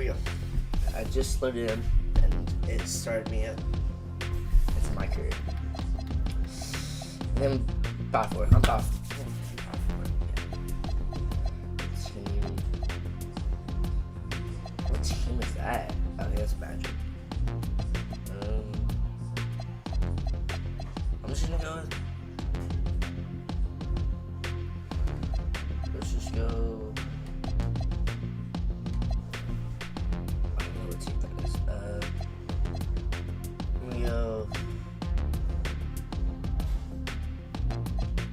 we go. I just slid in and it started me up. It's my career. And then top 4. I'm top 4. Team. What team is that? Oh, that's Magic. I'm just gonna go with. Let's just go. I don't know what team that is. Let me go.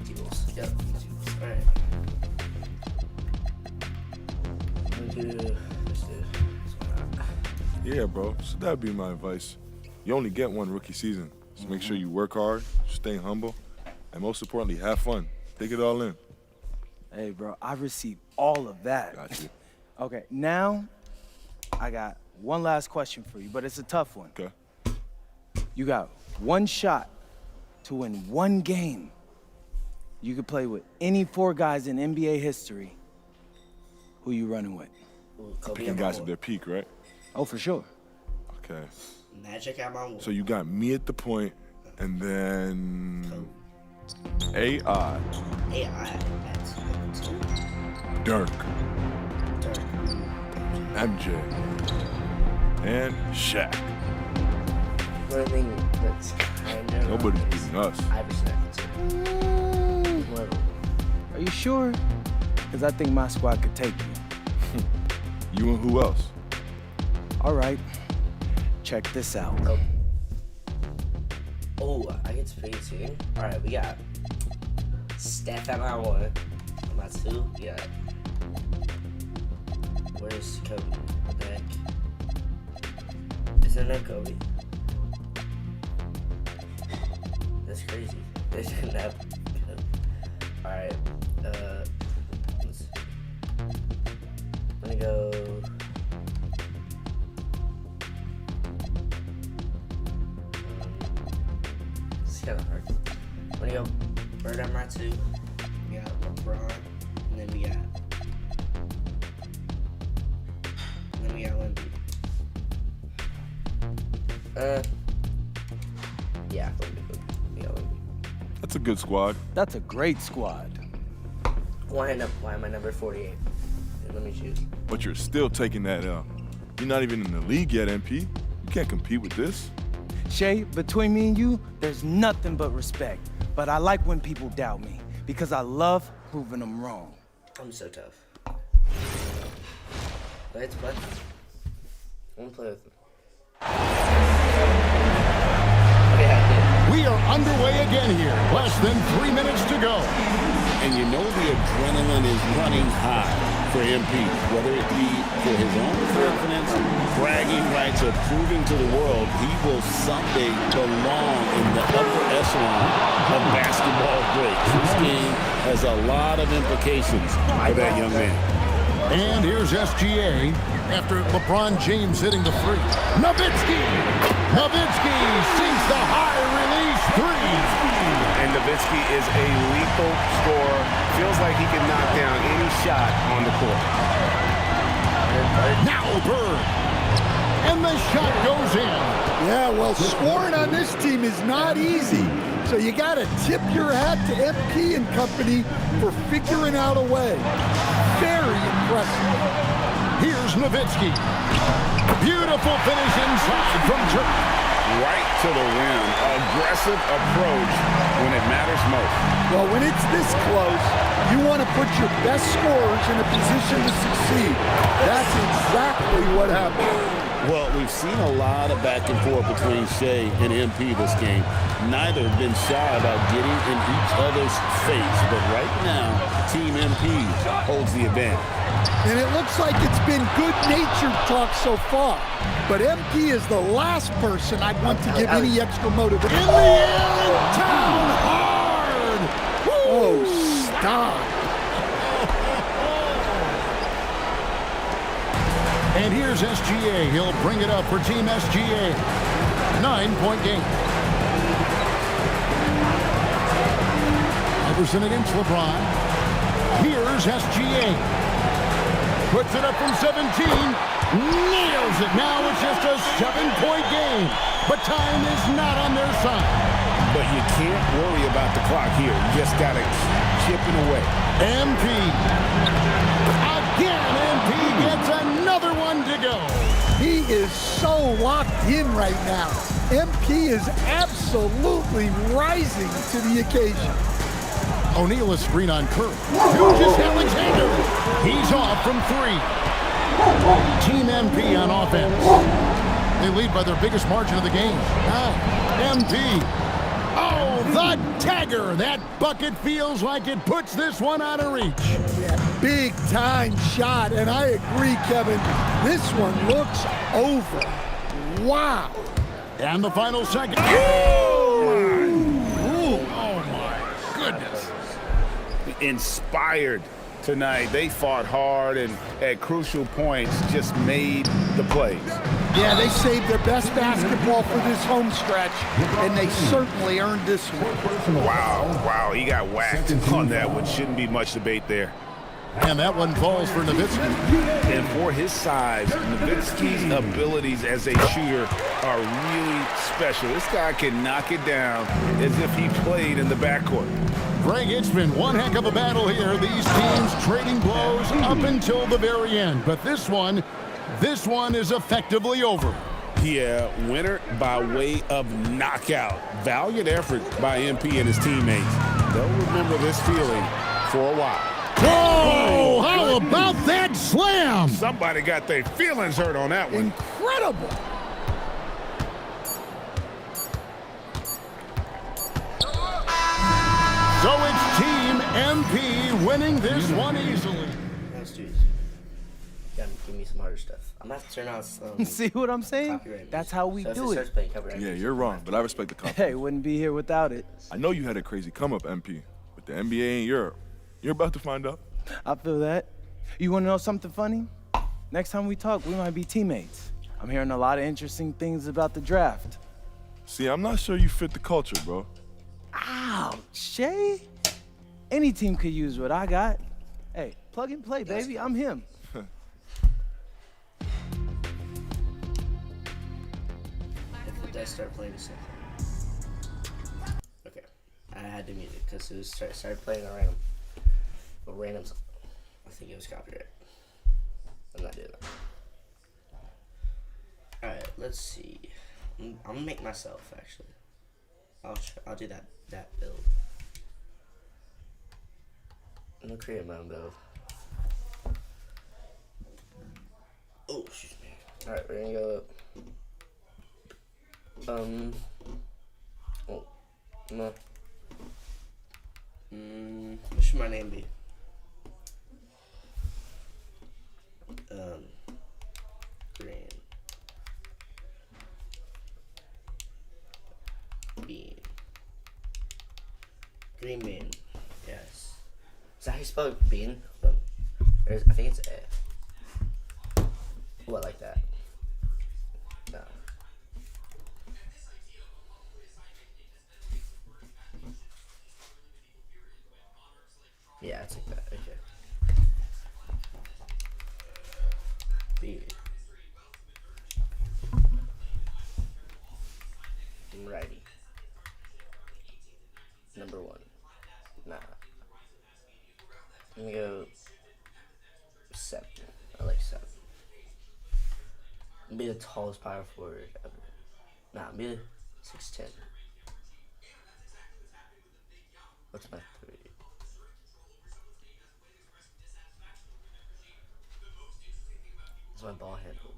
Duels. Yep, duels. Alright. Let me do this dude. Yeah, bro. So that'd be my advice. You only get one rookie season. So make sure you work hard, stay humble, and most importantly, have fun. Take it all in. Hey, bro, I received all of that. Got you. Okay, now I got one last question for you, but it's a tough one. Okay. You got one shot to win one game. You could play with any 4 guys in NBA history. Who you running with? Ooh, Kobe Picking at my guys at one. their peak, right? Oh, for sure. Okay. Magic at my one. So you got me at the point, and then AI. AI at 2. Dirk, Dirk. MJ, and Shaq. One thing that's kind of. Nobody's beating us. Iverson at the 2. One. Are you sure? Because I think my squad could take you. You and who else? All right, check this out. Oh, I get to pick 2. All right, we got Steph at my 1. At my 2, we got. Where's Kobe? What the heck? Isn't that Kobe? That's crazy. There's that. All right. Let's see. Let me go. It's kind of hard. I'm gonna go Bird at my 2. We got LeBron, and then we got. And then we got Wemby. Yeah, Wemby. We got Wemby. That's a good squad. That's a great squad. Why am I number 48? Let me choose. But you're still taking that L. You're not even in the league yet, MP. You can't compete with this. Shay, between me and you, there's nothing but respect. But I like when people doubt me because I love proving them wrong. I'm so tough. Let's play. I'm gonna play with him. We are underway again here. Less than 3 minutes to go. And you know the adrenaline is running high for MP, whether it be for his own confidence, bragging rights, or proving to the world he will someday belong in the upper echelon of basketball greats. This game has a lot of implications for that young man. And here's SGA after LeBron James hitting the 3. Nowitzki! Nowitzki sinks the high release 3. And Nowitzki is a lethal scorer. Feels like he can knock down any shot on the court. Now Bird. And the shot goes in. Yeah, well, scoring on this team is not easy. So you got to tip your hat to MP and company for figuring out a way. Very impressive. Here's Nowitzki. Beautiful finish inside from Dirk. Right to the rim. Aggressive approach when it matters most. Well, when it's this close, you want to put your best scorers in a position to succeed. That's exactly what happened. Well, we've seen a lot of back and forth between Shea and MP this game. Neither have been shy about getting in each other's face. But right now, Team MP holds the advantage. And it looks like it's been good-natured talk so far. But MP is the last person I'd want to give any extra motivation. In the air and down hard! Woo! Oh, stop. And here's SGA. He'll bring it up for Team SGA. 9-point game. Iverson against LeBron. Here's SGA. Puts it up from 17. Nails it. Now it's just a 7-point game. But time is not on their side. But you can't worry about the clock here. You just got to keep chipping away. MP. Again, MP gets another one to go. He is so locked in right now. MP is absolutely rising to the occasion. O'Neal is screen on Curry. Huge Alexander. He's off from 3. Team MP on offense. They lead by their biggest margin of the game. MP. Oh, the dagger. That bucket feels like it puts this one out of reach. Yeah, big time shot, and I agree, Kevin. This one looks over. Wow. And the final second. Oh my goodness. Inspired tonight. They fought hard and at crucial points just made the plays. Yeah, they saved their best basketball for this home stretch, and they certainly earned this one. Wow, he got whacked on that one. Shouldn't be much debate there. And that one falls for Nowitzki. And for his size, Nowitzki's abilities as a shooter are really special. This guy can knock it down as if he played in the backcourt. Greg, it's been one heck of a battle here. These teams trading blows up until the very end. But this one is effectively over. Yeah, winner by way of knockout. Valiant effort by MP and his teammates. They'll remember this feeling for a while. Whoa! How about that slam? Somebody got their feelings hurt on that one. Incredible. So it's Team MP winning this one easily. Nice dudes. Gotta give me some harder stuff. I'm gonna have to turn on some. See what I'm saying? Copyright That's music. how we So if do starts it. playing copyright Yeah, music, you're wrong, but I respect the compliment. Hey, wouldn't be here without it. I know you had a crazy come-up, MP, with the NBA in Europe. You're about to find out. I feel that. You want to know something funny? Next time we talk, we might be teammates. I'm hearing a lot of interesting things about the draft. See, I'm not sure you fit the culture, bro. Ow, Shay? Any team could use what I got. Hey, plug and play, baby. I'm him. If it does start playing something. Okay. I had to mute it because it was started playing a random. A random song. I think it was copyright. I'm not doing that. Alright, let's see. I'm gonna make myself actually. I'll do that build. I'm gonna create my own build. Oh, excuse me. Alright, we're gonna go. Oh, no. What should my name be? Green. Bean. Green bean. Yes. Is that how you spell bean? I think it's A. What, like that? No. Yeah, it's like that. Okay. Bean. Righty. Number 1. Nah. I'm gonna go 7. I like 7. I'm gonna be the tallest power forward ever. Nah, I'm gonna be 6'10". What's my 3? What's my ball handle?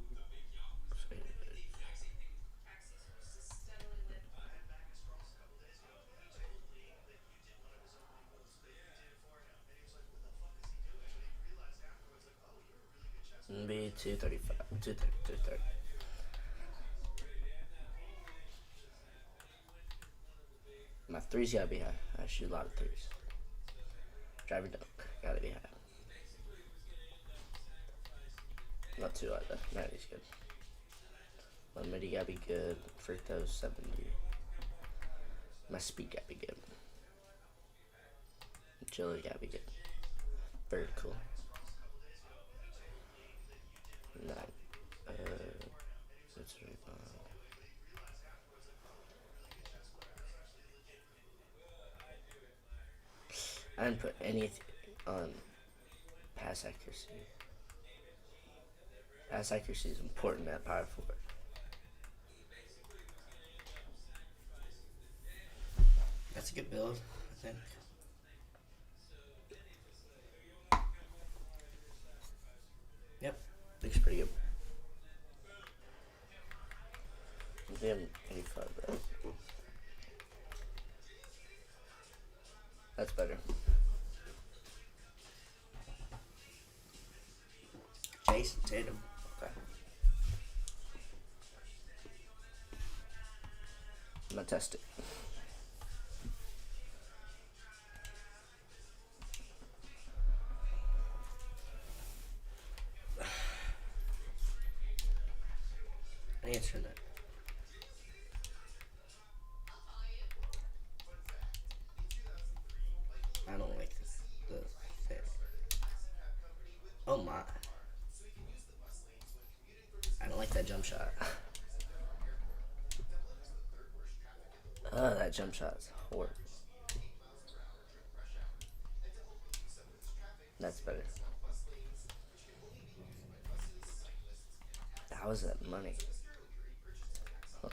Be 235, 230. My 3's gotta be high. I shoot a lot of 3s. Driver dunk, gotta be high. Not too high though. 90's good. My midi gotta be good. Free throw 70. My speed gotta be good. Agility gotta be good. Very cool. 9. Let's read I didn't put anything on pass accuracy. Pass accuracy is important at power forward. That's a good build, I think. Yep, looks pretty good. Damn, 85, right? That's better. Jason Tatum. Okay. I'm gonna test it. Answer that. I don't like this. The thing. Oh my. I don't like that jump shot. That jump shot's horrible. That's better. How is that money? Huh.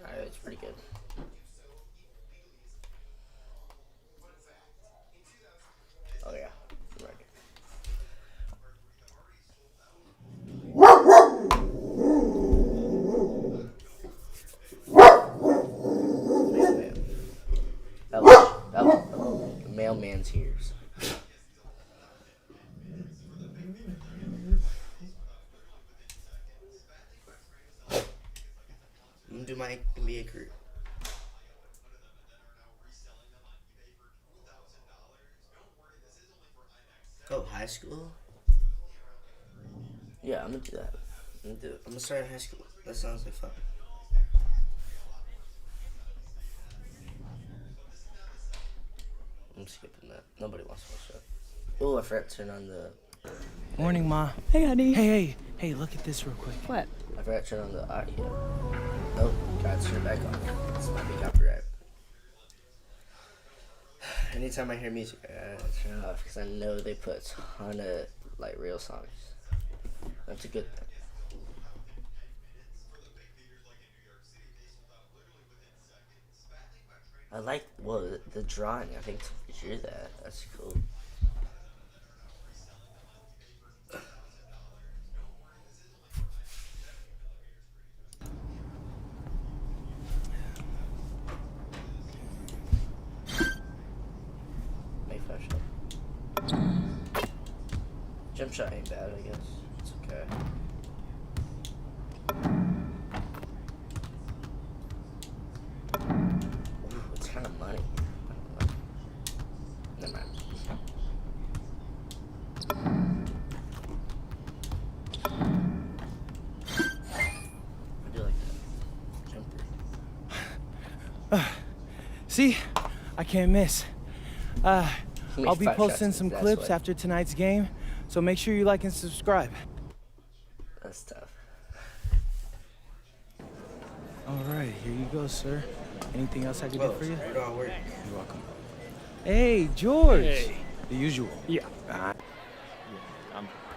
Alright, it's pretty good. Oh yeah, I'm ready. Mailman. Mailman's ears. I'm gonna do my NBA career. Oh, high school? Yeah, I'm gonna do that. I'm gonna start in high school. That sounds like fun. I'm skipping that. Nobody wants to watch that. Oh, I forgot to turn on the... Morning, Ma. Hey, honey. Hey, look at this real quick. What? I forgot to turn on the audio. Oh, gotta turn it back on. This might be copyright. Anytime I hear music, I gotta turn it off because I know they put a ton of like real songs. That's a good thing. I like, well, the drawing. I think somebody drew that. That's cool. Jump shot ain't bad, I guess. It's okay. Ooh, it's kind of money. I don't know. Never mind. I do like that. Jumper. See? I can't miss. I'll be Five posting shots some that's clips why. after tonight's game, so make sure you like and subscribe. That's tough. All right, here you go, sir. Anything else I can do for you? It all worked. You're welcome. Hey, George. Hey. The usual. Yeah. Ah.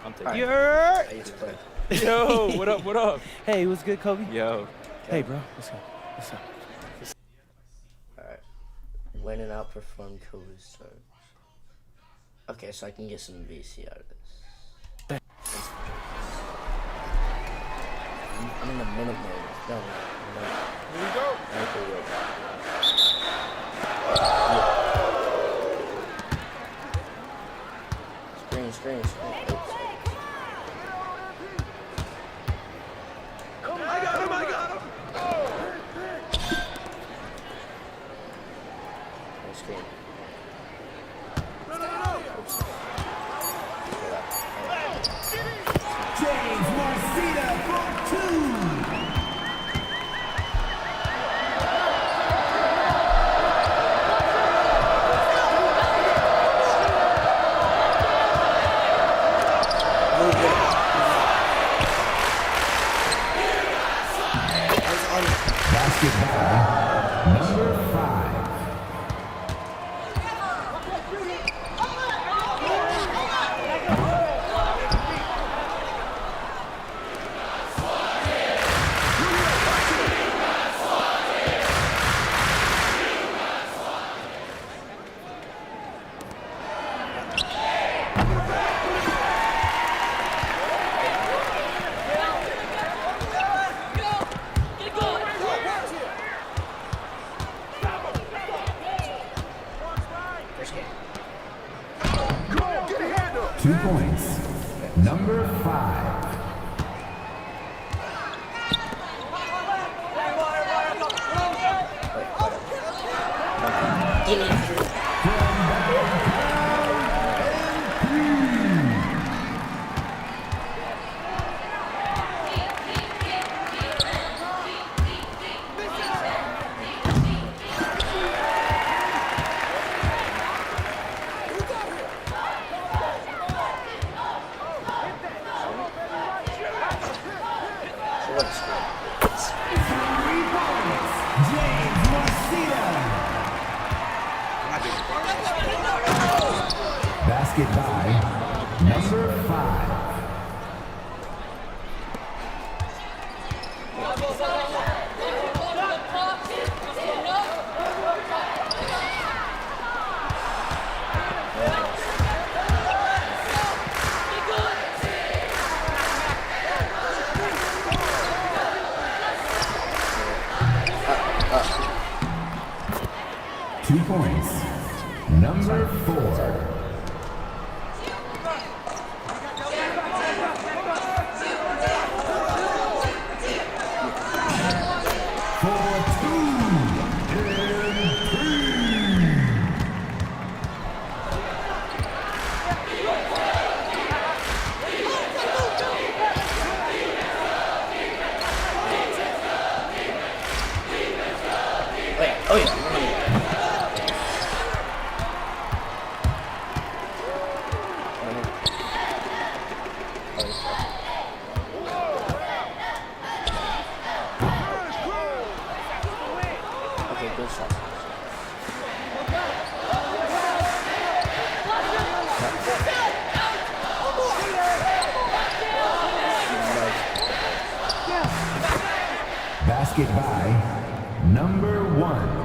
I'm taking Alright. it. I used to play. Yo, what up, what up? Hey, what's good, Kobe? Yo. Hey, bro. What's up? What's up? Alright. Win and outperform Kobe's charge. Okay, so I can get some VC out of this. I'm in the minute mode. No. Here we go. Screen. I got him. 2 points. Number 5. Give me. Basket by number 5. Two points. Number 4. Oh yeah. Okay, good shot. Basket by number 1.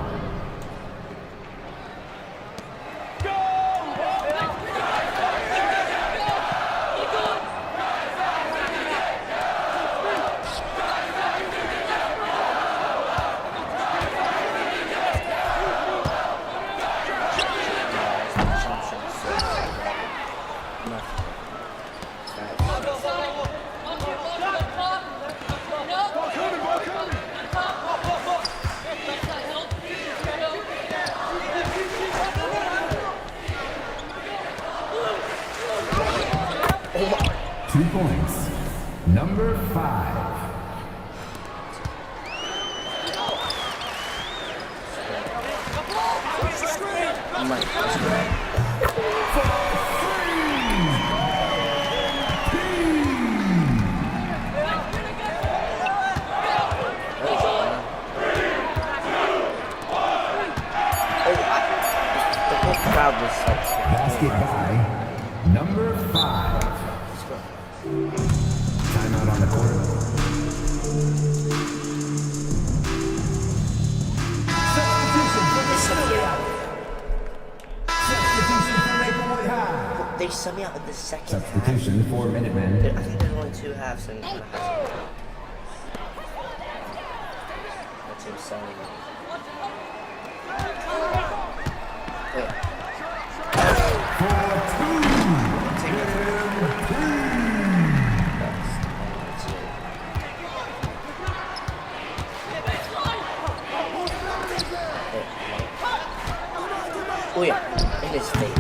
Two points. Number 5. Basket by number 5. Timeout on the court. They sub me out in the second Substitution half. for Minutemen. I think there's only 2 halves in the half. That team's selling me. Oh yeah, in his face.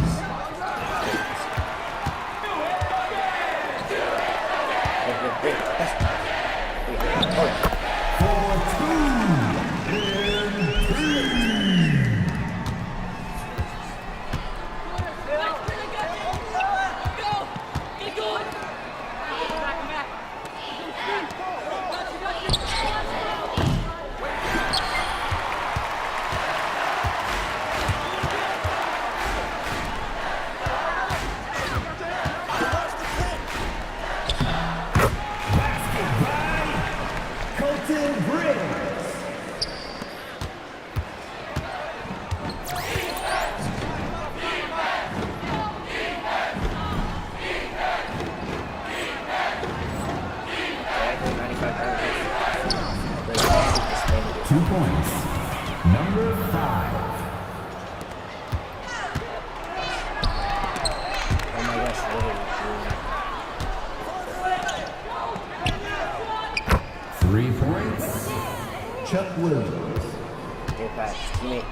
Chuck Williams. Get back, teammate.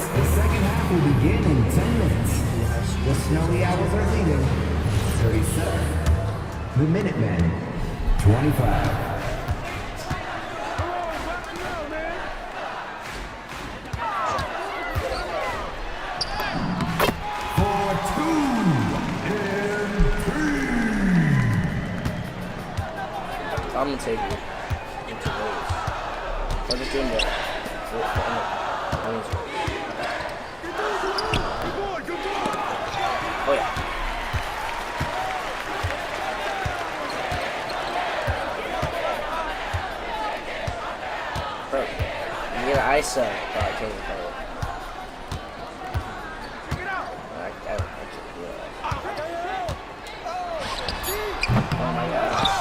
The second half will begin in 10 minutes. The Snowy Owls are leading 37. The Minutemen 25. I'm gonna take it into ways. I'm just doing that. Oh yeah. Bro, you get an ISO. Oh, I can't even play it. I can't do it. Oh my gosh.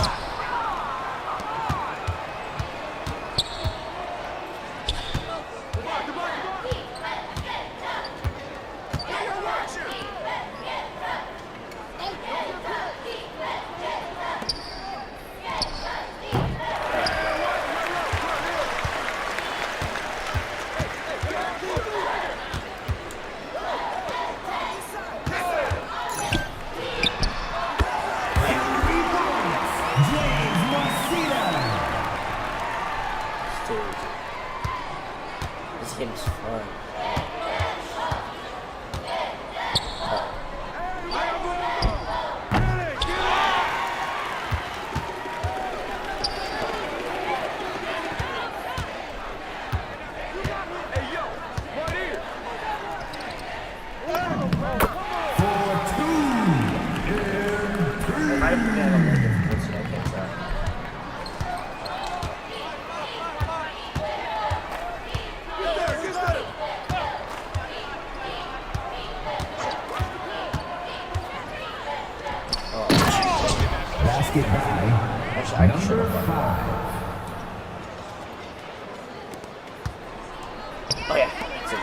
This game is fun. Basket by number 5. Oh yeah. It's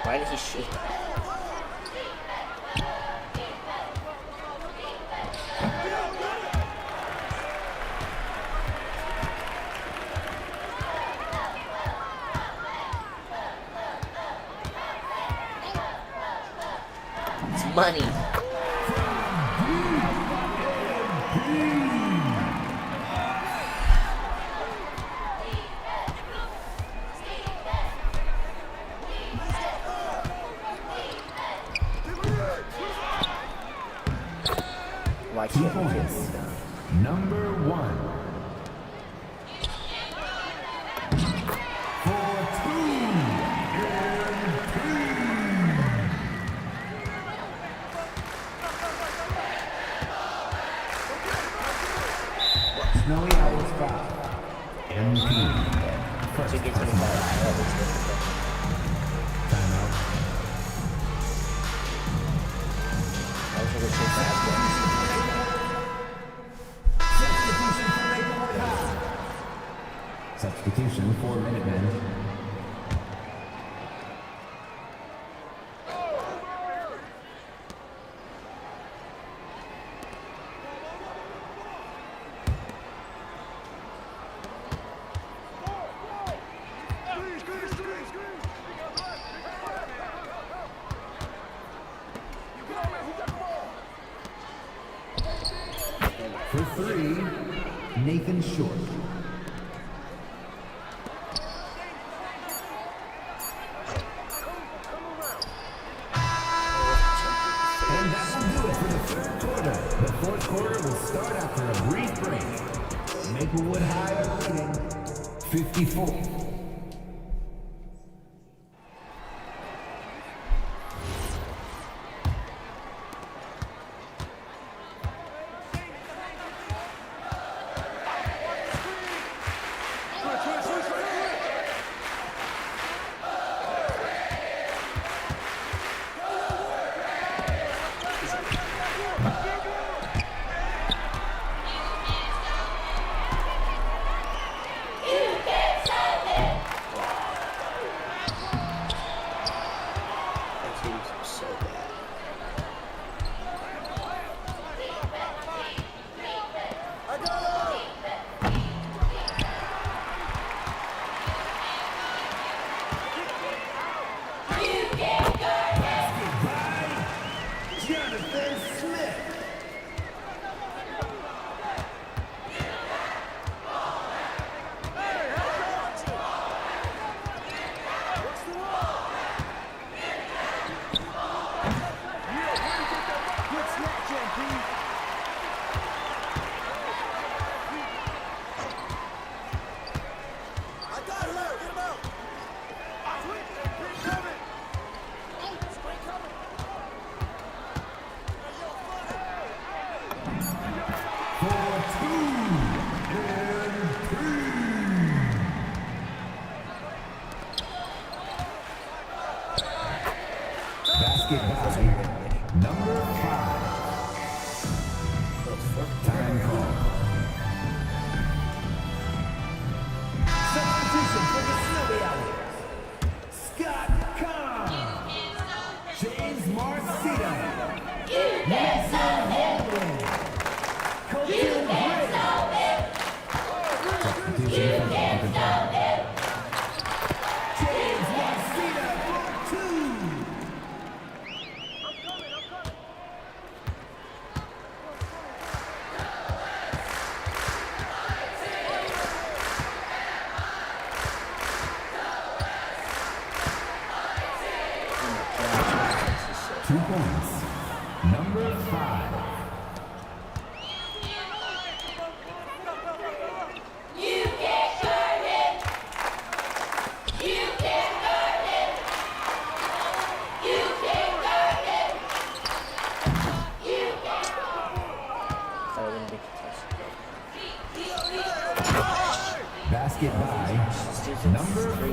why did he shoot that? It's money. Why Key can't points. Number 1. 4 Minutemen. For 3, Nathan Short. And that will do it for the third quarter. The fourth quarter will start after a brief break. Maplewood High are leading 54. Number 5. Time call. Substitution for the Snowy Owls. Scott Kahn. James Marcito. Mason Holden. Colton Gray. Substitution for the occupies. James Marcito for 2. Number 5. You can't guard it. You can't guard it. You can't guard it. You can't. Basket by number 5.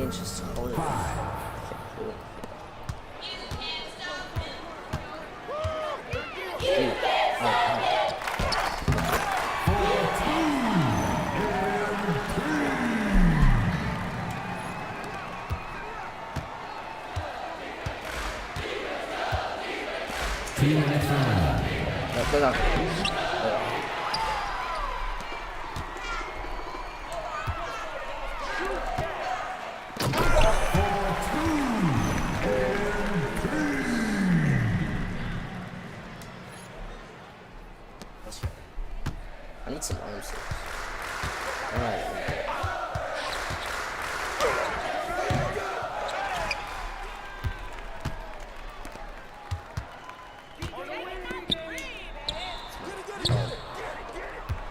I need some arm saves.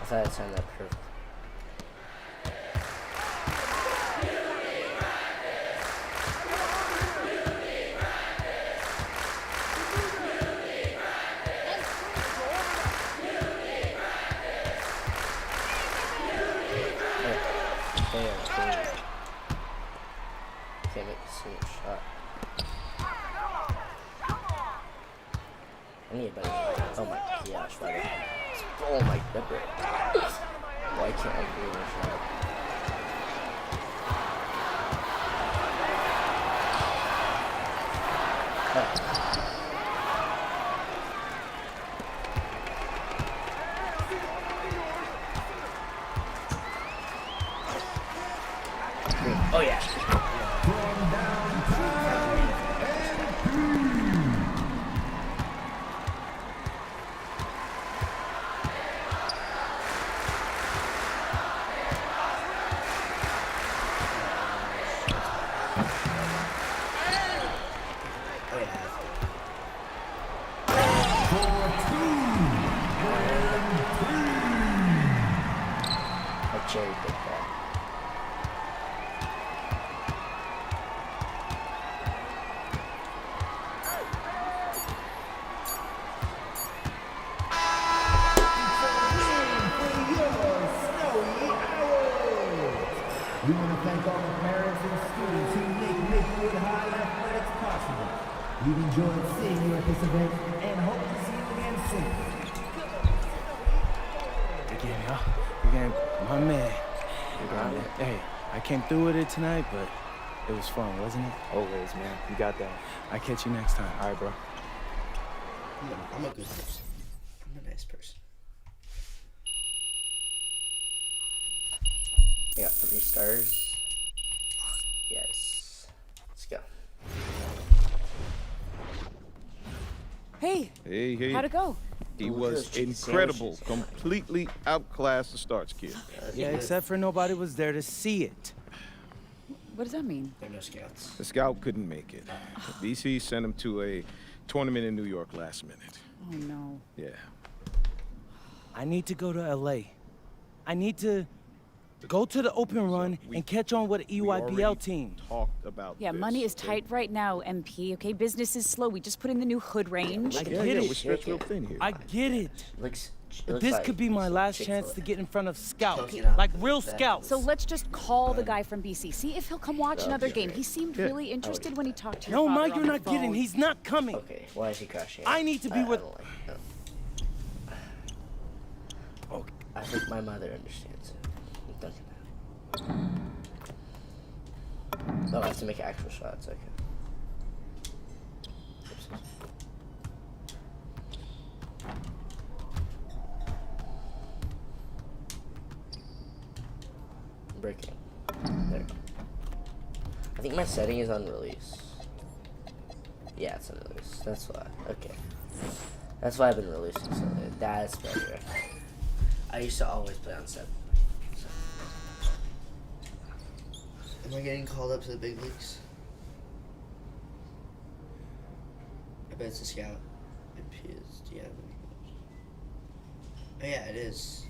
I thought I timed that perfect. Can't make a single shot. I need a better shot. Oh my gosh, oh my goodness. Why can't I do this shot? Oh yeah. From downtown Oh yeah. I cherry picked that. We want to thank all the parents and students who make Maplewood High Athletics possible. We've enjoyed seeing you at this event and hope to see you again soon. Again, y'all. Again, my man. Hey, I came through with it tonight, but it was fun, wasn't it? Always, man. You got that. I catch you next time. All right, bro. I'm a good person. I'm a nice person. I got 3 stars. Yes. Let's go. Hey, Hey. how'd it go? He Ooh, was those cheese incredible. sandwiches. Completely outclassed the Starch kid. Yeah, except for nobody was there to see it. What does that mean? There are no scouts. The scout couldn't make it. BC sent him to a tournament in New York last minute. Oh no. Yeah. I need to go to LA. I need to go to the open run and catch on with the We EYBL already team. talked about Yeah, this, money is okay? tight right now, MP. Okay, business is slow. We just put in the new hood range. I Yeah, get we it. stretch real thin here. I get it. Looks But this like could be my some last Chick-fil-A. chance to get in front of scouts, Poking out like real that. scouts. So let's just call the guy from BC. See if he'll come watch another game. He seemed really interested when he talked to your No, father Mike, on you're the not kidding. phone. He's not coming. Okay, why is he crashing? I need to be with. I don't like him. Okay. I think my mother understands it. It doesn't. Oh, I have to make actual shots. Okay. Oopsies. Breaking. There. I think my setting is on release. Yeah, it's on release. That's why. Okay. That's why I've been releasing so late. That's better. I used to always play on 7. Am I getting called up to the big leagues? I bet it's a scout. MP is. Do you have any? Oh yeah, it is.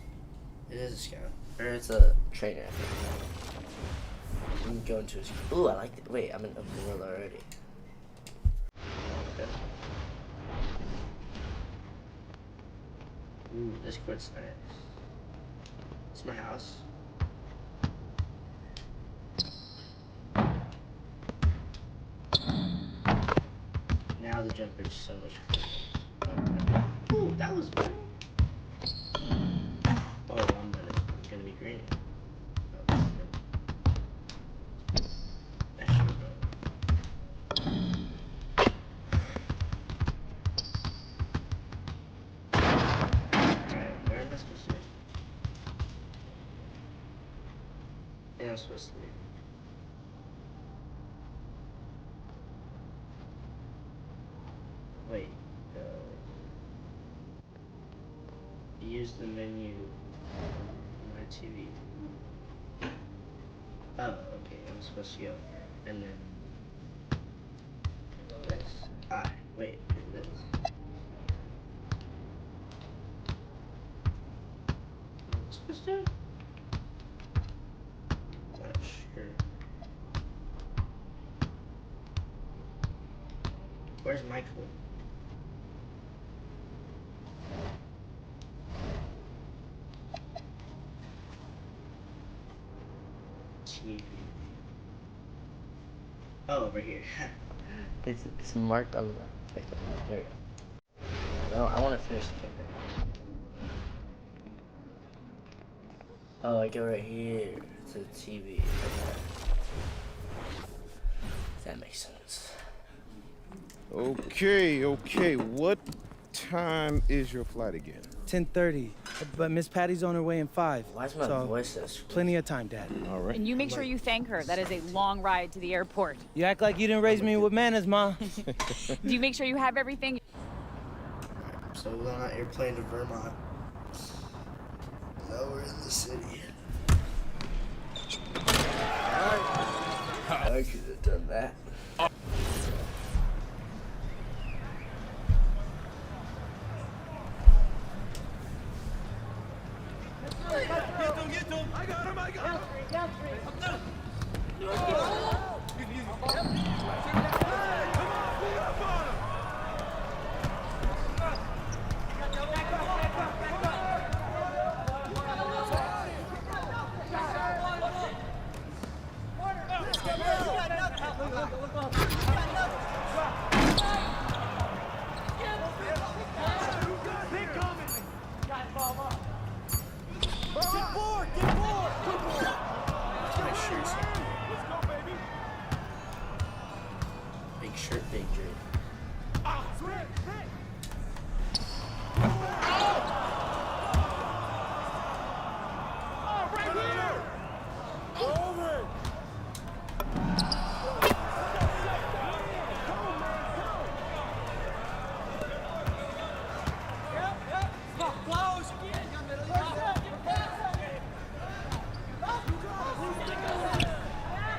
It is a scout. Or it's a trainer. I'm going to a scout. Ooh, I like it. Wait, I'm in open world already. Okay. Ooh, this court's nice. It's my house. Now the jumper's so much cooler. Ooh, that was good. Oh, I'm gonna be green. Oh, that's good. That should go. Alright, where am I supposed to be? Yeah, I'm supposed to be. Wait, use the menu on my TV. Oh, okay, I'm supposed to go here. And then this. Wait, this. What am I supposed to do? Not sure. Where's Michael? TV. Oh, over here. it's marked on the left. There we go. No, I want to finish the campaign. Oh, I go right here to the TV. Okay. That makes sense. Okay. What time is your flight again? 10:30. But Miss Patty's on her way in 5. Why is my so voice so squeaky? plenty of time, Dad. All right. And you make sure you thank her. That is a long ride to the airport. You act like you didn't raise me with manners, Ma. Do you make sure you have everything? So we're on an airplane to Vermont. Now we're in the city. I could have done that. Big shirt, big dream.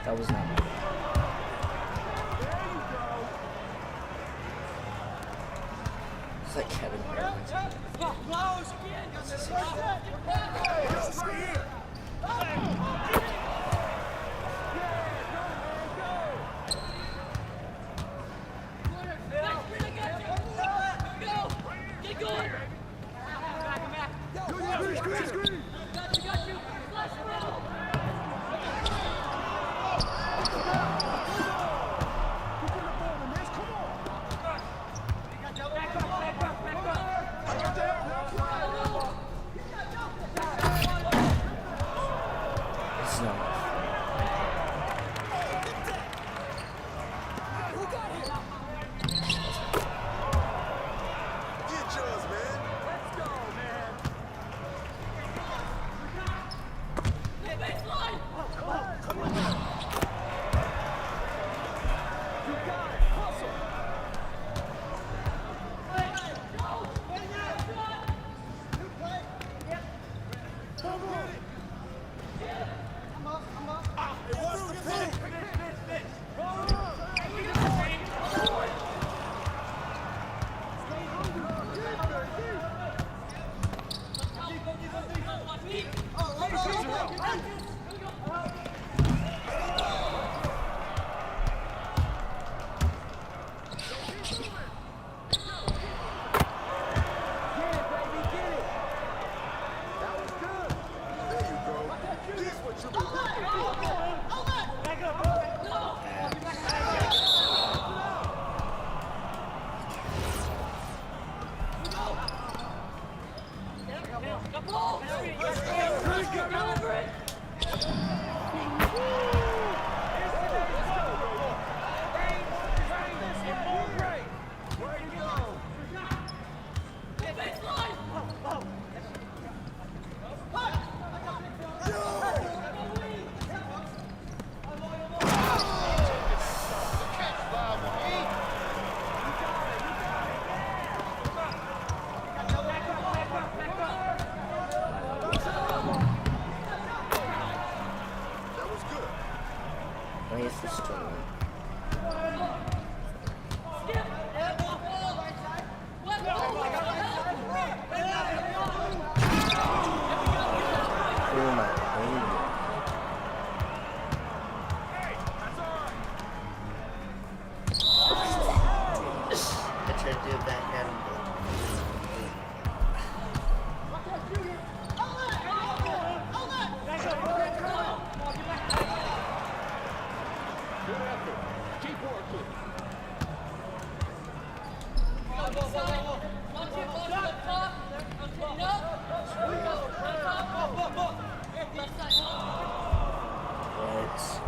That was not bad. It's like Kevin Hart.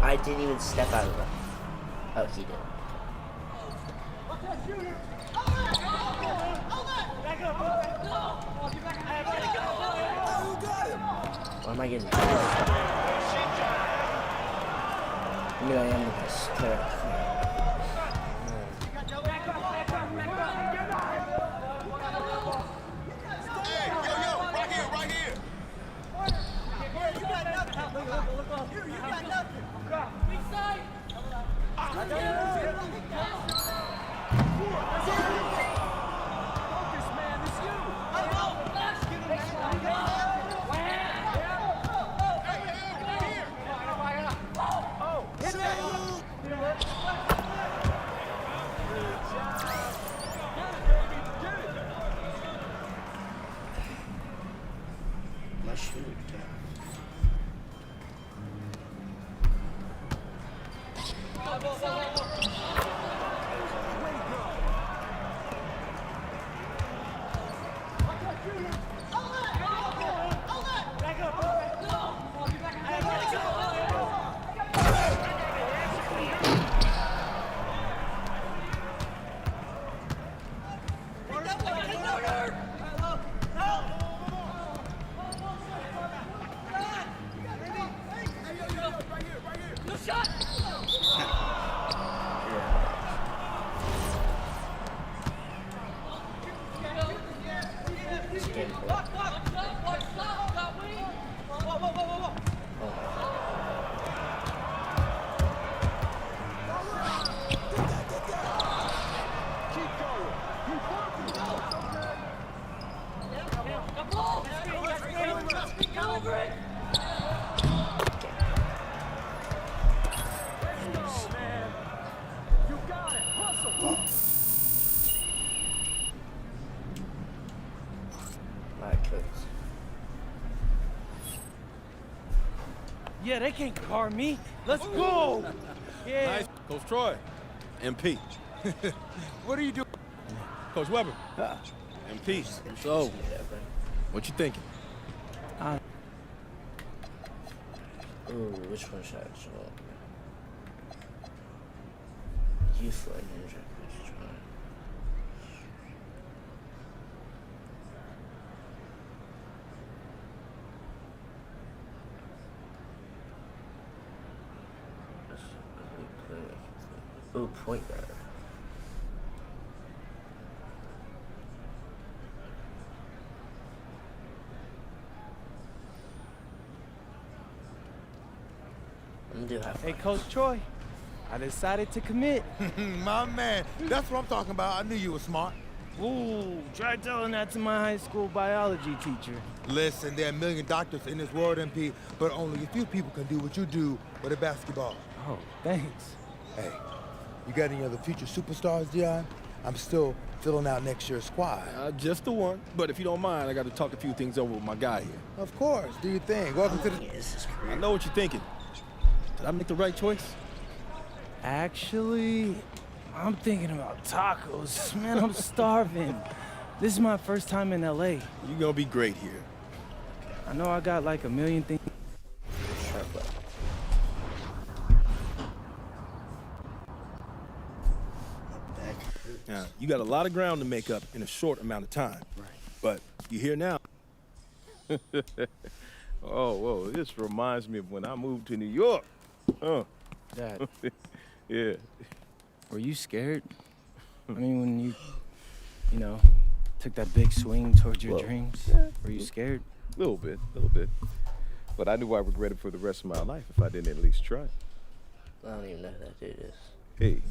I didn't even step out of it. Oh, he did. Back up! Why am I getting? I mean, I am the best player. Yeah, they can't guard me. Let's go. Yeah. Nice. Coach Troy. MP. What are you doing? Coach Weber. MP. So, what you thinking? Ooh, which one should I show? Youth like ninja. Ooh, point guard. I'm gonna do half. Hey, Coach Troy, I decided to commit. My man, that's what I'm talking about. I knew you were smart. Ooh, try telling that to my high school biology teacher. Listen, there are a million doctors in this world, MP, but only a few people can do what you do with a basketball. Oh, thanks. Hey, you got any other future superstars, Dion? I'm still filling out next year's squad. Just the one. But if you don't mind, I got to talk a few things over with my guy here. Of course. Do your thing. Welcome to the... I know what you're thinking. Did I make the right choice? Actually, I'm thinking about tacos. Man, I'm starving. This is my first time in LA. You're gonna be great here. I know I got like a million things. Now, you got a lot of ground to make up in a short amount of time. Right. But you're here now. Oh, whoa, this reminds me of when I moved to New York. Dad. Yeah. Were you scared? I mean, when you know, took that big swing towards your dreams? Yeah. Were you scared? A little bit. But I knew I regretted for the rest of my life if I didn't at least try. I don't even know who that dude is. Hey.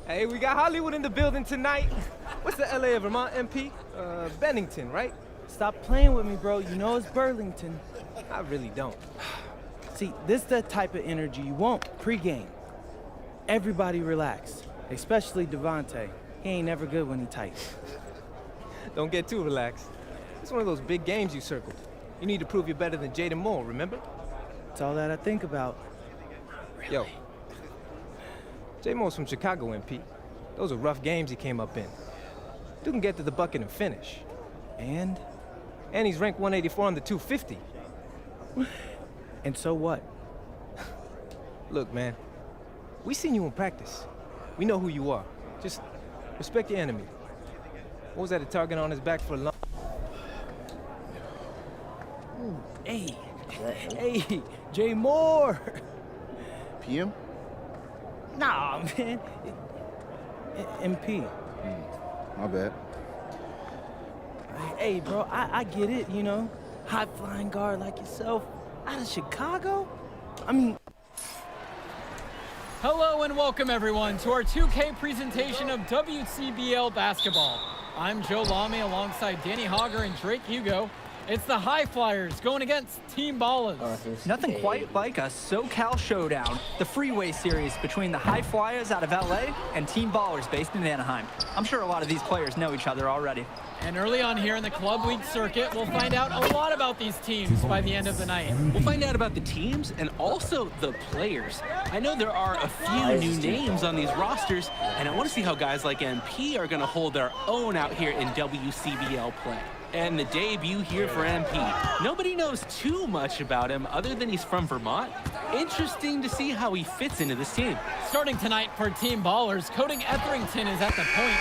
Hey, we got Hollywood in the building tonight. What's the LA of Vermont, MP? Bennington, right? Stop playing with me, bro. You know it's Burlington. I really don't. See, this the type of energy you want pre-game. Everybody relax, especially Devontae. He ain't never good when he tight. Don't get too relaxed. It's one of those big games you circled. You need to prove you're better than Jaden Moore, remember? It's all that I think about. Really? Yo. J Mo's from Chicago, MP. Those are rough games he came up in. Dude can get to the bucket and finish. And? And he's ranked 184 on the 250. And so what? Look, man, we seen you in practice. We know who you are. Just respect your enemy. What was that, a target on his back for a long... Hey, hey, Jay Moore. PM? Nah, man. MP. My bad. Hey, bro, I get it, you know. High-flying guard like yourself out of Chicago? I mean... Hello and welcome everyone to our 2K presentation of WCBL basketball. I'm Joe Lamy alongside Danny Hogger and Drake Hugo. It's the High Flyers going against Team Ballers. Nothing quite like a SoCal showdown, the freeway series between the High Flyers out of LA and Team Ballers based in Anaheim. I'm sure a lot of these players know each other already. And early on here in the Club Week circuit, we'll find out a lot about these teams by the end of the night. We'll find out about the teams and also the players. I know there are a few new names on these rosters, and I want to see how guys like MP are going to hold their own out here in WCBL play. And the debut here for MP. Nobody knows too much about him other than he's from Vermont. Interesting to see how he fits into this team. Starting tonight for Team Ballers, Cody Etherington is at the point.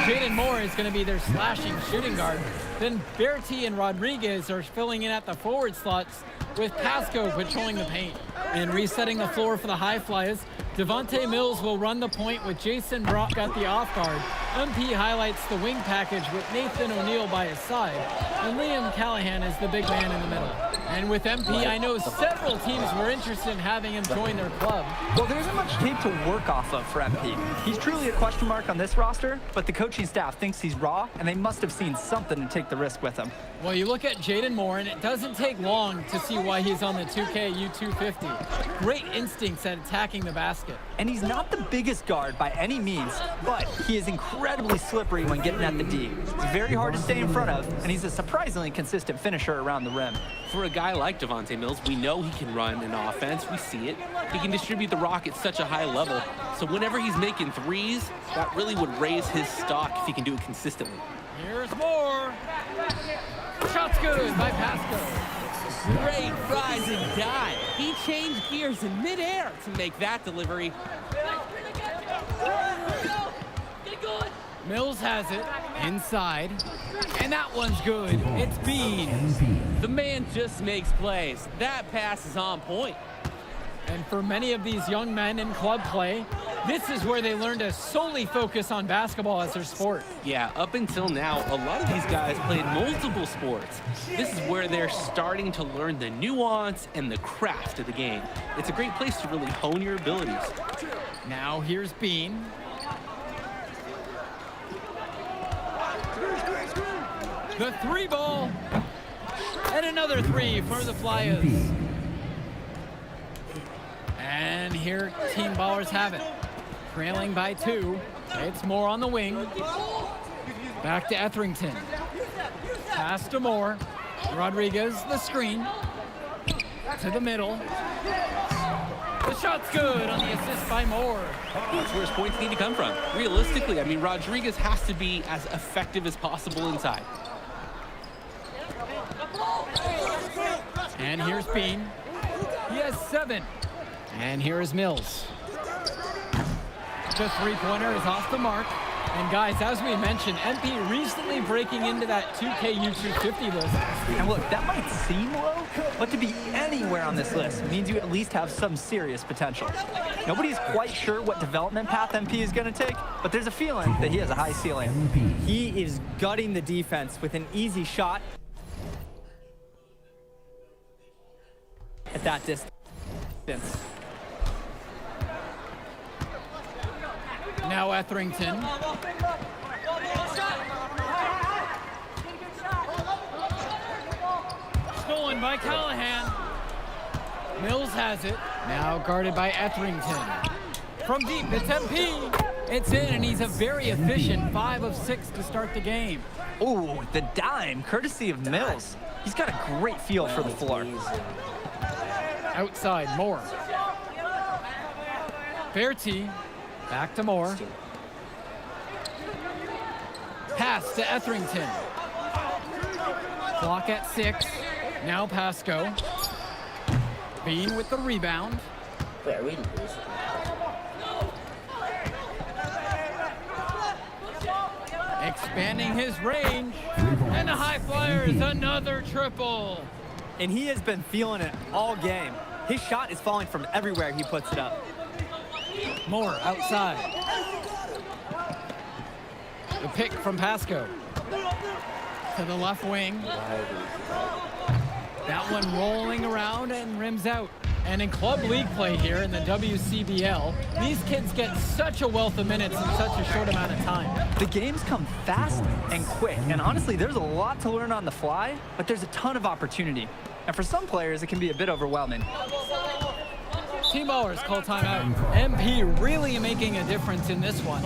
Jaden Moore is going to be their slashing shooting guard. Then Bertie and Rodriguez are filling in at the forward slots with Pasco patrolling the paint. And resetting the floor for the High Flyers, Devontae Mills will run the point with Jason Brock at the off guard. MP highlights the wing package with Nathan O'Neal by his side, and Liam Callahan is the big man in the middle. And with MP, I know several teams were interested in having him join their club. Well, there isn't much tape to work off of for MP. He's truly a question mark on this roster, but the coaching staff thinks he's raw, and they must have seen something to take the risk with him. Well, you look at Jaden Moore, and it doesn't take long to see why he's on the 2K U250. Great instincts at attacking the basket. And he's not the biggest guard by any means, but he is incredibly slippery when getting at the D. He's very hard to stay in front of, and he's a surprisingly consistent finisher around the rim. For a guy like Devontae Mills, we know he can run an offense. We see it. He can distribute the rock at such a high level. So whenever he's making threes, that really would raise his stock if he can do it consistently. Here's Moore. Shot's good by Pasco. Great rising dive. He changed gears in midair to make that delivery. Mills has it inside, and that one's good. It's Bean. The man just makes plays. That pass is on point. And for many of these young men in club play, this is where they learn to solely focus on basketball as their sport. Yeah, up until now, a lot of these guys played multiple sports. This is where they're starting to learn the nuance and the craft of the game. It's a great place to really hone your abilities. Now here's Bean. The three ball. And another three for the Flyers. And here Team Ballers have it. Trailing by 2. It's Moore on the wing. Back to Etherington. Pass to Moore. Rodriguez, the screen. To the middle. The shot's good on the assist by Moore. That's where his points need to come from. Realistically, I mean, Rodriguez has to be as effective as possible inside. And here's Bean. He has 7. And here is Mills. The three-pointer is off the mark. And guys, as we mentioned, MP recently breaking into that 2K U250 list. And look, that might seem low, but to be anywhere on this list means you at least have some serious potential. Nobody's quite sure what development path MP is going to take, but there's a feeling that he has a high ceiling. He is gutting the defense with an easy shot at that distance. Now Etherington. Stolen by Callahan. Mills has it. Now guarded by Etherington. From deep, it's MP. It's in, and he's a very efficient 5 of 6 to start the game. Ooh, the dime, courtesy of Mills. He's got a great feel for the floor. Outside, Moore. Bertie, back to Moore. Pass to Etherington. Clock at 6. Now Pasco. Bean with the rebound. Wait, are we losing? Expanding his range. And the High Flyers, another triple. And he has been feeling it all game. His shot is falling from everywhere he puts it up. Moore outside. The pick from Pasco. To the left wing. That one rolling around and rims out. And in club league play here in the WCBL, these kids get such a wealth of minutes in such a short amount of time. The games come fast and quick, and honestly, there's a lot to learn on the fly, but there's a ton of opportunity. And for some players, it can be a bit overwhelming. Team ballers call timeout. MP really making a difference in this one.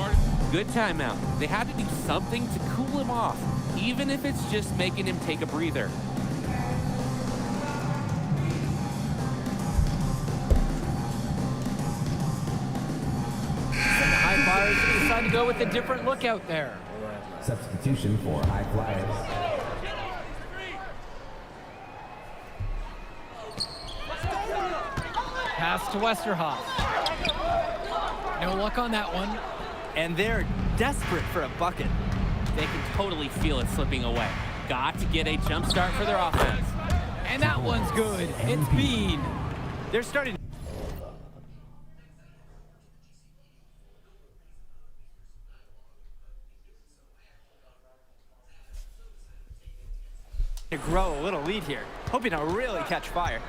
Good timeout. They had to do something to cool him off, even if it's just making him take a breather. High Flyers decide to go with a different look out there. Substitution for High Flyers. Pass to Westerhoff. No luck on that one. And they're desperate for a bucket. They can totally feel it slipping away. Got to get a jump start for their offense. And that one's good. It's Bean. They're starting to grow a little lead here, hoping to really catch fire.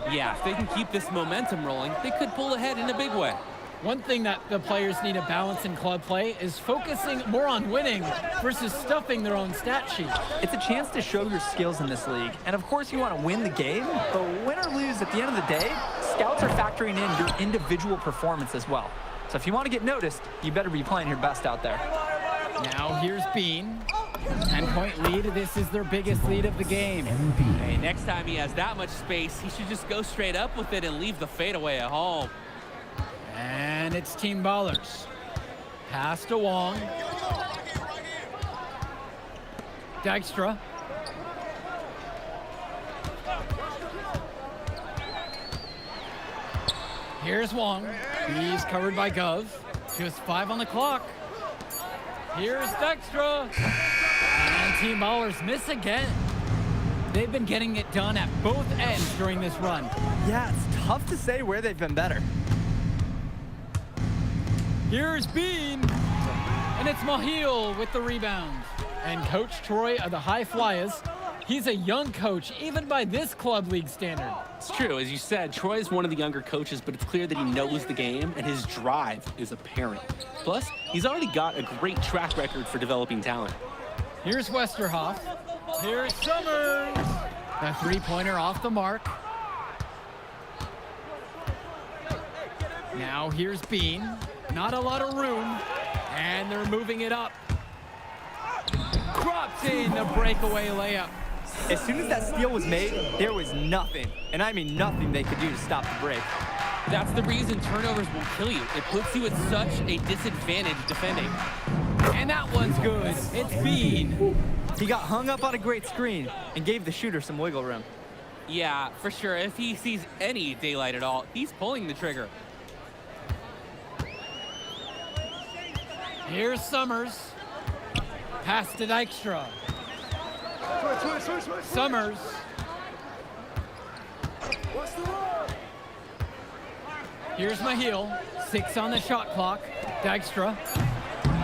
Yeah, if they can keep this momentum rolling, they could pull ahead in a big way. One thing that the players need to balance in club play is focusing more on winning versus stuffing their own stat sheet. It's a chance to show your skills in this league. And of course you want to win the game, but win or lose at the end of the day, scouts are factoring in your individual performance as well. So if you want to get noticed, you better be playing your best out there. Now here's Bean. 10-point lead. This is their biggest lead of the game. Hey, next time he has that much space, he should just go straight up with it and leave the fadeaway at home. And it's Team Ballers. Pass to Wong. Dykstra. Here's Wong. He's covered by Gov. Just 5 on the clock. Here's Dykstra. And Team Ballers miss again. They've been getting it done at both ends during this run. Yeah, it's tough to say where they've been better. Here's Bean. And it's Mahil with the rebound. And Coach Troy of the High Flyers, he's a young coach, even by this club league standard. It's true, as you said, Troy is one of the younger coaches, but it's clear that he knows the game and his drive is apparent. Plus, he's already got a great track record for developing talent. Here's Westerhoff. Here's Summers. A three-pointer off the mark. Now here's Bean. Not a lot of room. And they're moving it up. Drops in the breakaway layup. As soon as that steal was made, there was nothing, and I mean nothing they could do to stop the break. That's the reason turnovers will kill you. It puts you at such a disadvantage defending. And that one's good. It's Bean. He got hung up on a great screen and gave the shooter some wiggle room. Yeah, for sure. If he sees any daylight at all, he's pulling the trigger. Here's Summers. Pass to Dykstra. Summers. Here's Mahil. 6 on the shot clock. Dykstra.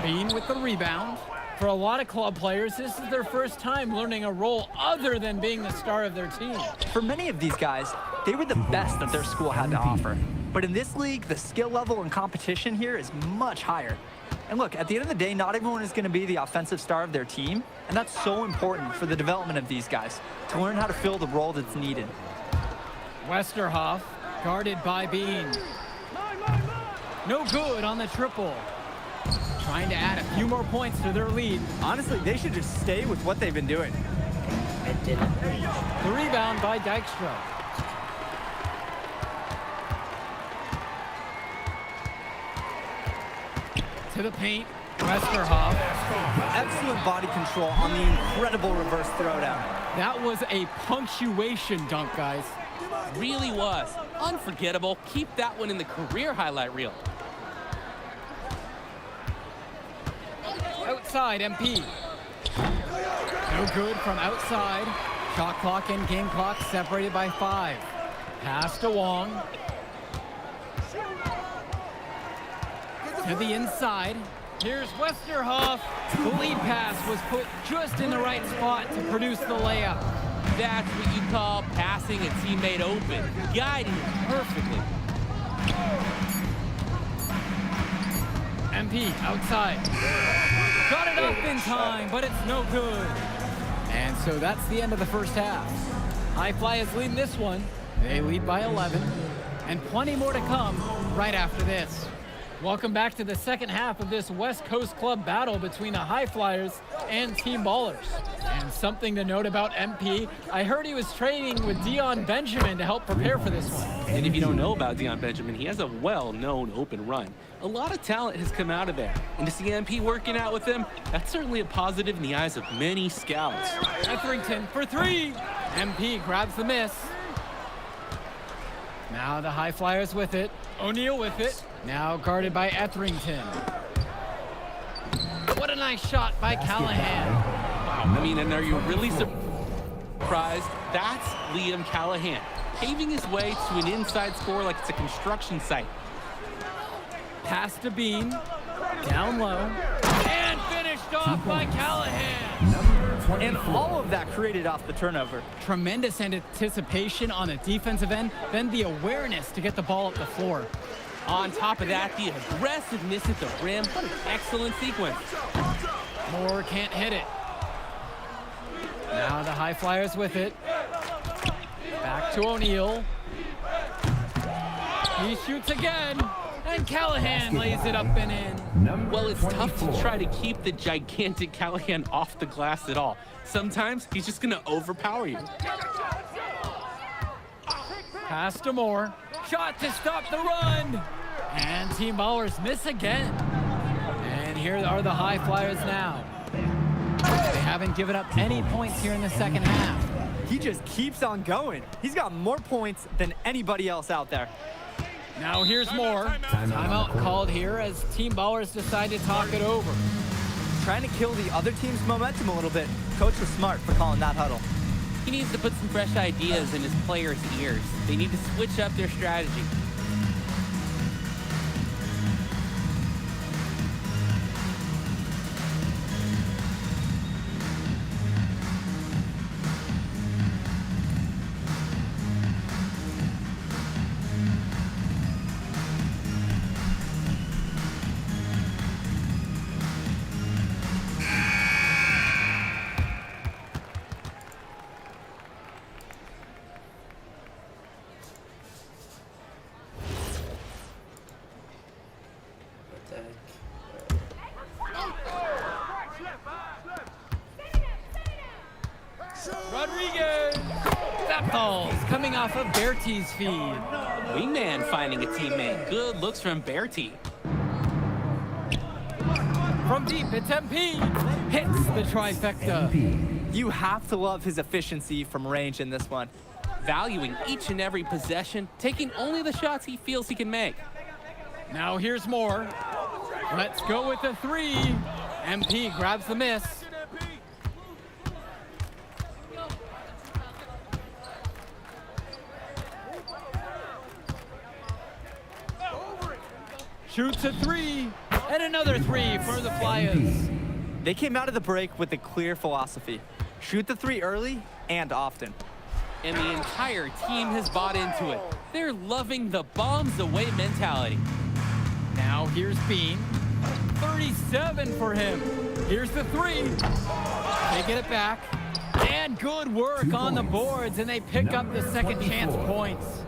Bean with the rebound. For a lot of club players, this is their first time learning a role other than being the star of their team. For many of these guys, they were the best that their school had to offer. But in this league, the skill level and competition here is much higher. And look, at the end of the day, not everyone is going to be the offensive star of their team, and that's so important for the development of these guys, to learn how to fill the role that's needed. Westerhoff, guarded by Bean. No good on the triple. Trying to add a few more points to their lead. Honestly, they should just stay with what they've been doing. It didn't. The rebound by Dykstra. To the paint, Westerhoff. Excellent body control on the incredible reverse throwdown. That was a punctuation dunk, guys. Really was. Unforgettable. Keep that one in the career highlight reel. Outside, MP. No good from outside. Shot clock and game clock separated by 5. Pass to Wong. To the inside. Here's Westerhoff. The lead pass was put just in the right spot to produce the layup. That's what you call passing a teammate open, guiding him perfectly. MP outside. Got it up in time, but it's no good. And so that's the end of the first half. High Fly is leading this one. They lead by 11. And plenty more to come right after this. Welcome back to the second half of this West Coast Club battle between the High Flyers and Team Ballers. And something to note about MP, I heard he was training with Dion Benjamin to help prepare for this one. And if you don't know about Dion Benjamin, he has a well-known open run. A lot of talent has come out of there. And to see MP working out with him, that's certainly a positive in the eyes of many scouts. Etherington for 3. MP grabs the miss. Now the High Flyers with it. O'Neal with it. Now guarded by Etherington. What a nice shot by Callahan. Wow, I mean, and are you really surprised? That's Liam Callahan, paving his way to an inside score like it's a construction site. Pass to Bean. Down low. And finished off by Callahan. And all of that created off the turnover. Tremendous anticipation on the defensive end, then the awareness to get the ball up the floor. On top of that, the aggressiveness at the rim. What an excellent sequence. Moore can't hit it. Now the High Flyers with it. Back to O'Neal. He shoots again. And Callahan lays it up and in. Well, it's tough to try to keep the gigantic Callahan off the glass at all. Sometimes he's just going to overpower you. Pass to Moore. Shot to stop the run. And Team Ballers miss again. And here are the High Flyers now. They haven't given up any points here in the second half. He just keeps on going. He's got more points than anybody else out there. Now here's Moore. Timeout called here as Team Ballers decide to talk it over. Trying to kill the other team's momentum a little bit. Coach was smart for calling that huddle. He needs to put some fresh ideas in his players' ears. They need to switch up their strategy. Rodriguez! That ball's coming off of Bertie's feed. Wingman finding a teammate. Good looks from Bertie. From deep, it's MP. Hits the trifecta. You have to love his efficiency from range in this one. Valuing each and every possession, taking only the shots he feels he can make. Now here's Moore. Let's go with the 3. MP grabs the miss. Shoots a 3, and another 3 for the Flyers. They came out of the break with a clear philosophy. Shoot the 3 early and often. And the entire team has bought into it. They're loving the bombs away mentality. Now here's Bean. 37 for him. Here's the 3. They get it back. And good work on the boards, and they pick up the second chance points.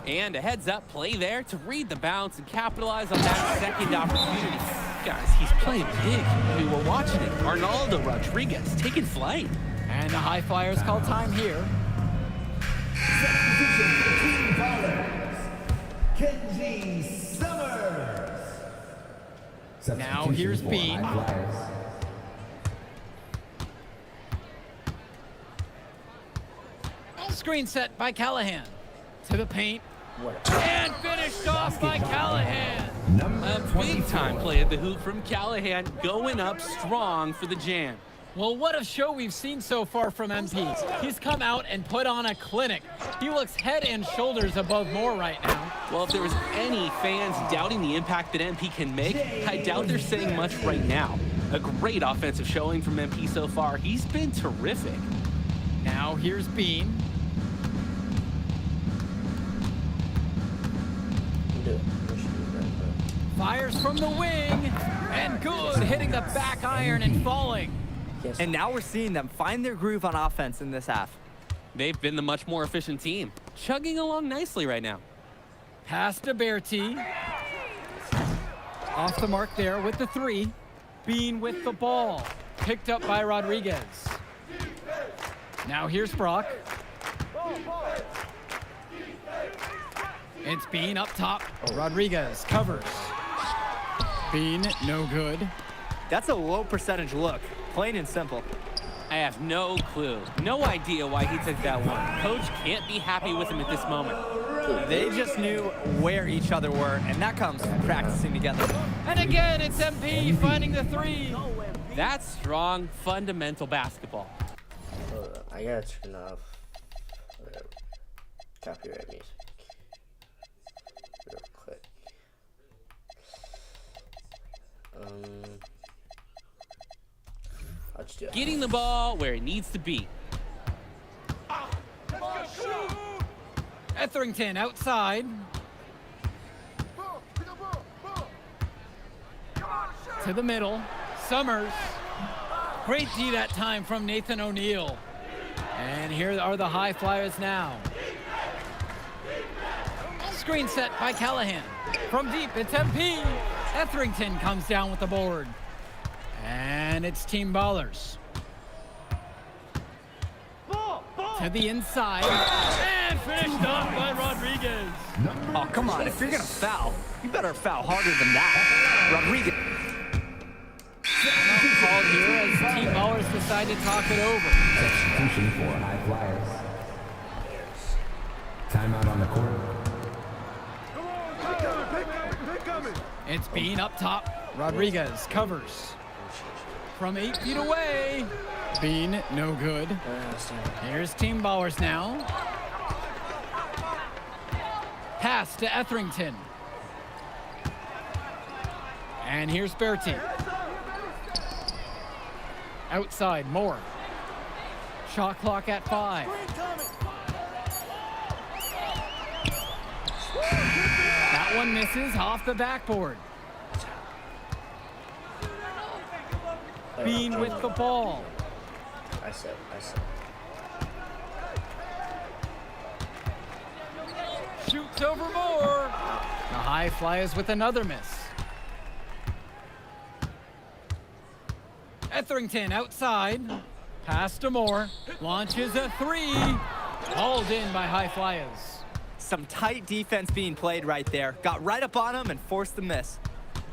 And a heads-up play there to read the bounce and capitalize on that second opportunity. Guys, he's playing big. I mean, we're watching it. Arnaldo Rodriguez taking flight. And the High Flyers call time here. Kenji Summers. Now here's Bean. Screen set by Callahan. To the paint. What? And finished off by Callahan. A big-time play at the hoop from Callahan, going up strong for the jam. Well, what a show we've seen so far from MP. He's come out and put on a clinic. He looks head and shoulders above Moore right now. Well, if there was any fans doubting the impact that MP can make, I doubt they're saying much right now. A great offensive showing from MP so far. He's been terrific. Now here's Bean. Fires from the wing, and good, hitting the back iron and falling. And now we're seeing them find their groove on offense in this half. They've been the much more efficient team, chugging along nicely right now. Pass to Berti. Off the mark there with the three. Bean with the ball. Picked up by Rodriguez. Now here's Brock. It's Bean up top. Rodriguez covers. Bean, no good. That's a low percentage look, plain and simple. I have no clue, no idea why he took that one. Coach can't be happy with him at this moment. They just knew where each other were, and that comes from practicing together. And again, it's MP finding the three. That's strong, fundamental basketball. Hold on, I gotta turn off whatever. Copyright music. Real quick. I'll just do it. Getting the ball where it needs to be. Etherington outside. To the middle. Summers. Great D that time from Nathan O'Neal. And here are the high flyers now. Screen set by Callahan. From deep, it's MP. Etherington comes down with the board. And it's Team Ballers. To the inside. And finished off by Rodriguez. Oh, come on. If you're going to foul, you better foul harder than that. Rodriguez. Called here as Team Ballers decide to talk it over. Substitution for high flyers. Timeout on the court. It's Bean up top. Rodriguez covers. From 8 feet away. Bean, no good. Here's Team Ballers now. Pass to Etherington. And here's Berti. Outside, Moore. Shot clock at 5. That one misses off the backboard. Bean with the ball. I said. Shoots over Moore. The high flyers with another miss. Etherington outside. Pass to Moore. Launches a three. Hauled in by high flyers. Some tight defense being played right there. Got right up on him and forced the miss.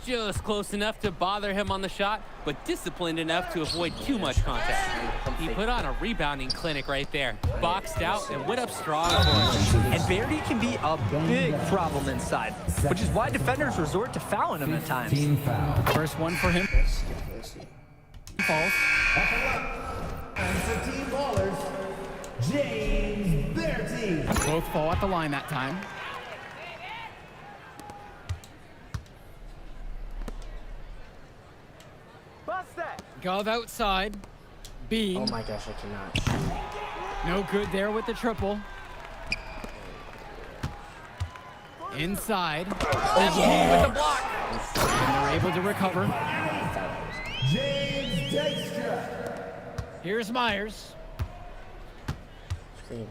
Just close enough to bother him on the shot, but disciplined enough to avoid too much contact. He put on a rebounding clinic right there. Boxed out and went up strong for him. And Berti can be a big problem inside, which is why defenders resort to fouling him at times. Team foul. First one for him. False. And for Team Ballers, James Berti. Both fall at the line that time. Gov outside. Bean. Oh my gosh, I cannot shoot. No good there with the triple. Inside. MP with the block. And they're able to recover. James Dykstra. Here's Myers. Screen.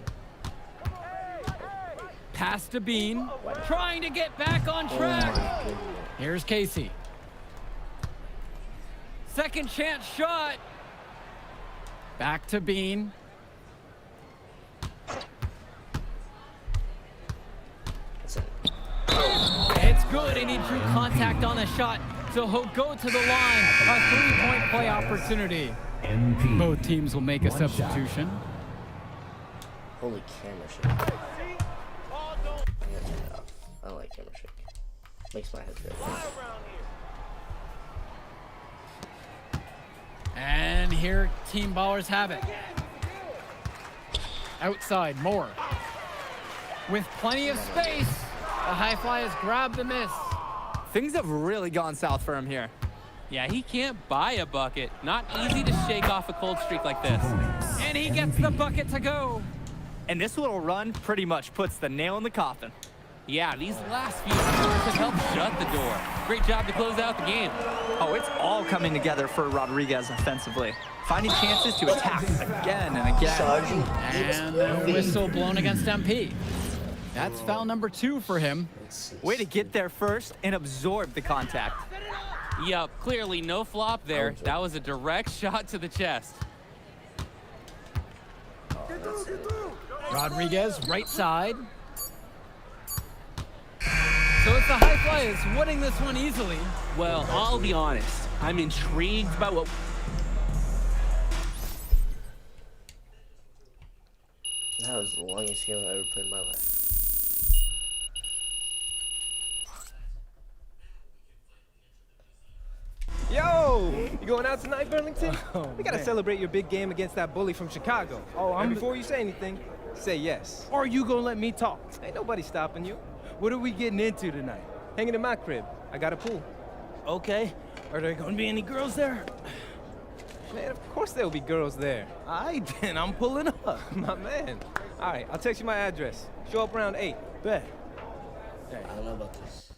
Pass to Bean. Trying to get back on track. Oh my goodness. Here's Casey. Second chance shot. Back to Bean. It's good, and he drew contact on the shot, so he'll go to the line. A three-point play opportunity. MP. Both teams will make a substitution. Holy camera shake. I don't like camera shake. Makes my head feel bad. And here, Team Ballers have it. Outside, Moore. With plenty of space, the high fly has grabbed the miss. Things have really gone south for him here. Yeah, he can't buy a bucket. Not easy to shake off a cold streak like this. And he gets the bucket to go. And this little run pretty much puts the nail in the coffin. Yeah, these last few scores have helped shut the door. Great job to close out the game. Oh, it's all coming together for Rodriguez offensively. Finding chances to attack again and again. And the whistle blown against MP. That's foul number 2 for him. Way to get there first and absorb the contact. Yup, clearly no flop there. That was a direct shot to the chest. Rodriguez, right side. So it's the high flyers winning this one easily. Well, I'll be honest. I'm intrigued by what... That was the longest game I've ever played in my life. Yo, you going out tonight, Burlington? We gotta celebrate your big game against that bully from Chicago. Oh, and before you say anything, say yes. Or you gonna let me talk? Ain't nobody stopping you. What are we getting into tonight? Hanging in my crib. I got a pool. Okay. Are there gonna be any girls there? Man, of course there'll be girls there. Aight, then I'm pulling up. My man. All right, I'll text you my address. Show up around 8. Bet. I don't know about this.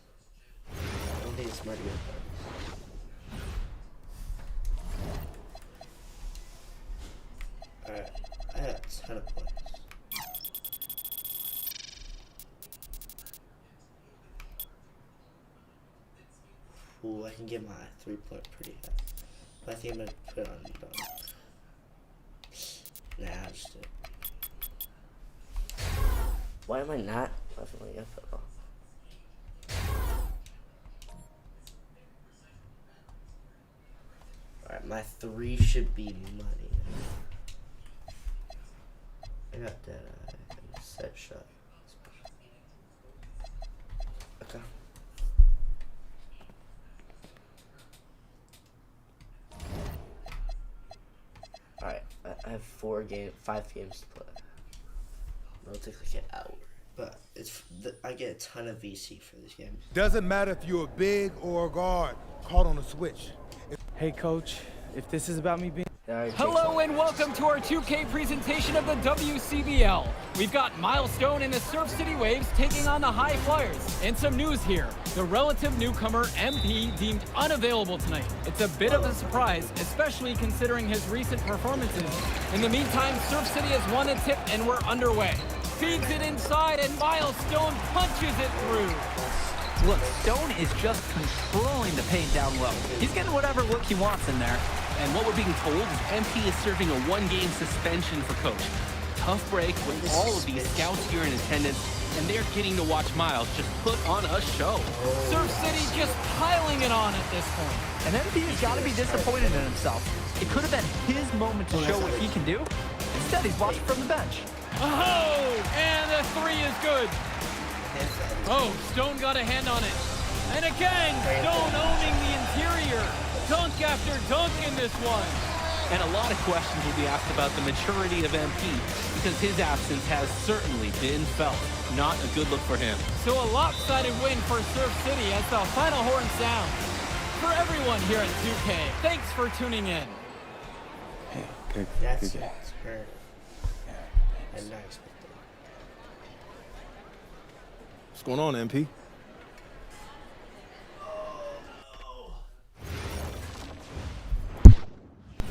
I don't think it's smart to get Alright, I had a ton of points. Ooh, I can get my 3-point pretty high. But I think I'm gonna put it on dunk. Nah, I just did. Why am I not leveling up at all? Alright, my 3 should be money. I got that set shot. Okay. Alright, I have 5 games to play. It'll take like an hour, but I get a ton of VC for these games. Doesn't matter if you're a big or a guard. Caught on a switch. Hey, coach, if this is about me being... Hello and welcome to our 2K presentation of the WCBL. We've got Milestone and the Surf City Waves taking on the High Flyers. And some news here. The relative newcomer MP deemed unavailable tonight. It's a bit of a surprise, especially considering his recent performances. In the meantime, Surf City has won a tip and we're underway. Feeds it inside and Milestone punches it through. Look, Stone is just controlling the paint down low. He's getting whatever look he wants in there. And what we're being told is MP is serving a 1-game suspension for coach. Tough break with all of these scouts here in attendance, and they're getting to watch Miles just put on a show. Surf City just piling it on at this point. And MP has got to be disappointed in himself. It could have been his moment to show what he can do. Instead, he's watching from the bench. Oh, and the 3 is good. Oh, Stone got a hand on it. And again, Stone owning the interior. Dunk after dunk in this one. And a lot of questions will be asked about the maturity of MP because his absence has certainly been felt. Not a good look for him. So a lopsided win for Surf City as the final horn sounds. For everyone here at 2K, thanks for tuning in. Hey, good game. Her. I'm not expecting. What's going on, MP?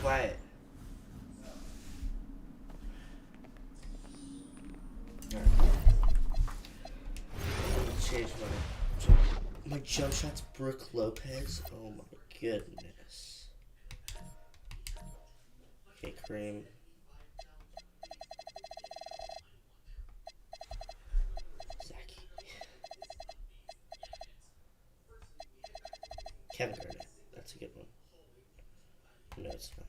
Quiet. Change my jump shot's Brooke Lopez. Oh my goodness. Okay, Kareem. Zachy. Kevin Garnett. That's a good one. No, it's not.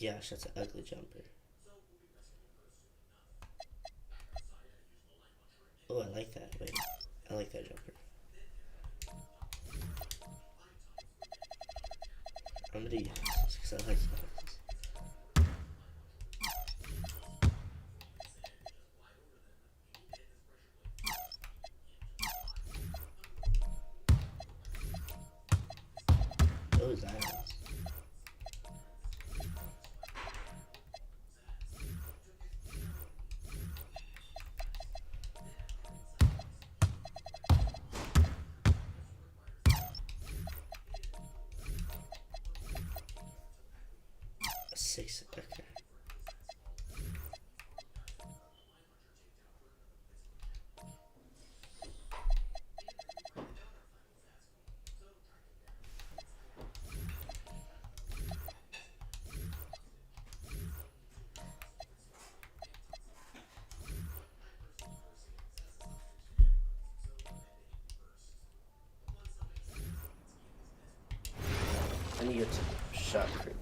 gosh, that's an ugly jumper. Oh, I like that. Wait, I like that jumper. I'm gonna use this because I like that. Those irons. A 6, okay. I need to get some shot creator.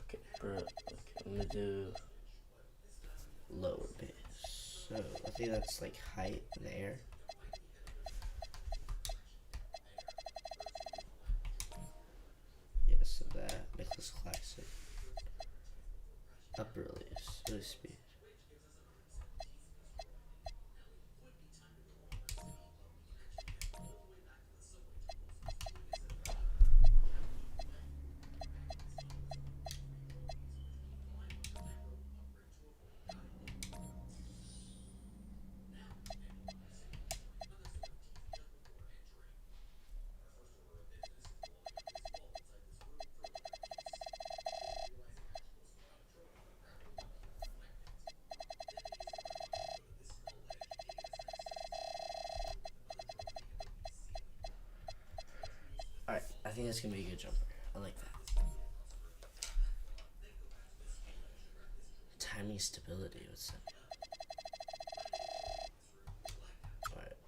Okay, bro. Okay, I'm gonna do lower base. So I think that's like height in the air. Yeah, so that makes this classic. Upper release, really speed. Alright, I think that's gonna be a good jumper. I like that. Timing stability, what's that? Alright.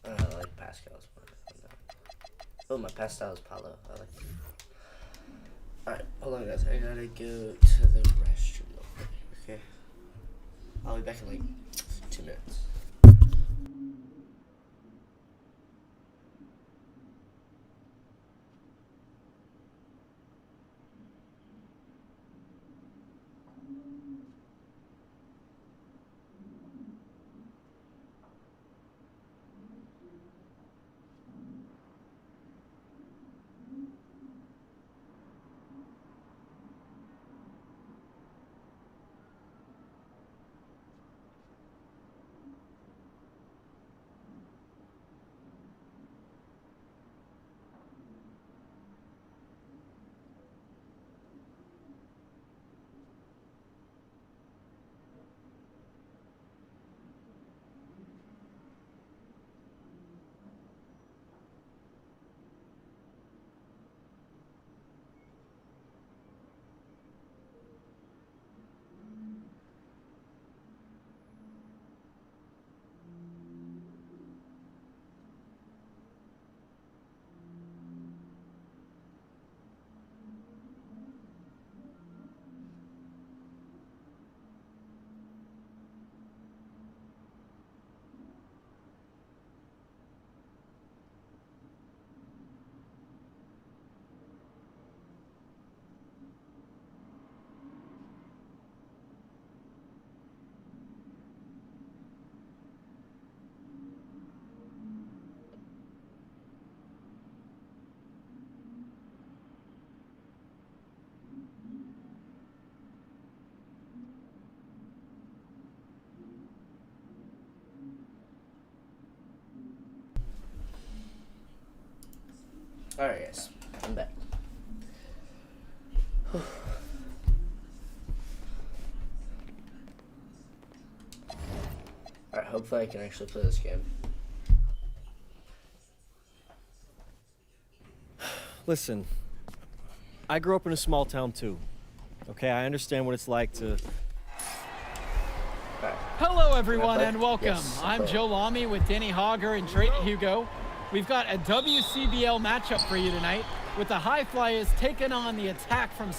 I like Pascal's one. Oh, my pastel is Palo. I like that. Alright, hold on guys. I gotta go to the restroom real quick, okay? I'll be back in like 2 minutes. Alright guys, I'm back. Alright, hopefully I can actually play this game. Listen, I grew up in a small town too. Okay, I understand what it's like to... Hello, everyone, and welcome. Yes. I'm Joe Lamy with Danny Hogger and Drake Hugo. We've got a WCBL matchup for you tonight with the High Flyers taking on the attack from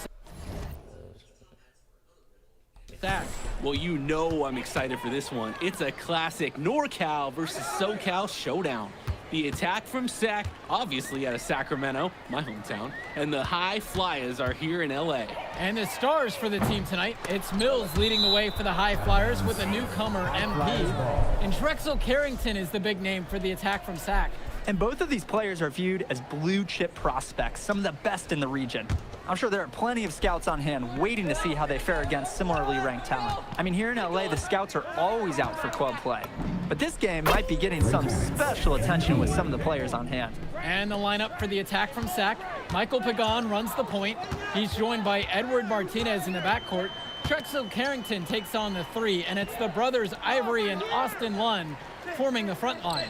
Sac. Well, you know I'm excited for this one. It's a classic NorCal versus SoCal showdown. The attack from Sac, obviously out of Sacramento, my hometown, and the High Flyers are here in LA. And the stars for the team tonight, it's Mills leading the way for the High Flyers with a newcomer, MP. And Drexel Carrington is the big name for the attack from Sac. And both of these players are viewed as blue-chip prospects, some of the best in the region. I'm sure there are plenty of scouts on hand waiting to see how they fare against similarly ranked talent. I mean, here in LA, the scouts are always out for club play. But this game might be getting some special attention with some of the players on hand. And the lineup for the attack from Sac. Michael Pagan runs the point. He's joined by Edward Martinez in the backcourt. Drexel Carrington takes on the three, and it's the brothers Ivory and Austin Lund forming the front line.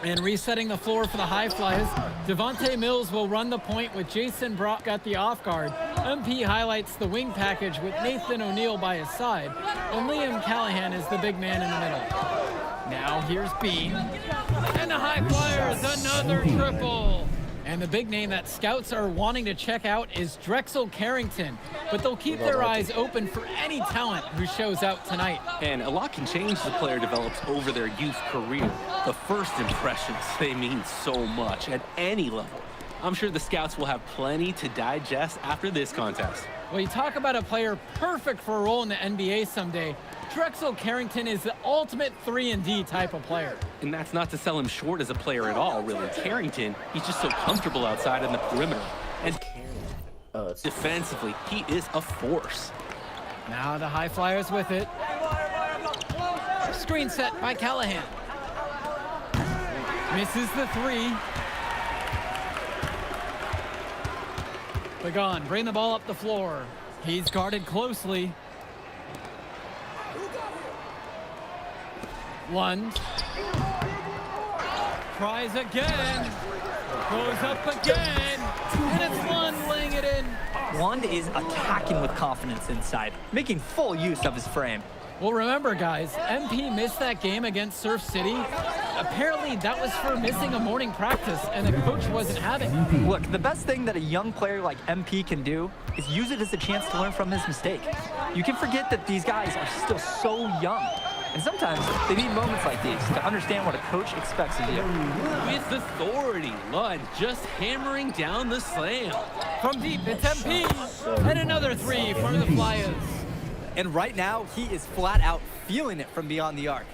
And resetting the floor for the High Flyers, Devontae Mills will run the point with Jason Brock at the off guard. MP highlights the wing package with Nathan O'Neill by his side, and Liam Callahan is the big man in the middle. Now here's Bean, and the High Flyers, another triple. And the big name that scouts are wanting to check out is Drexel Carrington, but they'll keep their eyes open for any talent who shows out tonight. And a lot can change the player develops over their youth career. The first impressions, they mean so much at any level. I'm sure the scouts will have plenty to digest after this contest. Well, you talk about a player perfect for a role in the NBA someday. Drexel Carrington is the ultimate 3-and-D type of player. And that's not to sell him short as a player at all, really. Carrington, he's just so comfortable outside in the perimeter. And defensively, he is a force. Now the High Flyers with it. Screen set by Callahan. Misses the three. Pagan, bring the ball up the floor. He's guarded closely. Lund. Tries again. Goes up again. And it's Lund laying it in. Lund is attacking with confidence inside, making full use of his frame. Well, remember, guys, MP missed that game against Surf City. Apparently, that was for missing a morning practice, and the coach wasn't having it. Look, the best thing that a young player like MP can do is use it as a chance to learn from his mistake. You can forget that these guys are still so young. And sometimes they need moments like these to understand what a coach expects of you. With authority, Lund just hammering down the slam. From deep, it's MP. And another three for the Flyers. And right now, he is flat out feeling it from beyond the arc.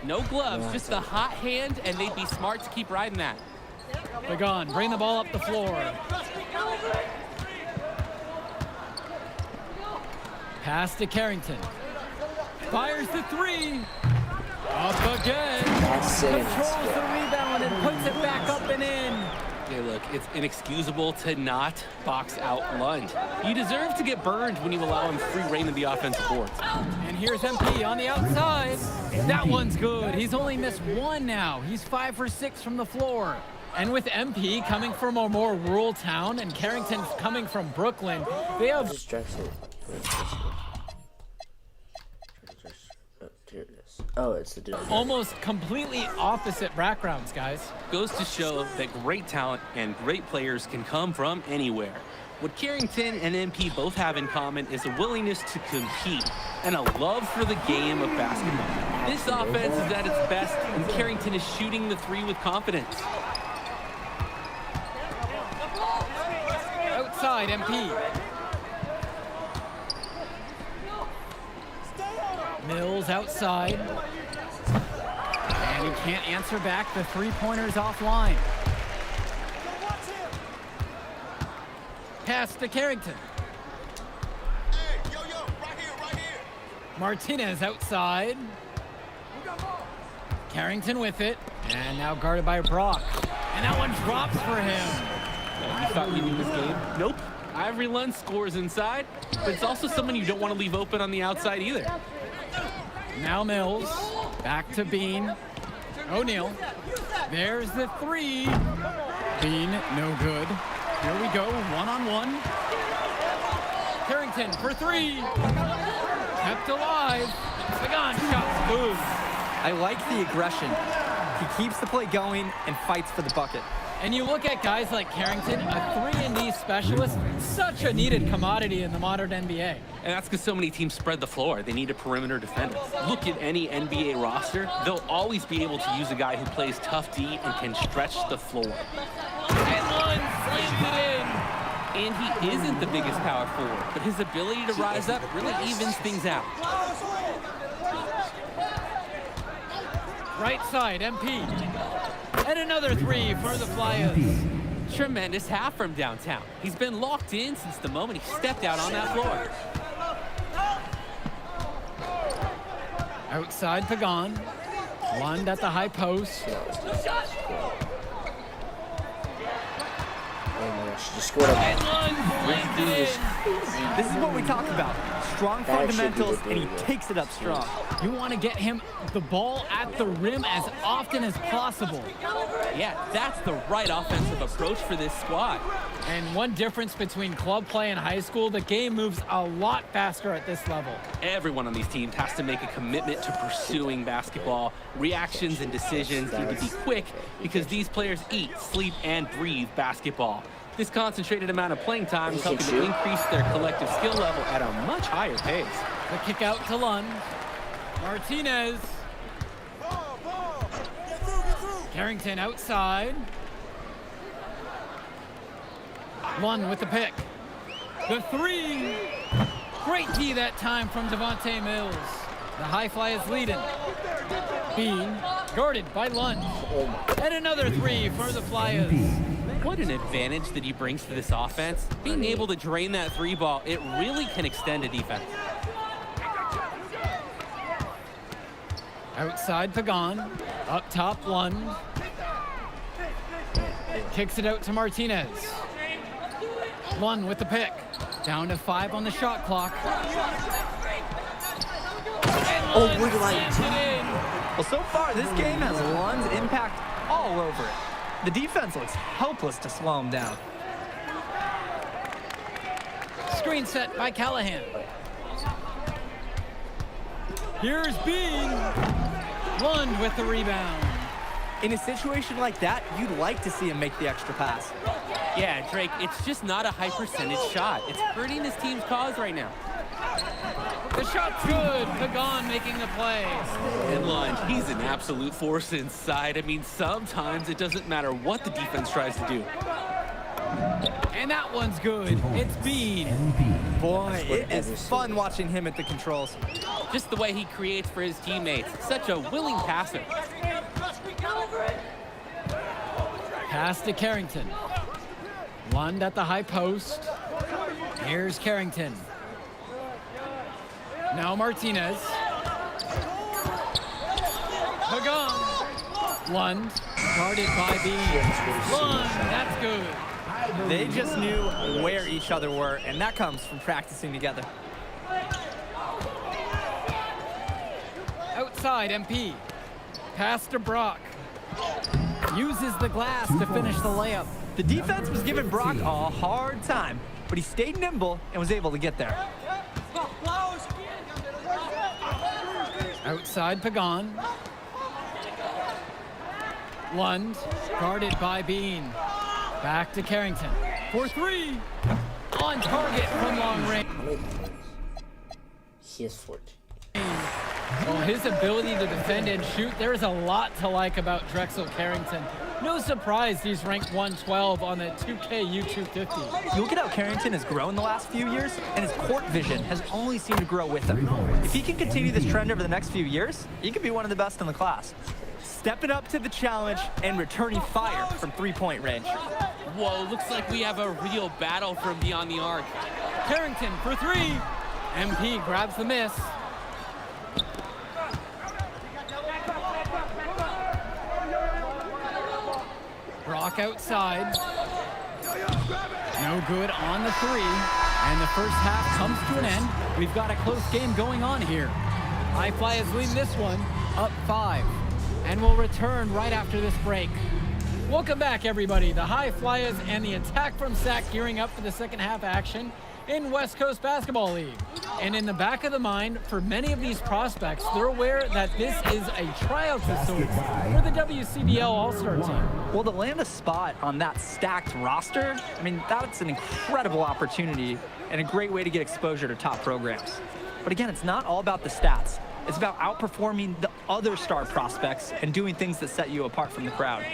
No gloves, just a hot hand, and they'd be smart to keep riding that. Pagan, bring the ball up the floor. Pass to Carrington. Fires the three. Up again. Controls the rebound and puts it back up and in. Hey, look, it's inexcusable to not box out Lund. You deserve to get burned when you allow him free reign of the offensive boards. And here's MP on the outside. That one's good. He's only missed one now. He's 5 for 6 from the floor. And with MP coming from a more rural town and Carrington coming from Brooklyn, they have... Oh, it's the dude. Almost completely opposite backgrounds, guys. Goes to show that great talent and great players can come from anywhere. What Carrington and MP both have in common is a willingness to compete and a love for the game of basketball. This offense is at its best, and Carrington is shooting the three with confidence. Outside, MP. Mills outside. And he can't answer back. The three-pointers offline. Pass to Carrington. Martinez outside. Carrington with it. And now guarded by Brock. And that one drops for him. You thought you knew this game? Nope. Ivory Lund scores inside, but it's also someone you don't want to leave open on the outside either. Now Mills, back to Bean. O'Neill, there's the three. Bean, no good. Here we go, one-on-one. Carrington for three. Kept alive. Pagan shots good. I like the aggression. He keeps the play going and fights for the bucket. And you look at guys like Carrington, a 3-and-D specialist, such a needed commodity in the modern NBA. And that's because so many teams spread the floor. They need a perimeter defender. Look at any NBA roster. They'll always be able to use a guy who plays tough D and can stretch the floor. And Lund slams it in. And he isn't the biggest power forward, but his ability to rise up really evens things out. Right side, MP. And another three for the Flyers. Tremendous half from downtown. He's been locked in since the moment he stepped out on that floor. Outside Pagan. Lund at the high post. She just scored This is what we talk about. Strong fundamentals, and he takes it up strong. You want to get him the ball at the rim as often as possible. Yeah, that's the right offensive approach for this squad. And one difference between club play and high school, the game moves a lot faster at this level. Everyone on these teams has to make a commitment to pursuing basketball. Reactions and decisions need to be quick because these players eat, sleep, and breathe basketball. This concentrated amount of playing time is helping to increase their collective skill level at a much higher pace. The kick out to Lund. Martinez. Carrington outside. Lund with the pick. The three. Great D that time from Devontae Mills. The high fly is leading. Bean guarded by Lund. And another three for the Flyers. What an advantage that he brings to this offense. Being able to drain that three ball, it really can extend a defense. Outside Pagan. Up top Lund. Kicks it out to Martinez. Lund with the pick. Down to 5 on the shot clock. Oh, look at that. Well, so far, this game has Lund's impact all over it. The defense looks helpless to slow him down. Screen set by Callahan. Here's Bean. Lund with the rebound. In a situation like that, you'd like to see him make the extra pass. Yeah, Drake, it's just not a high percentage shot. It's hurting this team's cause right now. The shot's good. Pagan making the play. And Lund, he's an absolute force inside. I mean, sometimes it doesn't matter what the defense tries to do. And that one's good. It's Bean. Boy, it is fun watching him at the controls. Just the way he creates for his teammates. Such a willing passer. Pass to Carrington. Lund at the high post. Here's Carrington. Now Martinez. Pagan. Lund. Guarded by Bean. Lund, that's good. They just knew where each other were, and that comes from practicing together. Outside, MP. Pass to Brock. Uses the glass to finish the layup. The defense was giving Brock a hard time, but he stayed nimble and was able to get there. Outside Pagan. Lund, guarded by Bean. Back to Carrington. For three. On target from long range. He is 14. Well, his ability to defend and shoot, there's a lot to like about Drexel Carrington. No surprise he's ranked 112 on the 2K U250. You look at how Carrington has grown the last few years, and his court vision has only seemed to grow with him. If he can continue this trend over the next few years, he could be one of the best in the class. Stepping up to the challenge and returning fire from three-point range. Whoa, looks like we have a real battle from beyond the arc. Carrington for three. MP grabs the miss. Brock outside. No good on the three. And the first half comes to an end. We've got a close game going on here. High Fly is leading this one, up 5. And we'll return right after this break. Welcome back, everybody. The High Flyers and the attack from Sac gearing up for the second half action in West Coast Basketball League. And in the back of the mind, for many of these prospects, they're aware that this is a tryout facility for the WCBL All-Star team. Well, to land a spot on that stacked roster, I mean, that's an incredible opportunity and a great way to get exposure to top programs. But again, it's not all about the stats. It's about outperforming the other star prospects and doing things that set you apart from the crowd.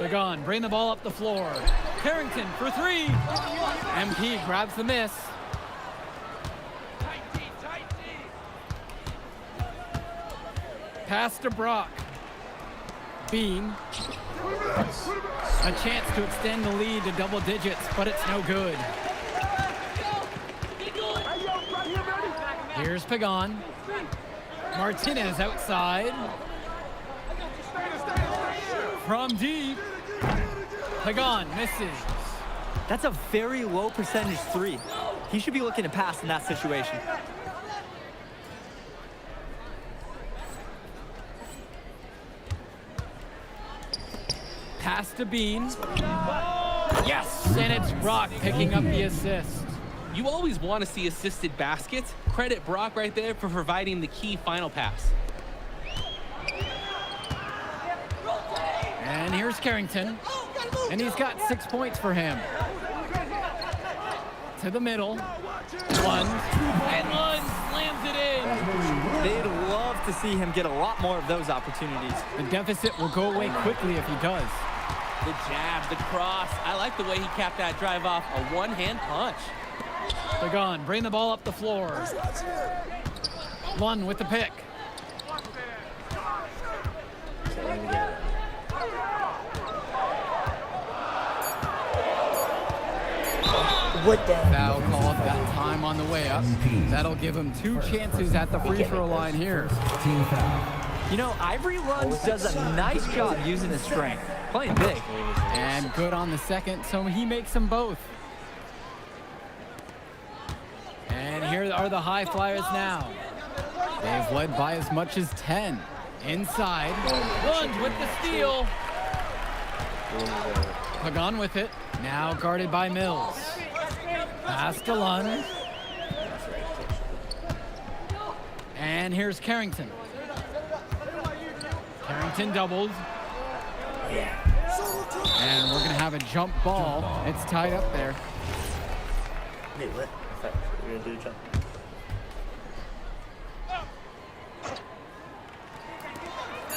Pagan, bring the ball up the floor. Carrington for three. MP grabs the miss. Pass to Brock. Bean. A chance to extend the lead to double digits, but it's no good. Here's Pagan. Martinez outside. From deep. Pagan misses. That's a very low percentage three. He should be looking to pass in that situation. Pass to Bean. Yes, and it's Brock picking up the assist. You always want to see assisted baskets. Credit Brock right there for providing the key final pass. And here's Carrington. And he's got 6 points for him. To the middle. Lunge. And Lunge slams it in. They'd love to see him get a lot more of those opportunities. The deficit will go away quickly if he does. The jab, the cross. I like the way he capped that drive off a one-hand punch. Pagan, bring the ball up the floor. Lund with the pick. What the? Foul called that time on the way up. That'll give him 2 chances at the free throw line here. You know, Ivory Lund does a nice job using his strength. Playing big. And good on the second, so he makes them both. And here are the High Flyers now. They've led by as much as 10. Inside. Lund with the steal. Pagan with it. Now guarded by Mills. Pass to Lund. And here's Carrington. Carrington doubled. And we're going to have a jump ball. It's tied up there. Wait, what? I thought we were going to do a jump.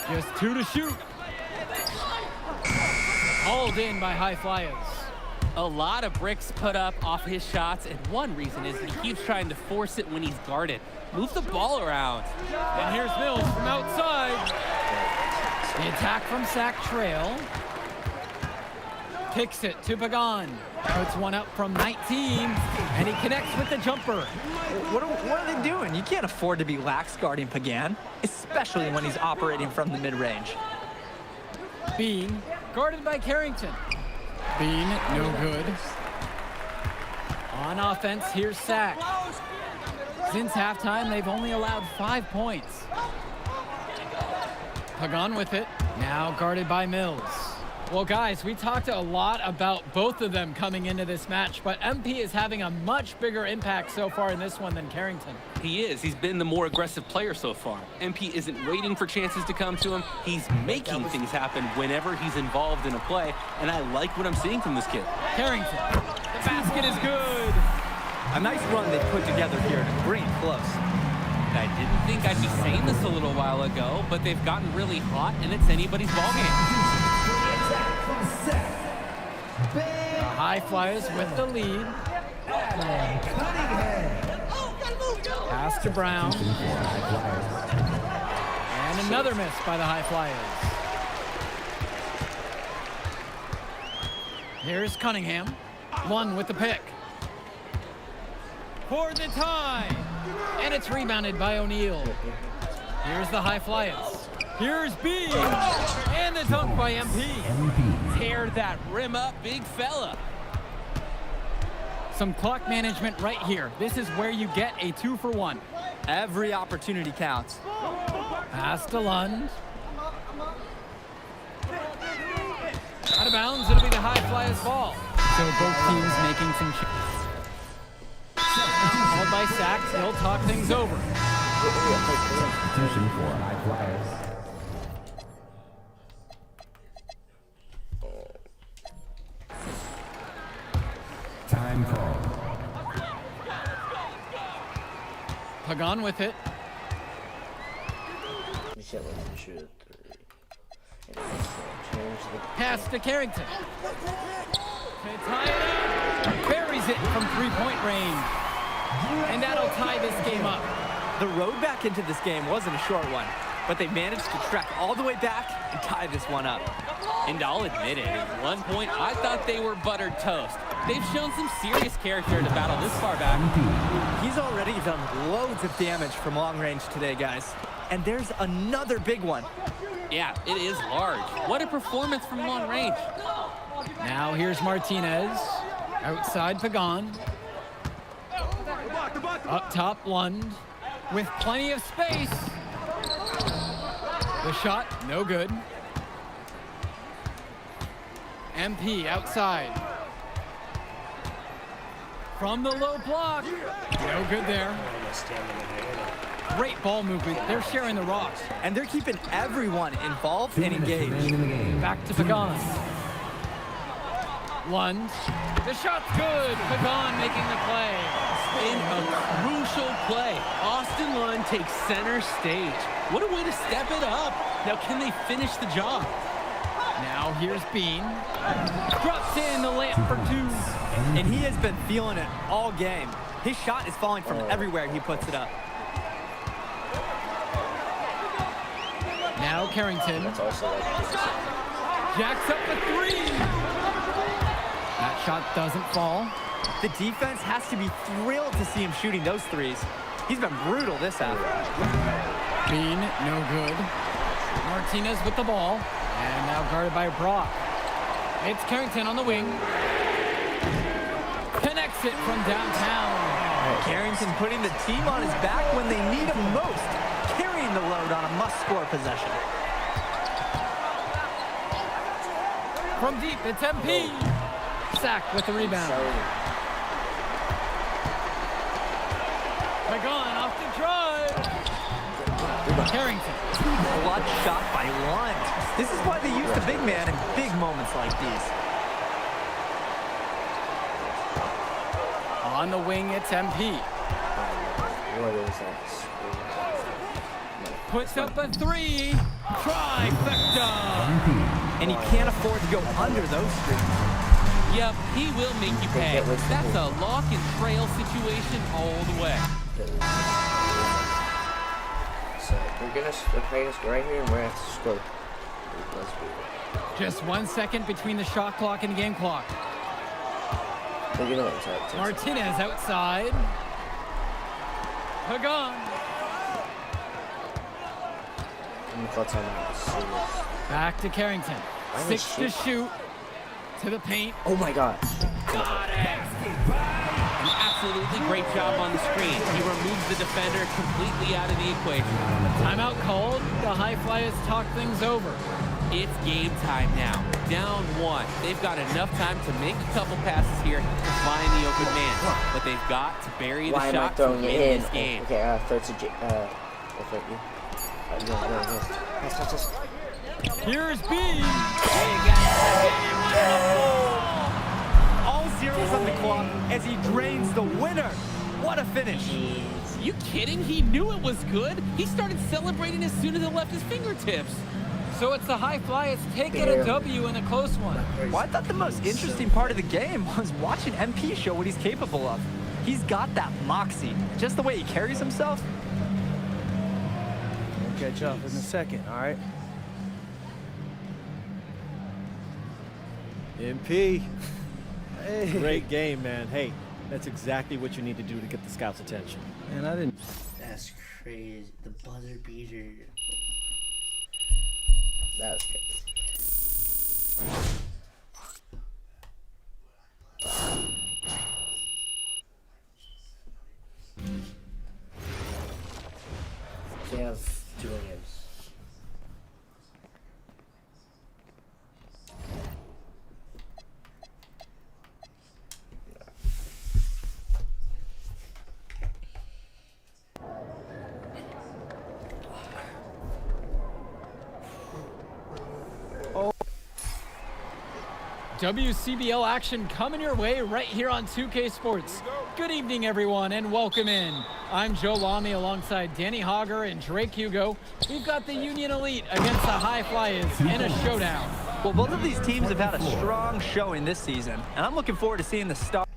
Just 2 to shoot. Hauled in by High Flyers. A lot of bricks put up off his shots, and one reason is he keeps trying to force it when he's guarded. Move the ball around. And here's Mills from outside. The attack from Sac Trail. Kicks it to Pagan. Puts one up from 19, and he connects with the jumper. What are they doing? You can't afford to be lax guarding Pagan, especially when he's operating from the mid-range. Bean, guarded by Carrington. Bean, no good. On offense, here's Sac. Since halftime, they've only allowed 5 points. Pagan with it, now guarded by Mills. Well, guys, we talked a lot about both of them coming into this match, but MP is having a much bigger impact so far in this one than Carrington. He is. He's been the more aggressive player so far. MP isn't waiting for chances to come to him. He's making things happen whenever he's involved in a play, and I like what I'm seeing from this kid. Carrington, the basket is good. A nice run they put together here to bring it close. I didn't think I'd be saying this a little while ago, but they've gotten really hot, and it's anybody's ballgame. The High Flyers with the lead. Pass to Brown. And another miss by the High Flyers. Here's Cunningham. One with the pick. For the tie. And it's rebounded by O'Neal. Here's the High Flyers. Here's B. And the dunk by MP. Tear that rim up, big fella. Some clock management right here. This is where you get a 2-for-1. Every opportunity counts. Pass to Lund. Out of bounds, it'll be the high flyer's ball. So both teams making some called by sacks, he'll talk things over. Substitution for high flyers. Time call. Pagan with it. Pass to Carrington. To tie it up. Buries it from three-point range. And that'll tie this game up. The road back into this game wasn't a short one, but they managed to track all the way back and tie this one up. And I'll admit it, at one point, I thought they were buttered toast. They've shown some serious character to battle this far back. He's already done loads of damage from long range today, guys. And there's another big one. Yeah, it is large. What a performance from long range. Now here's Martinez. Outside Pagan. Up top, Lund. With plenty of space. The shot, no good. MP outside. From the low block. No good there. Great ball movement. They're sharing the rocks. And they're keeping everyone involved and engaged. Back to Pagan. Lund. The shot's good. Pagan making the play. In a crucial play, Austin Lund takes center stage. What a way to step it up. Now can they finish the job? Now here's Bean. Drops in the layup for two. And he has been feeling it all game. His shot is falling from everywhere he puts it up. Now Carrington. Jacks up the three. That shot doesn't fall. The defense has to be thrilled to see him shooting those threes. He's been brutal this half. Bean, no good. Martinez with the ball. And now guarded by Brock. It's Carrington on the wing. Connects it from downtown. Carrington putting the team on his back when they need him most. Carrying the load on a must-score possession. From deep, it's MP. Sack with the rebound. Pagan off the drive. Carrington. Blood shot by Lund. This is why they use the big man in big moments like these. On the wing, it's MP. Puts up a three. Trifecta. And he can't afford to go under those streaks. Yep, he will make you pay. That's a lock and trail situation all the way. So we're playing this right here, and we're gonna have to score. Just 1 second between the shot clock and the game clock. Martinez outside. Pagan. Back to Carrington. 6 to shoot. To the paint. Oh my God. Got it. An absolutely great job on the screen. He removes the defender completely out of the equation. Timeout called. The high flyers talk things over. It's game time now. Down one. They've got enough time to make a couple passes here to find the open man. But they've got to bury the shot to win this game. Okay, third to Here's B. All zeros on the clock as he drains the winner. What a finish. You kidding? He knew it was good. He started celebrating as soon as it left his fingertips. So it's the high flyers taking a W in a close one. Well, I thought the most interesting part of the game was watching MP show what he's capable of. He's got that moxie, just the way he carries himself. We'll catch up in a second, all right? MP. Hey. Great game, man. Hey, that's exactly what you need to do to get the scouts' attention. Man, I didn't. That's crazy. The buzzer beater. That was crazy. They have 2 more games. WCBL action coming your way right here on 2K Sports. Good evening, everyone, and welcome in. I'm Joe Lamy alongside Danny Hogger and Drake Hugo. We've got the Union Elite against the High Flyers in a showdown. Well, both of these teams have had a strong showing this season, and I'm looking forward to seeing the stars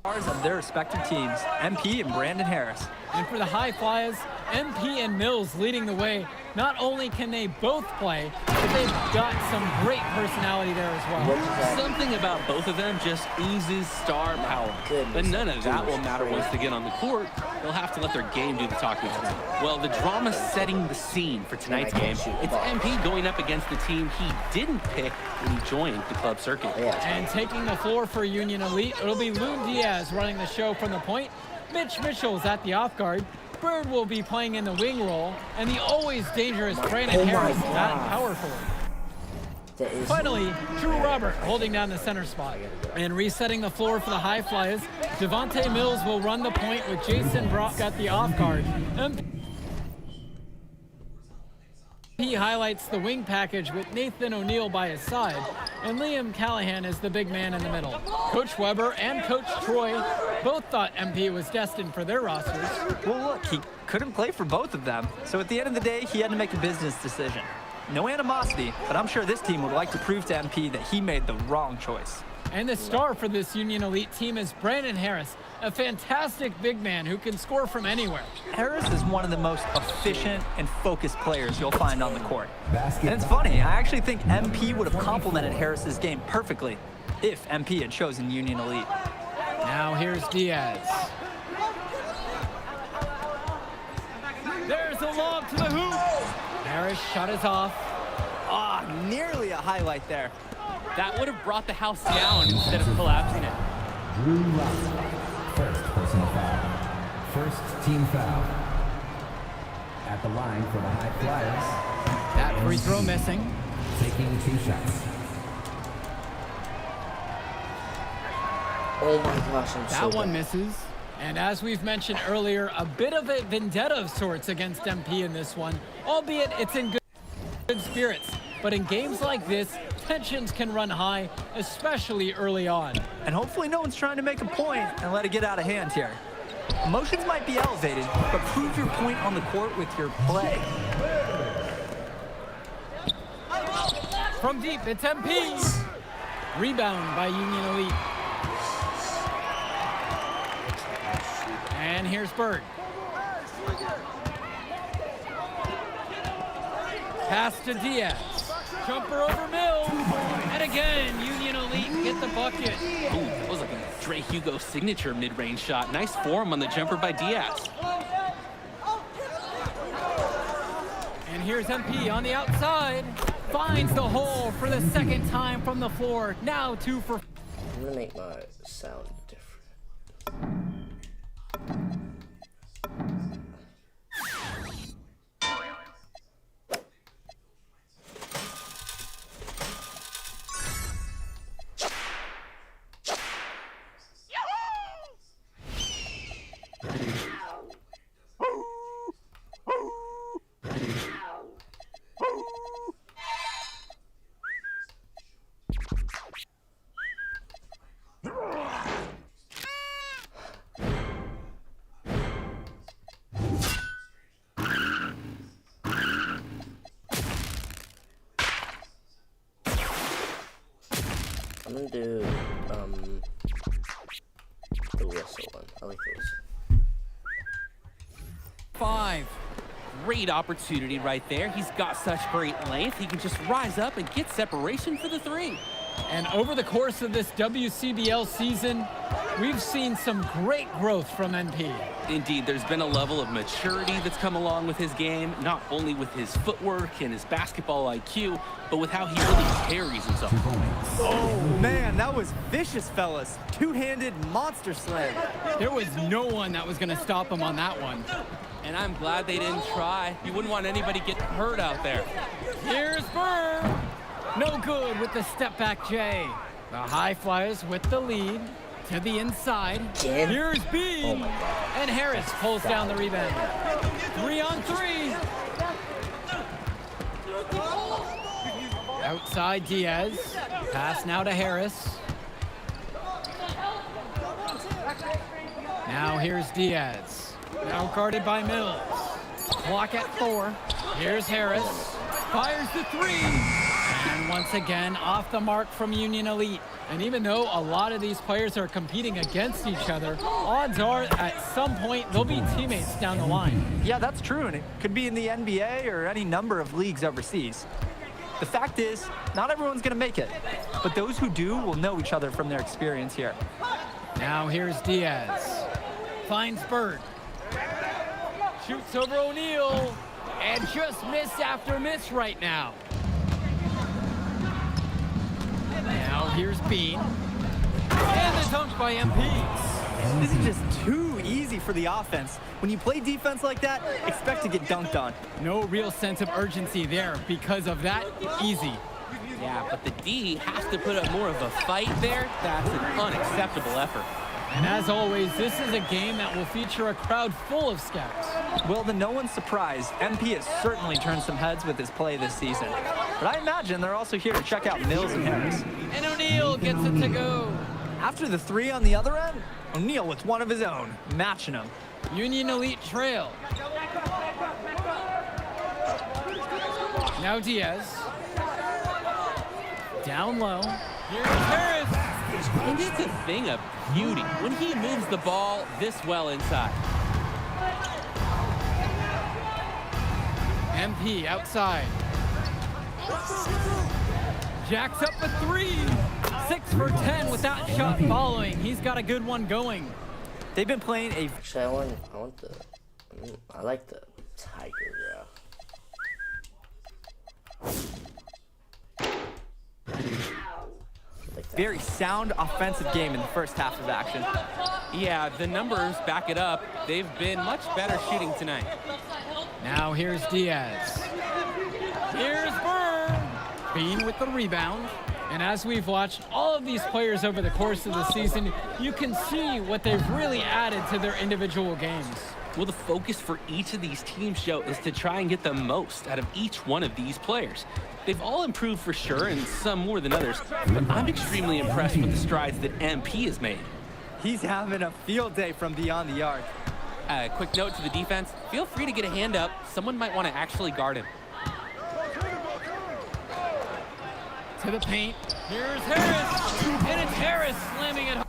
of their respective teams, MP and Brandon Harris. And for the High Flyers, MP and Mills leading the way. Not only can they both play, but they've got some great personality there as well. Something about both of them just oozes star power. But none of that will matter once they get on the court. They'll have to let their game do the talking tonight. Well, the drama's setting the scene for tonight's game. It's MP going up against the team he didn't pick when he joined the club circuit. And taking the floor for Union Elite, it'll be Loon Diaz running the show from the point. Mitch Mitchell's at the off guard. Bird will be playing in the wing role, and the always dangerous Brandon Harris at power forward. Finally, Drew Robert holding down the center spot. And resetting the floor for the High Flyers, Devontae Mills will run the point with Jason Brock at the off guard. He highlights the wing package with Nathan O'Neill by his side, and Liam Callahan is the big man in the middle. Coach Weber and Coach Troy both thought MP was destined for their rosters. Well, look, he couldn't play for both of them, so at the end of the day, he had to make a business decision. No animosity, but I'm sure this team would like to prove to MP that he made the wrong choice. And the star for this Union Elite team is Brandon Harris, a fantastic big man who can score from anywhere. Harris is one of the most efficient and focused players you'll find on the court. And it's funny, I actually think MP would have complemented Harris's game perfectly if MP had chosen Union Elite. Now here's Diaz. There's a lob to the hoop. Harris shot is off. Ah, nearly a highlight there. That would have brought the house down instead of collapsing it. Drew Robert, first personal foul. First team foul. At the line for the High Flyers. That free throw missing. Taking 2 shots. Oh my gosh, I'm so That one misses. And as we've mentioned earlier, a bit of a vendetta of sorts against MP in this one, albeit it's in good spirits. But in games like this, tensions can run high, especially early on. And hopefully no one's trying to make a point and let it get out of hand here. Emotions might be elevated, but prove your point on the court with your play. From deep, it's MP. Rebound by Union Elite. And here's Bird. Pass to Diaz. Jumper over Mills. And again, Union Elite get the bucket. Ooh, that was like a Dre Hugo signature mid-range shot. Nice form on the jumper by Diaz. And here's MP on the outside. Finds the hole for the second time from the floor. Now 2 for... I'm gonna make my sound different. I'm gonna do the whistle one. I like the whistle. 5. Great opportunity right there. He's got such great length. He can just rise up and get separation for the 3. And over the course of this WCBL season, we've seen some great growth from MP. Indeed, there's been a level of maturity that's come along with his game, not only with his footwork and his basketball IQ, but with how he really carries himself. Oh, man, that was vicious, fellas. Two-handed monster slam. There was no one that was going to stop him on that one. And I'm glad they didn't try. You wouldn't want anybody getting hurt out there. Here's Bird. No good with the step back J. The High Flyers with the lead to the inside. Here's B. Oh my God. And Harris pulls down the rebound. 3 on 3. Outside Diaz. Pass now to Harris. Now here's Diaz. Now guarded by Mills. Clock at 4. Here's Harris. Fires the 3. And once again, off the mark from Union Elite. And even though a lot of these players are competing against each other, odds are at some point they'll be teammates down the line. Yeah, that's true, and it could be in the NBA or any number of leagues overseas. The fact is, not everyone's going to make it, but those who do will know each other from their experience here. Now here's Diaz. Finds Bird. Shoots over O'Neal, and just miss after miss right now. Now here's Bean. And the dunk by MP. This is just too easy for the offense. When you play defense like that, expect to get dunked on. No real sense of urgency there because of that. Easy. Yeah, but the D has to put up more of a fight there. That's an unacceptable effort. And as always, this is a game that will feature a crowd full of scouts. Well, to no one's surprise, MP has certainly turned some heads with his play this season. But I imagine they're also here to check out Mills and Harris. And O'Neal gets it to go. After the 3 on the other end, O'Neal with one of his own, matching him. Union Elite trail. Now Diaz. Down low. Here's Harris. And it's a thing of beauty when he moves the ball this well inside. MP outside. Jacks up a 3. 6 for 10 with that shot following. He's got a good one going. They've been playing a... Actually, I like the Tiger, Very sound offensive game in the first half of action. Yeah, the numbers back it up. They've been much better shooting tonight. Now here's Diaz. Here's Byrne. Bean with the rebound. And as we've watched all of these players over the course of the season, you can see what they've really added to their individual games. Well, the focus for each of these teams, Joe, is to try and get the most out of each one of these players. They've all improved for sure, and some more than others, but I'm extremely impressed with the strides that MP has made. He's having a field day from beyond the arc. Quick note to the defense, feel free to get a hand up. Someone might want to actually guard him. To the paint. Here's Harris. And it's Harris slamming it home.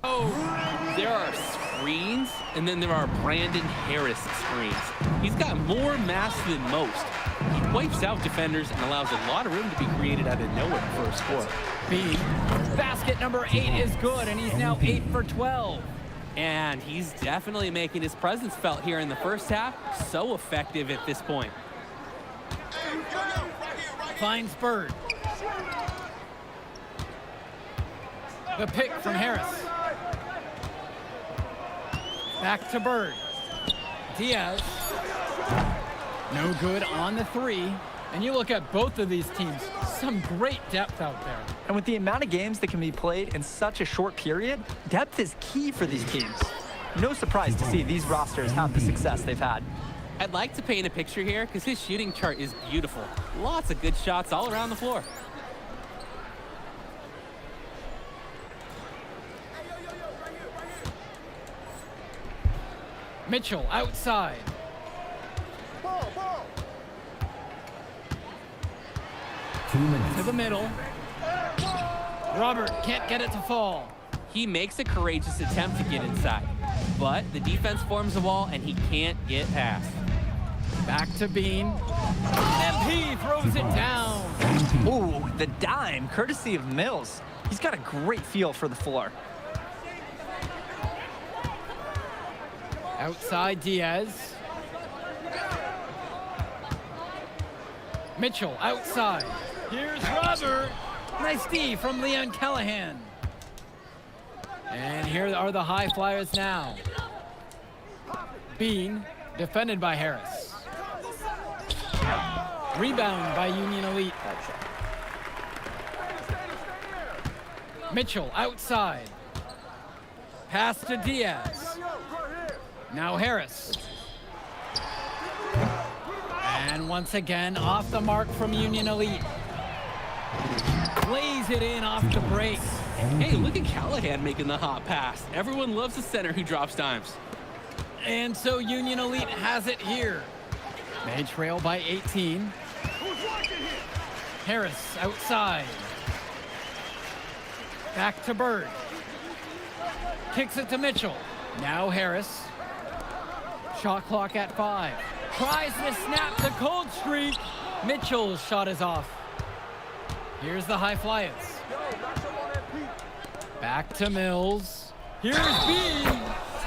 Oh, there are screens, and then there are Brandon Harris screens. He's got more mass than most. He wipes out defenders and allows a lot of room to be created out of nowhere for a score. B. Basket number 8 is good, and he's now 8 for 12. And he's definitely making his presence felt here in the first half. So effective at this point. Finds Bird. The pick from Harris. Back to Bird. Diaz. No good on the 3. And you look at both of these teams, some great depth out there. And with the amount of games that can be played in such a short period, depth is key for these teams. No surprise to see these rosters have the success they've had. I'd like to paint a picture here because his shooting chart is beautiful. Lots of good shots all around the floor. Mitchell outside. To the middle. Robert can't get it to fall. He makes a courageous attempt to get inside, but the defense forms a wall and he can't get past. Back to Bean. MP throws it down. Ooh, the dime, courtesy of Mills. He's got a great feel for the floor. Outside Diaz. Mitchell outside. Here's Robert. Nice D from Leon Callahan. And here are the high flyers now. Bean, defended by Harris. Rebound by Union Elite. Mitchell outside. Pass to Diaz. Now Harris. And once again, off the mark from Union Elite. lays it in off the break. Hey, look at Callahan making the hot pass. Everyone loves a center who drops dimes. And so Union Elite has it here. They trail by 18. Harris outside. Back to Bird. Kicks it to Mitchell. Now Harris. Shot clock at 5. Tries to snap the cold streak. Mitchell's shot is off. Here's the high flyers. Back to Mills. Here's B.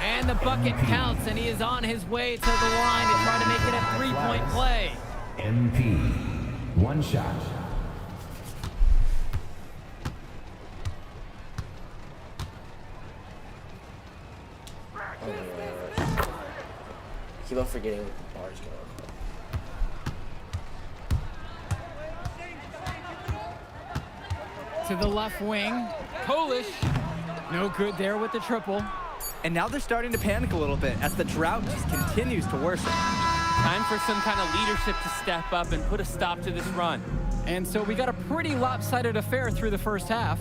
And the bucket counts, and he is on his way to the line to try to make it a 3-point play. MP. One shot. Keep on forgetting what the bar's going To the left wing. Polish. No good there with the triple. And now they're starting to panic a little bit as the drought just continues to worsen. Time for some kind of leadership to step up and put a stop to this run. And so we got a pretty lopsided affair through the first half.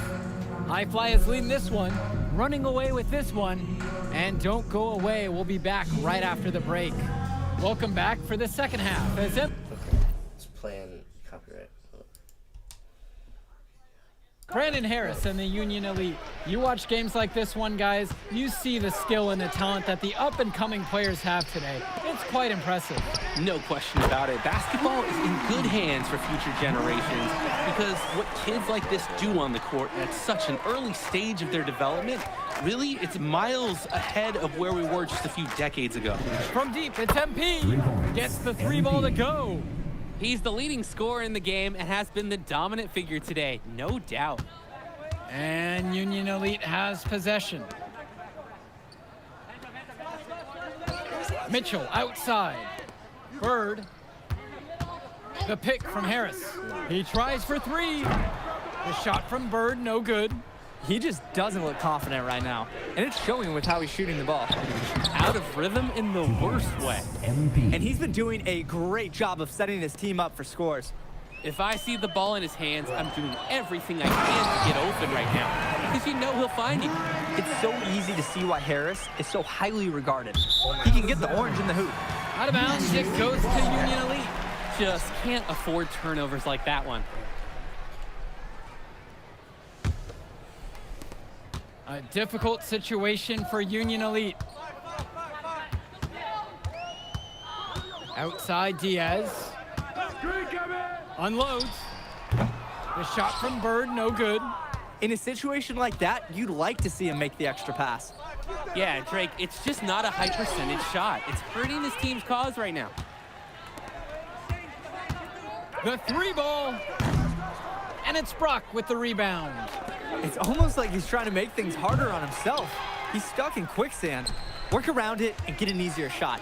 High Fly is leading this one, running away with this one, and don't go away. We'll be back right after the break. Welcome back for the second half. Okay, let's play in copyright. Brandon Harris and the Union Elite. You watch games like this one, guys, you see the skill and the talent that the up-and-coming players have today. It's quite impressive. No question about it. Basketball is in good hands for future generations because what kids like this do on the court at such an early stage of their development, really, it's miles ahead of where we were just a few decades ago. From deep, it's MP. Gets the 3 ball to go. He's the leading scorer in the game and has been the dominant figure today, no doubt. And Union Elite has possession. Mitchell outside. Bird. The pick from Harris. He tries for 3. The shot from Bird, no good. He just doesn't look confident right now, and it's showing with how he's shooting the ball. Out of rhythm in the worst way. And he's been doing a great job of setting his team up for scores. If I see the ball in his hands, I'm doing everything I can to get open right now, because you know he'll find you. It's so easy to see why Harris is so highly regarded. He can get the orange in the hoop. Out of bounds, it goes to Union Elite. Just can't afford turnovers like that one. A difficult situation for Union Elite. Outside Diaz. Unloads. The shot from Bird, no good. In a situation like that, you'd like to see him make the extra pass. Yeah, Drake, it's just not a high percentage shot. It's hurting his team's cause right now. The 3 ball. And it's Brock with the rebound. It's almost like he's trying to make things harder on himself. He's stuck in quicksand. Work around it and get an easier shot.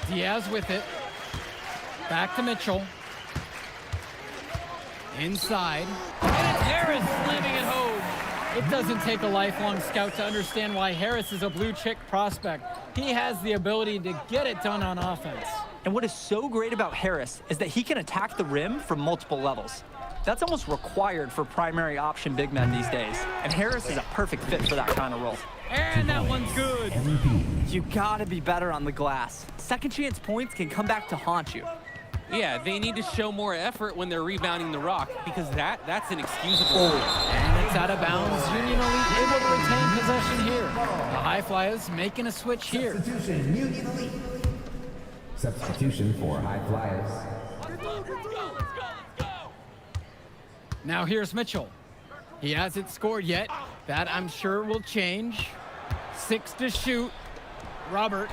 Diaz with it. Back to Mitchell. Inside. And it's Harris slamming it home. It doesn't take a lifelong scout to understand why Harris is a blue chip prospect. He has the ability to get it done on offense. And what is so great about Harris is that he can attack the rim from multiple levels. That's almost required for primary option big men these days. And Harris is a perfect fit for that kind of role. And that one's good. You gotta be better on the glass. Second chance points can come back to haunt you. Yeah, they need to show more effort when they're rebounding the rock because that's inexcusable. And it's out of bounds. Union Elite able to retain possession here. The High Flyers making a switch here. Substitution, Union Elite. Substitution for High Flyers. Now here's Mitchell. He hasn't scored yet. That I'm sure will change. 6 to shoot. Robert.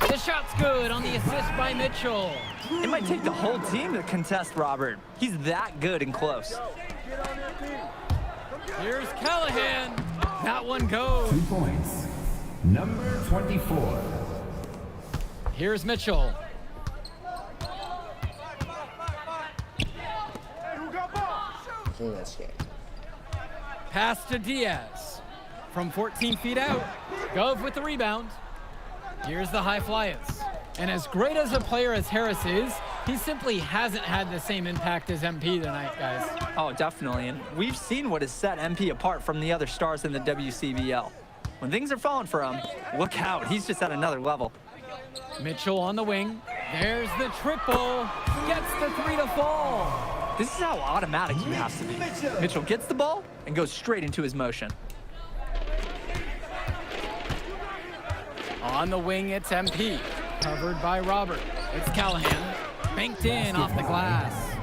The shot's good on the assist by Mitchell. It might take the whole team to contest Robert. He's that good and close. Here's Callahan. That one goes. 2 points. Number 24. Here's Mitchell. Pass to Diaz. From 14 feet out. Gove with the rebound. Here's the High Flyers. And as great as a player as Harris is, He simply hasn't had the same impact as MP tonight, guys. Oh, definitely. And we've seen what has set MP apart from the other stars in the WCBL. When things are falling for him, look out. He's just at another level. Mitchell on the wing. There's the triple. Gets the 3 to fall. This is how automatic he has to be. Mitchell gets the ball and goes straight into his motion. On the wing, it's MP. Covered by Robert. It's Callahan. Banked in off the glass.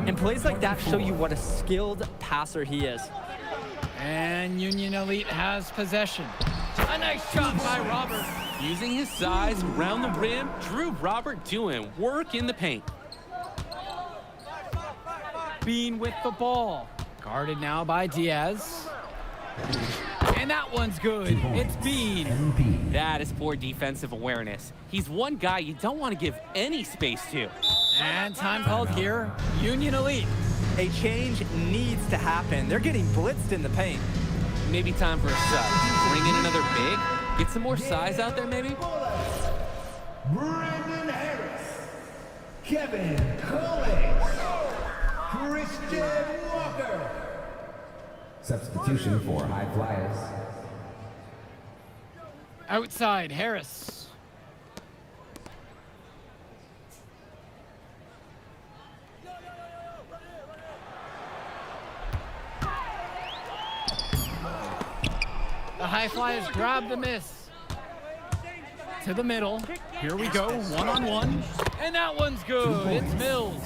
And plays like that show you what a skilled passer he is. And Union Elite has possession. A nice shot by Robert. Using his size around the rim, Drew Robert doing work in the paint. Bean with the ball. Guarded now by Diaz. And that one's good. It's Bean. That is poor defensive awareness. He's one guy you don't want to give any space to. And time called here. Union Elite. A change needs to happen. They're getting blitzed in the paint. Maybe time for a sub. Bring in another big. Get some more size out there, maybe. Brandon Harris, Kevin Collins, Christian Walker. Substitution for high flyers. Outside, Harris. The high flyers grab the miss. To the middle. Here we go, one-on-one. And that one's good. It's Mills.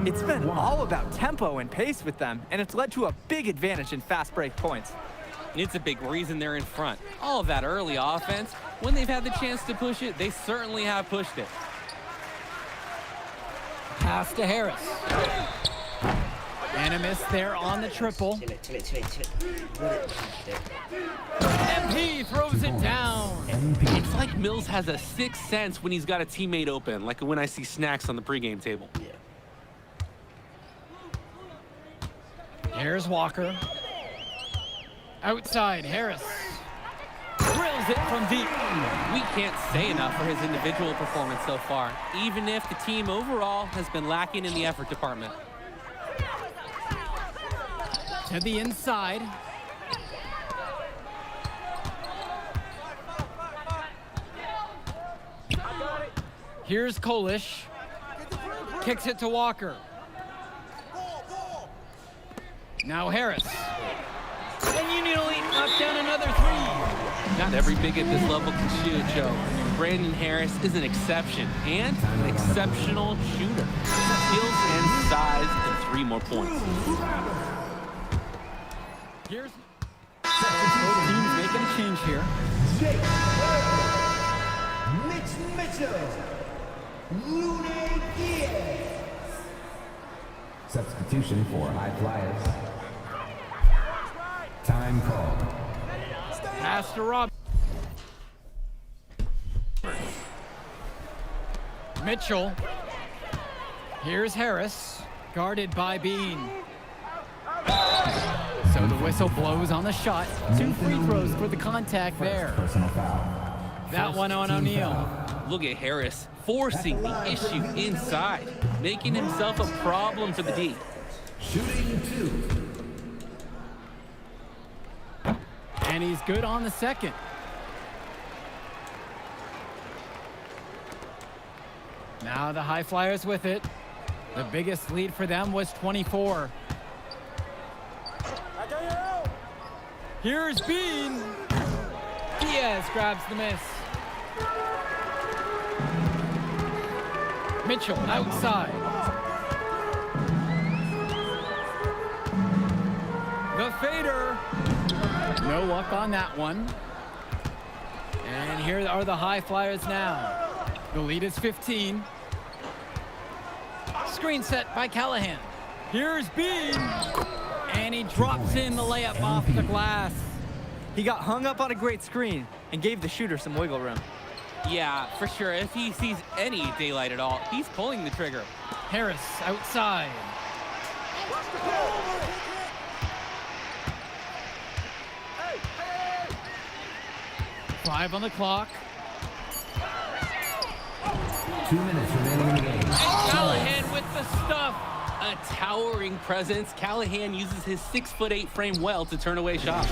It's been all about tempo and pace with them, and it's led to a big advantage in fast break points. It's a big reason they're in front. All of that early offense, when they've had the chance to push it, they certainly have pushed it. Pass to Harris. And a miss there on the triple. MP throws it down. It's like Mills has a sixth sense when he's got a teammate open, like when I see snacks on the pregame table. Here's Walker. Outside, Harris. Drills it from deep. We can't say enough for his individual performance so far, even if the team overall has been lacking in the effort department. To the inside. Here's Kolish. Kicks it to Walker. Now Harris. And Union Elite knocked down another 3. Not every big at this level can shoot, Joe. Brandon Harris is an exception and an exceptional shooter. Skills and size and 3 more points. Here's teams making a change here. Jake, Mitch Mitchell, Lune Diaz. Substitution for high flyers. Time called. Pass to Rob. Mitchell. Here's Harris, guarded by Bean. So the whistle blows on the shot. 2 free throws for the contact there. Personal foul. That one on O'Neal. Look at Harris forcing the issue inside, making himself a problem for the D. Shooting 2. And he's good on the second. Now the High Flyers with it. The biggest lead for them was 24. Here's Bean. Diaz grabs the miss. Mitchell outside. The fader. No luck on that one. And here are the High Flyers now. The lead is 15. Screen set by Callahan. Here's Bean. And he drops in the layup off the glass. He got hung up on a great screen and gave the shooter some wiggle room. Yeah, for sure. If he sees any daylight at all, he's pulling the trigger. Harris outside. Five on the clock. 2 minutes remaining in the game. Callahan the stuff. A towering presence, Callahan uses his 6'8" frame well to turn away shots.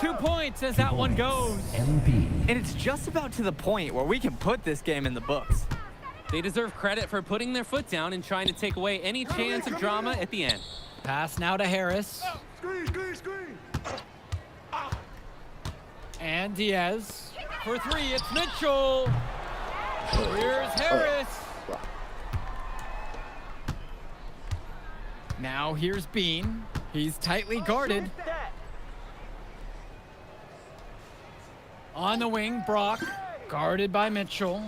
2 points as that one goes. And it's just about to the point where we can put this game in the books. They deserve credit for putting their foot down and trying to take away any chance of drama at the end. Pass now to Harris. Screen. And Diaz. For 3, it's Mitchell. Here's Harris. Now here's Bean. He's tightly guarded. On the wing, Brock. Guarded by Mitchell.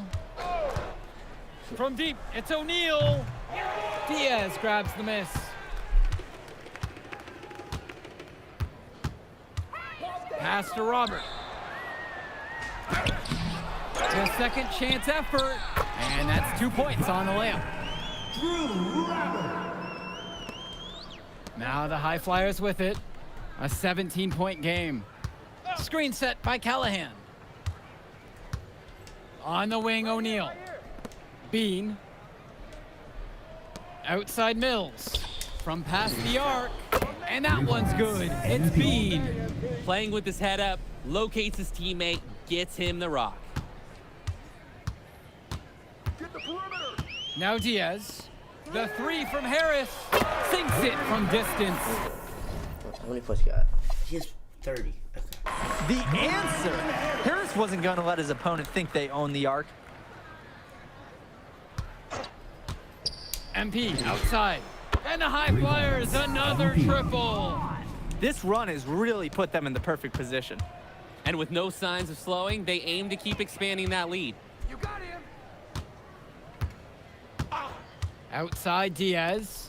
From deep, it's O'Neal. Diaz grabs the miss. Pass to Robert. The second chance effort. And that's 2 points on the layup. Now the High Flyers with it. A 17-point game. Screen set by Callahan. On the wing, O'Neal. Bean. Outside Mills. From past the arc. And that one's good. It's Bean. Playing with his head up, locates his teammate, gets him the rock. Now Diaz. The 3 from Harris. Sinks it from distance. How many points you got? He has 30. The answer! Harris wasn't going to let his opponent think they own the arc. MP outside. And the High Flyers, another triple. This run has really put them in the perfect position. And with no signs of slowing, they aim to keep expanding that lead. Outside Diaz.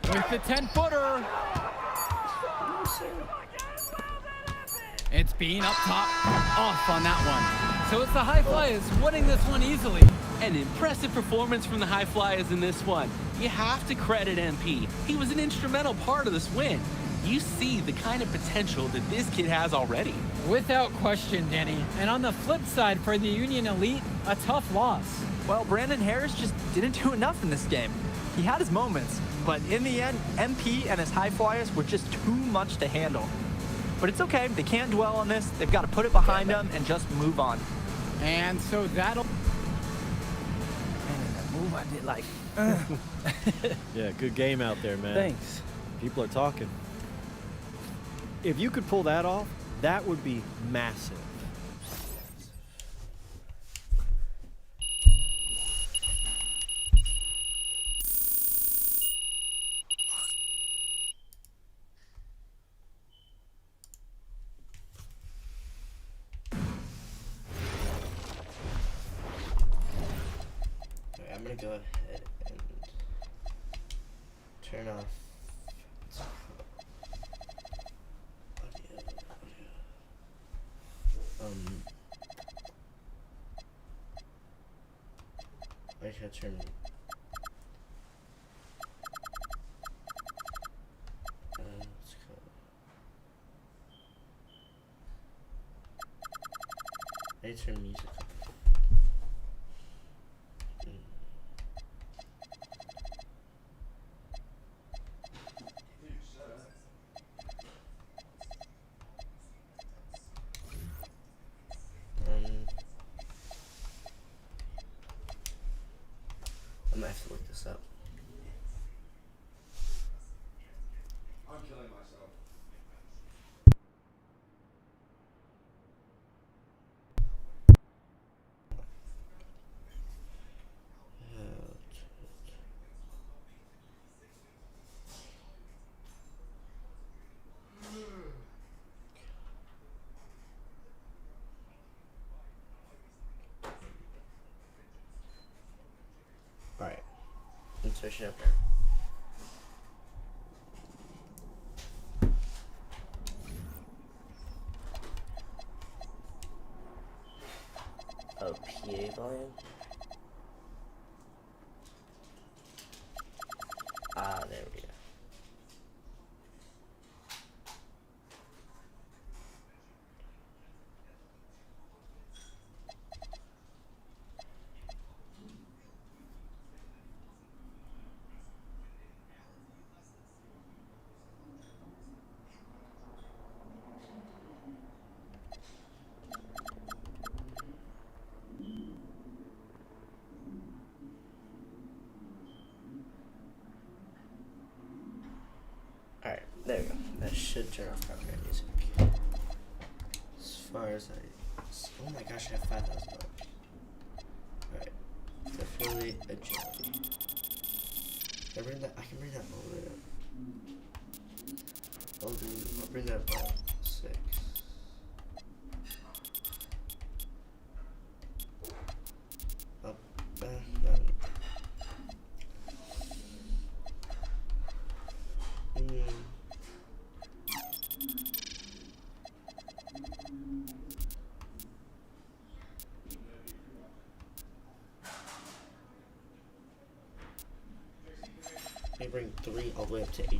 With the 10-footer. It's Bean up top, off on that one. So it's the High Flyers winning this one easily. An impressive performance from the High Flyers in this one. You have to credit MP. He was an instrumental part of this win. You see the kind of potential that this kid has already. Without question, Danny. And on the flip side for the Union Elite, a tough loss. Well, Brandon Harris just didn't do enough in this game. He had his moments, but in the end, MP and his High Flyers were just too much to handle. But it's okay, they can't dwell on this. They've got to put it behind them and just move on. And so that'll... Man, that move I did like... Yeah, good game out there, man. Thanks. People are talking. If you could pull that off, that would be massive. I'm gonna go ahead and turn off I should turn let's go. I need to turn music off. I might have to look this up. I'm killing myself. Alright. Let's switch it up there. Oh, PA volume? Ah, there we go. There we go. That should turn off copyright music. As far as oh my gosh, I have $5,000. Alright. Definitely agility. I can bring that all the way up. I'll bring that about 6. Up, no. Let me bring 3 all the way up to 80.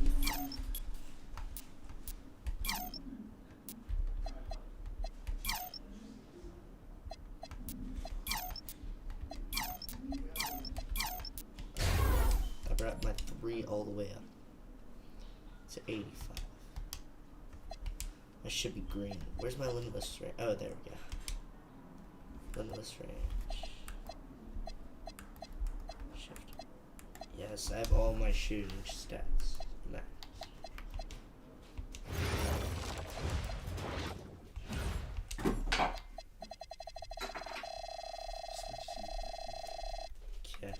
I brought my 3 all the way up to 85. I should be green. Where's my limitless range? Oh, there we go. Limitless range. Shift. Yes, I have all my shooting stats. Nice. Okay.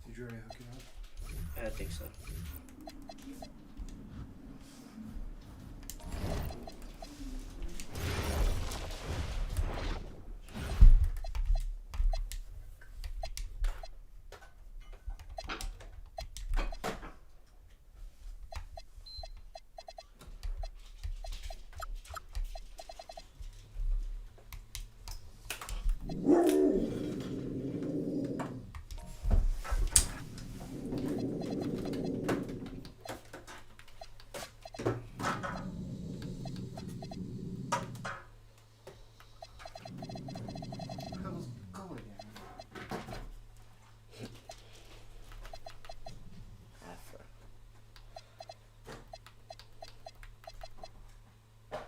Did you already hook it up? I think so.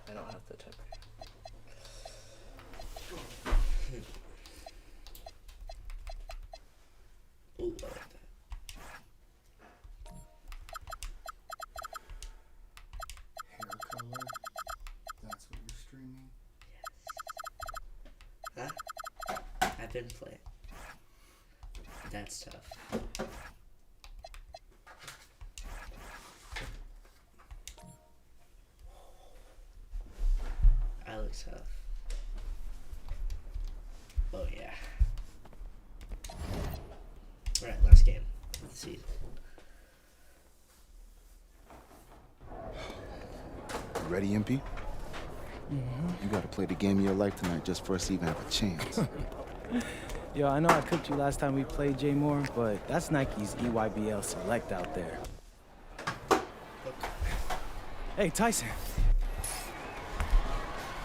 I don't have the type. Ooh, I like that. Hair color? That's what you're streaming? Yes. Huh? I've been playing. That's tough. I look tough. Oh yeah. Alright, last game of the season. Ready, MP? You gotta play the game of your life tonight just for us to even have a chance. Yo, I know I cooked you last time we played J Moore, but that's Nike's EYBL Select out there. Hey, Tyson.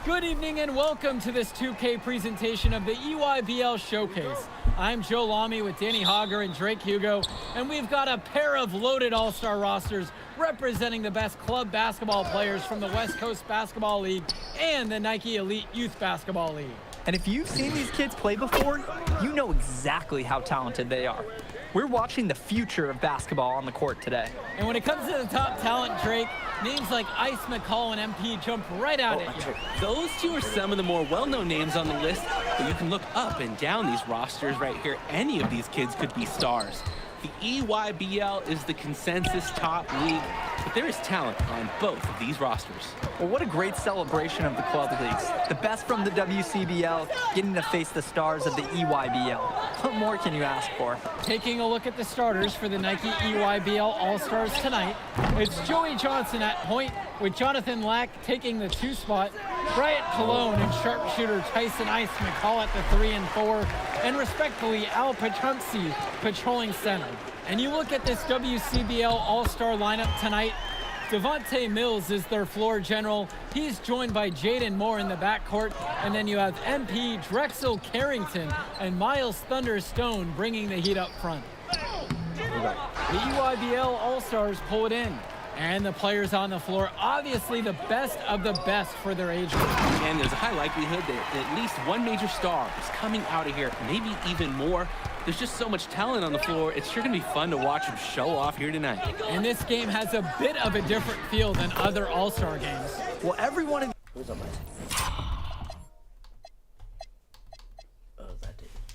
Good evening and welcome to this 2K presentation of the EYBL Showcase. I'm Joe Lamy with Danny Hogger and Drake Hugo, and we've got a pair of loaded all-star rosters representing the best club basketball players from the West Coast Basketball League and the Nike Elite Youth Basketball League. And if you've seen these kids play before, you know exactly how talented they are. We're watching the future of basketball on the court today. And when it comes to the top talent, Drake, names like Ice McCall and MP jump right out at you. Those two are some of the more well-known names on the list, but you can look up and down these rosters right here. Any of these kids could be stars. The EYBL is the consensus top league but there is talent on both of these rosters. Well, what a great celebration of the club leagues. The best from the WCBL getting to face the stars of the EYBL. What more can you ask for? Taking a look at the starters for the Nike EYBL All-Stars tonight, it's Joey Johnson at point, with Jonathan Lack taking the 2 spot, Bryant Cologne and sharpshooter Tyson Ice McCall at the 3 and 4, and respectfully Al Petrunzi patrolling center. And you look at this WCBL All-Star lineup tonight, Devontae Mills is their floor general. He's joined by Jaden Moore in the backcourt. And then you have MP, Drexel Carrington, and Miles Thunderstone bringing the heat up front. The EYBL All-Stars pull it in. And the players on the floor, obviously the best of the best for their age group. And there's a high likelihood that at least one major star is coming out of here, maybe even more. There's just so much talent on the floor. It's sure going to be fun to watch them show off here tonight. And this game has a bit of a different feel than other All-Star games. Well, everyone in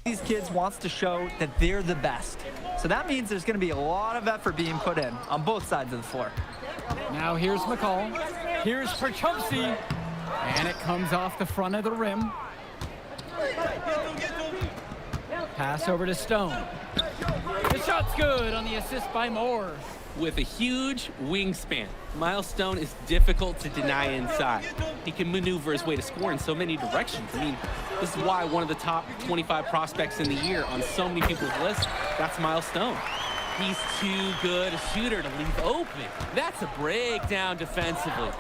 these kids wants to show that they're the best. So that means there's going to be a lot of effort being put in on both sides of the floor. Now here's McCall. Here's Perchumsey. And it comes off the front of the rim. Pass over to Stone. The shot's good on the assist by Moore. With a huge wingspan, Miles Stone is difficult to deny inside. He can maneuver his way to score in so many directions. I mean, this is why one of the top 25 prospects in the year on so many people's lists, that's Miles Stone. He's too good a shooter to leave open. That's a breakdown defensively.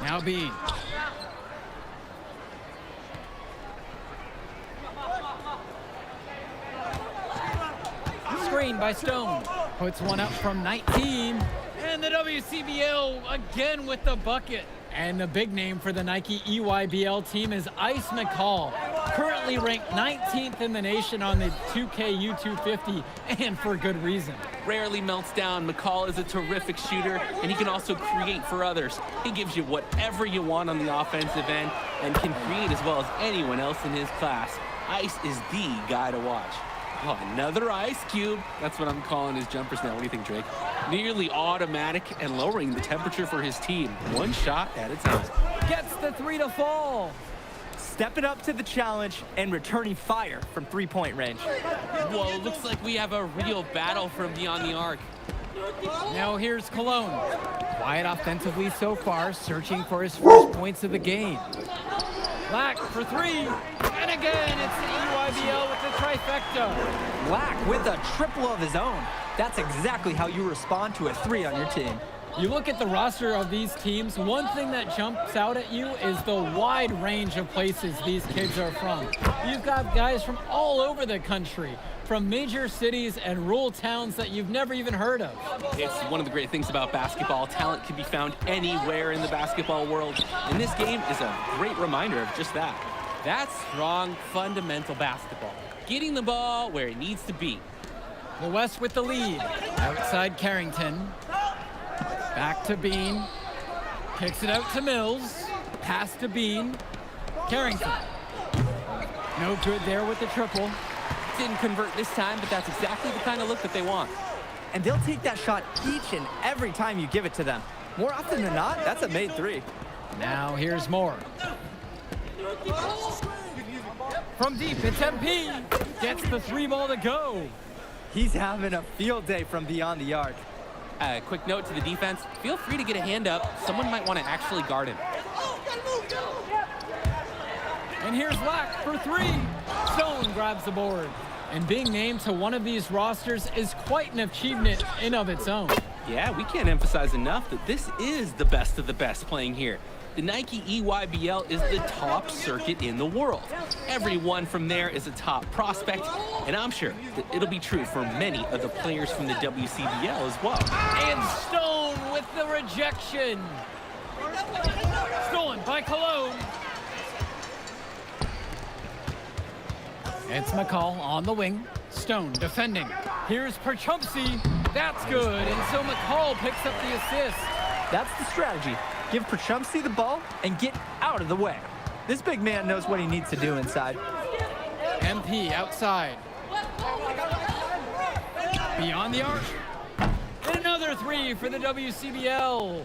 Now Bean. Screen by Stone. Puts one up from 19. And the WCBL again with the bucket. And the big name for the Nike EYBL team is Ice McCall. Currently ranked 19th in the nation on the 2K U250, and for good reason. Rarely melts down. McCall is a terrific shooter, and he can also create for others. He gives you whatever you want on the offensive end and can create as well as anyone else in his class. Ice is the guy to watch. Oh, another ice cube. That's what I'm calling his jumpers now. What do you think, Drake? Nearly automatic and lowering the temperature for his team. One shot at a time. Gets the 3 to fall. Stepping up to the challenge and returning fire from 3-point range. Whoa, looks like we have a real battle from beyond the arc. Now here's Cologne. Quiet offensively so far, searching for his first points of the game. Lack for 3, and again it's the EYBL with the trifecta. Lack with a triple of his own. That's exactly how you respond to a 3 on your team. You look at the roster of these teams, one thing that jumps out at you is the wide range of places these kids are from. You've got guys from all over the country, from major cities and rural towns that you've never even heard of. It's one of the great things about basketball. Talent can be found anywhere in the basketball world, and this game is a great reminder of just that. That's strong, fundamental basketball. Getting the ball where it needs to be. The West with the lead. Outside Carrington. Back to Bean. Kicks it out to Mills. Pass to Bean. Carrington. No good there with the triple. Didn't convert this time, but that's exactly the kind of look that they want. And they'll take that shot each and every time you give it to them. More often than not, that's a made 3. Now here's Moore. From deep, it's MP. Gets the 3 ball to go. He's having a field day from beyond the arc. Quick note to the defense, feel free to get a hand up. Someone might want to actually guard him. And here's Lack for 3. Stone grabs the board. And being named to one of these rosters is quite an achievement in of its own. Yeah, we can't emphasize enough that this is the best of the best playing here. The Nike EYBL is the top circuit in the world. Everyone from there is a top prospect, and I'm sure that it'll be true for many of the players from the WCBL as well. And Stone with the rejection. Stolen by Cologne. It's McCall on the wing. Stone defending. Here's Perchumsey. That's good, and so McCall picks up the assist. That's the strategy. Give Perchumsey the ball and get out of the way. This big man knows what he needs to do inside. MP outside. Beyond the arc. And another three for the WCBL.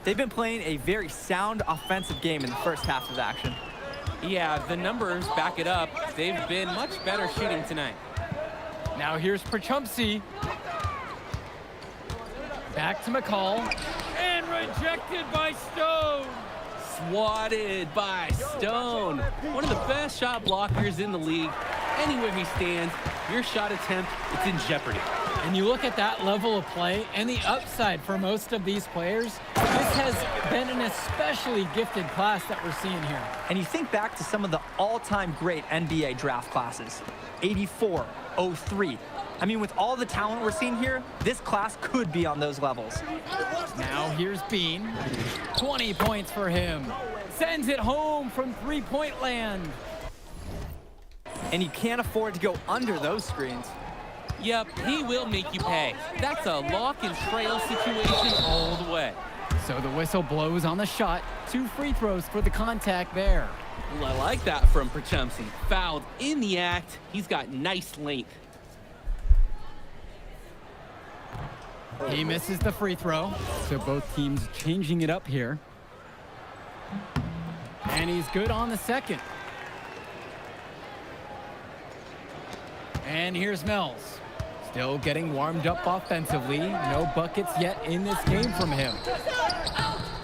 They've been playing a very sound offensive game in the first half of action. Yeah, the numbers back it up. They've been much better shooting tonight. Now here's Perchumsey. Back to McCall. And rejected by Stone. Swatted by Stone. One of the best shot blockers in the league. Anywhere he stands, your shot attempt, it's in jeopardy. And you look at that level of play and the upside for most of these players, this has been an especially gifted class that we're seeing here. And you think back to some of the all-time great NBA draft classes, 84, 03. I mean, with all the talent we're seeing here, this class could be on those levels. Now here's Bean. 20 points for him. Sends it home from three-point land. And you can't afford to go under those screens. Yep, he will make you pay. That's a lock and trail situation all the way. So the whistle blows on the shot. 2 free throws for the contact there. Well, I like that from Perchumsey. Fouled in the act. He's got nice length. He misses the free throw. So both teams changing it up here. And he's good on the second. And here's Mells. Still getting warmed up offensively. No buckets yet in this game from him.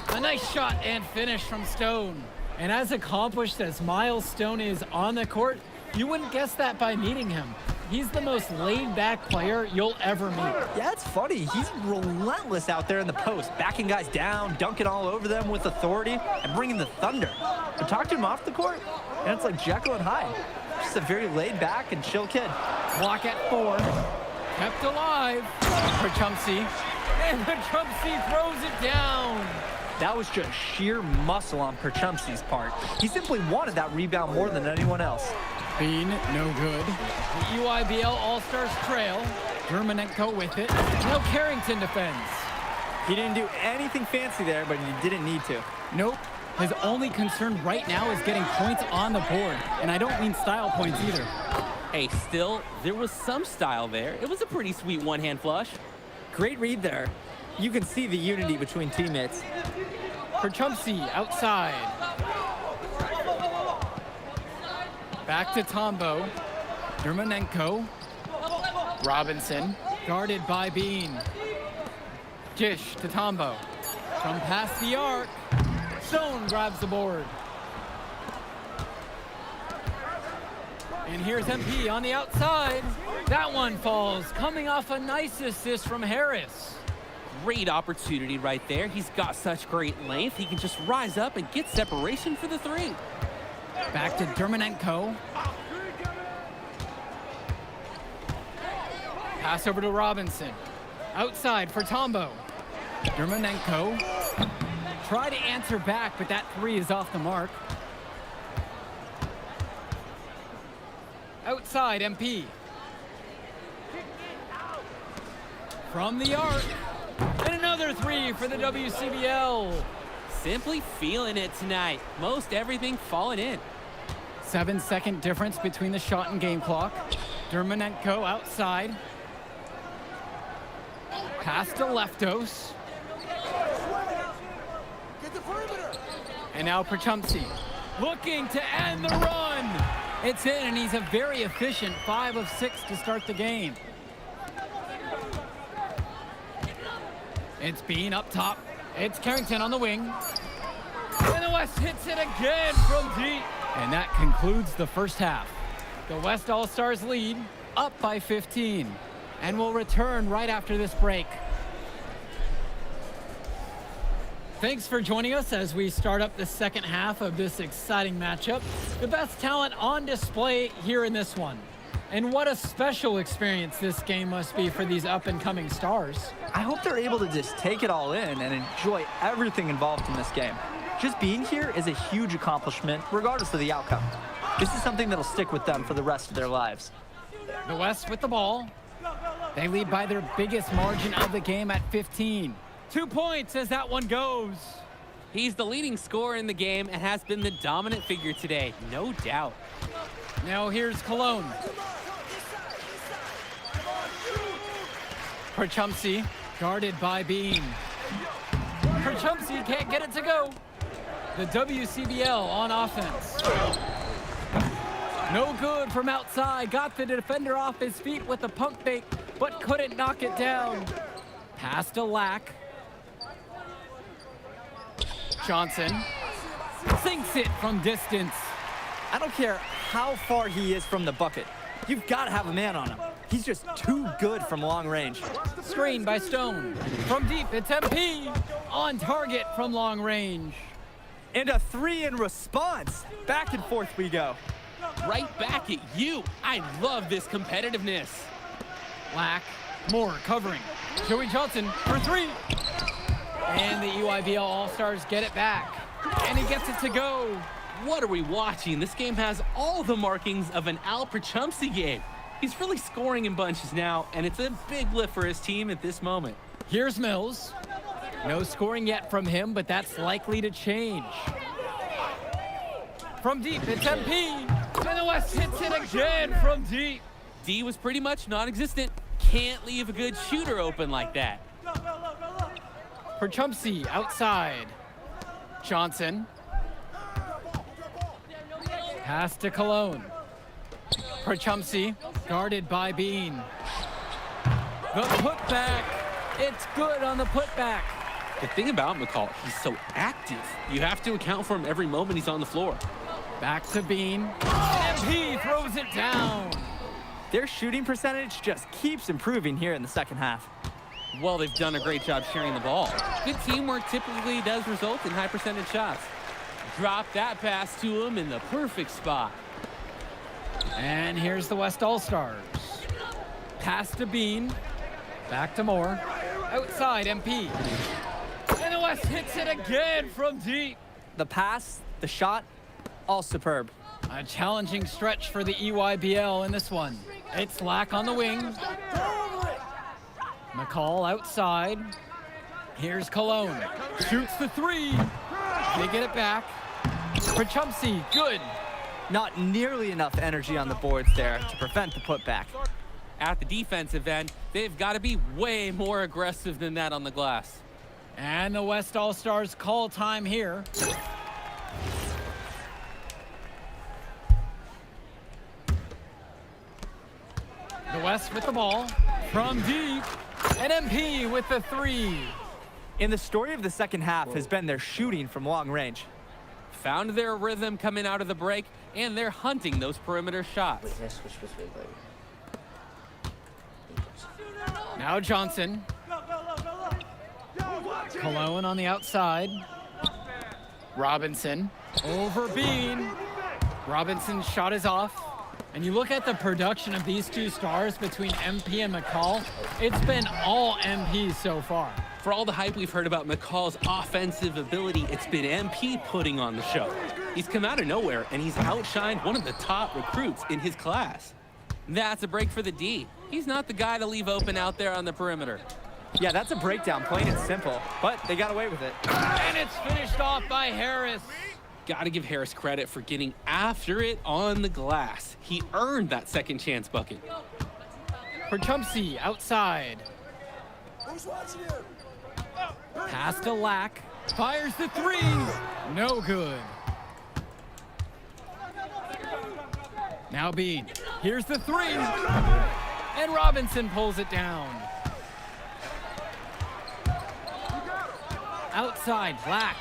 A nice shot and finish from Stone. And as accomplished as Miles Stone is on the court, you wouldn't guess that by meeting him. He's the most laid-back player you'll ever meet. Yeah, it's funny. He's relentless out there in the post, backing guys down, dunking all over them with authority, and bringing the thunder. But talk to him off the court, and it's like Jekyll and Hyde. Just a very laid-back and chill kid. Block at 4. Kept alive. Perchumsey. And Perchumsey throws it down. That was just sheer muscle on Perchumsey's part. He simply wanted that rebound more than anyone else. Bean, no good. The UIBL All-Stars trail. Germanenko with it. Now Carrington defends. He didn't do anything fancy there, but he didn't need to. Nope. His only concern right now is getting points on the board. And I don't mean style points either. Hey, still, there was some style there. It was a pretty sweet one-hand flush. Great read there. You can see the unity between teammates. Perchumsey outside. Back to Tombo. Dermanenko. Robinson. Guarded by Bean. Dish to Tombo. From past the arc. Stone grabs the board. And here's MP on the outside. That one falls, coming off a nice assist from Harris. Great opportunity right there. He's got such great length. He can just rise up and get separation for the 3. Back to Dermanenko. Pass over to Robinson. Outside for Tombo. Dermanenko. Try to answer back, but that 3 is off the mark. Outside, MP. From the arc. And another 3 for the WCBL. Simply feeling it tonight. Most everything falling in. 7-second difference between the shot and game clock. Dermanenko outside. Pass to Leftos. And now Perchumsey looking to end the run. It's in, and he's a very efficient 5 of 6 to start the game. It's Bean up top. It's Carrington on the wing. And the West hits it again from deep. And that concludes the first half. The West All-Stars lead up by 15. And we'll return right after this break. Thanks for joining us as we start up the second half of this exciting matchup. The best talent on display here in this one. And what a special experience this game must be for these up-and-coming stars. I hope they're able to just take it all in and enjoy everything involved in this game. Just being here is a huge accomplishment, regardless of the outcome. This is something that'll stick with them for the rest of their lives. The West with the ball. They lead by their biggest margin of the game at 15. 2 points as that one goes. He's the leading scorer in the game and has been the dominant figure today, no doubt. Now here's Cologne. Perchumsey Guarded by Bean. Chumsy can't get it to go. The WCBL on offense. No good from outside. Got the defender off his feet with the pump fake, but couldn't knock it down. Pass to Lack. Johnson sinks it from distance. I don't care how far he is from the bucket. You've got to have a man on him. He's just too good from long range. Screen by Stone. From deep, it's MP. On target from long range. And a 3 in response. Back and forth we go. Right back at you. I love this competitiveness. Lack. Moore covering. Joey Johnson for 3. And the EYBL All-Stars get it back. And he gets it to go. What are we watching? This game has all the markings of an Al Chumsy game. He's really scoring in bunches now, and it's a big lift for his team at this moment. Here's Mills. No scoring yet from him, but that's likely to change. From deep, it's MP. And the West hits it again from deep. D was pretty much non-existent. Can't leave a good shooter open like that. For Chumsy, outside. Johnson. Pass to Cologne. For Chumsy, guarded by Bean. The putback. It's good on the putback. The thing about McCall, he's so active. You have to account for him every moment he's on the floor. Back to Bean. MP throws it down. Their shooting percentage just keeps improving here in the second half. Well, they've done a great job sharing the ball. Good teamwork typically does result in high percentage shots. Drop that pass to him in the perfect spot. And here's the West All-Stars. Pass to Bean. Back to Moore. Outside, MP. And the West hits it again from deep. The pass, the shot, all superb. A challenging stretch for the EYBL in this one. It's Lack on the wing. McCall outside. Here's Cologne. Shoots the 3. They get it back. For Chumsy, good. Not nearly enough energy on the boards there to prevent the putback. At the defensive end, they've got to be way more aggressive than that on the glass. And the West All-Stars call time here. The West with the ball from deep. And MP with the 3. And the story of the second half has been their shooting from long range. Found their rhythm coming out of the break, and they're hunting those perimeter shots. Now Johnson. Cologne on the outside. Robinson over Bean. Robinson's shot is off. And you look at the production of these two stars between MP and McCall, it's been all MP so far. For all the hype we've heard about McCall's offensive ability, it's been MP putting on the show. He's come out of nowhere, and he's outshined one of the top recruits in his class. That's a break for the D. He's not the guy to leave open out there on the perimeter. Yeah, that's a breakdown, plain and simple, but they got away with it. And it's finished off by Harris. Got to give Harris credit for getting after it on the glass. He earned that second chance bucket. For Chumsy, outside. Who's watching you? Pass to Lack. Fires the 3. No good. Now Bean. Here's the 3. And Robinson pulls it down. Outside, Lack.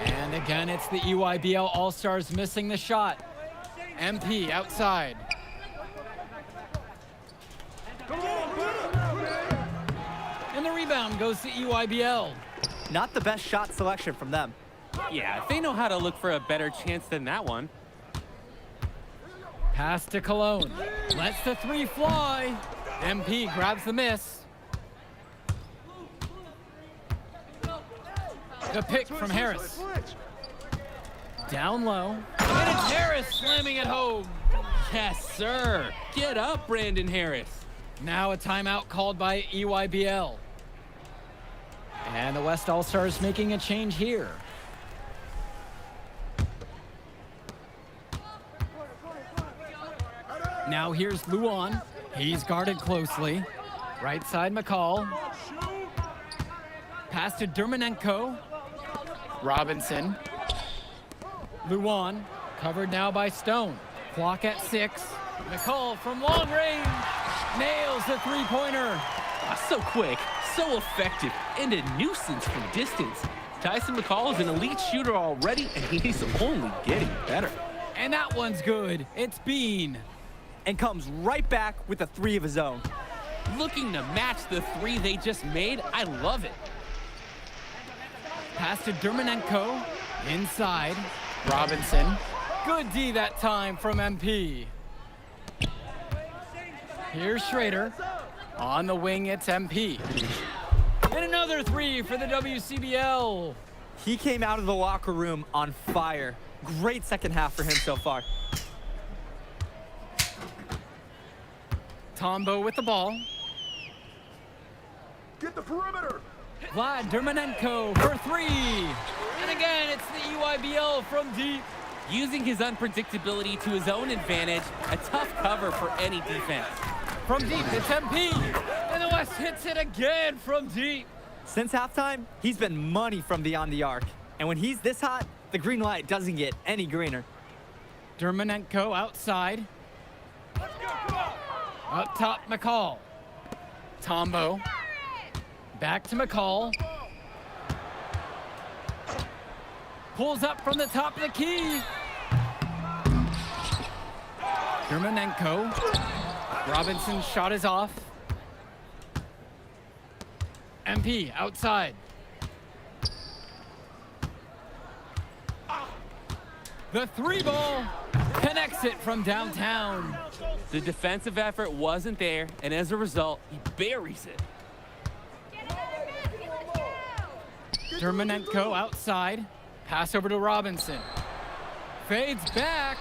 And again, it's the EYBL All-Stars missing the shot. MP outside. And the rebound goes to EYBL. Not the best shot selection from them. Yeah, they know how to look for a better chance than that one. Pass to Cologne. Lets the 3 fly. MP grabs the miss. The pick from Harris. Down low. And it's Harris slamming it home. Yes, sir. Get up, Brandon Harris. Now a timeout called by EYBL. And the West All-Stars making a change here. Now here's Luan. He's guarded closely. Right side, McCall. Pass to Dermanenko. Robinson. Luan, covered now by Stone. Clock at 6. McCall from long range. Nails the three-pointer. So quick, so effective, and a nuisance from distance. Tyson McCall is an elite shooter already, and he's only getting better. And that one's good. It's Bean. And comes right back with a 3 of his own. Looking to match the 3 they just made, I love it. Pass to Dermanenko. Inside. Robinson. Good D that time from MP. Here's Schrader. On the wing, it's MP. And another 3 for the WCBL. He came out of the locker room on fire. Great second half for him so far. Tombo with the ball. Get the perimeter. Vlad Dermanenko for 3. And again, it's the EYBL from deep. Using his unpredictability to his own advantage, a tough cover for any defense. From deep, it's MP. And the West hits it again from deep. Since halftime, he's been money from beyond the arc. And when he's this hot, the green light doesn't get any greener. Dermanenko outside. Up top, McCall. Tombo. Back to McCall. Pulls up from the top of the key. Dermanenko. Robinson's shot is off. MP outside. The 3 ball connects it from downtown. The defensive effort wasn't there, and as a result, he buries it. Dermanenko outside. Pass over to Robinson. Fades back.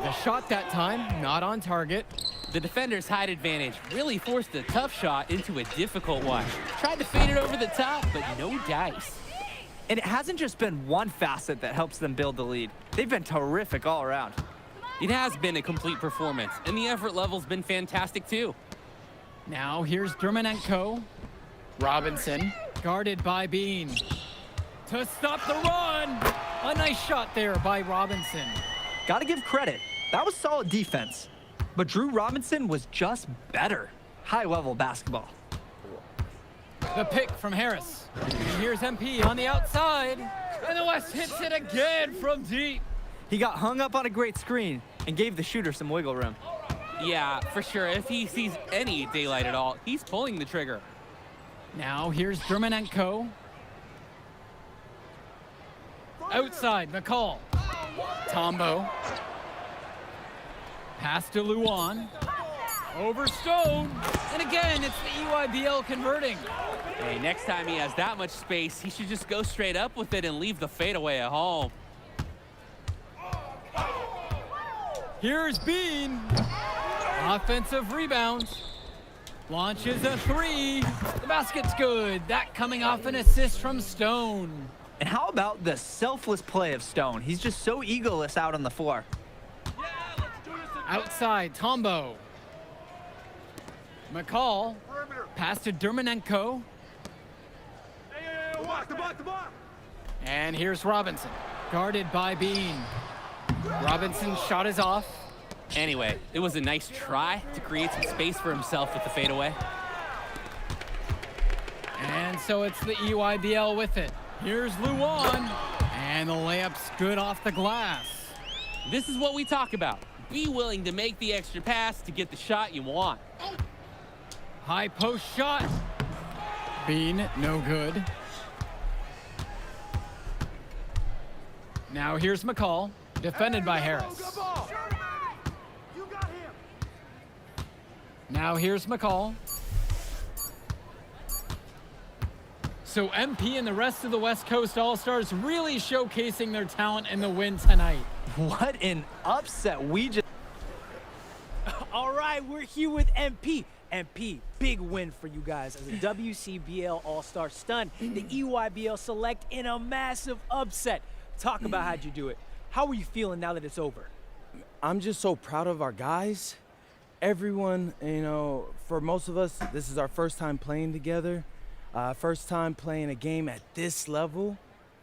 The shot that time, not on target. The defender's height advantage really forced a tough shot into a difficult one. Tried to fade it over the top, but no dice. And it hasn't just been one facet that helps them build the lead. They've been terrific all around. It has been a complete performance, and the effort level's been fantastic too. Now here's Dermanenko. Robinson, guarded by Bean. To stop the run! A nice shot there by Robinson. Gotta give credit. That was solid defense. But Drew Robinson was just better. High-level basketball. The pick from Harris. And here's MP on the outside. And the West hits it again from deep. He got hung up on a great screen and gave the shooter some wiggle room. Yeah, for sure. If he sees any daylight at all, he's pulling the trigger. Now here's Dermanenko. Outside, McCall. Tombo. Pass to Luan. Over Stone. And again, it's the EYBL converting. Hey, next time he has that much space, he should just go straight up with it and leave the fadeaway at home. Here's Bean. Offensive rebounds. Launches a 3. The basket's good. That coming off an assist from Stone. And how about the selfless play of Stone? He's just so egoless out on the floor. Outside, Tombo. McCall. Pass to Dermanenko. And here's Robinson. Guarded by Bean. Robinson's shot is off. Anyway, it was a nice try to create some space for himself with the fadeaway. And so it's the EYBL with it. Here's Luan. And the layup's good off the glass. This is what we talk about. Be willing to make the extra pass to get the shot you want. High post shot. Bean, no good. Now here's McCall, defended by Harris. Now here's McCall. So MP and the rest of the West Coast All-Stars really showcasing their talent in the win tonight. What an upset we just... All right, we're here with MP. MP, big win for you guys as a WCBL All-Star stun. The EYBL select in a massive upset. Talk about how'd you do it. How are you feeling now that it's over? I'm just so proud of our guys. everyone, you know, for most of us, this is our first time playing together, first time playing a game at this level,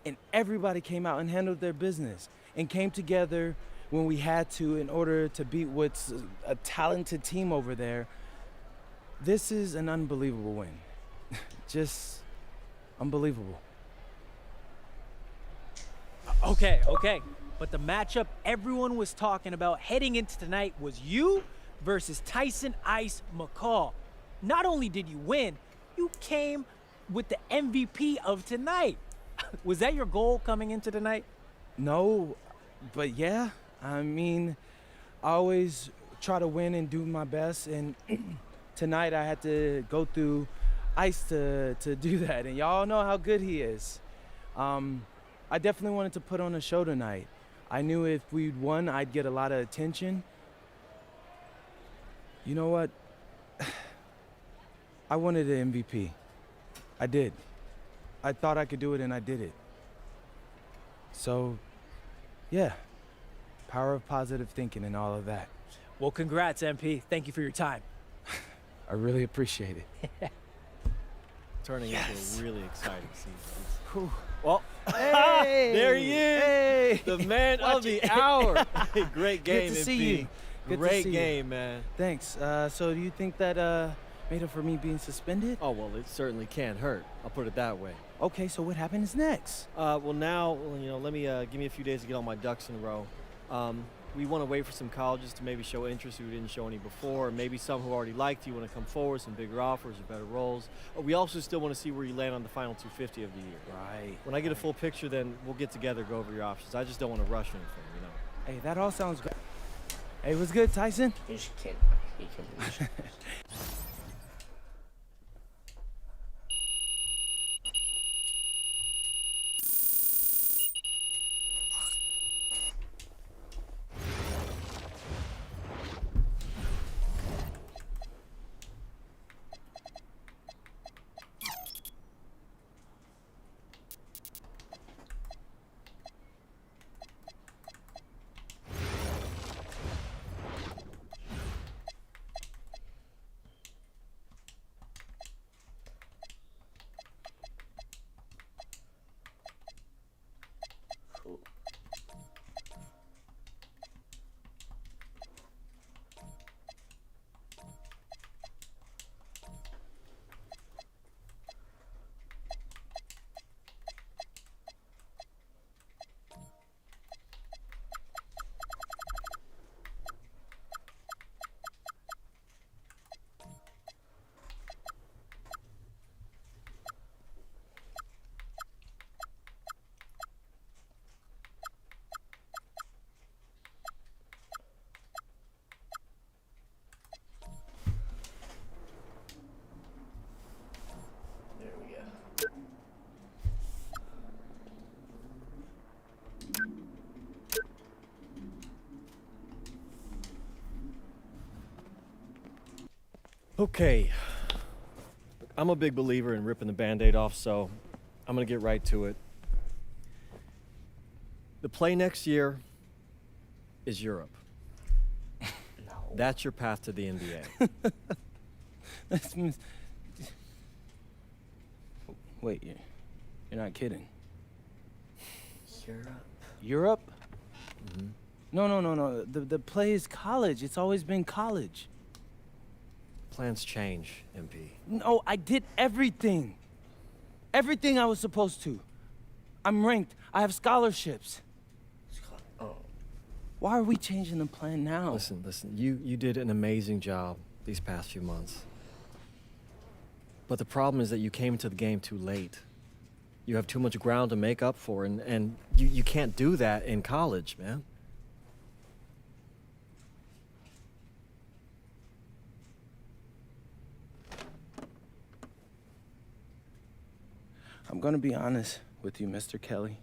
and everybody came out and handled their business and came together when we had to in order to beat what's a talented team over there. This is an unbelievable win. Just unbelievable. Okay. But the matchup everyone was talking about heading into tonight was you versus Tyson Ice McCall. Not only did you win, you came with the MVP of tonight. Was that your goal coming into tonight? No, but yeah. I mean, I always try to win and do my best, and tonight I had to go through Ice to do that, and y'all know how good he is. I definitely wanted to put on a show tonight. I knew if we'd won, I'd get a lot of attention. You know what? I wanted an MVP. I did. I thought I could do it, and I did it. So, yeah, power of positive thinking and all of that. Well, congrats, MP. Thank you for your time. I really appreciate it. Turning into a really exciting season. Well, hey, there he is, hey, the man of the hour. Great game, Good to MP. see you. Good to Great see game, you. man. Thanks. So do you think that made up for me being suspended? Oh, well, it certainly can't hurt. I'll put it that way. Okay, so what happens next? Well, now, you know, let me give me a few days to get all my ducks in a row. We want to wait for some colleges to maybe show interest who didn't show any before, or maybe some who already liked you want to come forward, some bigger offers or better roles. We also still want to see where you land on the final 250 of the year. Right. When I get a full picture, then we'll get together, go over your options. I just don't want to rush anything, you know. Hey, that all sounds great. Hey, what's good, Tyson? He can Okay. I'm a big believer in ripping the Band-Aid off, so I'm going to get right to it. The play next year is Europe. No. That's your path to the NBA. That means... Wait, you're not kidding. Europe? Europe? Mm-hmm. No. The play is college. It's always been college. Plans change, MP. No, I did everything. Everything I was supposed to. I'm ranked. I have scholarships. Oh. Why are we changing the plan now? Listen. You did an amazing job these past few months. But the problem is that you came into the game too late. You have too much ground to make up for, and you can't do that in college, man. I'm gonna be honest with you, Mr. Kelly.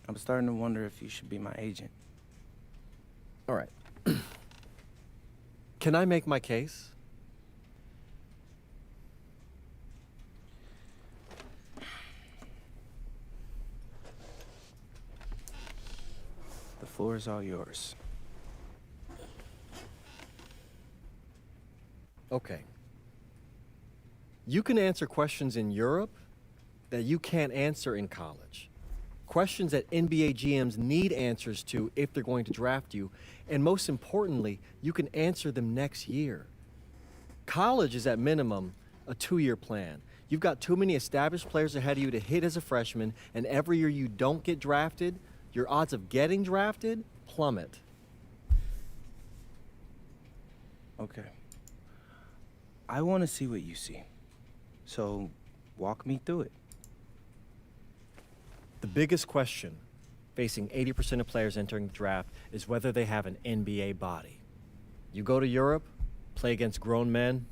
I'm starting to wonder if you should be my agent. All right. Can I make my case? The floor is all yours. Okay. You can answer questions in Europe that you can't answer in college. Questions that NBA GMs need answers to if they're going to draft you. And most importantly, you can answer them next year. College is at minimum a 2-year plan. You've got too many established players ahead of you to hit as a freshman, and every year you don't get drafted, your odds of getting drafted plummet. Okay. I want to see what you see. So, walk me through it. The biggest question facing 80% of players entering the draft is whether they have an NBA body. You go to Europe, play against grown men,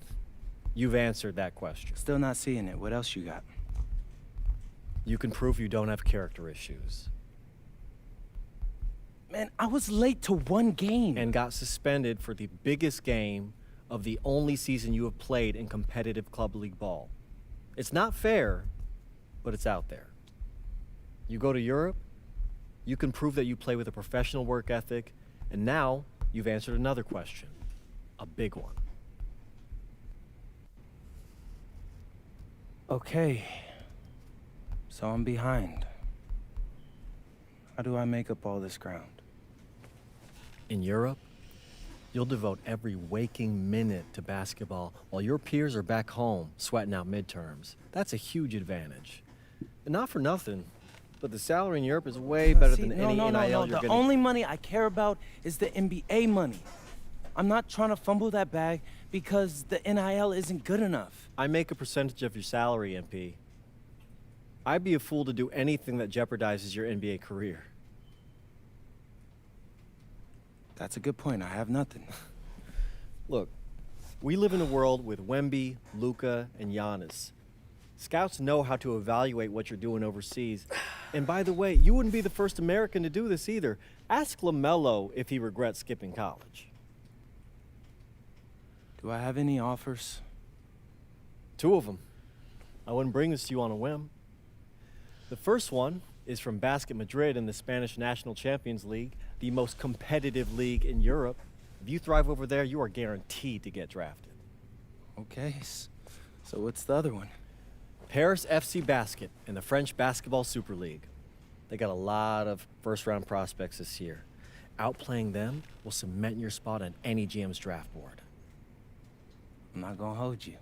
you've answered that question. Still not seeing it. What else you got? You can prove you don't have character issues. Man, I was late to one game. And got suspended for the biggest game of the only season you have played in competitive club league ball. It's not fair, but it's out there. You go to Europe, you can prove that you play with a professional work ethic, and now you've answered another question, a big one. Okay. So I'm behind. How do I make up all this ground? In Europe, you'll devote every waking minute to basketball while your peers are back home sweating out midterms. That's a huge advantage. And not for nothing, but the salary in Europe is way better than any NIL you're The getting. only money I care about is the NBA money. I'm not trying to fumble that bag because the NIL isn't good enough. I make a percentage of your salary, MP. I'd be a fool to do anything that jeopardizes your NBA career. That's a good point. I have nothing. Look, we live in a world with Wemby, Luka, and Giannis. Scouts know how to evaluate what you're doing overseas. And by the way, you wouldn't be the first American to do this either. Ask LaMelo if he regrets skipping college. Do I have any offers? 2 of them. I wouldn't bring this to you on a whim. The first one is from Basket Madrid in the Spanish National Champions League, the most competitive league in Europe. If you thrive over there, you are guaranteed to get drafted. Okay, so what's the other one? Paris FC Basket in the French Basketball Super League. They got a lot of first-round prospects this year. Outplaying them will cement your spot on any GM's draft board. I'm not gonna hold you.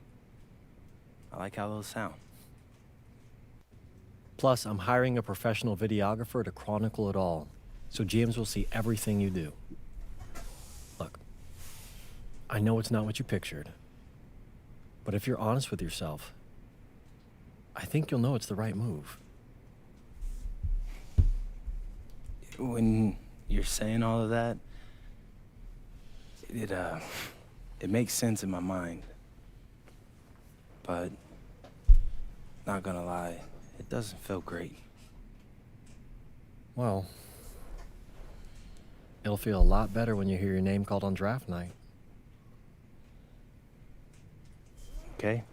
I like how those sound. Plus, I'm hiring a professional videographer to chronicle it all, so GMs will see everything you do. Look, I know it's not what you pictured, but if you're honest with yourself, I think you'll know it's the right move. When you're saying all of that, it makes sense in my mind. But, not gonna lie, it doesn't feel great. Well, it'll feel a lot better when you hear your name called on draft night. Okay.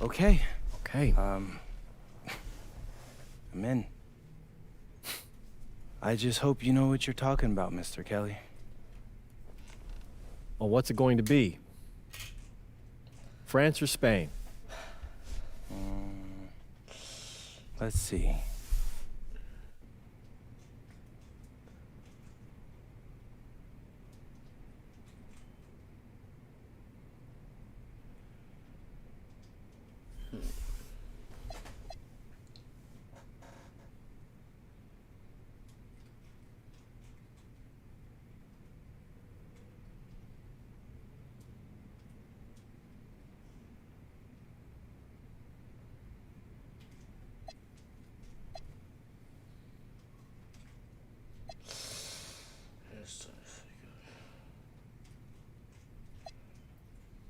Okay. Okay. I'm in. I just hope you know what you're talking about, Mr. Kelly. Well, what's it going to be? France or Spain? Let's see.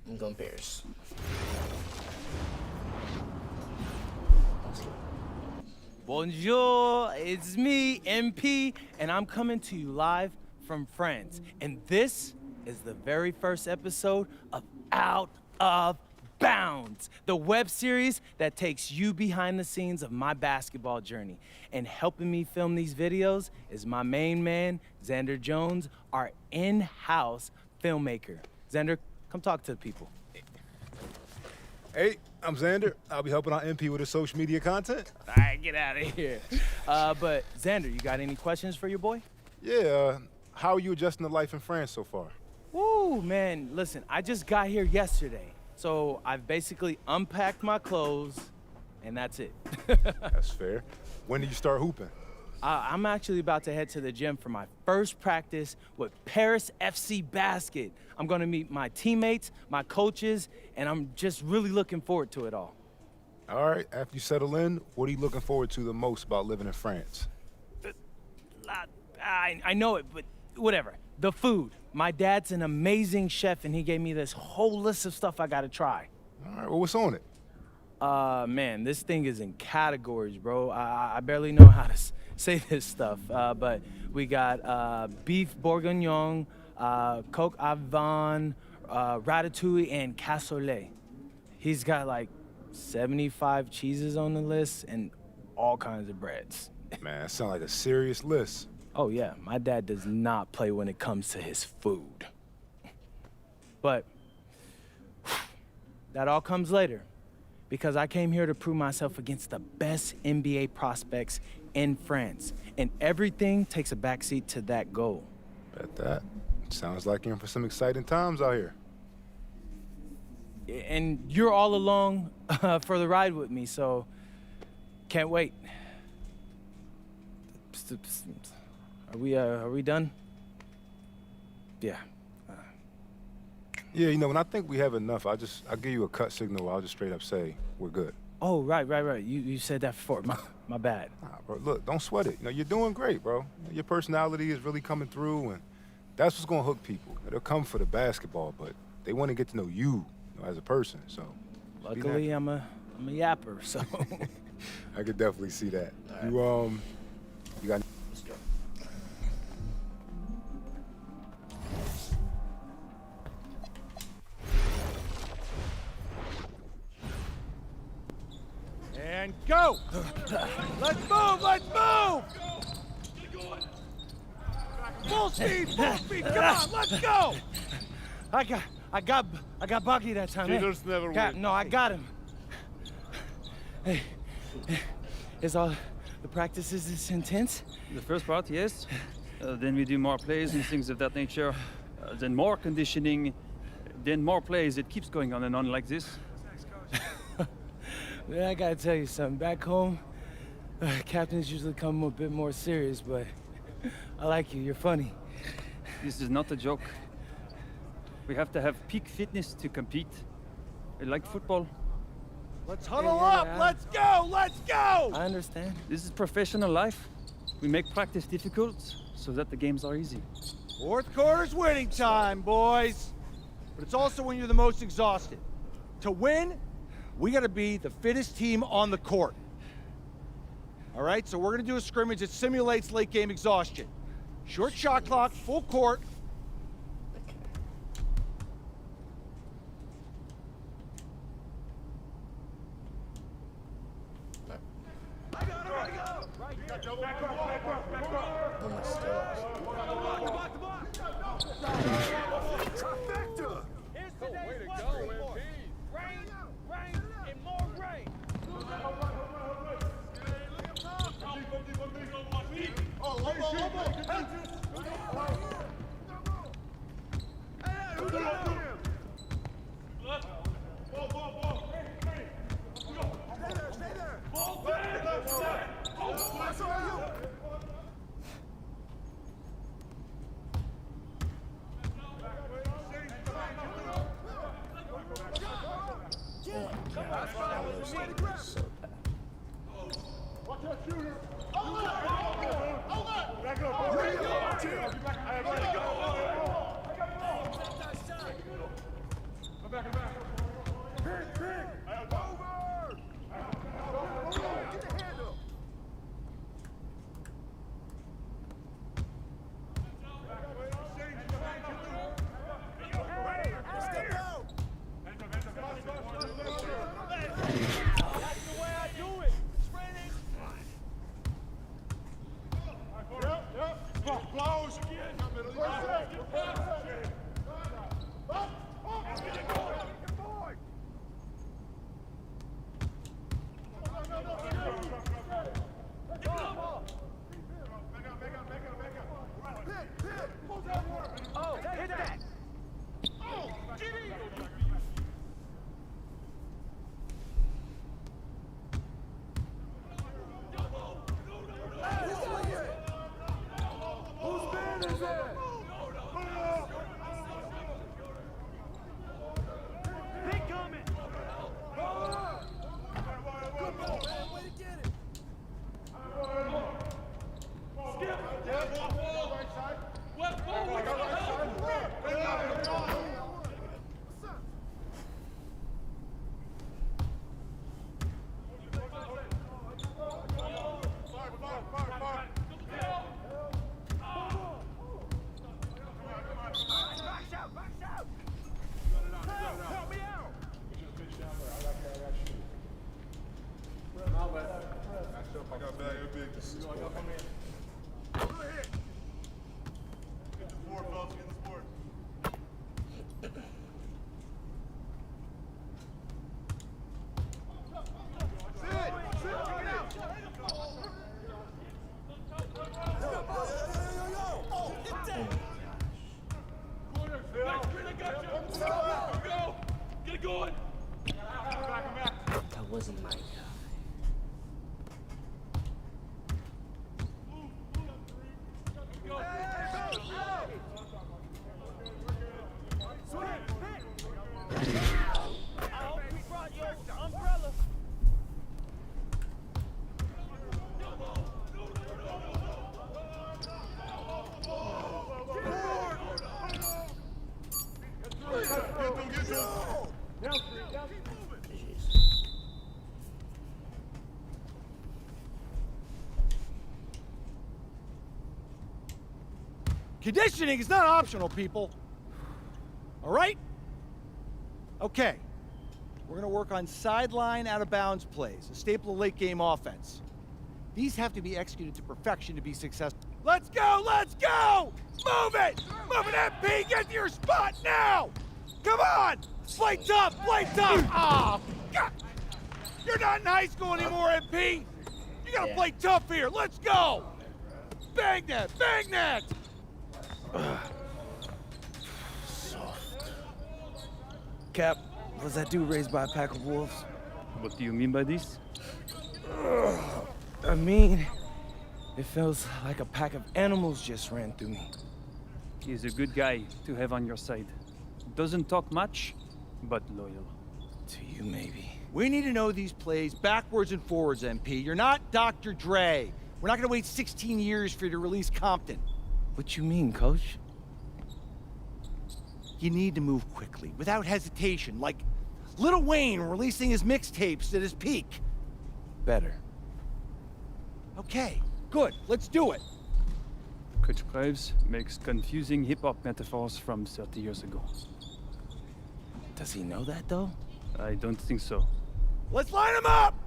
I'm going Bears. Bonjour, it's me, MP, and I'm coming to you live from France. And this is the very first episode of Out of Bounds, the web series that takes you behind the scenes of my basketball journey. And helping me film these videos is my main man, Xander Jones, our in-house filmmaker. Xander, Come talk to the people. Hey, I'm Xander. I'll be helping out MP with his social media content. All right, get out of here. But Xander, you got any questions for your boy? Yeah, how are you adjusting to life in France so far? Woo, man, listen, I just got here yesterday. So I've basically unpacked my clothes, and that's it. That's fair. When did you start hooping? I'm actually about to head to the gym for my first practice with Paris FC Basket. I'm gonna meet my teammates, my coaches, and I'm just really looking forward to it all. All right, after you settle in, what are you looking forward to the most about living in France? I know it, but whatever. The food. My dad's an amazing chef, and he gave me this whole list of stuff I gotta try. All right, well, what's on it? Man, this thing is in categories, bro. I barely know how to say this stuff, but we got beef bourguignon, coq au vin, ratatouille, and cassoulet. He's got like 75 cheeses on the list and all kinds of breads. Man, that sounds like a serious list. Oh yeah, my dad does not play when it comes to his food. But that all comes later, because I came here to prove myself against the best NBA prospects in France, and everything takes a backseat to that goal. Bet that. Sounds like you're in for some exciting times out here. And you're all along for the ride with me, so can't wait. Are we done? Yeah. Yeah, you know, when I think we have enough, I'll give you a cut signal. I'll just straight up say we're good. Oh, right. You said that before. My bad. Nah, bro, look, don't sweat it. You know, you're doing great, bro. Your personality is really coming through, and that's what's gonna hook people. They'll come for the basketball, but they want to get to know you, as a person. So, luckily, I'm a yapper, so. I could definitely see that. Right. You got. Let's go. And go! Let's move! Let's move! Full speed! Full speed! Come on! Let's go! I got Bucky that time. Cheaters never win. No, I got him. Hey, is all the practices this intense? The first part, yes. Then we do more plays and things of that nature. Then more conditioning. Then more plays. It keeps going on and on like this. Man, I gotta tell you something. Back home, captains usually come a bit more serious, but I like you. You're funny. This is not a joke. We have to have peak fitness to compete. Like football. Let's huddle up! Let's go! Let's go! I understand. This is professional life. We make practice difficult so that the games are easy. Fourth quarter's winning time, boys. But it's also when you're the most exhausted. To win, we gotta be the fittest team on the court. All right, so we're gonna do a scrimmage that simulates late game exhaustion. Short shot clock, full court. That wasn't my guy. Conditioning is not optional, people. All right? Okay. We're going to work on sideline out-of-bounds plays, a staple of late-game offense. These have to be executed to perfection to be successful. Let's go! Let's go! Move it! Move it, MP! Get to your spot now! Come on! Play tough! Play tough! Oh, God! You're not in high school anymore, MP! You gotta play tough here! Let's go! Bang that! Bang that! Cap, was that dude raised by a pack of wolves? What do you mean by this? I mean, it feels like a pack of animals just ran through me. He's a good guy to have on your side. Doesn't talk much, but loyal. To you, maybe. We need to know these plays backwards and forwards, MP. You're not Dr. Dre. We're not gonna wait 16 years for you to release Compton. What you mean, Coach? You need to move quickly, without hesitation, like Lil Wayne releasing his mixtapes at his peak. Better. Okay, good. Let's do it. Coach Graves makes confusing hip-hop metaphors from 30 years ago. Does he know that, though? I don't think so. Let's line them up!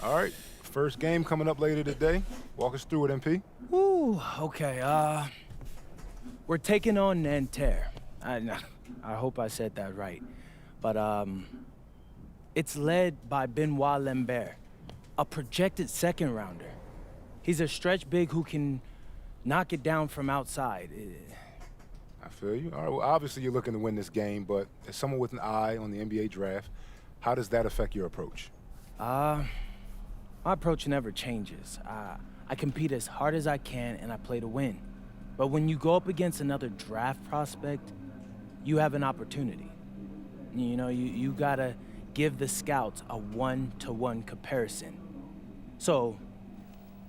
All right, first game coming up later today. Walk us through it, MP. Ooh, okay, we're taking on Nanterre. I hope I said that right. But, it's led by Benoit Lambert, a projected second rounder. He's a stretch big who can knock it down from outside. I feel you. All right, well, obviously you're looking to win this game, but as someone with an eye on the NBA draft, how does that affect your approach? My approach never changes. I compete as hard as I can and I play to win. But when you go up against another draft prospect, you have an opportunity. You know, you gotta give the scouts a one-to-one comparison. So,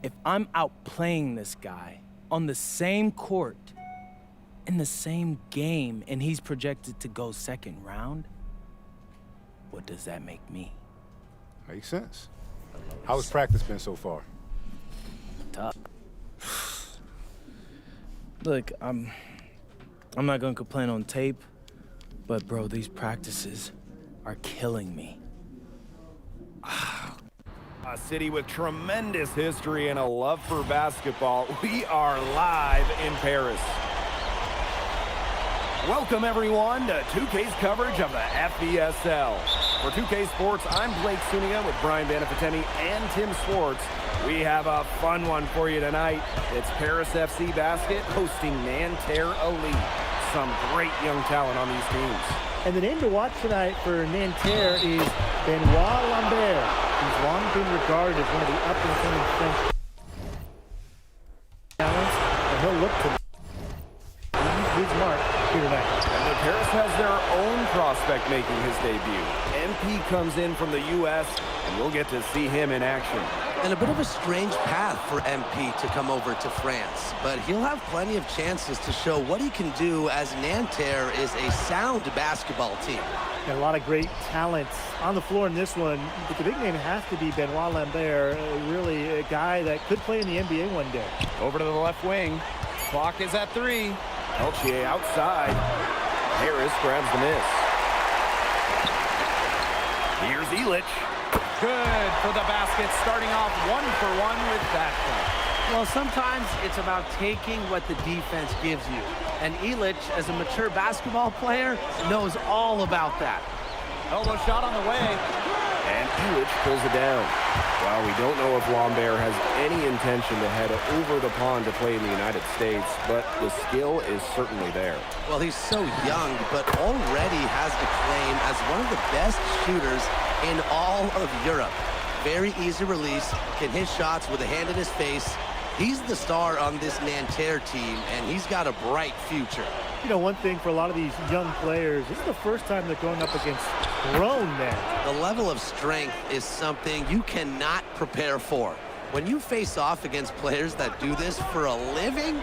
if I'm outplaying this guy on the same court, in the same game, and he's projected to go second round, what does that make me? Makes sense. How has practice been so far? Tough. Look, I'm not gonna complain on tape, But bro, these practices are killing me. A city with tremendous history and a love for basketball. We are live in Paris. Welcome everyone to 2K's coverage of the FBSL. For 2K Sports, I'm Blake Sunia with Brian Banafiteni and Tim Swartz. We have a fun one for you tonight. It's Paris FC Basket hosting Nanterre Elite. Some great young talent on these teams. And the name to watch tonight for Nanterre is Benoit Lambert. He's long been regarded as one of the up-and-coming French talents, and he'll look to leave his mark here tonight. And Paris has their own prospect making his debut. MP comes in from the U.S., and we'll get to see him in action. And a bit of a strange path for MP to come over to France, but he'll have plenty of chances to show what he can do, as Nanterre is a sound basketball team. And a lot of great talent on the floor in this one, but the big name has to be Benoit Lambert, really a guy that could play in the NBA one day. Over to the left wing. Clock is at 3. Peltier outside. Harris grabs the miss. Here's Illich. Good for the basket, starting off 1-for-1 with that one. Well, sometimes it's about taking what the defense gives you. And Illich, as a mature basketball player, knows all about that. Elbow shot on the way. And Illich pulls it down. Well, we don't know if Lambert has any intention to head over the pond to play in the United States, but the skill is certainly there. Well, he's so young, but already has a claim as one of the best shooters in all of Europe. Very easy release, can hit shots with a hand in his face. He's the star on this Nanterre team, and he's got a bright future. You know, one thing for a lot of these young players, this is the first time they're going up against grown men. The level of strength is something you cannot prepare for. When you face off against players that do this for a living,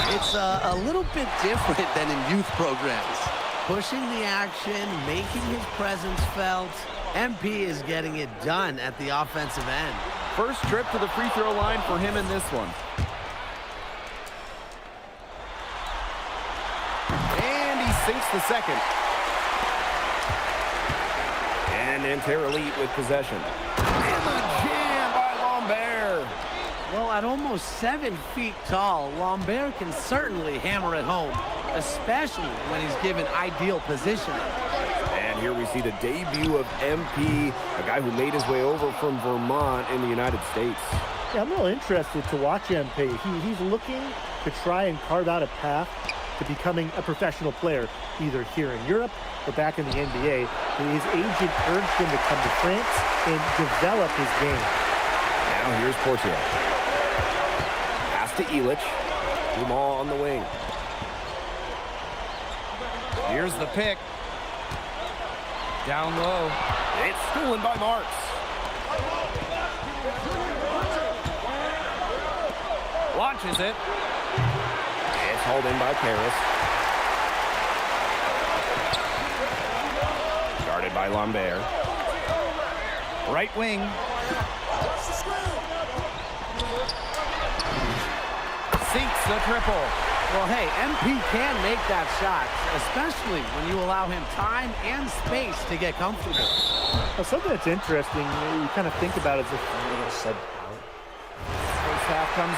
it's a little bit different than in youth programs. Pushing the action, making his presence felt. MP is getting it done at the offensive end. First trip to the free throw line for him in this one. And he sinks the second. And Nanterre Elite with possession. And the jam by Lambert. Well, at almost 7 feet tall, Lambert can certainly hammer it home, especially when he's given ideal positioning. And here we see the debut of MP, a guy who made his way over from Vermont in the United States. Yeah, I'm real interested to watch MP. He's looking to try and carve out a path to becoming a professional player, either here in Europe or back in the NBA. His agent urged him to come to France and develop his game. Now here's Portier. Pass to Illich. Dumas on the wing. Here's the pick. Down low. It's stolen by Marks. Launches it. It's hauled in by Paris. Guarded by Lambert. Right wing. Sinks the triple. Well, hey, MP can make that shot, especially when you allow him time and space to get comfortable. Well, something that's interesting, you kind of think about it as if a little sub. First half comes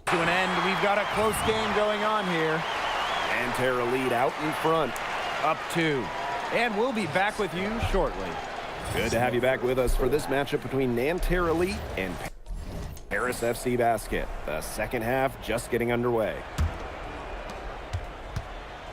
to an end. We've got a close game going on here. Nanterre Elite out in front, up 2. And we'll be back with you shortly. Good to have you back with us for this matchup between Nanterre Elite and Paris FC Basket. The second half just getting underway.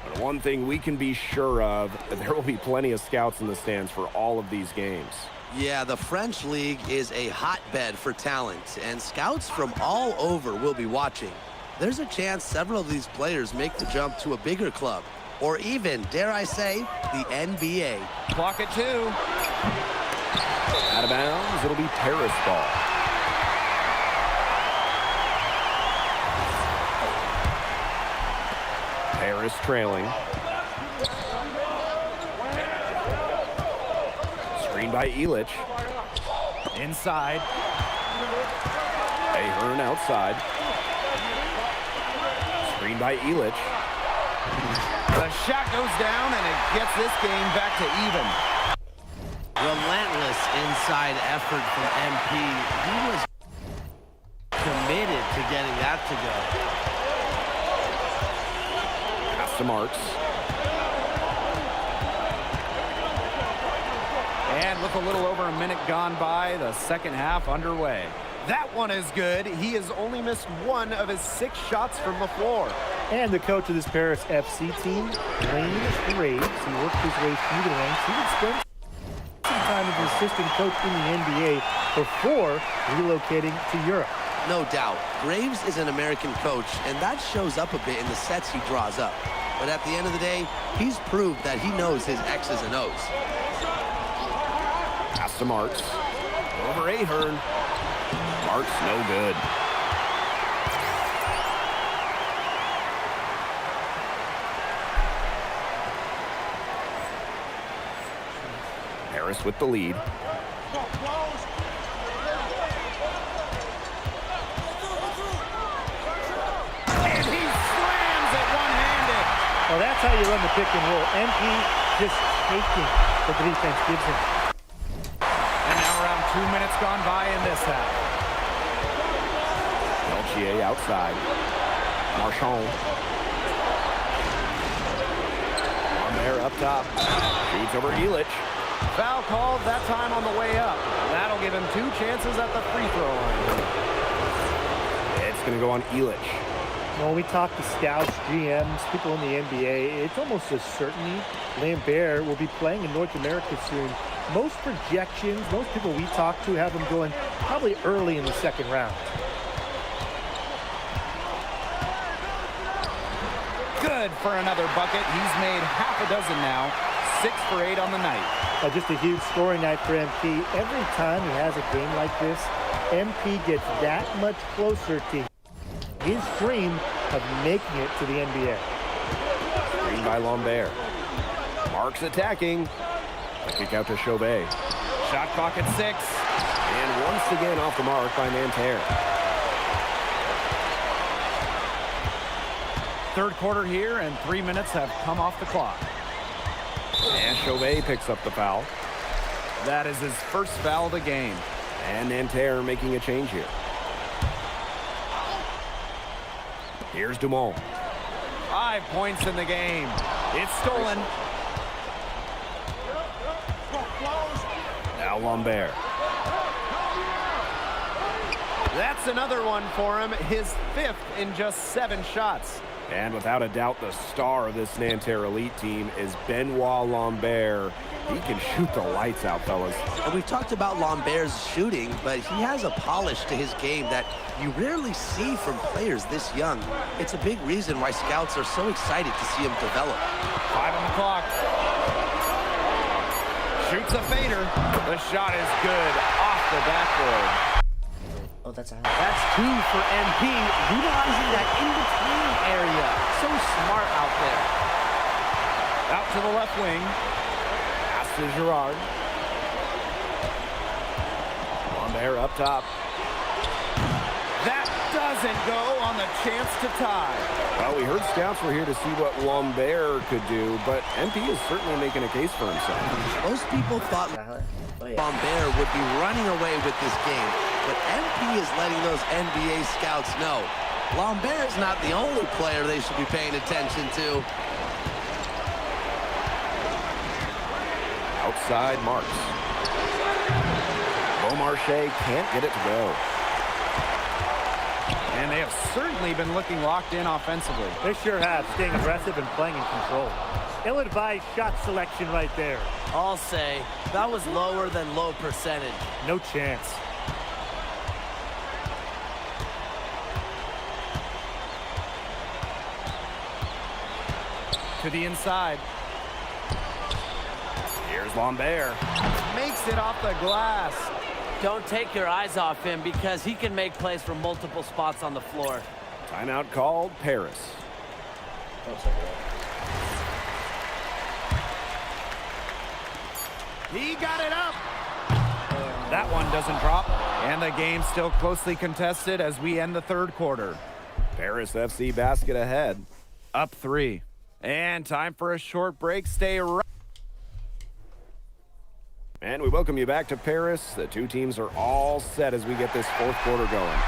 But one thing we can be sure of, there will be plenty of scouts in the stands for all of these games. Yeah, the French league is a hotbed for talent, and scouts from all over will be watching. There's a chance several of these players make the jump to a bigger club, or even, dare I say, the NBA. Clock at 2. Out of bounds, it'll be Paris ball. Paris trailing. Screen by Illich. Inside. Ahern outside. Screen by Illich. The shot goes down, and it gets this game back to even. Relentless inside effort from MP. He was committed to getting that to go. Pass to Marks. And with a little over a minute gone by, the second half underway. That one is good. He has only missed one of his 6 shots from the floor. And the coach of this Paris FC team, Wayne Graves, he worked his way through the ranks. He would spend some time as an assistant coach in the NBA before relocating to Europe. No doubt. Graves is an American coach, and that shows up a bit in the sets he draws up. But at the end of the day, he's proved that he knows his X's and O's. Pass to Marks. Over Ahern. Marks no good. Harris with the lead. And he slams it one-handed. Well, that's how you run the pick and roll. MP just taking what the defense gives him. And now around 2 minutes gone by in this half. Melchier outside. Marchand. Lambert up top. Shoots over Elich. Foul called that time on the way up. That'll give him 2 chances at the free throw line. It's going to go on Elich. When we talk to scouts, GMs, people in the NBA, it's almost a certainty Lambert will be playing in North America soon. Most projections, most people we talk to have him going probably early in the second round. Good for another bucket. He's made half a dozen now. 6 for 8 on the night. Just a huge scoring night for MP. Every time he has a game like this, MP gets that much closer to his dream of making it to the NBA. Screen by Lambert. Marks attacking. A kick out to Chauvet. Shot clock at 6. And once again off the mark by Nanterre. Third quarter here, and 3 minutes have come off the clock. And Chauvet picks up the foul. That is his first foul of the game. And Nanterre making a change here. Here's Dumont. 5 points in the game. It's stolen. Now Lambert. That's another one for him. His 5th in just 7 shots. And without a doubt, the star of this Nanterre Elite team is Benoit Lambert. He can shoot the lights out, fellas. And we've talked about Lambert's shooting, but he has a polish to his game that you rarely see from players this young. It's a big reason why scouts are so excited to see him develop. 5 on the clock. Shoots a fader. The shot is good off the backboard. Oh, that's out. That's 2 for MP, utilizing that in-between area. So smart out there. Out to the left wing. Pass to Girard. Lambert up top. That doesn't go on the chance to tie. Well, we heard scouts were here to see what Lambert could do, but MP is certainly making a case for himself. Most people thought Lambert would be running away with this game, but MP is letting those NBA scouts know Lambert is not the only player they should be paying attention to. Outside Marks. Beaumarchais can't get it to go. And they have certainly been looking locked in offensively. They sure have, staying aggressive and playing in control. Ill-advised shot selection right there. I'll say, that was lower than low percentage. No chance. To the inside. Here's Lambert. Makes it off the glass. Don't take your eyes off him because he can make plays from multiple spots on the floor. Timeout called, Paris. He got it up. That one doesn't drop. And the game still closely contested as we end the third quarter. Paris FC basket ahead. Up 3. And time for a short break. Stay right. And we welcome you back to Paris. The two teams are all set as we get this fourth quarter going.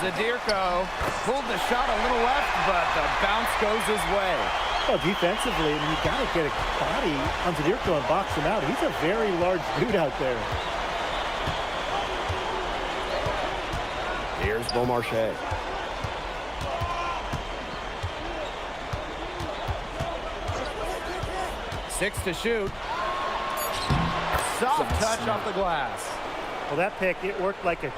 Zadirko pulled the shot a little left, but the bounce goes his way. Well, defensively, I mean, you got to get a body on Zadirko and box him out. He's a very large dude out there. Here's Beaumarchais. Six to shoot. Soft touch off the glass. Well, that pick, it worked like a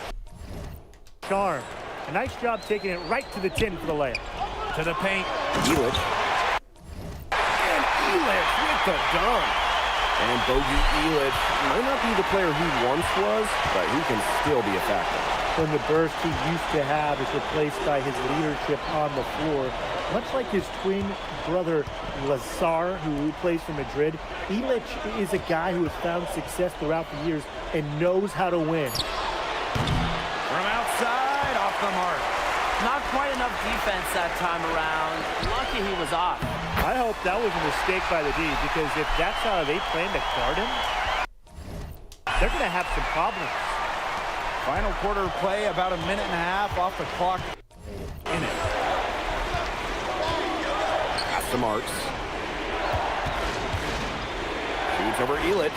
charm. A nice job taking it right to the tin for the layup. To the paint. Elich. And Elich with the dunk. And Bogey Elich might not be the player he once was, but he can still be a factor. When the burst he used to have is replaced by his leadership on the floor. Much like his twin brother Lazar, who plays for Madrid, Elich is a guy who has found success throughout the years and knows how to win. From outside, off the mark. Not quite enough defense that time around. Lucky he was off. I hope that was a mistake by the D, because if that's how they plan to guard him, they're going to have some problems. Final quarter play, about a minute and a half off the clock in it. Pass to Marks. Shoots over Elich.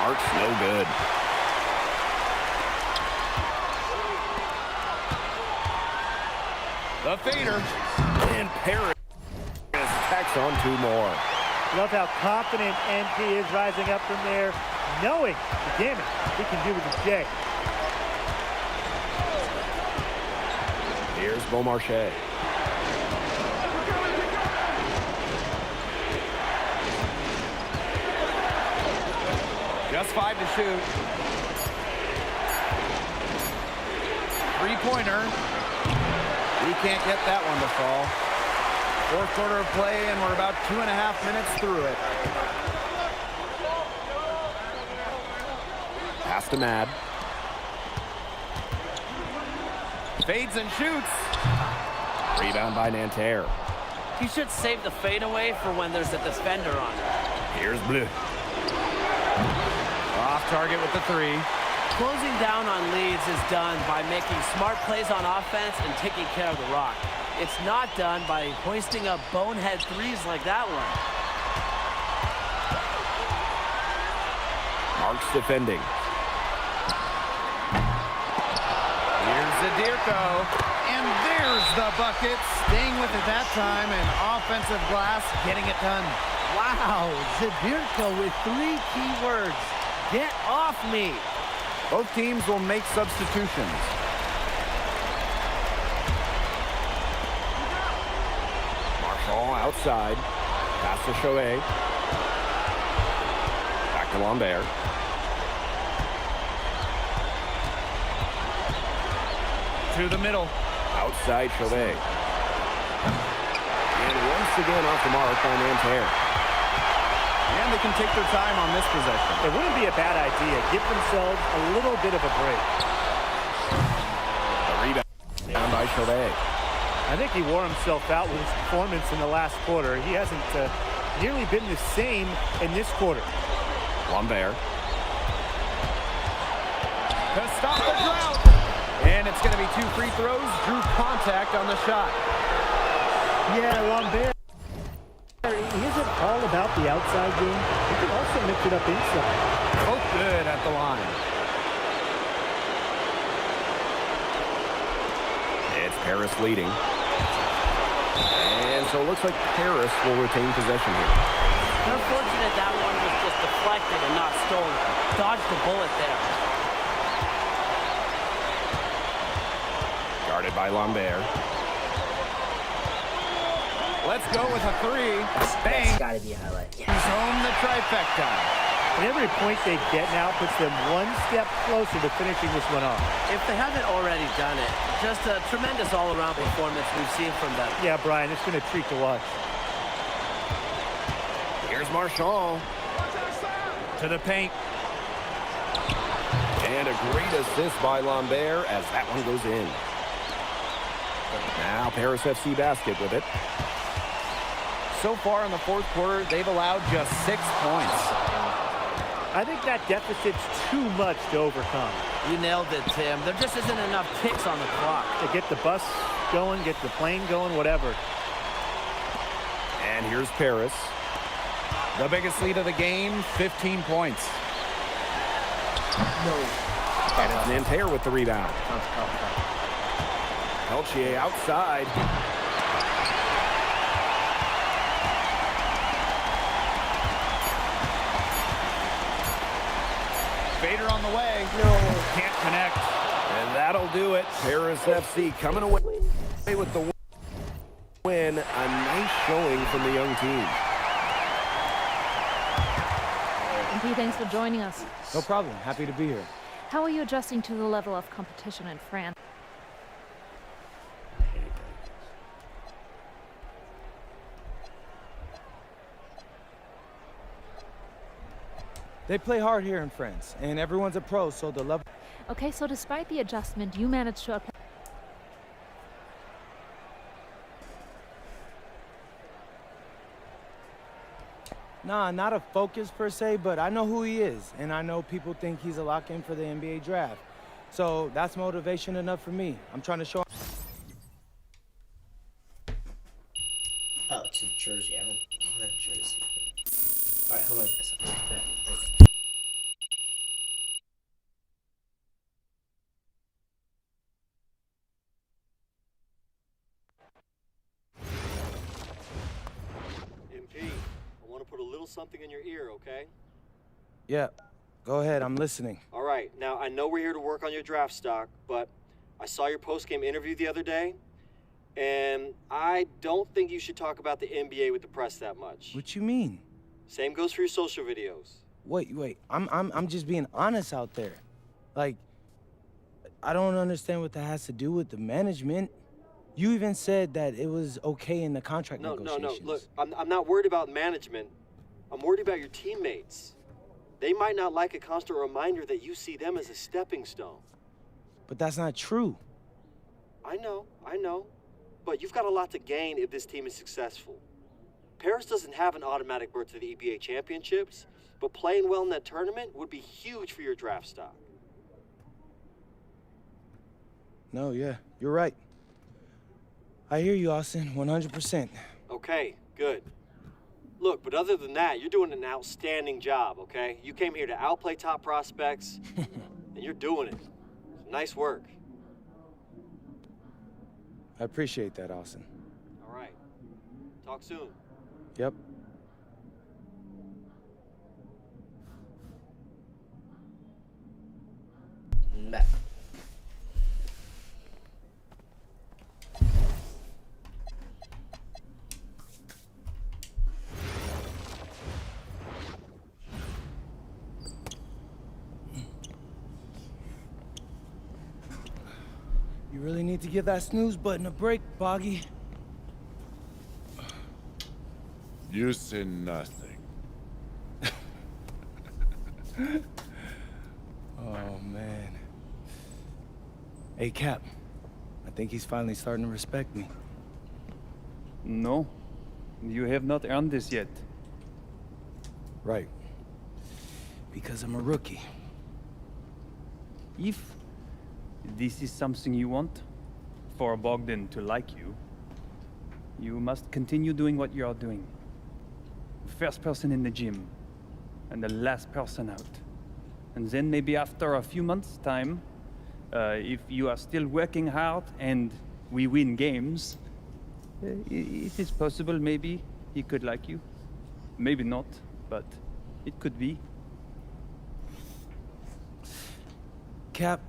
Marks no good. The fader. And Paris tacks on two more. Love how confident MP is rising up from there, knowing the damage he can do with his J. Here's Beaumarchais. Just 5 to shoot. Three-pointer. He can't get that one to fall. Fourth quarter of play, and we're about 2.5 minutes through it. Pass to Mad. Fades and shoots. Rebound by Nanterre. He should save the fadeaway for when there's a defender on it. Here's Bleu. Off target with the three. Closing down on leads is done by making smart plays on offense and taking care of the rock. It's not done by hoisting up bonehead threes like that one. Marks defending. Here's Zadirko. And there's the bucket. Staying with it that time, and offensive glass getting it done. Wow, Zadirko with 3 key words. Get off me. Both teams will make substitutions. Marshall outside. Pass to Chauvet. Back to Lambert. To the middle. Outside Chauvet. And once again off the mark by Nanterre. And they can take their time on this possession. It wouldn't be a bad idea. Give themselves a little bit of a break. The rebound down by Chauvet. I think he wore himself out with his performance in the last quarter. He hasn't nearly been the same in this quarter. Lambert. To stop the drought. And it's going to be 2 free throws. Drew contact on the shot. Yeah, Lambert. He isn't all about the outside game. He can also mix it up inside. Both good at the line. It's Paris leading. And so it looks like Paris will retain possession here. Unfortunate that one was just deflected and not stolen. Dodged the bullet there. Guarded by Lambert. Let's go with a 3. Bang. That's gotta be a highlight. He's home the trifecta. And every point they get now puts them one step closer to finishing this one off. If they haven't already done it, just a tremendous all-around performance we've seen from them. Yeah, Brian, it's been a treat to watch. Here's Marchand. To the paint. And a great assist by Lambert as that one goes in. Now Paris FC basket with it. So far in the fourth quarter, they've allowed just 6 points. I think that deficit's too much to overcome. You nailed it, Tim. There just isn't enough ticks on the clock. To get the bus going, get the plane going, whatever. And here's Paris. The biggest lead of the game, 15 points. No. And it's Nanterre with the rebound. Peltier outside. Fader on the way. No. Can't connect. And that'll do it. Paris FC coming away with the win. A nice showing from the young team. MP, thanks for joining us. No problem. Happy to be here. How are you adjusting to the level of competition in France? They play hard here in France, and everyone's a pro, so the level... Okay, so despite the adjustment, you managed to apply... Nah, not a focus per se, but I know who he is, and I know people think he's a lock-in for the NBA draft. So that's motivation enough for me. I'm trying to show... Oh, it's in Jersey. I don't have Jersey. Alright, hold on a second. Okay. Put a little something in your ear, okay? Yeah, go ahead, I'm listening. All right, now I know we're here to work on your draft stock, but I saw your post-game interview the other day, and I don't think you should talk about the NBA with the press that much. What you mean? Same goes for your social videos. Wait, I'm just being honest out there. Like, I don't understand what that has to do with the management. You even said that it was okay in the contract negotiations. No, look, I'm not worried about management. I'm worried about your teammates. They might not like a constant reminder that you see them as a stepping stone. But that's not true. I know. But you've got a lot to gain if this team is successful. Paris doesn't have an automatic berth to the EBA championships, but playing well in that tournament would be huge for your draft stock. No, yeah, you're right. I hear you, Austin, 100%. Okay, good. Look, but other than that, you're doing an outstanding job, okay? You came here to outplay top prospects, and you're doing it. Nice work. I appreciate that, Austin. All right. Talk soon. Yep. Back. You really need to give that snooze button a break, Boggy. You say nothing. Oh, man. Hey, Cap. I think he's finally starting to respect me. No, you have not earned this yet. Right. Because I'm a rookie. If this is something you want, for Bogdan to like you, you must continue doing what you are doing. First person in the gym, and the last person out. And then maybe after a few months' time, if you are still working hard and we win games, it is possible maybe he could like you. Maybe not, but it could be. Cap,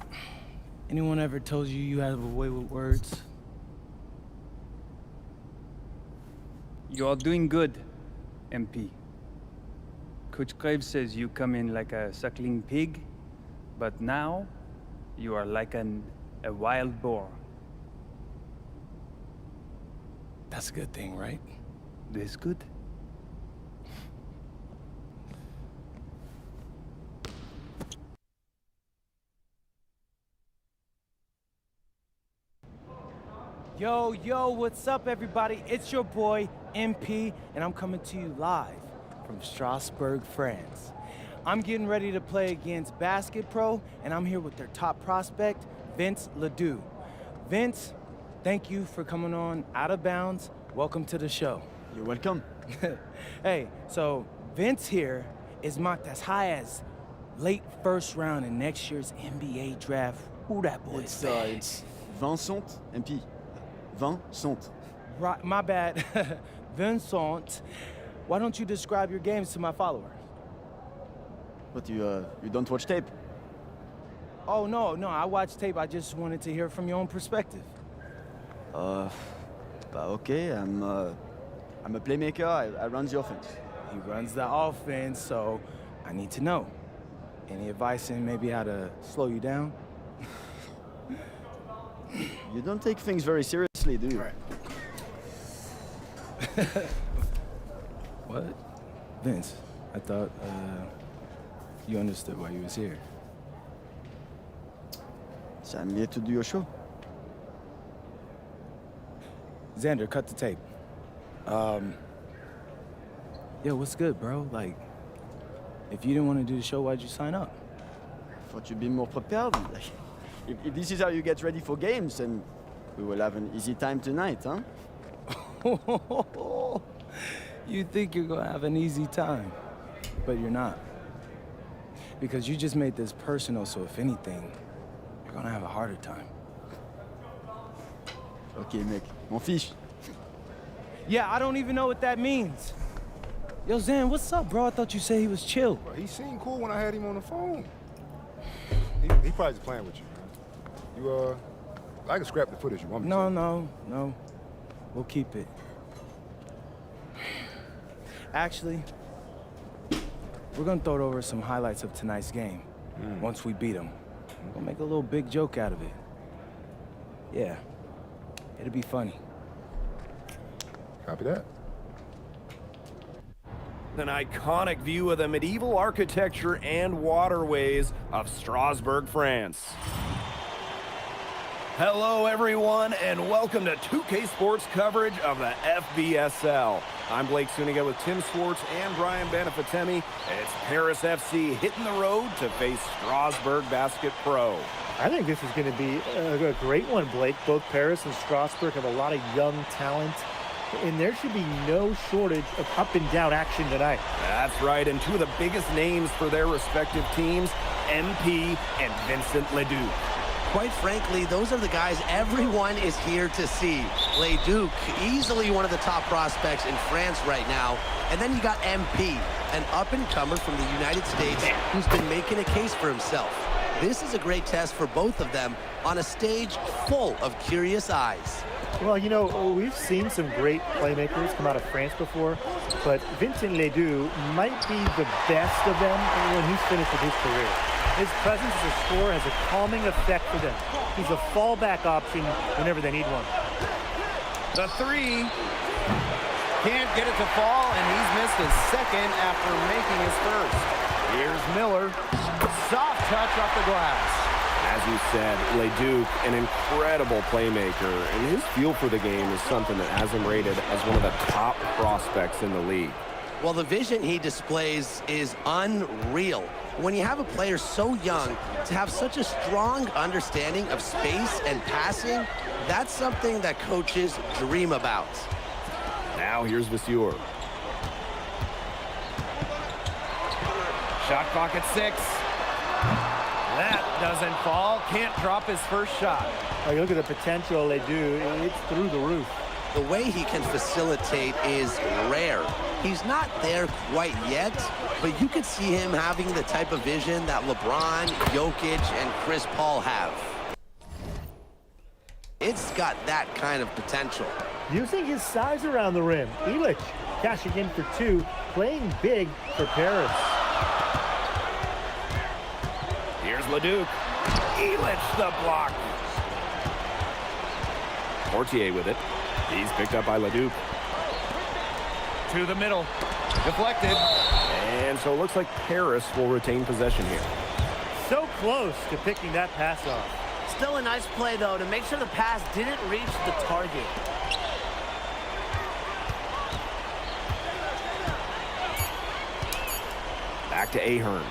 anyone ever told you you have a way with words? You are doing good, MP. Coach Graves says you come in like a suckling pig, but now you are like a wild boar. That's a good thing, right? This good. Yo, yo, what's up, everybody? It's your boy, MP, and I'm coming to you live from Strasbourg, France. I'm getting ready to play against Basket Pro, and I'm here with their top prospect, Vince Ledoux. Vince, thank you for coming on Out of Bounds. Welcome to the show. You're welcome. Hey, so Vince here is mocked as high as late first round in next year's NBA draft. Who that boy is? It's Vincent, MP. Vincent. Right, my bad. Vincent. Why don't you describe your games to my followers? But you don't watch tape? Oh, no, I watch tape. I just wanted to hear from your own perspective. Okay, I'm a playmaker. I run the offense. He runs the offense, so I need to know. Any advice in maybe how to slow you down? You don't take things very seriously, do you? Right. What? Vince, I thought you understood why you was here. So I'm here to do your show. Xander, cut the tape. Yo, what's good, bro? Like, if you didn't want to do the show, why'd you sign up? I thought you'd be more prepared. Like, if this is how you get ready for games, then we will have an easy time tonight, huh? You think you're gonna have an easy time, but you're not. Because you just made this personal, so if anything, you're gonna have a harder time. Okay, mec. Mon fiche. Yeah, I don't even know what that means. Yo, Zan, what's up, bro? I thought you said he was chill. Bro, he seemed cool when I had him on the phone. He probably just playing with you, man. I can scrap the footage you want me to. No. We'll keep it. Actually, we're gonna throw over some highlights of tonight's game. Once we beat them. We'll make a little big joke out of it. Yeah, it'll be funny. Copy that. An iconic view of the medieval architecture and waterways of Strasbourg, France. Hello, everyone, and welcome to 2K Sports coverage of the FBSL. I'm Blake Suniga with Tim Swartz and Brian Benefatemi. It's Paris FC hitting the road to face Strasbourg Basket Pro. I think this is going to be a great one, Blake. Both Paris and Strasbourg have a lot of young talent, and there should be no shortage of up-and-down action tonight. That's right, and two of the biggest names for their respective teams, MP and Vincent Ledoux. Quite frankly, those are the guys everyone is here to see. Ledoux, easily one of the top prospects in France right now. And then you got MP, an up-and-comer from the United States who's been making a case for himself. This is a great test for both of them on a stage full of curious eyes. Well, you know, we've seen some great playmakers come out of France before, but Vincent Ledoux might be the best of them when he's finished with his career. His presence as a scorer has a calming effect for them. He's a fallback option whenever they need one. The three can't get it to fall, and he's missed his second after making his first. Here's Miller. Soft touch off the glass. As you said, Ledoux, an incredible playmaker, and his feel for the game is something that has him rated as one of the top prospects in the league. Well, the vision he displays is unreal. When you have a player so young, to have such a strong understanding of space and passing, that's something that coaches dream about. Now here's Vasseur. Shot clock at 6. That doesn't fall. Can't drop his first shot. Oh, you look at the potential they do. It's through the roof. The way he can facilitate is rare. He's not there quite yet, but you could see him having the type of vision that LeBron, Jokic, and Chris Paul have. It's got that kind of potential. Using his size around the rim. Illich cashing in for 2, playing big for Paris. Here's Ledoux. Illich the block. Portier with it. He's picked up by Ledoux. To the middle. Deflected. And so it looks like Paris will retain possession here. So close to picking that pass off. Still a nice play, though, to make sure the pass didn't reach the target. Back to Ahern.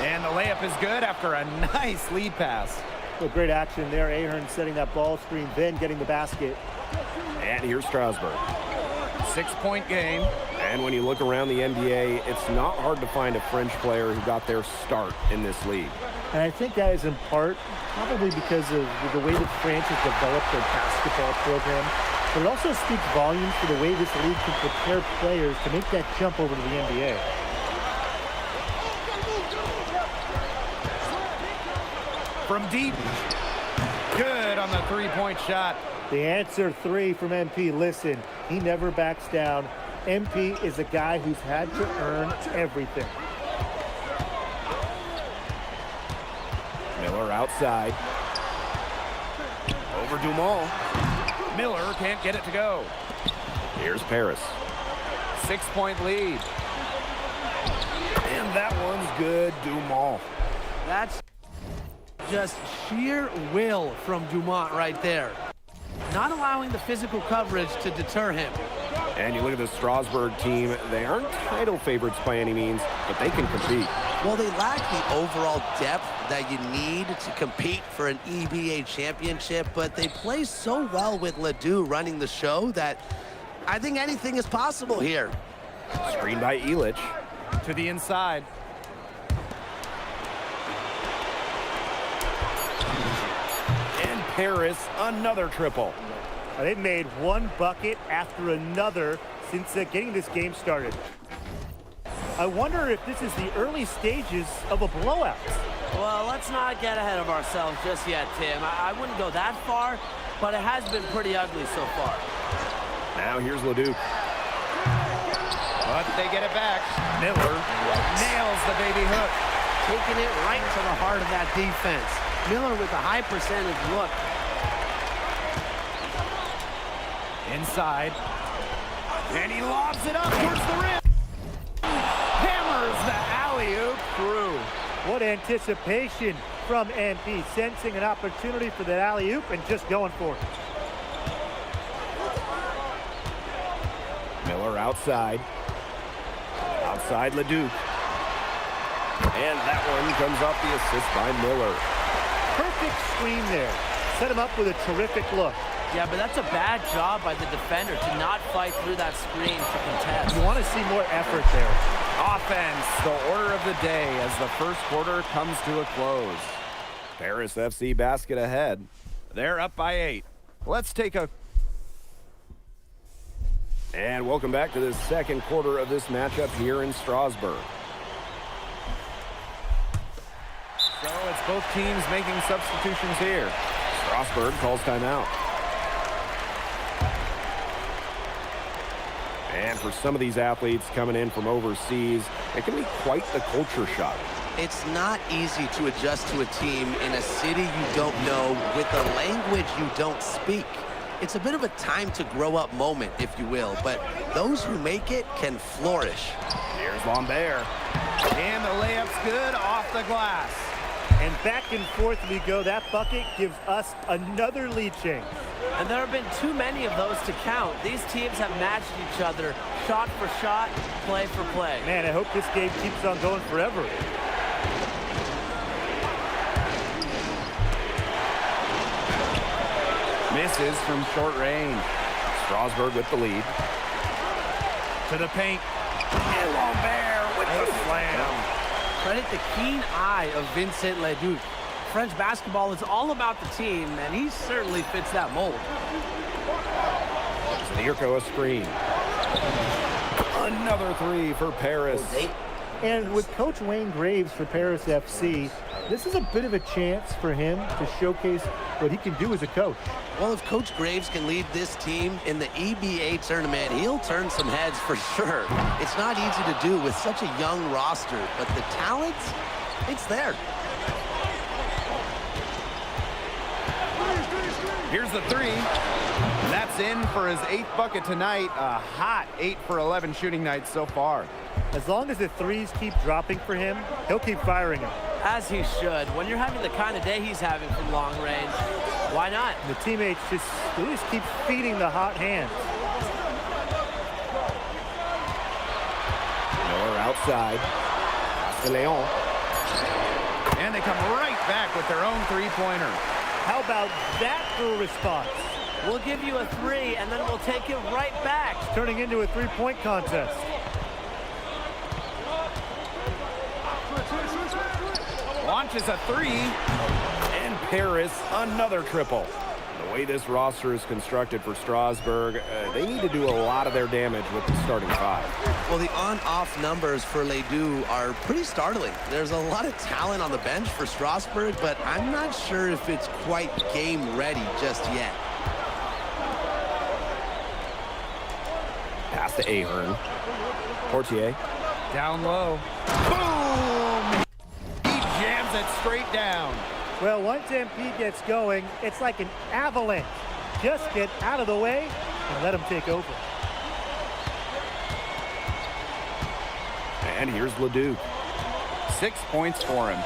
And the layup is good after a nice lead pass. Well, great action there. Ahern setting that ball screen, then getting the basket. And here's Strasburg. 6-point game. And when you look around the NBA, it's not hard to find a French player who got their start in this league. And I think that is in part probably because of the way that France has developed their basketball program. But it also speaks volumes for the way this league can prepare players to make that jump over to the NBA. From deep. Good on the three-point shot. The answer 3 from MP. Listen, he never backs down. MP is a guy who's had to earn everything. Miller outside. Over Dumont. Miller can't get it to go. Here's Paris. 6-point lead. And that one's good, Dumont. That's just sheer will from Dumont right there. Not allowing the physical coverage to deter him. And you look at the Strasburg team, they aren't title favorites by any means, but they can compete. Well, they lack the overall depth that you need to compete for an EBA championship, but they play so well with Ledoux running the show that I think anything is possible here. Screen by Illich. To the inside. And Paris, another triple. They've made one bucket after another since getting this game started. I wonder if this is the early stages of a blowout. Well, let's not get ahead of ourselves just yet, Tim. I wouldn't go that far, but it has been pretty ugly so far. Now here's Ledoux. But they get it back. Miller nails the baby hook. Taking it right to the heart of that defense. Miller with a high percentage look. Inside. And he lobs it up towards the rim. Hammers the alley-oop through. What anticipation from MP, sensing an opportunity for that alley-oop and just going for it. Miller outside. Outside Ledoux. And that one comes off the assist by Miller. Perfect screen there. Set him up with a terrific look. Yeah, but that's a bad job by the defender to not fight through that screen to contest. You want to see more effort there. Offense, the order of the day as the first quarter comes to a close. Paris FC basket ahead. They're up by 8. Let's take a... And welcome back to the second quarter of this matchup here in Strasbourg. So it's both teams making substitutions here. Strasbourg calls timeout. And for some of these athletes coming in from overseas, it can be quite the culture shock. It's not easy to adjust to a team in a city you don't know with a language you don't speak. It's a bit of a time to grow up moment, if you will, but those who make it can flourish. Here's Lambert. And the layup's good off the glass. And back and forth we go. That bucket gives us another lead change. And there have been too many of those to count. These teams have matched each other shot for shot, play for play. Man, I hope this game keeps on going forever. Misses from short range. Strasbourg with the lead. To the paint. And Lambert with the slam. Credit the keen eye of Vincent Ledoux. French basketball is all about the team, and he certainly fits that mold. Zirko a screen. Another three for Paris. And with Coach Wayne Graves for Paris FC, this is a bit of a chance for him to showcase what he can do as a coach. Well, if Coach Graves can lead this team in the EBA tournament, he'll turn some heads for sure. It's not easy to do with such a young roster, but the talent, it's there. Here's the three. And that's in for his 8th bucket tonight. A hot 8 for 11 shooting night so far. As long as the threes keep dropping for him, he'll keep firing them. As he should. When you're having the kind of day he's having from long range, why not? The teammates just keep feeding the hot hands. Miller outside. Leon. And they come right back with their own three-pointer. How about that for a response? We'll give you a 3, and then we'll take it right back. It's turning into a three-point contest. Launches a 3. And Paris, another triple. The way this roster is constructed for Strasbourg, they need to do a lot of their damage with the starting 5. Well, the on-off numbers for Ledoux are pretty startling. There's a lot of talent on the bench for Strasbourg, but I'm not sure if it's quite game ready just yet. Pass to Ahern. Portier. Down low. Boom! He jams it straight down. Well, once MP gets going, it's like an avalanche. Just get out of the way and let him take over. And here's Ledoux. 6 points for him.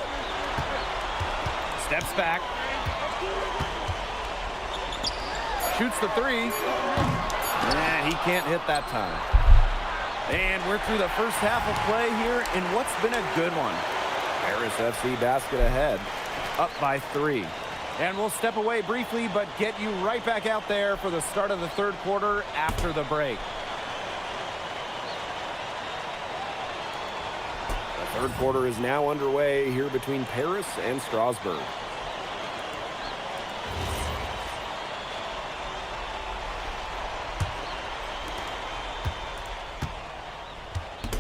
Steps back. Shoots the 3. And he can't hit that time. And we're through the first half of play here in what's been a good one. Paris FC basket ahead. Up by 3. And we'll step away briefly, but get you right back out there for the start of the third quarter after the break. The third quarter is now underway here between Paris and Strasbourg.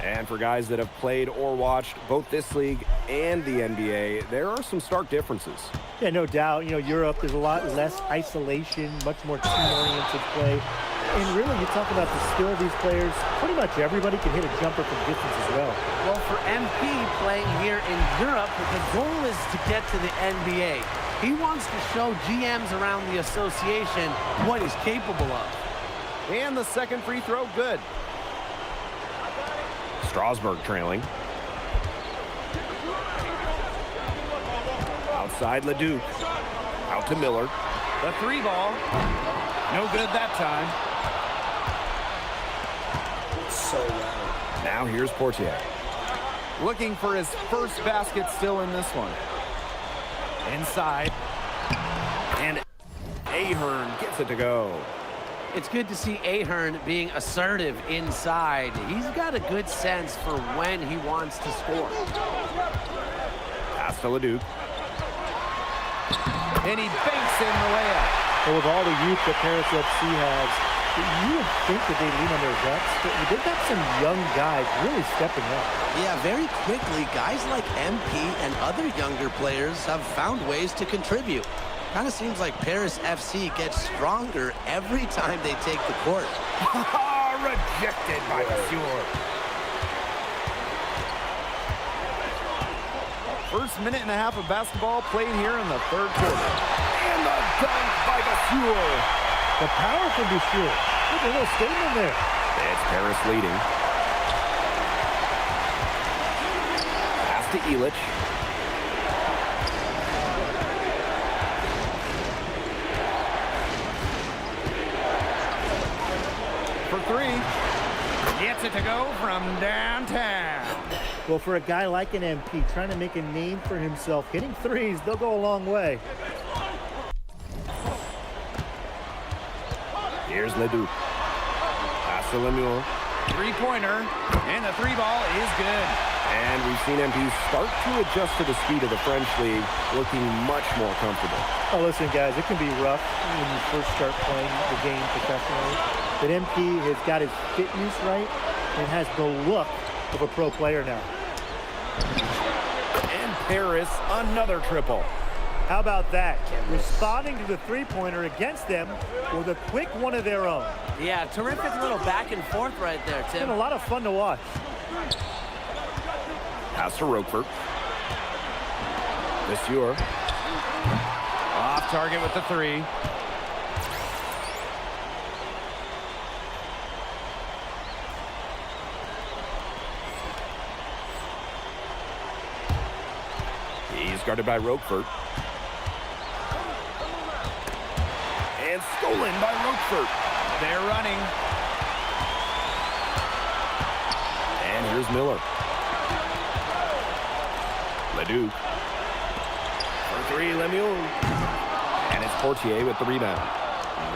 And for guys that have played or watched both this league and the NBA, there are some stark differences. Yeah, no doubt. You know, Europe, there's a lot less isolation, much more team-oriented play. And really, you talk about the skill of these players, pretty much everybody can hit a jumper from distance as well. Well, for MP playing here in Europe, the goal is to get to the NBA. He wants to show GMs around the association what he's capable of. And the second free throw, good. Strasbourg trailing. Outside Ledoux. Out to Miller. The 3 ball. No good that time. So loud. Now here's Portier. Looking for his first basket still in this one. Inside. And Ahern gets it to go. It's good to see Ahern being assertive inside. He's got a good sense for when he wants to score. Pass to Ledoux. And he banks in the layup. Well, with all the youth that Paris FC has, you would think that they lean on their vets, but they've got some young guys really stepping up. Yeah, very quickly, guys like MP and other younger players have found ways to contribute. Kind of seems like Paris FC gets stronger every time they take the court. Rejected by Monsieur. First minute and a half of basketball played here in the third quarter. And the dunk by Monsieur. The power from Monsieur. Look at a little statement there. It's Paris leading. Pass to Illich. For 3. Gets it to go from downtown. Well, for a guy like an MP trying to make a name for himself, hitting threes, they'll go a long way. Here's Ledoux. Pass to Lemuel. 3-pointer. And the 3 ball is good. And we've seen MP start to adjust to the speed of the French league, looking much more comfortable. Oh, listen, guys, it can be rough when you first start playing the game professionally. But MP has got his fitness right and has the look of a pro player now. And Paris, another triple. How about that? Responding to the three-pointer against them with a quick one of their own. Yeah, terrific little back and forth right there, Tim. It's been a lot of fun to watch. Pass to Roquefort. Monsieur. Off target with the 3. guarded by Roquefort. And stolen by Roquefort. They're running. And here's Miller. Leduc. For three, Lemieux. And it's Portier with the rebound.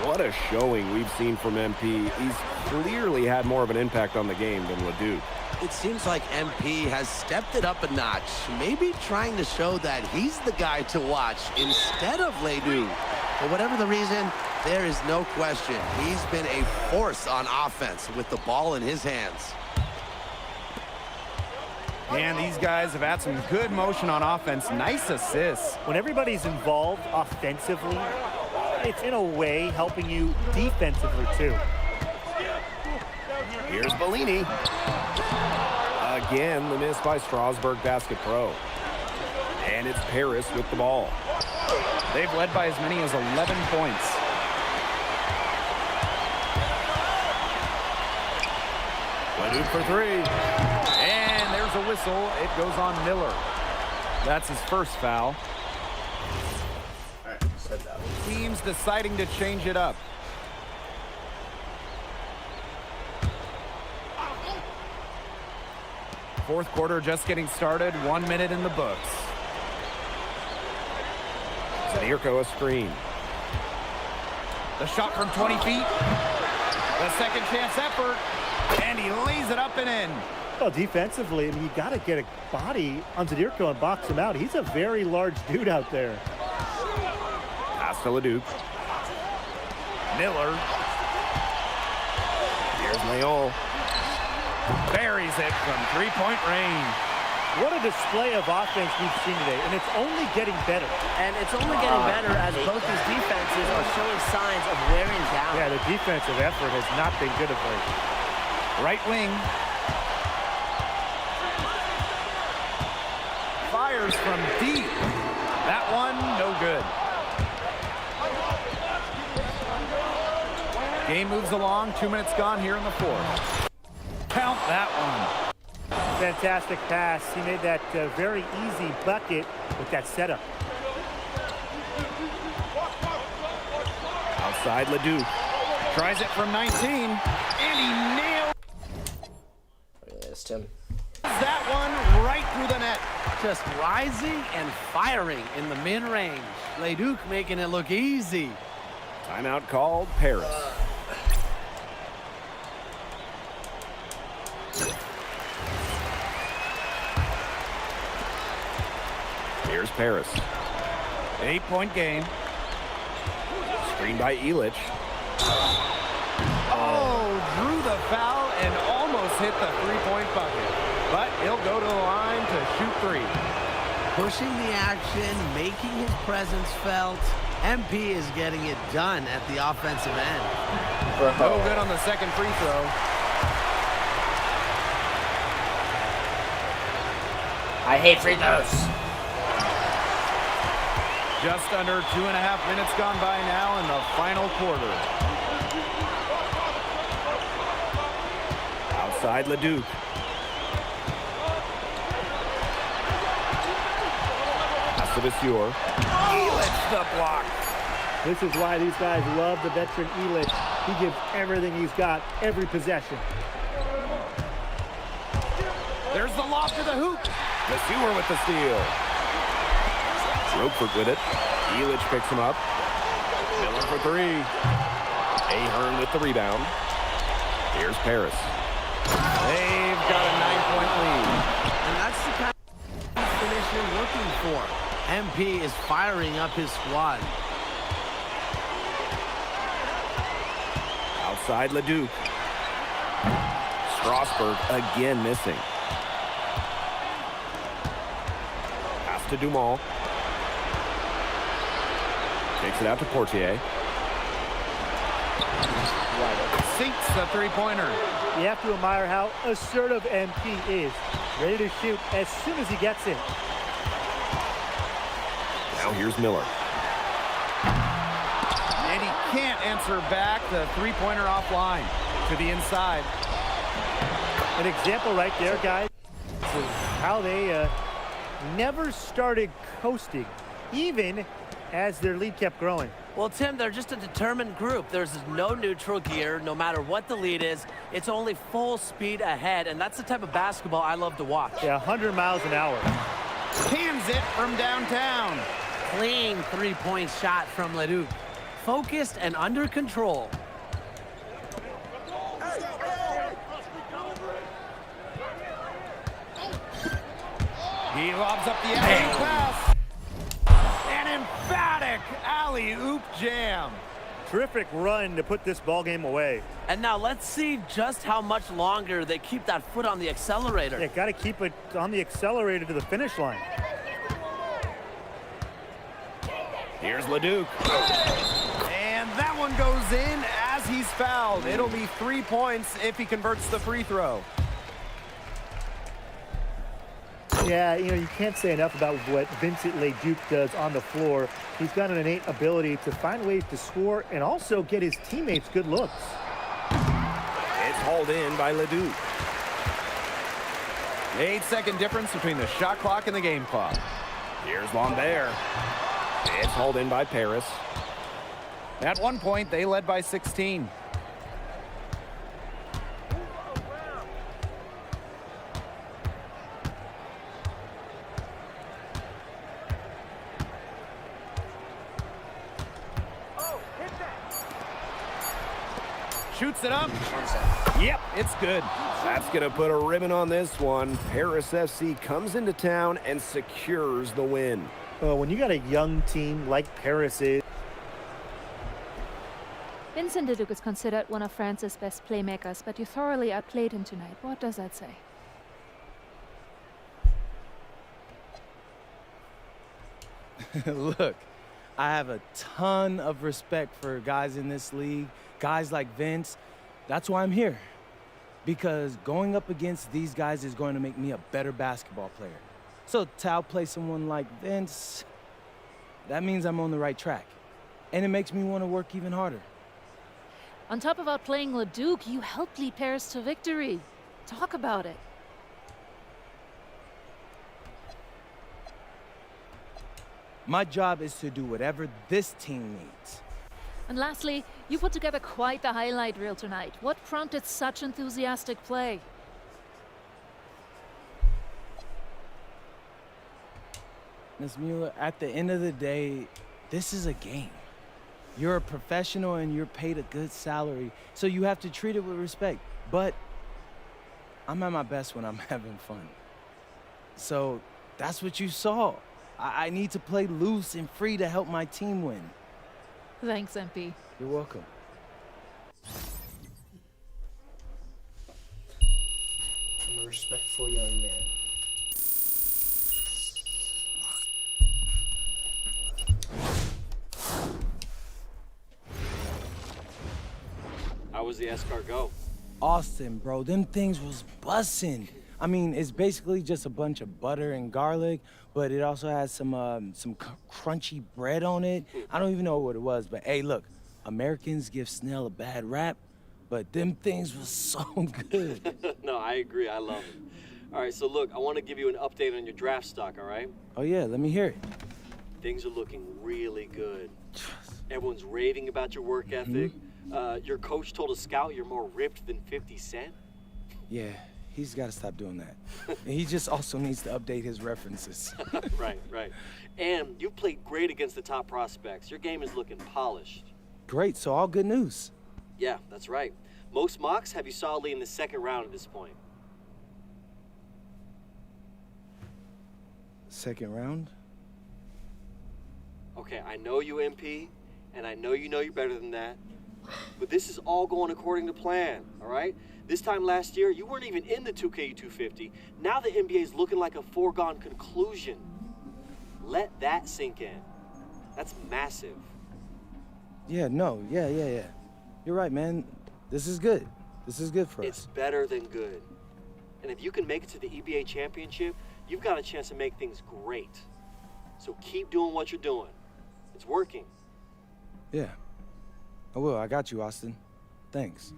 What a showing we've seen from MP. He's clearly had more of an impact on the game than Leduc. It seems like MP has stepped it up a notch, maybe trying to show that he's the guy to watch instead of Leduc. For whatever the reason, there is no question he's been a force on offense with the ball in his hands. And these guys have had some good motion on offense. Nice assists. When everybody's involved offensively, it's in a way helping you defensively too. Here's Bellini. Again, the miss by Strasburg Basket Pro. And it's Paris with the ball. They've led by as many as 11 points. Leduc for three. And there's a whistle. It goes on Miller. That's his first foul. Teams deciding to change it up. Fourth quarter just getting started. 1 minute in the books. Zadirko a screen. The shot from 20 feet. The second chance effort. And he lays it up and in. Well, defensively, I mean, you got to get a body on Zadirko and box him out. He's a very large dude out there. Pass to Leduc. Miller. Here's Leon. Buries it from three-point range. What a display of offense we've seen today, and it's only getting better. And it's only getting better as both these defenses are showing signs of wearing down. Yeah, the defensive effort has not been good of late. Right wing. Fires from deep. That one, no good. Game moves along. 2 minutes gone here in the fourth. Count that one. Fantastic pass. He made that very easy bucket with that setup. Outside Leduc. Tries it from 19. And he nailed. Missed him. That one right through the net. Just rising and firing in the mid-range. Leduc making it look easy. Timeout called, Paris. Here's Paris. 8-point game. Screen by Illich. Oh, drew the foul and almost hit the three-point bucket. But he'll go to the line to shoot three. Pushing the action, making his presence felt. MP is getting it done at the offensive end. No good on the second free throw. I hate free throws. Just under 2.5 minutes gone by now in the final quarter. Outside Leduc. Pass to Vasseur. Illich the block. This is why these guys love the veteran Illich. He gives everything he's got, every possession. There's the lob to the hoop. Vasseur with the steal. Roquefort with it. Illich picks him up. Miller for three. Ahern with the rebound. Here's Paris. They've got a 9-point lead. And that's the kind of finish you're looking for. MP is firing up his squad. Outside Leduc. Strasburg again missing. Pass to Dumont. Takes it out to Portier. Sinks the three-pointer. You have to admire how assertive MP is. Ready to shoot as soon as he gets in. Now here's Miller. And he can't answer back. The three-pointer offline to the inside. An example right there, guys, of how they never started coasting, even as their lead kept growing. Well, Tim, they're just a determined group. There's no neutral gear, no matter what the lead is. It's only full speed ahead, and that's the type of basketball I love to watch. Yeah, 100 miles an hour. Cans it from downtown. Clean three-point shot from Leduc. Focused and under control. He lobs up the alley-oop pass. An emphatic alley-oop jam. Terrific run to put this ball game away. And now let's see just how much longer they keep that foot on the accelerator. Yeah, got to keep it on the accelerator to the finish line. Here's Leduc. And that one goes in as he's fouled. It'll be 3 points if he converts the free throw. Yeah, you know, you can't say enough about what Vincent Leduc does on the floor. He's got an innate ability to find ways to score and also get his teammates good looks. It's hauled in by Leduc. 8-second difference between the shot clock and the game clock. Here's Lambert. It's hauled in by Paris. At one point, they led by 16. Shoots it up. Yep, it's good. That's going to put a ribbon on this one. Paris FC comes into town and secures the win. Well, when you got a young team like Paris is, Vincent Leduc is considered one of France's best playmakers, but you thoroughly outplayed him tonight. What does that say? Look, I have a ton of respect for guys in this league, guys like Vince. That's why I'm here. Because going up against these guys is going to make me a better basketball player. So to outplay someone like Vince, that means I'm on the right track. And it makes me want to work even harder. On top of outplaying Leduc, you helped lead Paris to victory. Talk about it. My job is to do whatever this team needs. And lastly, you put together quite the highlight reel tonight. What prompted such enthusiastic play? Ms. Mueller, at the end of the day, this is a game. You're a professional and you're paid a good salary, so you have to treat it with respect. But I'm at my best when I'm having fun. So that's what you saw. I need to play loose and free to help my team win. Thanks, MP. You're welcome. I'm a respectful young man. How was the escargot? Austin, bro, them things was bussin'. I mean, it's basically just a bunch of butter and garlic, but it also has some crunchy bread on it. I don't even know what it was, but hey, look, Americans give Snell a bad rap, but them things was so good. No, I agree. I love it. All right, so look, I want to give you an update on your draft stock, all right? Oh yeah, let me hear it. Things are looking really good. Everyone's raving about your work ethic. Your coach told a scout you're more ripped than 50 Cent. Yeah, he's got to stop doing that. And he just also needs to update his references. Right. And you've played great against the top prospects. Your game is looking polished. Great, so all good news. Yeah, that's right. Most mocks have you solidly in the second round at this point. Second round? Okay, I know you, MP, and I know you're better than that. But this is all going according to plan, all right? This time last year, you weren't even in the 2K250. Now the NBA is looking like a foregone conclusion. Let that sink in. That's massive. Yeah. You're right, man. This is good. This is good for us. It's better than good. And if you can make it to the EBA championship, you've got a chance to make things great. So keep doing what you're doing. It's working. Yeah. I will. I got you, Austin. Thanks.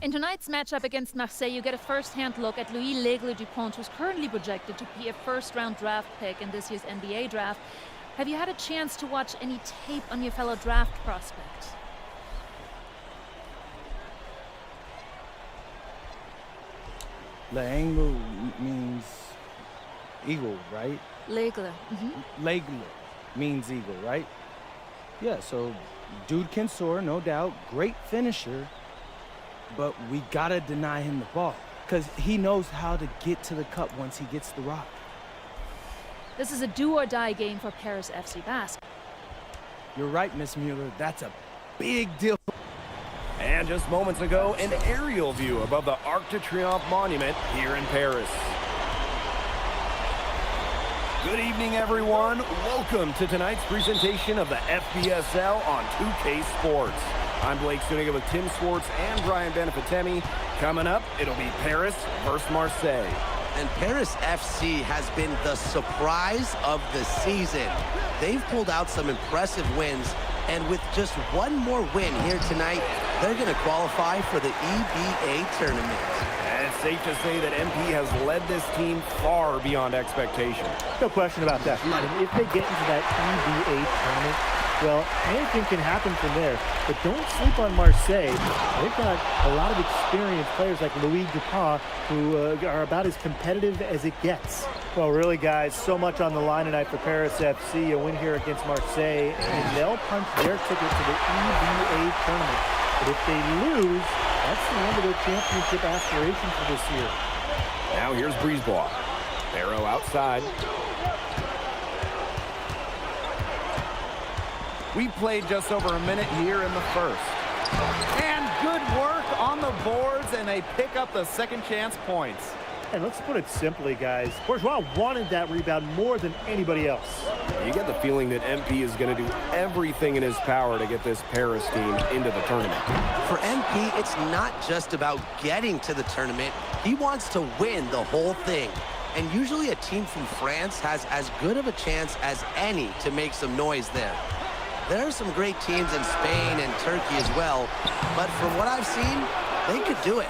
In tonight's matchup against Marseille, you get a first-hand look at Louis L'Aigle Dupont, who's currently projected to be a first-round draft pick in this year's NBA draft. Have you had a chance to watch any tape on your fellow draft prospect? L'Aigle means eagle, right? L'Aigle. L'Aigle means eagle, right? Yeah, so dude can soar, no doubt. Great finisher. But we gotta deny him the ball, because he knows how to get to the cup once he gets the rock. This is a do-or-die game for Paris FC basketball. You're right, Miss Mueller. That's a big deal. And just moments ago, an aerial view above the Arc de Triomphe monument here in Paris. Good evening, everyone. Welcome to tonight's presentation of the FBSL on 2K Sports. I'm Blake Suniga with Tim Swartz and Brian Benefitemi. Coming up, it'll be Paris versus Marseille. And Paris FC has been the surprise of the season. They've pulled out some impressive wins, and with just one more win here tonight, they're going to qualify for the EBA tournament. And it's safe to say that MP has led this team far beyond expectation. No question about that. I mean, if they get into that EBA tournament, well, anything can happen from there. But don't sleep on Marseille. They've got a lot of experienced players like Louis Dupont who are about as competitive as it gets. Well, really, guys, so much on the line tonight for Paris FC. A win here against Marseille, and they'll punch their ticket to the EBA tournament. But if they lose, that's the end of their championship aspiration for this year. Now here's Brisebois. Barrow outside. We played just over a minute here in the first. And good work on the boards, and they pick up the second chance points. And let's put it simply, guys. Bourgeois wanted that rebound more than anybody else. You get the feeling that MP is going to do everything in his power to get this Paris team into the tournament. For MP, it's not just about getting to the tournament. He wants to win the whole thing. And usually a team from France has as good of a chance as any to make some noise there. There are some great teams in Spain and Turkey as well, but from what I've seen, they could do it.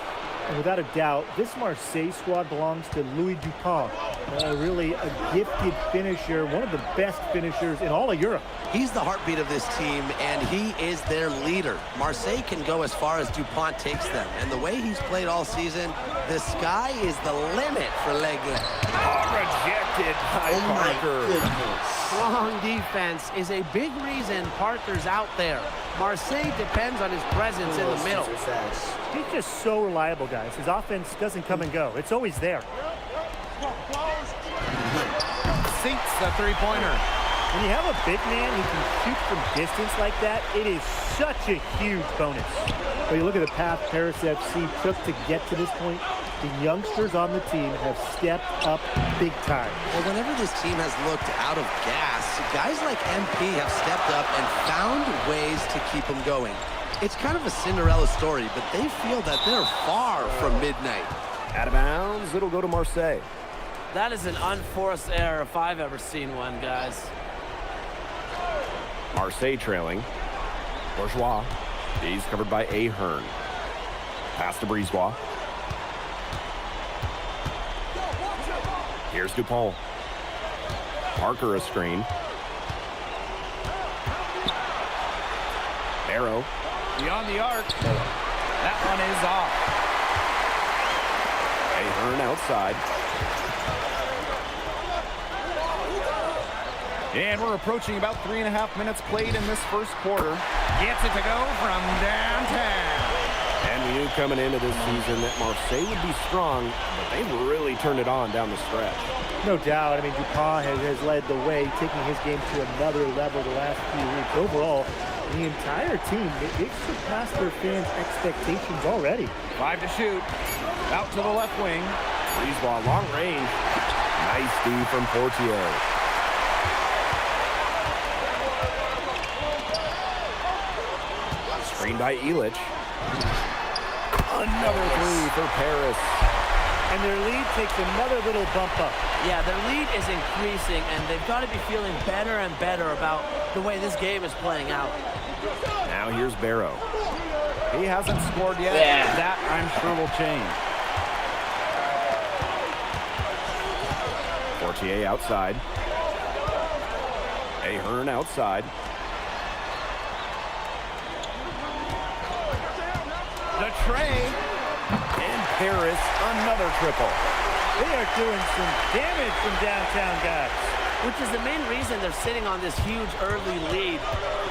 And without a doubt, this Marseille squad belongs to Louis Dupont. Really a gifted finisher, one of the best finishers in all of Europe. He's the heartbeat of this team, and he is their leader. Marseille can go as far as Dupont takes them, and the way he's played all season, the sky is the limit for L'Aigle. Rejected by Parker. Strong defense is a big reason Parker's out there. Marseille depends on his presence in the middle. He's just so reliable, guys. His offense doesn't come and go. It's always there. Sinks the three-pointer. When you have a big man who can shoot from distance like that, it is such a huge bonus. When you look at the path Paris FC took to get to this point, the youngsters on the team have stepped up big time. Well, whenever this team has looked out of gas, guys like MP have stepped up and found ways to keep them going. It's kind of a Cinderella story, but they feel that they're far from midnight. Out of bounds, it'll go to Marseille. That is an unforced error if I've ever seen one, guys. Marseille trailing. Bourgeois. He's covered by Ahern. Pass to Brisebois. Here's Dupont. Parker a screen. Barrow. Beyond the arc. That one is off. Ahern outside. And we're approaching about 3.5 minutes played in this first quarter. Gets it to go from downtown. And we knew coming into this season that Marseille would be strong, but they've really turned it on down the stretch. No doubt. I mean, Dupont has led the way, taking his game to another level the last few weeks. Overall, the entire team, they've surpassed their fans' expectations already. 5 to shoot. Out to the left wing. Brisebois, long range. Nice D from Portier. Screened by Illich. Another three for Paris. And their lead takes another little bump up. Yeah, their lead is increasing, and they've got to be feeling better and better about the way this game is playing out. Now here's Barrow. He hasn't scored yet. Yeah. That, I'm sure, will change. Fortier outside. Ahern outside. The tray. And Paris, another triple. They are doing some damage from downtown, guys. Which is the main reason they're sitting on this huge early lead.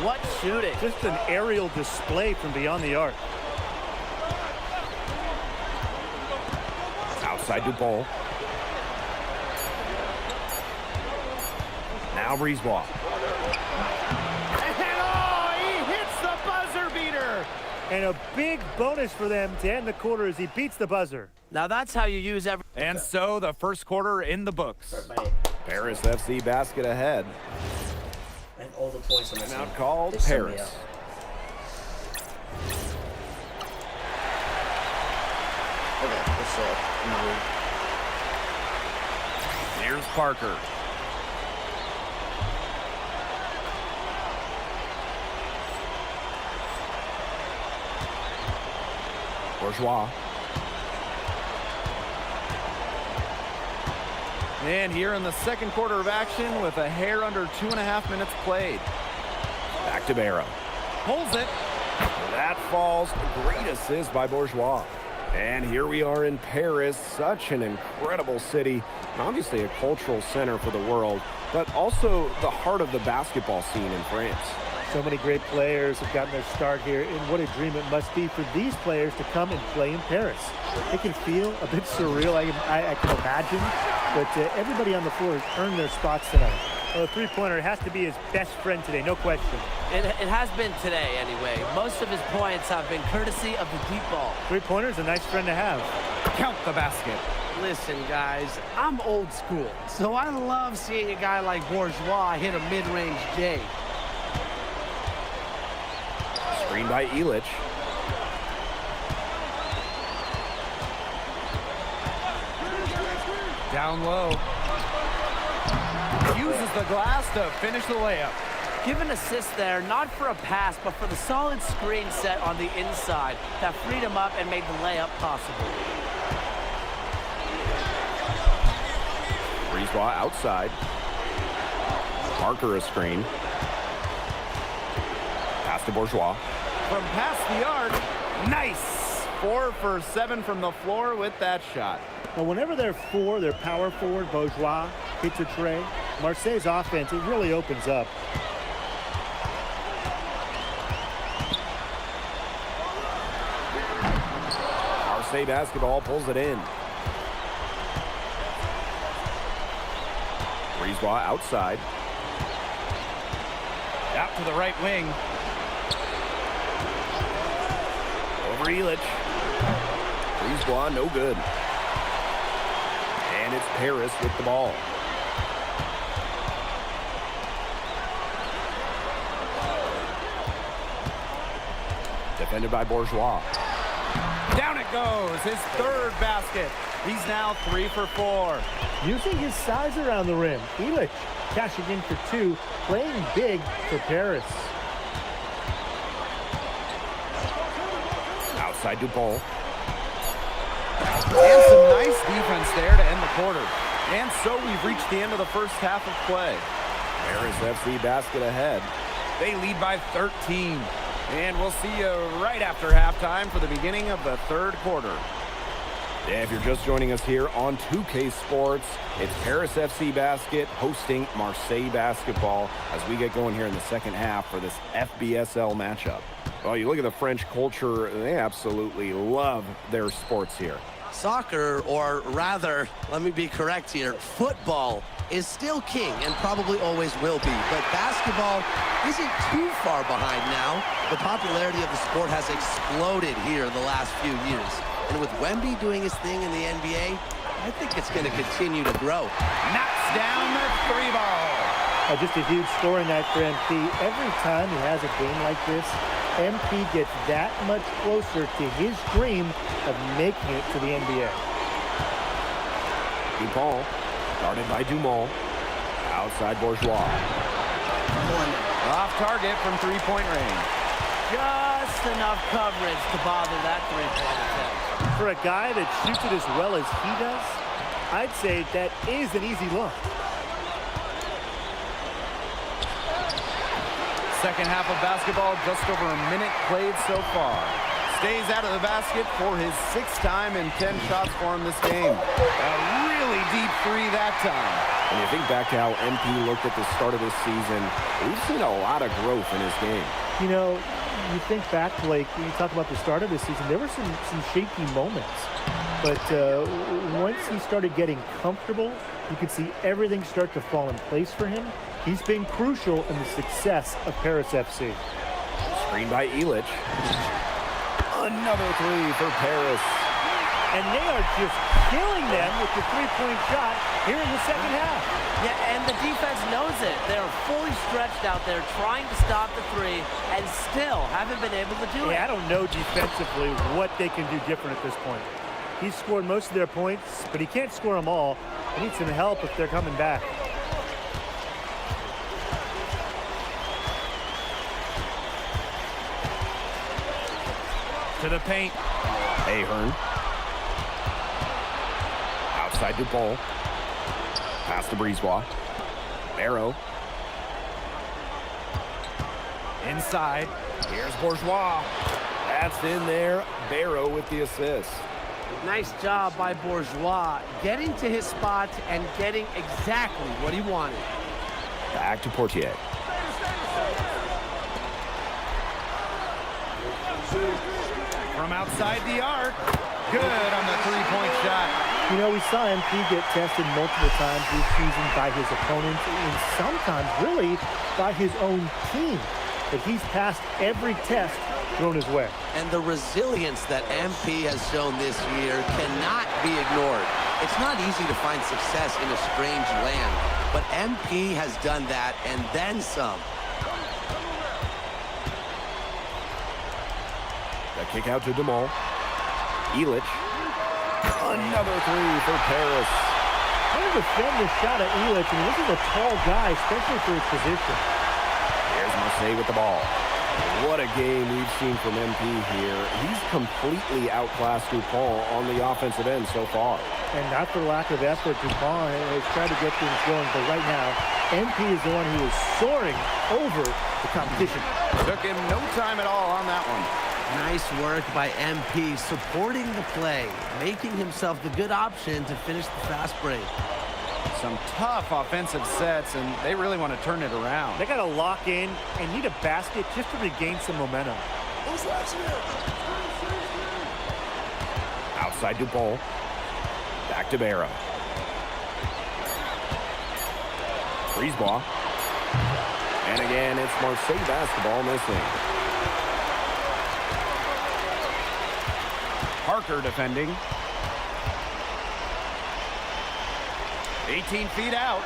What shooting. Just an aerial display from beyond the arc. Outside Dupont. Now Brisebois. And oh, he hits the buzzer beater. And a big bonus for them to end the quarter as he beats the buzzer. Now that's how you use every... And so the first quarter in the books. Paris FC basket ahead. And all the points on the Timeout team. called They sum me Paris. up. Okay, what's up? Here's Parker. Bourgeois. And here in the second quarter of action with a hair under 2.5 minutes played. Back to Barrow. Pulls it. That falls. Great assist by Bourgeois. And here we are in Paris, such an incredible city, and obviously a cultural center for the world, but also the heart of the basketball scene in France. So many great players have gotten their start here, and what a dream it must be for these players to come and play in Paris. It can feel a bit surreal, I can imagine, but everybody on the floor has earned their spots tonight. Well, the three-pointer has to be his best friend today, no question. It has been today, anyway. Most of his points have been courtesy of the deep ball. Three-pointer's a nice friend to have. Count the basket. Listen, guys, I'm old school, so I love seeing a guy like Bourgeois hit a mid-range J. Screen by Illich. Down low. Uses the glass to finish the layup. Give an assist there, not for a pass, but for the solid screen set on the inside that freed him up and made the layup possible. Brisebois outside. Parker a screen. Pass to Bourgeois. From past the arc. Nice! 4 for 7 from the floor with that shot. Well, whenever their power forward, Bourgeois, hits a tray, Marseille's offense, it really opens up. Marseille basketball pulls it in. Brisebois outside. Out to the right wing. Over Illich. Brisebois no good. And it's Paris with the ball. Defended by Bourgeois. Down it goes, his third basket. He's now 3 for 4. Using his size around the rim, Illich cashing in for 2, playing big for Paris. Outside Dupont. And some nice defense there to end the quarter. And so we've reached the end of the first half of play. Paris FC basket ahead. They lead by 13. And we'll see you right after halftime for the beginning of the third quarter. Yeah, if you're just joining us here on 2K Sports, it's Paris FC basket hosting Marseille basketball as we get going here in the second half for this FBSL matchup. Well, you look at the French culture, they absolutely love their sports here. Soccer, or rather, let me be correct here, football is still king and probably always will be, but basketball isn't too far behind now. The popularity of the sport has exploded here the last few years. And with Wemby doing his thing in the NBA, I think it's going to continue to grow. Knocks down the 3 ball. Just a huge scoring night for MP. Every time he has a game like this, MP gets that much closer to his dream of making it to the NBA. Dupont, guarded by Dumont. Outside Bourgeois. Off target from 3-point range. just enough coverage to bother that three-point attempt. For a guy that shoots it as well as he does, I'd say that is an easy look. Second half of basketball, just over a minute played so far. Stays out of the basket for his 6th time and 10 shots for him this game. A really deep three that time. When you think back to how MP looked at the start of this season, we've seen a lot of growth in his game. You know, you think back, Blake, when you talk about the start of this season, there were some shaky moments. But once he started getting comfortable, you could see everything start to fall in place for him. He's been crucial in the success of Paris FC. Screen by Illich. Another three for Paris. And they are just killing them with the three-point shot here in the second half. Yeah, and the defense knows it. They're fully stretched out there trying to stop the three and still haven't been able to do it. I don't know defensively what they can do different at this point. He's scored most of their points, but he can't score them all. He needs some help if they're coming back. To the paint. Ahern. Outside Dupont. Pass to Brisebois. Barrow. Inside. Here's Bourgeois. That's in there. Barrow with the assist. Nice job by Bourgeois getting to his spot and getting exactly what he wanted. Back to Portier. From outside the arc. Good on the three-point shot. You know, we saw MP get tested multiple times this season by his opponents and sometimes really by his own team. But he's passed every test thrown his way. And the resilience that MP has shown this year cannot be ignored. It's not easy to find success in a strange land, but MP has done that and then some. The kick out to DeMol. Illich. Another three for Paris. How to defend the shot at Illich? I mean, this is a tall guy, especially for his position. Here's Marseille with the ball. What a game we've seen from MP here. He's completely outclassed Dupont on the offensive end so far. And not for lack of effort, Dupont has tried to get things going, but right now, MP is the one who is soaring over the competition. Took him no time at all on that one. Nice work by MP, supporting the play, making himself the good option to finish the fast break. Some tough offensive sets, and they really want to turn it around. They got to lock in and need a basket just to regain some momentum. Outside Dupont. Back to Barrow. Brisebois. And again, it's Marseille basketball missing. Parker defending. 18 feet out.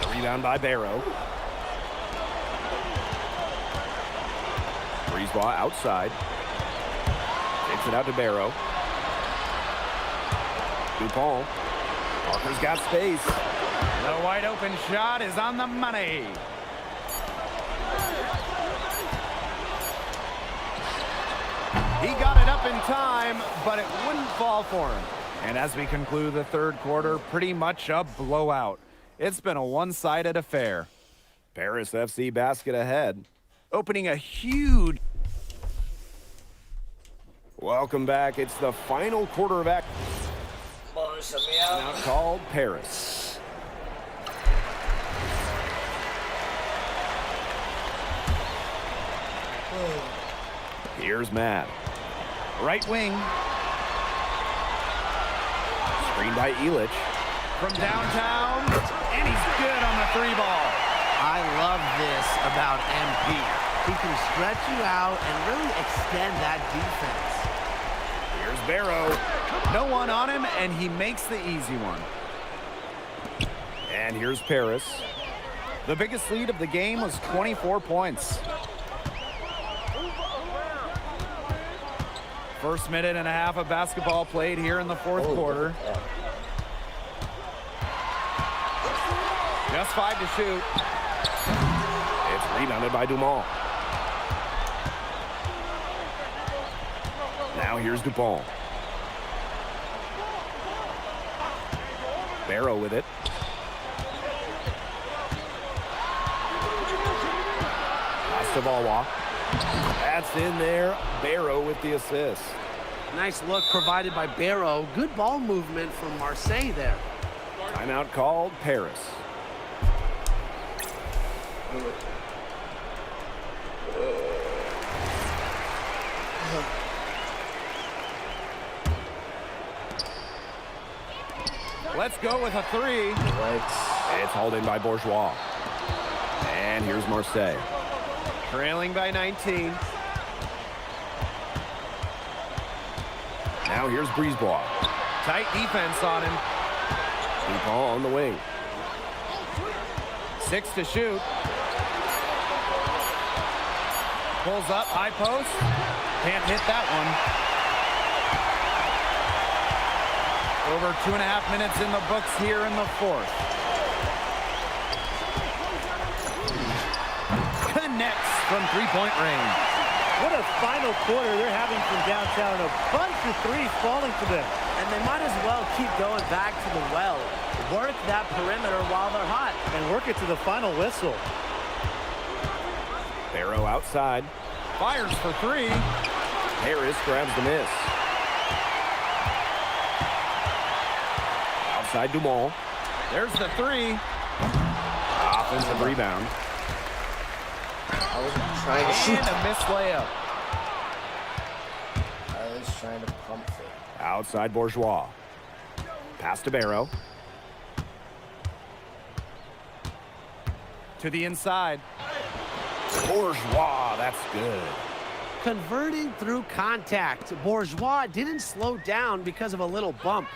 The rebound by Barrow. Brisebois outside. Takes it out to Barrow. Dupont. Parker's got space. The wide open shot is on the money. He got it up in time, but it wouldn't fall for him. And as we conclude the third quarter, pretty much a blowout. It's been a one-sided affair. Paris FC basket ahead. Opening a huge... Welcome back. It's the final quarterback. Now called Paris. Here's Matt. Right wing. Screen by Illich. From downtown, and he's good on the three ball. I love this about MP. He can stretch you out and really extend that defense. Here's Barrow. No one on him, and he makes the easy one. And here's Paris. The biggest lead of the game was 24 points. First minute and a half of basketball played here in the fourth quarter. Just 5 to shoot. It's rebounded by Dumont. Now here's Dupont. Barrow with it. Savawa. That's in there. Barrow with the assist. Nice look provided by Barrow. Good ball movement from Marseille there. Timeout called, Paris. Let's go with a three. It's hauled in by Bourgeois. And here's Marseille. Trailing by 19. Now here's Brisebois. Tight defense on him. Dupont on the wing. 6 to shoot. Pulls up, high post. Can't hit that one. Over 2.5 minutes in the books here in the fourth. Connects from three-point range. What a final quarter they're having from downtown. A bunch of threes falling for them. And they might as well keep going back to the well. Work that perimeter while they're hot. And work it to the final whistle. Barrow outside. Fires for three. Harris grabs the miss. Outside Dumont. There's the three. Offensive rebound. I was trying to shoot. And a missed layup. I was trying to pump it. Outside Bourgeois. Pass to Barrow. To the inside. Bourgeois, that's good. Converting through contact. Bourgeois didn't slow down because of a little bump.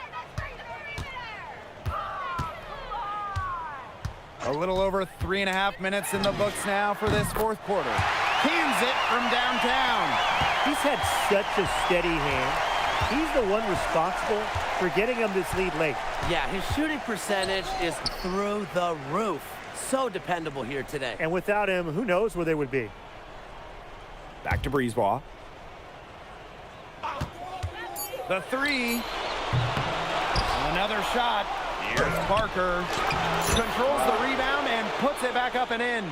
A little over 3.5 minutes in the books now for this fourth quarter. Cans it from downtown. He's had such a steady hand. He's the one responsible for getting him this lead late. Yeah, his shooting percentage is through the roof. So dependable here today. And without him, who knows where they would be. Back to Brisebois. The three. Another shot. Here's Parker. Controls the rebound and puts it back up and in.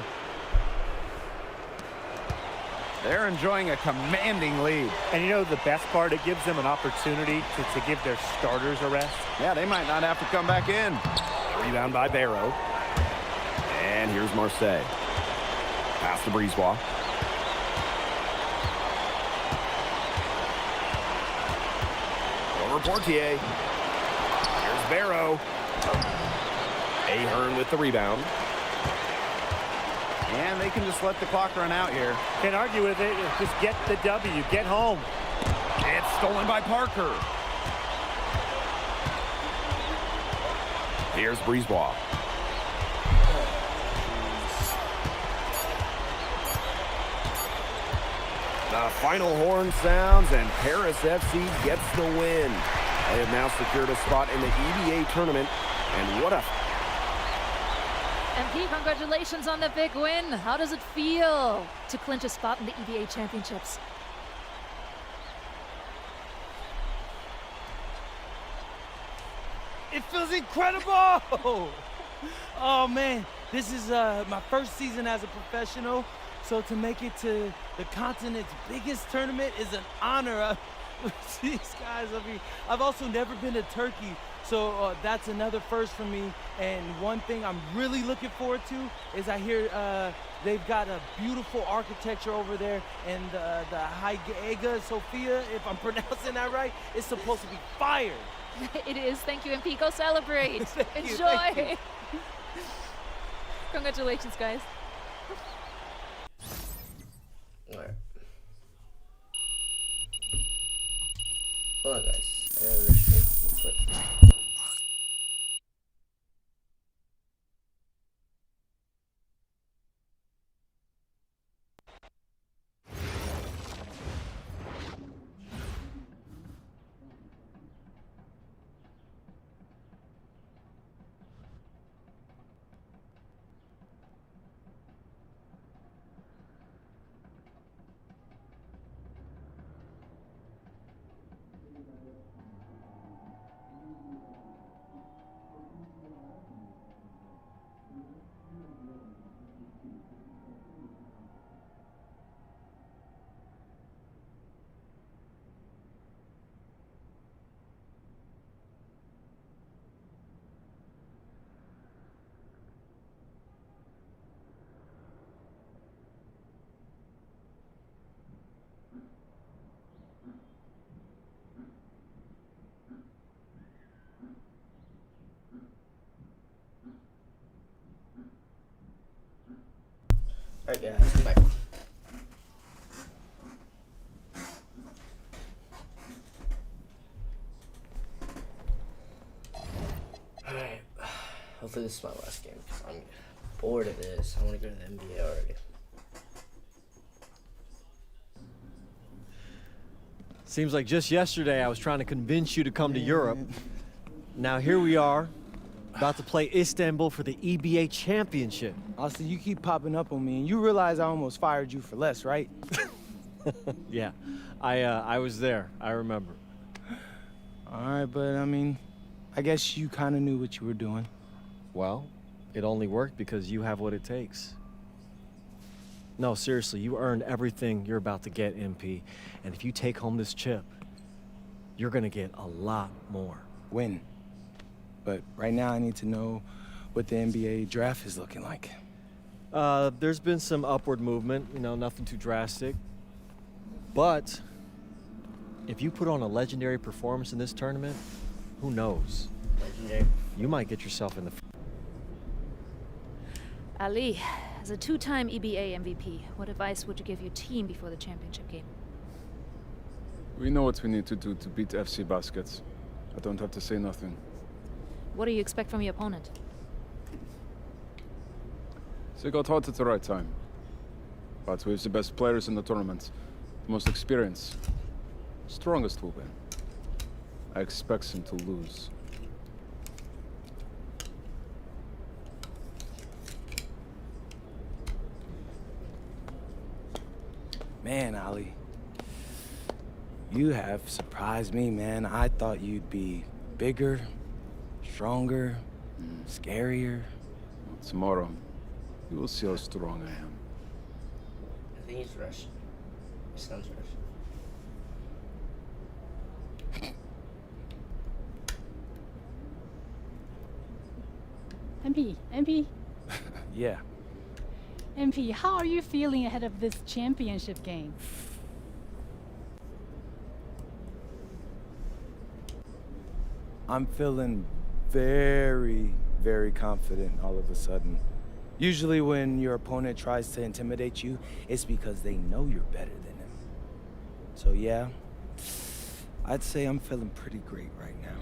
They're enjoying a commanding lead. And you know the best part, it gives them an opportunity to give their starters a rest. Yeah, they might not have to come back in. Rebound by Barrow. And here's Marseille. Pass to Brisebois. Over Portier. Here's Barrow. Ahern with the rebound. And they can just let the clock run out here. Can't argue with it. Just get the W. Get home. It's stolen by Parker. Here's Brisebois. The final horn sounds and Paris FC gets the win. They have now secured a spot in the EBA tournament. And what a... MP, congratulations on the big win. How does it feel to clinch a spot in the EBA championships? It feels incredible! Oh man, this is my first season as a professional, so to make it to the continent's biggest tournament is an honor. These guys, I mean, I've also never been to Turkey, so that's another first for me. And one thing I'm really looking forward to is I hear they've got a beautiful architecture over there, and the Hagia Sophia, if I'm pronouncing that right, is supposed to be fire. It is. Thank you, MP. Go celebrate. Enjoy. Thank you. Congratulations, guys. All right. Hold on, guys. I gotta restream quick. Alright guys, come back. Alright. Hopefully this is my last game because I'm bored of this. I want to go to the NBA already. Seems like just yesterday I was trying to convince you to come to Europe. Now here we are, about to play Istanbul for the EBA Championship. Austin, you keep popping up on me, and you realize I almost fired you for less, right? Yeah, I was there. I remember. All right, but I mean, I guess you kind of knew what you were doing. Well, it only worked because you have what it takes. No, seriously, you earned everything you're about to get, MP. And if you take home this chip, you're gonna get a lot more. Win. But right now I need to know what the NBA draft is looking like. There's been some upward movement, you know, nothing too drastic. But if you put on a legendary performance in this tournament, who knows? Legendary. You might get yourself in the... Ali, as a two-time EBA MVP, what advice would you give your team before the championship game? We know what we need to do to beat FC Baskets. I don't have to say nothing. What do you expect from your opponent? They got hot at the right time. But we have the best players in the tournament. The most experienced. Strongest will win. I expect them to lose. Man, Ali, you have surprised me, man. I thought you'd be bigger, stronger, scarier. Tomorrow, you will see how strong I am. I think he's Russian. He sounds Russian. MP. Yeah. MP, how are you feeling ahead of this championship game? I'm feeling very, very confident all of a sudden. Usually when your opponent tries to intimidate you, it's because they know you're better than them. So yeah, I'd say I'm feeling pretty great right now.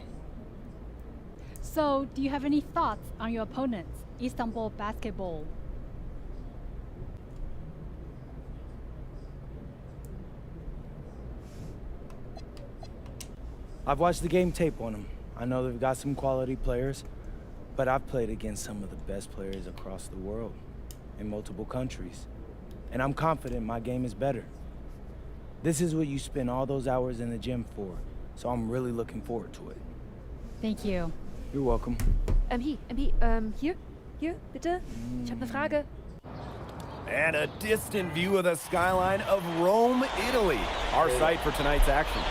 So, do you have any thoughts on your opponents, Istanbul Basketball? I've watched the game tape on them. I know they've got some quality players, but I've played against some of the best players across the world in multiple countries. And I'm confident my game is better. This is what you spend all those hours in the gym for, so I'm really looking forward to it. Thank you. You're welcome. Hier, bitte. Ich habe eine Frage. And a distant view of the skyline of Rome, Italy, our site for tonight's action.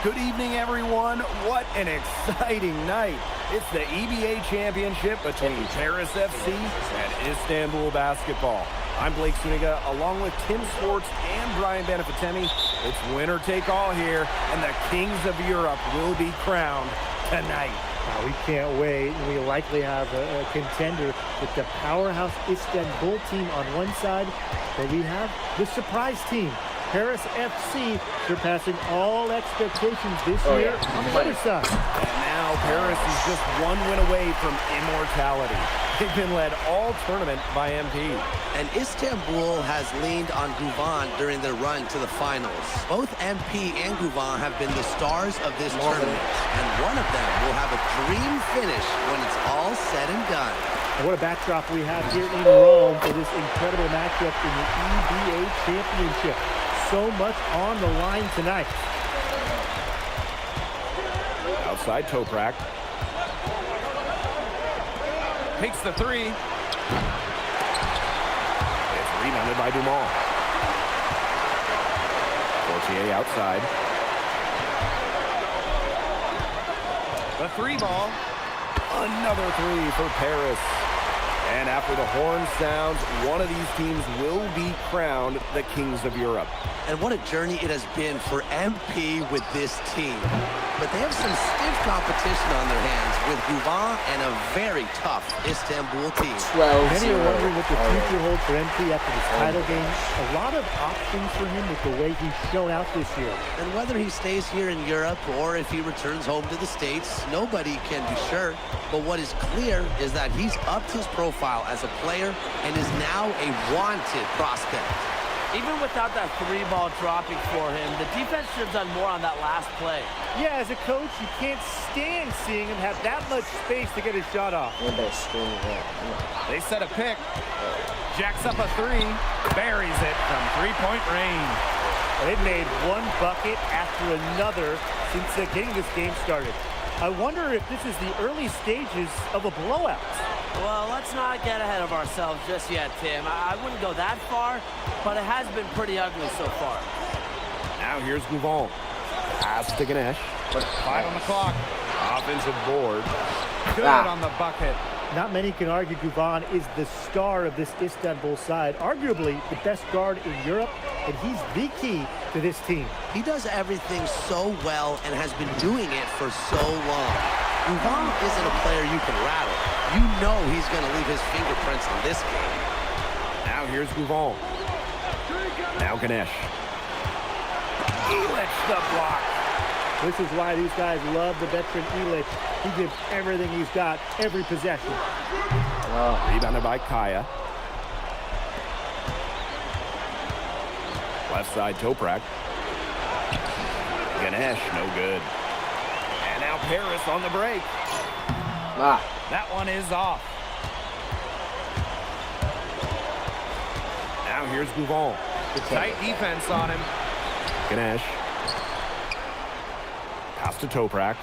Good evening, everyone. What an exciting night. It's the EBA Championship between Paris FC and Istanbul Basketball. I'm Blake Suniga, along with Tim Swartz and Brian Benefitemi. It's winner take all here, and the kings of Europe will be crowned tonight. We can't wait. We likely have a contender with the powerhouse Istanbul team on one side, but we have the surprise team, Paris FC, surpassing all expectations this year on the other side. And now Paris is just one win away from immortality. They've been led all tournament by MP. And Istanbul has leaned on Guvan during their run to the finals. Both MP and Guvan have been the stars of this tournament, and one of them will have a dream finish when it's all said and done. And what a backdrop we have here in Rome for this incredible matchup in the EBA Championship. So much on the line tonight. Outside Toprak. Takes the three. It's rebounded by Dumont. Fortier outside. The three ball. Another three for Paris. And after the horn sounds, one of these teams will be crowned the Kings of Europe. And what a journey it has been for MP with this team. But they have some stiff competition on their hands with Guvan and a very tough Istanbul team. Many are wondering what the future holds for MP after this title game. A lot of options for him with the way he's shown out this year. And whether he stays here in Europe or if he returns home to the States, nobody can be sure. But what is clear is that he's upped his profile as a player and is now a wanted prospect. Even without that 3-ball dropping for him, the defense should have done more on that last play. Yeah, as a coach, you can't stand seeing him have that much space to get his shot off. They set a pick. Jacks up a 3. Buries it from 3-point range. They've made one bucket after another since getting this game started. I wonder if this is the early stages of a blowout. Well, let's not get ahead of ourselves just yet, Tim. I wouldn't go that far, but it has been pretty ugly so far. Now here's Guvan. Pass to Ganesh. 5 on the clock. Offensive board. Good on the bucket. Not many can argue Guvan is the star of this Istanbul side, arguably the best guard in Europe, and he's the key to this team. He does everything so well and has been doing it for so long. Guvan isn't a player you can rattle. You know he's going to leave his fingerprints on this game. Now here's Guvan. Now Ganesh. Illich the block. This is why these guys love the veteran Illich. He gives everything he's got, every possession. Rebounded by Kaya. Left side Toprak. Ganesh, no good. And now Paris on the break. That one is off. Now here's Guvan. Tight defense on him. Ganesh. Pass to Toprak.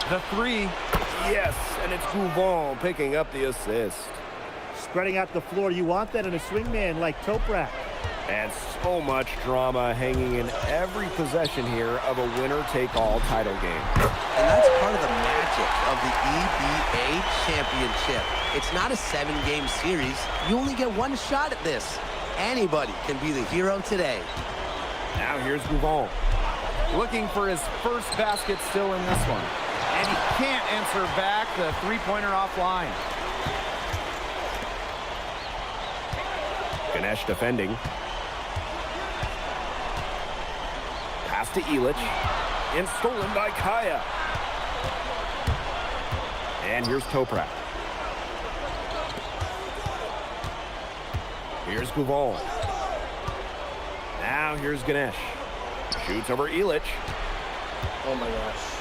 The 3. Yes, and it's Guvan picking up the assist. Spreading out the floor, you want that in a swingman like Toprak. And so much drama hanging in every possession here of a winner-take-all title game. And that's part of the magic of the EBA championship. It's not a 7-game series. You only get one shot at this. Anybody can be the hero today. Now here's Guvan. Looking for his first basket still in this one. And he can't answer back the 3-pointer offline. Ganesh defending. Pass to Illich. And stolen by Kaya. And here's Toprak. Here's Guvan. Now here's Ganesh. Shoots over Illich. Oh my gosh.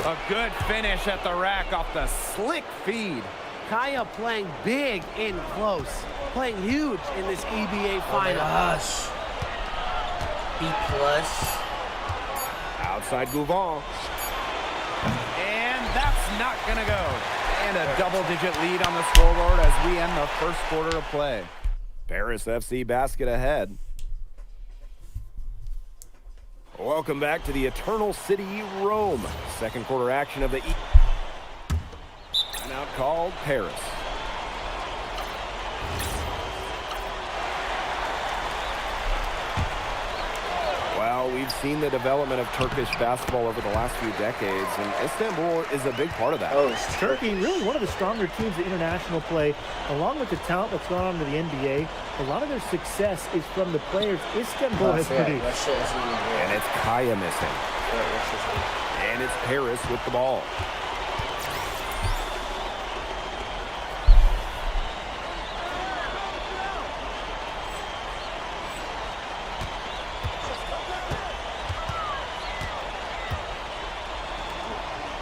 A good finish at the rack off the slick feed. Kaya playing big in close. Playing huge in this EBA final. Oh my gosh. B+. Outside Guvan. And that's not going to go. And a double-digit lead on the scoreboard as we end the first quarter of play. Paris FC basket ahead. Welcome back to the Eternal City, Rome. Second quarter action of the timeout called Paris. Well, we've seen the development of Turkish basketball over the last few decades, and Istanbul is a big part of that. Turkey, really one of the stronger teams in international play, along with the talent that's gone on to the NBA. A lot of their success is from the players Istanbul has produced. And it's Kaya missing. And it's Paris with the ball.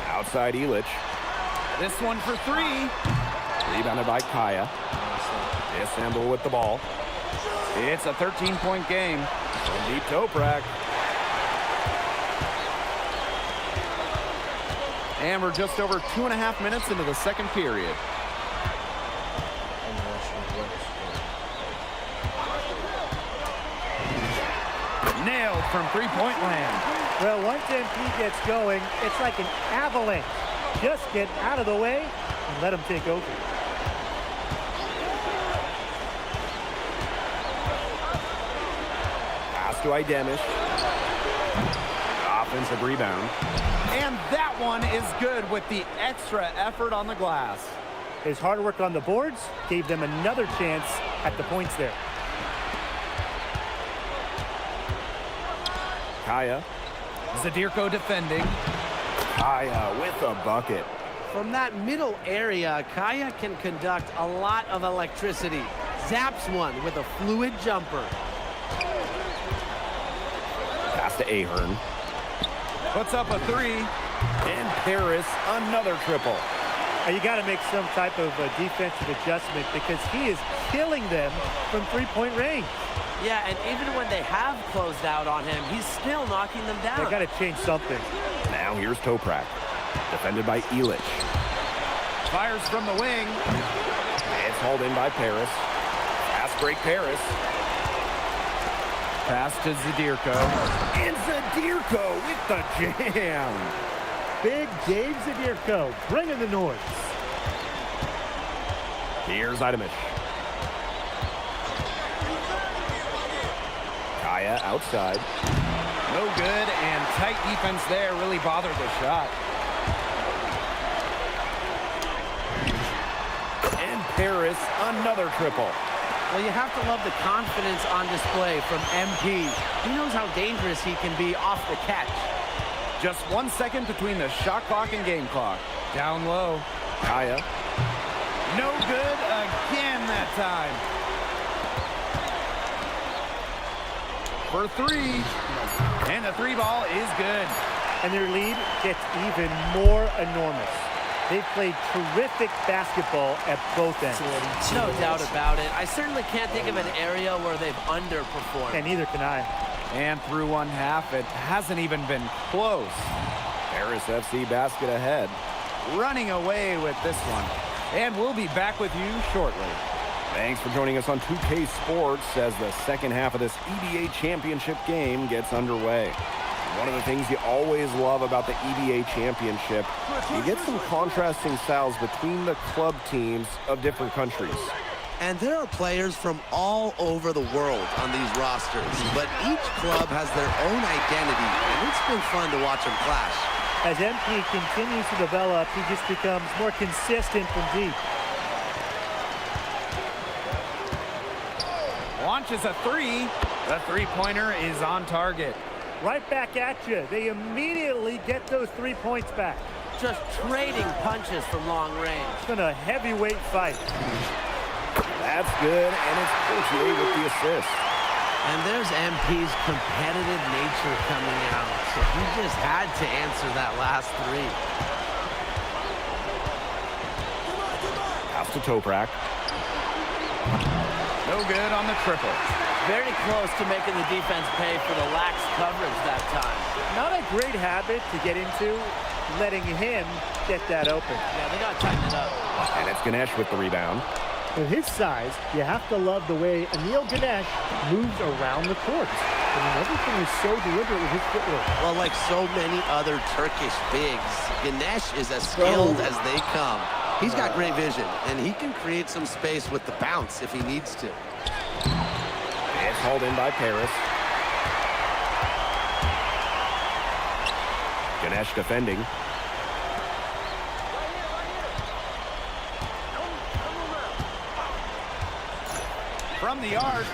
Outside Illich. This one for 3. Rebounded by Kaya. Istanbul with the ball. It's a 13-point game. From deep Toprak. And we're just over 2.5 minutes into the second period. Nailed from 3-point land. Well, once MP gets going, it's like an avalanche. Just get out of the way and let him take over. to Idemish. Offensive rebound. And that one is good with the extra effort on the glass. His hard work on the boards gave them another chance at the points there. Kaya. Zadirko defending. Kaya with a bucket. From that middle area, Kaya can conduct a lot of electricity. Zaps one with a fluid jumper. Pass to Ahern. Puts up a three. And Paris, another triple. You got to make some type of defensive adjustment because he is killing them from three-point range. Yeah, and even when they have closed out on him, he's still knocking them down. They got to change something. Now here's Toprak. Defended by Illich. Fires from the wing. It's hauled in by Paris. Fast break Paris. Pass to Zadirko. And Zadirko with the jam. Big Dave Zadirko bringing the noise. Here's Idemish. Kaya outside. No good, and tight defense there really bothered the shot. And Paris, another triple. Well, you have to love the confidence on display from MP. He knows how dangerous he can be off the catch. Just 1 second between the shot clock and game clock. Down low. Kaya. No good again that time. For three. And the three ball is good. And their lead gets even more enormous. They've played terrific basketball at both ends. No doubt about it. I certainly can't think of an area where they've underperformed. And neither can I. And through one half, it hasn't even been close. Paris FC basket ahead. Running away with this one. And we'll be back with you shortly. Thanks for joining us on 2K Sports as the second half of this EBA championship game gets underway. One of the things you always love about the EBA championship, you get some contrasting styles between the club teams of different countries. And there are players from all over the world on these rosters, but each club has their own identity, and it's been fun to watch them clash. As MP continues to develop, he just becomes more consistent from deep. Launches a three. The three-pointer is on target. Right back at you. They immediately get those 3 points back. Just trading punches from long range. It's been a heavyweight fight. That's good, and it's Courtier with the assist. And there's MP's competitive nature coming out. So he just had to answer that last three. Pass to Toprak. No good on the triple. Very close to making the defense pay for the lax coverage that time. Not a great habit to get into, letting him get that open. Yeah, they got to tighten it up. And it's Ganesh with the rebound. With his size, you have to love the way Anil Ganesh moves around the court. I mean, everything is so deliberate with his footwork. Well, like so many other Turkish bigs, Ganesh is as skilled as they come. He's got great vision, and he can create some space with the bounce if he needs to. It's hauled in by Paris. Ganesh defending. From the arc,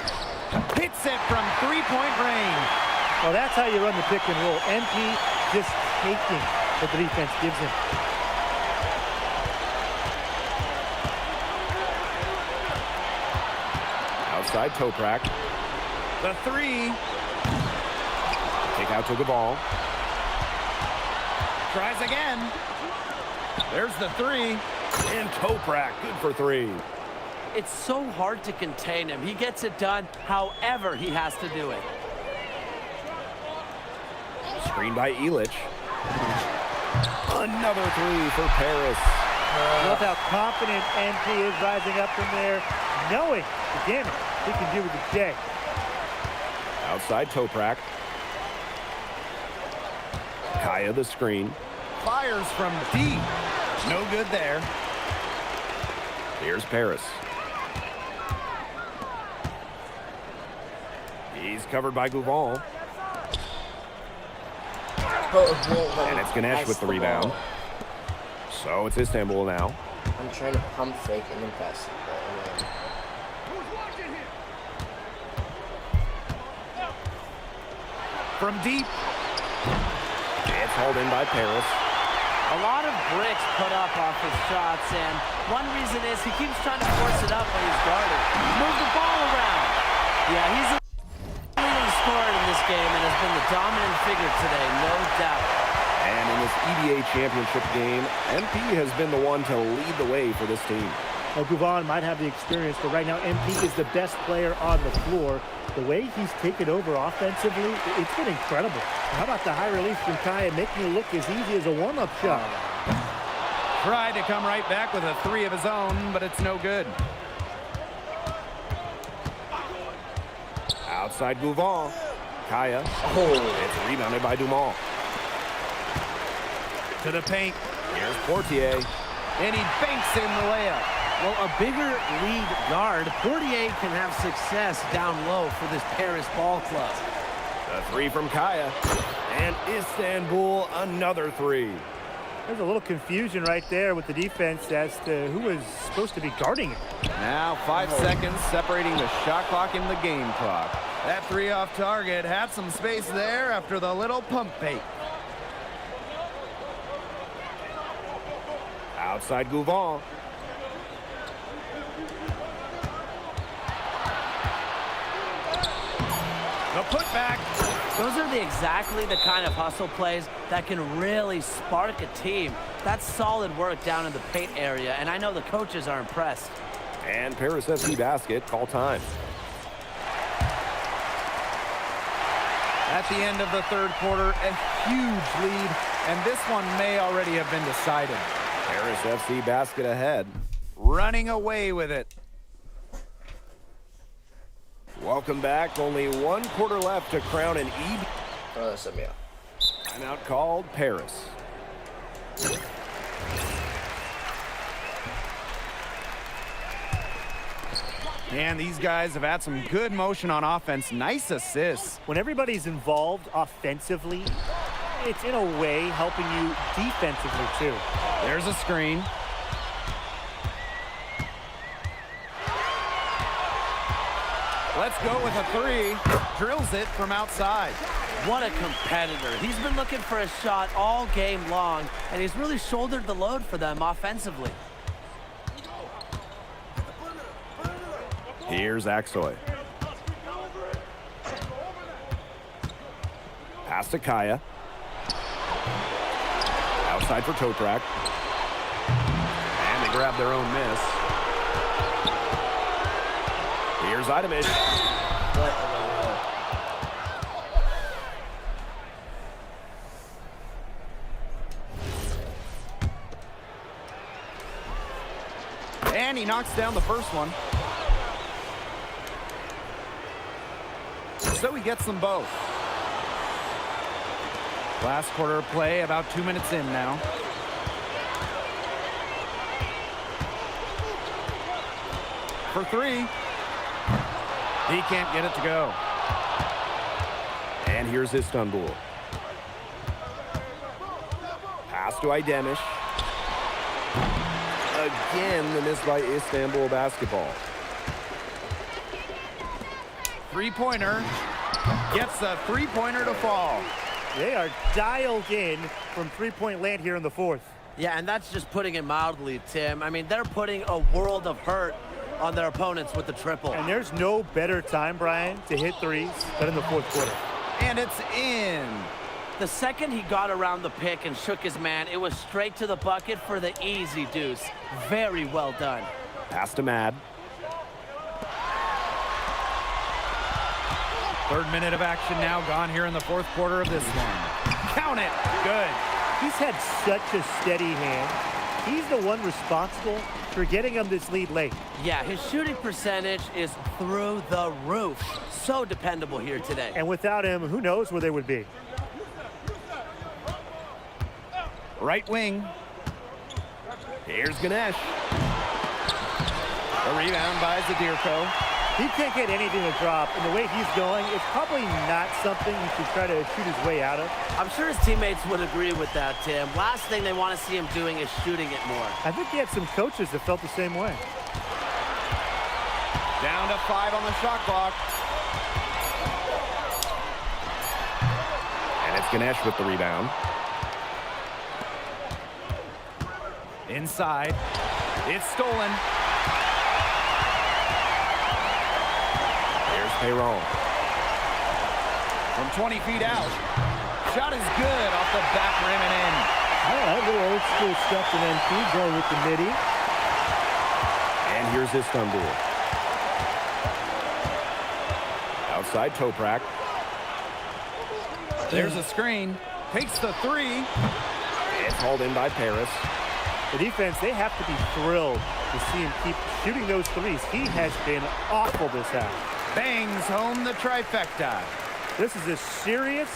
hits it from three-point range. Well, that's how you run the pick and roll. MP just taking what the defense gives him. Outside Toprak. The three. Take out to the ball. Tries again. There's the three. And Toprak, good for three. It's so hard to contain him. He gets it done however he has to do it. Screened by Illich. Another three for Paris. Look how confident MP is rising up from there, knowing the damage he can do with the J. Outside Toprak. Kaya the screen. Fires from deep. No good there. Here's Paris. He's covered by Gouval. And it's Ganesh with the rebound. So it's Istanbul now. I'm trying to pump fake and then pass it. From deep. It's hauled in by Paris. A lot of bricks put up off his shots, and one reason is he keeps trying to force it up when he's guarded. Move the ball around. Yeah, he's the leading scorer in this game and has been the dominant figure today, no doubt. And in this EBA championship game, MP has been the one to lead the way for this team. Well, Gouval might have the experience, but right now MP is the best player on the floor. The way he's taken over offensively, it's been incredible. How about the high release from Kaya, making it look as easy as a warm-up shot? Tried to come right back with a three of his own, but it's no good. Outside Gouval. Kaya. It's rebounded by Dumont. To the paint. Here's Portier. And he banks in the layup. Well, a bigger lead guard, Portier can have success down low for this Paris ball club. The three from Kaya. And Istanbul, another three. There's a little confusion right there with the defense as to who was supposed to be guarding it. Now 5 seconds separating the shot clock and the game clock. That three off target had some space there after the little pump fake. Outside Gouval. The putback. Those are exactly the kind of hustle plays that can really spark a team. That's solid work down in the paint area, and I know the coaches are impressed. And Paris FC basket, call time. At the end of the third quarter, a huge lead, and this one may already have been decided. Paris FC basket ahead. Running away with it. Welcome back. Only 1 quarter left to crown an EB. Timeout called Paris. And these guys have had some good motion on offense. Nice assists. When everybody's involved offensively, it's in a way helping you defensively too. There's a screen. Let's go with a three. Drills it from outside. What a competitor. He's been looking for a shot all game long, and he's really shouldered the load for them offensively. Here's Aksoy. Pass to Kaya. Outside for Toprak. And they grab their own miss. Here's Idamish. And he knocks down the first one. So he gets them both. Last quarter of play, about 2 minutes in now. For three. He can't get it to go. And here's Istanbul. Pass to Idemish. Again, the miss by Istanbul basketball. Three-pointer. Gets a three-pointer to fall. They are dialed in from three-point land here in the fourth. Yeah, and that's just putting it mildly, Tim. I mean, they're putting a world of hurt on their opponents with the triple. And there's no better time, Brian, to hit threes than in the fourth quarter. And it's in. The second he got around the pick and shook his man, it was straight to the bucket for the easy deuce. Very well done. Pass to Mad. Third minute of action now gone here in the fourth quarter of this one. Count it. Good. He's had such a steady hand. He's the one responsible for getting him this lead late. Yeah, his shooting percentage is through the roof. So dependable here today. And without him, who knows where they would be. Right wing. Here's Ganesh. A rebound by Zadirko. He can't get anything to drop, and the way he's going, it's probably not something you should try to shoot his way out of. I'm sure his teammates would agree with that, Tim. Last thing they want to see him doing is shooting it more. I think he had some coaches that felt the same way. Down to 5 on the shot clock. And it's Ganesh with the rebound. Inside. It's stolen. Here's Payron. From 20 feet out. Shot is good off the back rim and in. All right, little old school stuff in MP, going with the midi. And here's Istanbul. Outside Toprak. There's a screen. Takes the 3. It's hauled in by Paris. The defense, they have to be thrilled to see him keep shooting those threes. He has been awful this half. Bangs home the trifecta. This is a serious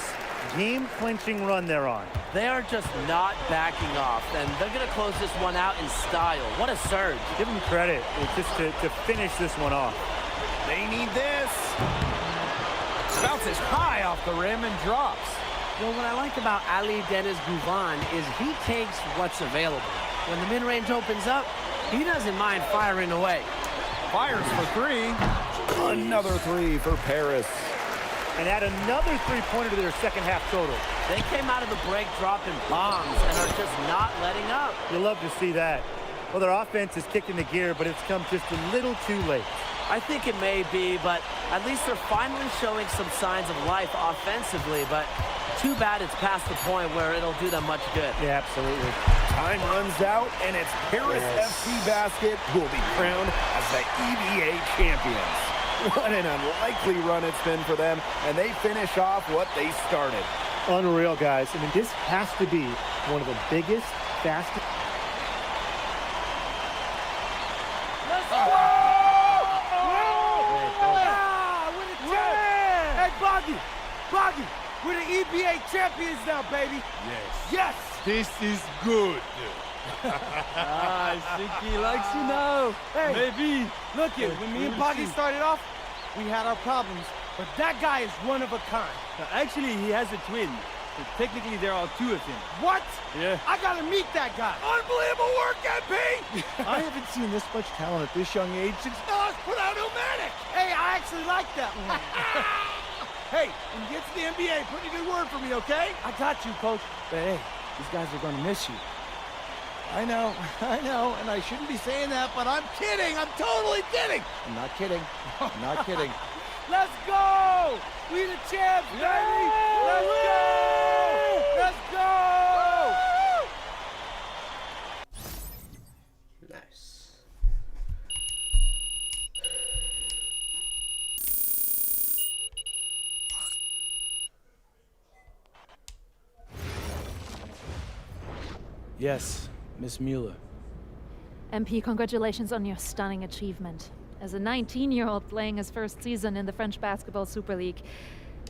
game-clinching run they're on. They are just not backing off, and they're going to close this one out in style. What a surge. Give them credit. It's just to finish this one off. They need this. Bounces high off the rim and drops. You know, what I like about Ali Deniz Guvan is he takes what's available. When the mid-range opens up, he doesn't mind firing away. Fires for 3. Another 3 for Paris. And add another three-pointer to their second half total. They came out of the break dropping bombs and are just not letting up. You love to see that. Well, their offense is kicked into gear, but it's come just a little too late. I think it may be, but at least they're finally showing some signs of life offensively, but too bad it's past the point where it'll do them much good. Yeah, absolutely. Time runs out, and it's Paris FC Basket who will be crowned as the EVA champions. What an unlikely run it's been for them, and they finish off what they started. Unreal, guys. I mean, this has to be one of the biggest, fastest... Let's go! Hey, Boggy, we're the EBA champions now, baby. Yes. This is good. I think he likes you now. Hey, maybe. Look it, when me and Boggy started off, we had our problems, but that guy is one of a kind. Actually, he has a twin. So technically, there are 2 of him. What? Yeah. I gotta meet that guy. Unbelievable work, MP! I haven't seen this much talent at this young age since Nas put out Illmatic. Hey, I actually like that one. Hey, when you get to the NBA, put in a good word for me, okay? I got you, Coach. But hey, these guys are going to miss you. I know, and I shouldn't be saying that, but I'm kidding. I'm totally kidding. I'm not kidding. I'm not kidding. Let's go! We the champs, baby! Let's go! Let's go! Nice. Yes, Miss Mueller. MP, congratulations on your stunning achievement. As a 19-year-old playing his first season in the French Basketball Super League,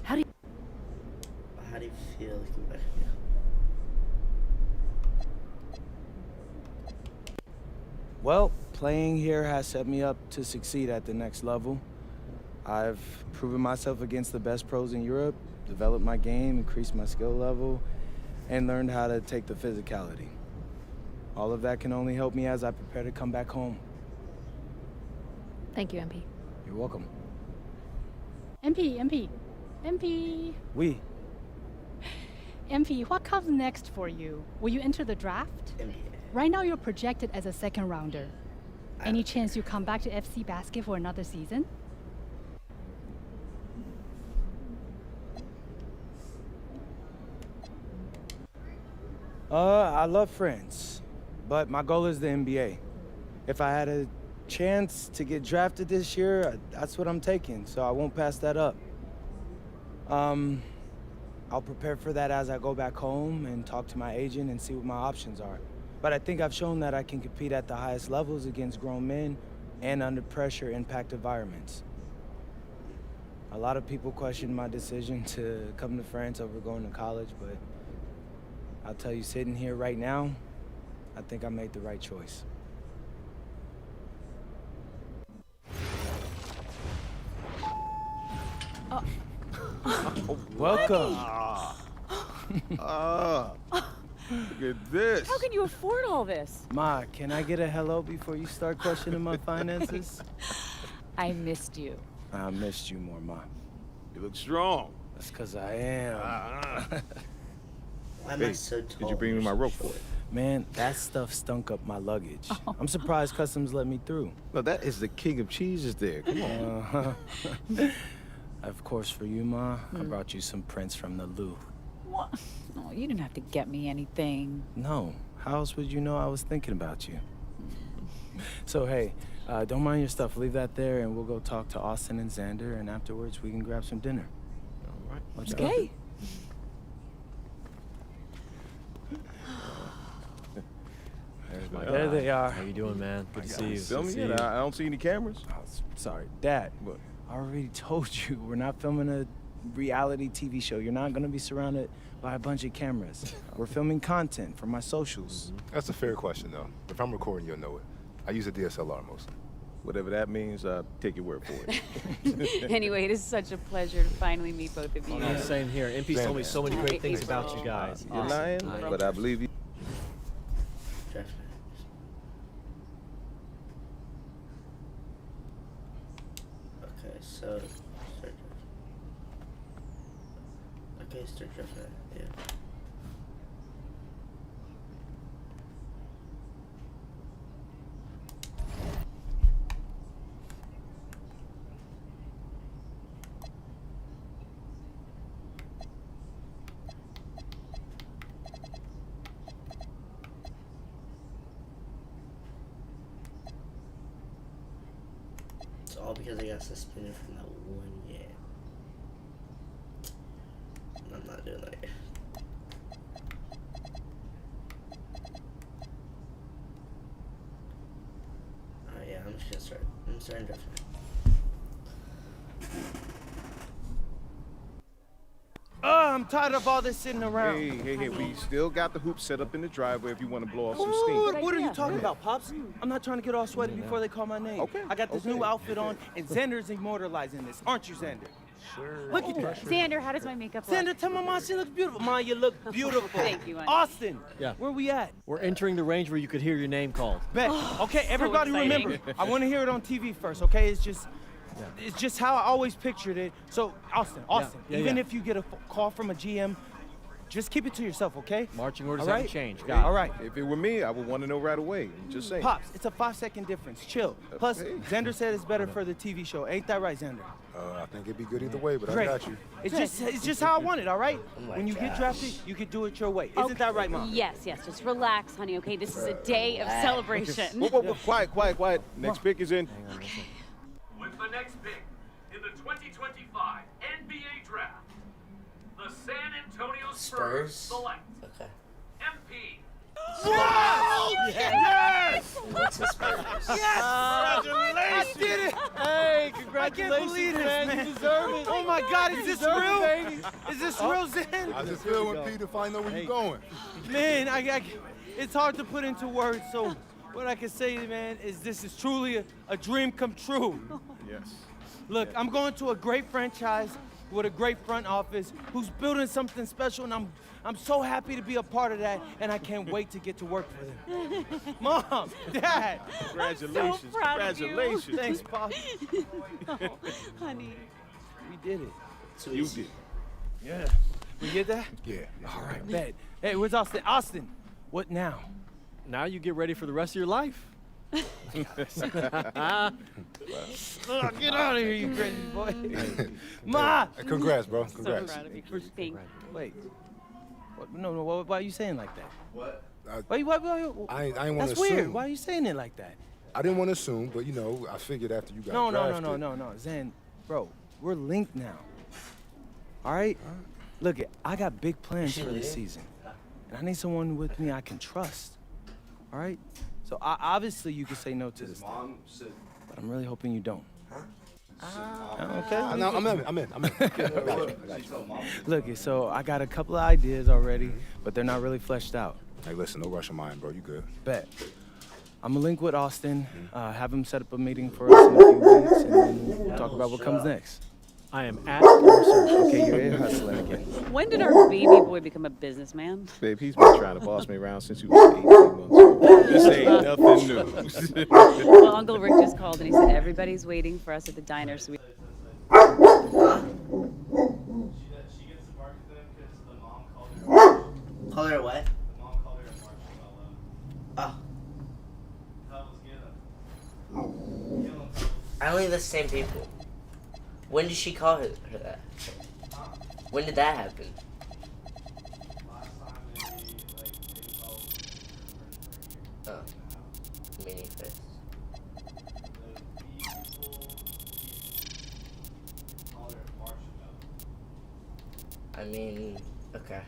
how do you feel? Well, playing here has set me up to succeed at the next level. I've proven myself against the best pros in Europe, developed my game, increased my skill level, and learned how to take the physicality. All of that can only help me as I prepare to come back home. Thank you, MP. You're welcome. MP. Oui. MP, what comes next for you? Will you enter the draft? Right now you're projected as a second rounder. Any chance you come back to FC Basket for another season? I love France, but my goal is the NBA. If I had a chance to get drafted this year, that's what I'm taking, so I won't pass that up. I'll prepare for that as I go back home and talk to my agent and see what my options are. But I think I've shown that I can compete at the highest levels against grown men and under pressure impact environments. A lot of people question my decision to come to France over going to college, but I'll tell you, sitting here right now, I think I made the right choice. Welcome. Look at this. How can you afford all this? Ma, can I get a hello before you start questioning my finances? I missed you. I missed you more, Ma. You look strong. That's because I am. Why am I so tall? Did you bring me my rope for it? Man, that stuff stunk up my luggage. I'm surprised customs let me through. No, that is the king of cheeses there. Come on. Of course, for you, Ma, I brought you some prints from the Louvre. What? Oh, you didn't have to get me anything. No. How else would you know I was thinking about you? So, hey, don't mind your stuff. Leave that there, and we'll go talk to Austin and Xander, and afterwards we can grab some dinner. All right. Let's Okay. There they are. How you doing, man? Good to see you. Filming it? I don't see any cameras. Oh, sorry, Dad. What? I already told you we're not filming a reality TV show. You're not gonna be surrounded by a bunch of cameras. We're filming content for my socials. That's a fair question, though. If I'm recording, you'll know it. I use a DSLR mostly. Whatever that means, I'll take your word for it. Anyway, it is such a pleasure to finally meet both of you. Yeah, same here. MP's told me so many great things about you guys. You're lying, but I believe you. Okay, so start drafting. Yeah. It's all because I got suspended from that one game. I'm not doing that. Alright, yeah, I'm just gonna start. I'm starting drafting. I'm tired of all this sitting around. Hey, we still got the hoop set up in the driveway if you want to blow off some What, steam. what are you talking about, Pops? I'm not trying to get all sweaty before they call my name. Okay. I got this new outfit on, and Xander's immortalizing this. Aren't you, Xander? Sure. Look at that. Xander, how does my makeup look? Xander, tell my mom she looks beautiful. Mom, you look beautiful. Thank you, honey. Austin, Yeah. where we at? We're entering the range where you could hear your name called. Bet. Okay, everybody exciting. remember, I want to hear it on TV first, okay? It's just how I always pictured it. So, Austin, Yeah, even yeah. if you get a call from a GM, just keep it to yourself, okay? Marching orders All right? haven't changed. All right. If it were me, I would want to know right away. Just saying. Pops, it's a 5-second difference. Chill. Plus, Hey. Xander said it's better for the TV show. Ain't that right, Xander? I think it'd be good either way, but Great. I got you. It's just how I want it, all right? Oh my When you get gosh. drafted, you can do it your way. Isn't that right, Mom? Yes, just relax, honey, okay? This is a day of celebration. Whoa, quiet. Next pick is in. With the next pick in the 2025 NBA Draft, the San Antonio Spurs select Okay. MP. Yes! What's the Spurs? I did it! Hey, I congratulations, can't believe this, man. You deserve it. Oh my God, is this deserve it, real? baby. Is this real, Zen? I just feel when Peter find out where you're going. Man, it's hard to put into words, so what I can say, man, is this is truly a dream come true. Yes. Look, I'm going to a great franchise with a great front office who's building something special, and I'm so happy to be a part of that, and I can't wait to get to work for them. Mom, Dad. Congratulations. So proud of you. Congratulations. Thanks, Pop. Oh, honey. We did it. You did. Yeah. We get that? Yeah. All right, bet. Hey, where's Austin? Austin, what now? Now you get ready for the rest of your life. Oh, get out of here, you crazy boy. Ma! Congrats, bro. So Congrats. proud of you. Thank you. Wait. What? No, why are you saying like that? What? Why, I ain't want to that's assume. weird. Why are you saying it like that? I didn't want to assume, but you know, I figured after you got No, drafted. Zen, bro, we're linked now. All right? Look, I got big plans for this season. And I need someone with me I can trust. All right? So obviously you can say no to this thing. But I'm really hoping you don't. Okay. I'm in. I got you. Look, so I got a couple of ideas already, but they're not really fleshed out. Hey, listen, no rush of mine, bro. You good? Bet. I'm gonna link with Austin, have him set up a meeting for us in a few weeks, and then we'll talk about what comes next. I am at research. Okay, you're in hustling again. When did our baby boy become a businessman? Babe, he's been trying to boss me around since he was 18 months old. This ain't nothing new. Well, Uncle Rick just called and he said everybody's waiting for us at the diner. So we. Call her what? Oh. I only the same people. When did she call her that? When did that happen? Oh. Meaning face. I mean, okay.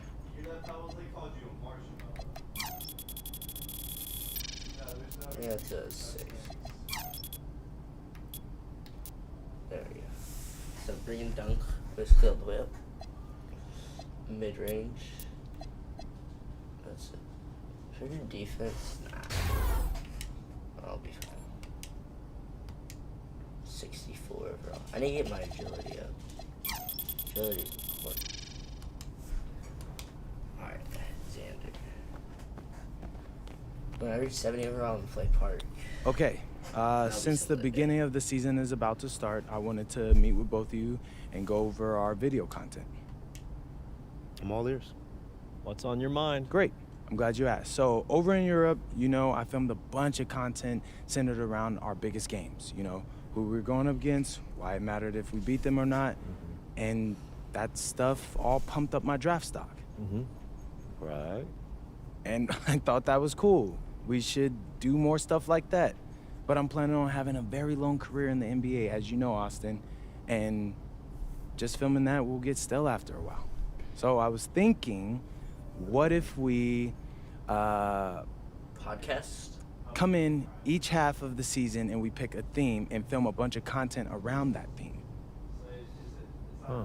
Yeah, it does. There we go. So green dunk, basically all the way up. Mid range. That's it. Should I do defense? Nah. I'll be fine. 64 overall. I need to get my agility up. Agility is important. Alright, Xander. When I reach 70 overall, I'm gonna play park. Okay. Since the beginning of the season is about to start, I wanted to meet with both of you and go over our video content. I'm all ears. What's on your mind? Great. I'm glad you asked. So over in Europe, you know, I filmed a bunch of content centered around our biggest games. You know, who we're going up against, why it mattered if we beat them or not. And that stuff all pumped up my draft stock. Right. And I thought that was cool. We should do more stuff like that. But I'm planning on having a very long career in the NBA, as you know, Austin. And just filming that will get stale after a while. So I was thinking, what if we podcast? Come in each half of the season and we pick a theme and film a bunch of content around that theme. I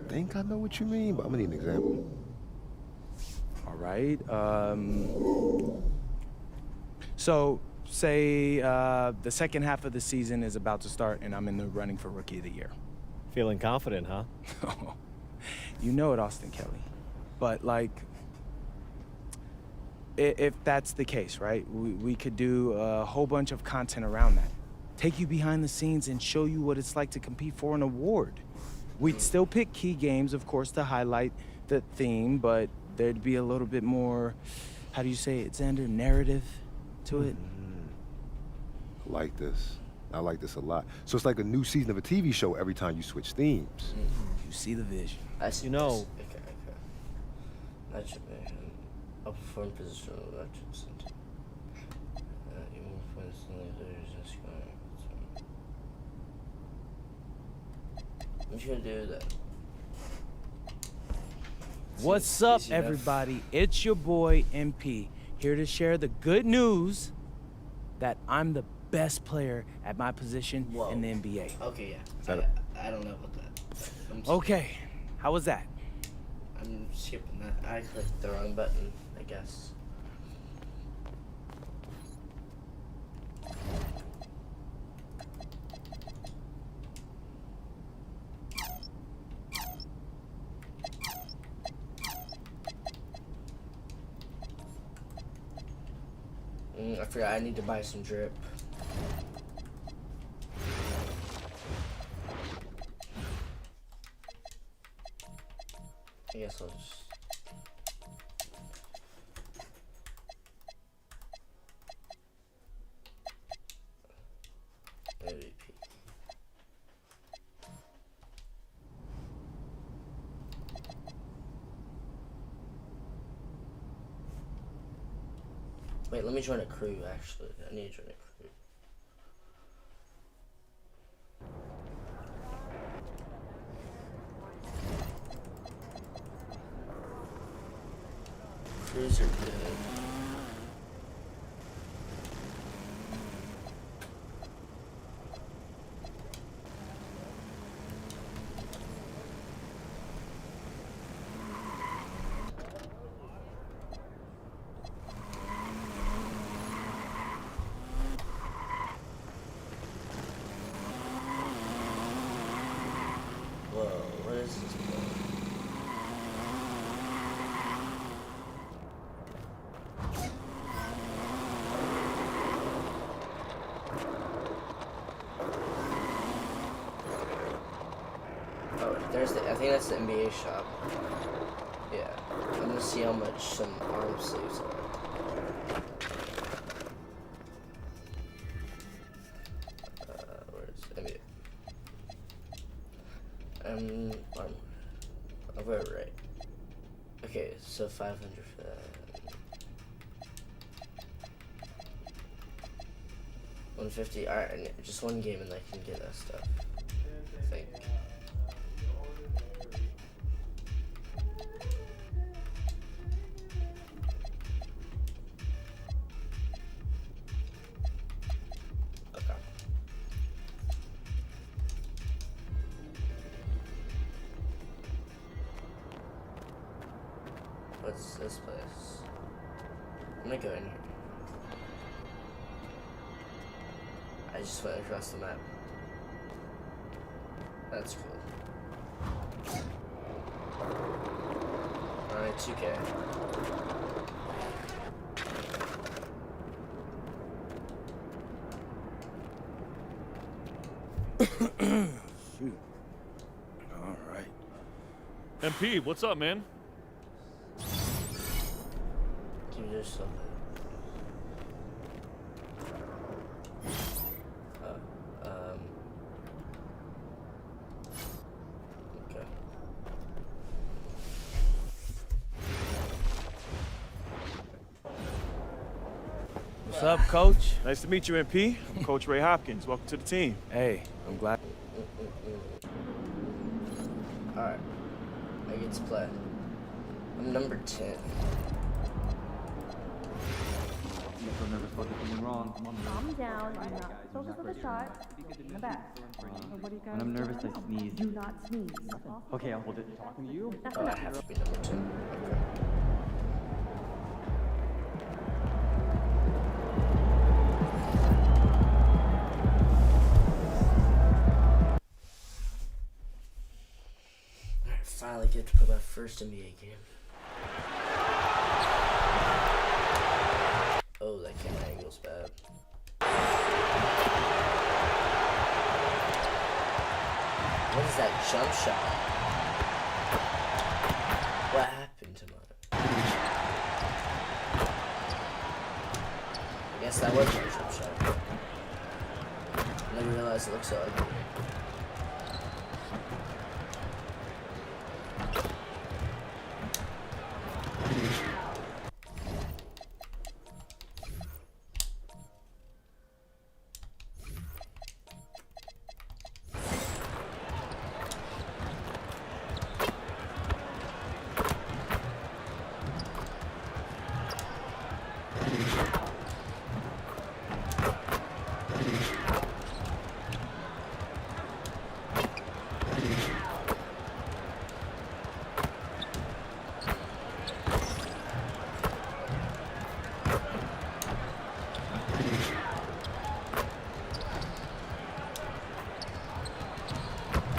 think I know what you mean, but I'm gonna need an example. All right. So say the second half of the season is about to start and I'm in the running for Rookie of the Year. Feeling confident, huh? You know it, Austin Kelly. But like, if that's the case, right? We could do a whole bunch of content around that. Take you behind the scenes and show you what it's like to compete for an award. We'd still pick key games, of course, to highlight the theme, but there'd be a little bit more, how do you say it, Xander, narrative to it? I like this. I like this a lot. So it's like a new season of a TV show every time you switch themes. You see the vision. I see. You know. Okay. That should be a perform position of elections. I'm just gonna do that. What's up, everybody? It's your boy, MP, here to share the good news that I'm the best player at my position in the NBA. Okay, yeah. I don't know about that. Okay, how was that? I'm skipping that. I clicked the wrong button, I guess. I forgot I need to buy some drip. I guess I'll just... MVP. Wait, let me join a crew, actually. I need to join a crew. Crews are good. is this play? Oh, there's the. I think that's the NBA shop. Yeah, I'm gonna see how much some arm sleeves are. Where's NBA? Arm. I'll wear it right. Okay, so 500 for that. 150. Alright, just one game and I can get that stuff. I think. What's this place? I'm gonna go in here. I just went across the map. That's cool. Alright, 2K. Shoot. All right. MP, what's up, man? Dude, there's something. Okay. What's up, Coach? Nice to meet you, MP. I'm Coach Ray Hopkins. Welcome to the team. Hey, I'm glad. Alright. I get to play. I'm number 10. Calm down. Do not focus on the shot. In the back. When I'm nervous, I sneeze. Do not sneeze. Okay, I'll hold it. Talking to you? That's Oh, I enough. have to be number 10. Okay. Alright, finally get to play my first NBA game. Oh, that camera angle's bad. What is that jump shot? What happened to my... I guess that was my jump shot. I didn't realize it looks so ugly.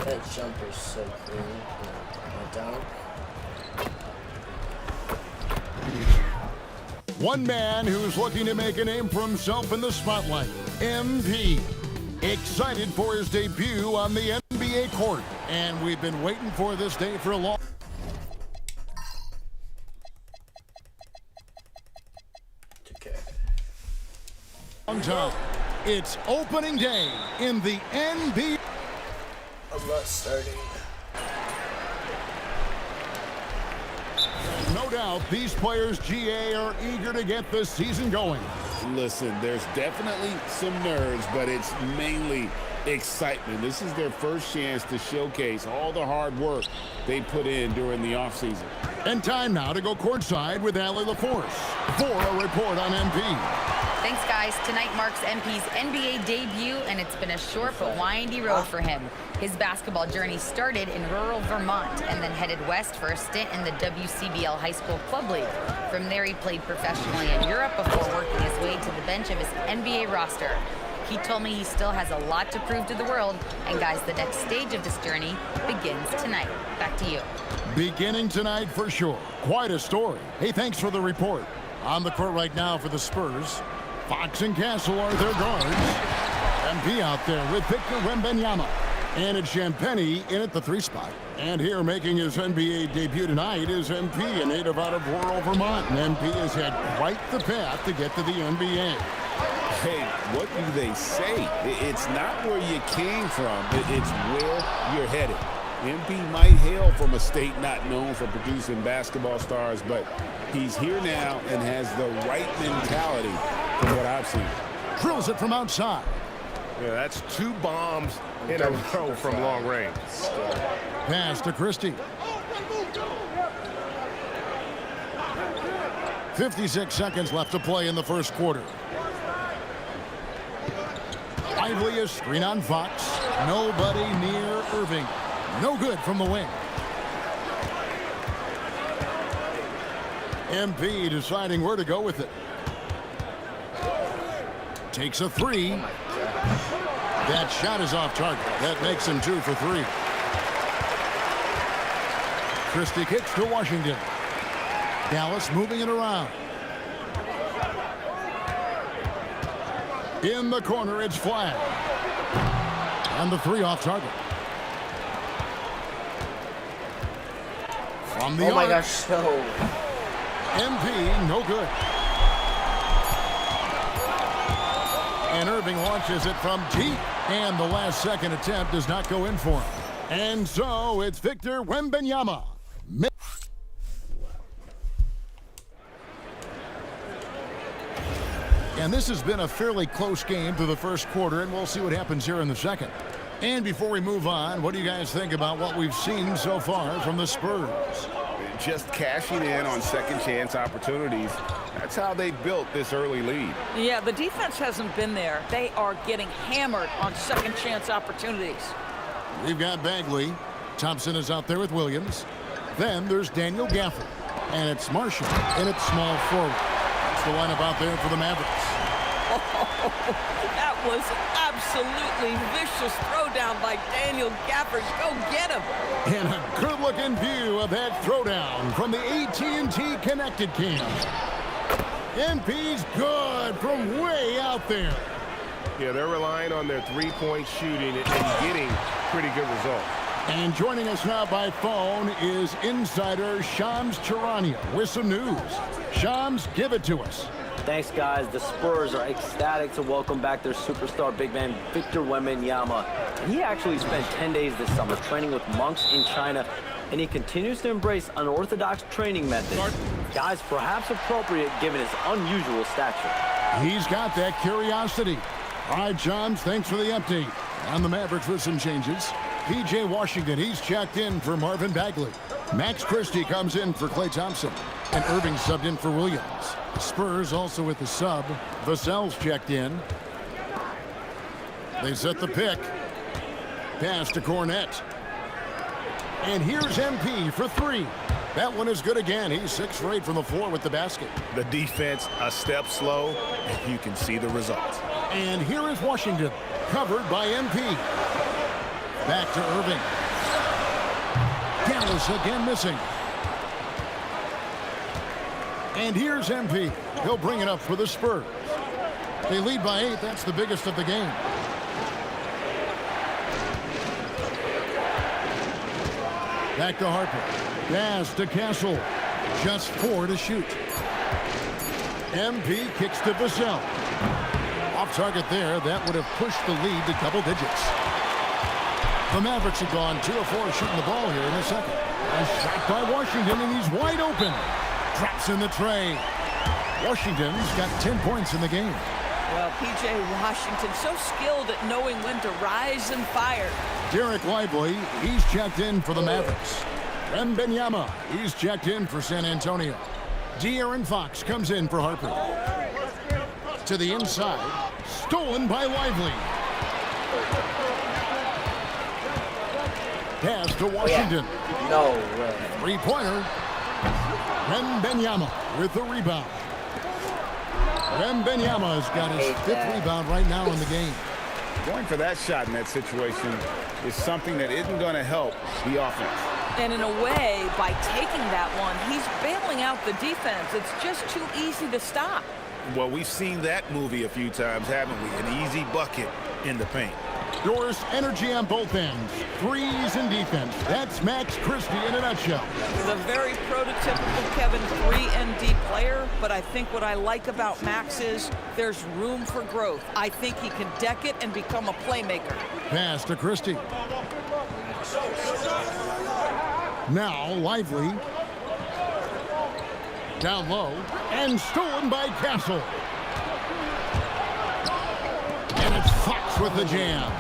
That jumper's so clean. My dunk. One man who's looking to make a name for himself in the spotlight, MP. Excited for his debut on the NBA court, and we've been waiting for this day for a long time. It's opening day in the NBA. I'm not starting. No doubt these players, GA, are eager to get the season going. Listen, there's definitely some nerves, but it's mainly excitement. This is their first chance to showcase all the hard work they put in during the offseason. And time now to go courtside with Allie LaForce for a report on MP. Thanks, guys. Tonight marks MP's NBA debut, and it's been a short but windy road for him. His basketball journey started in rural Vermont and then headed west for a stint in the WCBL High School Club League. From there, he played professionally in Europe before working his way to the bench of his NBA roster. He told me he still has a lot to prove to the world. And guys, the next stage of this journey begins tonight. Back to you. Beginning tonight for sure. Quite a story. Hey, thanks for the report. On the court right now for the Spurs. Fox and Castle are their guards. MP out there with Victor Wembanyama. And it's Champagny in at the 3 spot. And here making his NBA debut tonight is MP, a native out of rural Vermont. And MP has had quite the path to get to the NBA. Hey, what do they say? It's not where you came from. It's where you're headed. MP might hail from a state not known for producing basketball stars, but he's here now and has the right mentality from what I've seen. Drills it from outside. Yeah, that's 2 bombs in a row from long range. Pass to Christie. 56 seconds left to play in the first quarter. Lively is screen on Fox. Nobody near Irving. No good from the wing. MP deciding where to go with it. Takes a 3. That shot is off target. That makes him 2 for 3. Christie kicks to Washington. Dallas moving it around. In the corner, it's flat. And the 3 off target. From the oh my arc. gosh, no. MP, no good. And Irving launches it from deep. And the last second attempt does not go in for him. And so it's Victor Wembanyama. And this has been a fairly close game through the first quarter, and we'll see what happens here in the second. And before we move on, what do you guys think about what we've seen so far from the Spurs? Just cashing in on second chance opportunities. That's how they built this early lead. Yeah, the defense hasn't been there. They are getting hammered on second chance opportunities. We've got Bagley. Thompson is out there with Williams. Then there's Daniel Gafford. And it's Marshall, and it's small forward. That's the lineup out there for the Mavericks. Oh, that was absolutely vicious throwdown by Daniel Gafford. Go get him. And a good-looking view of that throwdown from the AT&T Connected Cam. MP's good from way out there. Yeah, they're relying on their three-point shooting and getting pretty good results. And joining us now by phone is insider Shams Charania with some news. Shams, give it to us. Thanks, guys. The Spurs are ecstatic to welcome back their superstar big man, Victor Wembanyama. He actually spent 10 days this summer training with monks in China, and he continues to embrace unorthodox training methods. Guys, perhaps appropriate given his unusual stature. He's got that curiosity. All right, Shams, thanks for the update. On the Mavericks with some changes. P.J. Washington, he's checked in for Marvin Bagley. Max Christie comes in for Klay Thompson. And Irving subbed in for Williams. The Spurs also with the sub. Vassell's checked in. They set the pick. Pass to Cornette. And here's MP for 3. That one is good again. He's 6 for 8 from the floor with the basket. The defense a step slow, and you can see the results. And here is Washington, covered by MP. Back to Irving. Dallas again missing. And here's MP. He'll bring it up for the Spurs. They lead by 8. That's the biggest of the game. Back to Harper. Pass to Castle. Just 4 to shoot. MP kicks to Vassell. Off target there. That would have pushed the lead to double digits. The Mavericks have gone 2 of 4 shooting the ball here in the second. A shot by Washington, and he's wide open. Drops in the tray. Washington's got 10 points in the game. Well, P.J. Washington, so skilled at knowing when to rise and fire. Derek Lively, he's checked in for the Mavericks. Wembanyama, he's checked in for San Antonio. De'Aaron Fox comes in for Harper. To the inside, stolen by Lively. Pass to Washington. No way. 3-pointer. Wembanyama with the rebound. Wembanyama's got his fifth rebound right now in the game. Going for that shot in that situation is something that isn't going to help the offense. And in a way, by taking that one, he's bailing out the defense. It's just too easy to stop. Well, we've seen that movie a few times, haven't we? An easy bucket in the paint. Yours energy on both ends. Threes and defense. That's Max Christie in a nutshell. The very prototypical Kevin 3-and-D player, but I think what I like about Max is there's room for growth. I think he can deck it and become a playmaker. Pass to Christie. Now Lively. Down low and stolen by Castle. And it's Fox with the jam.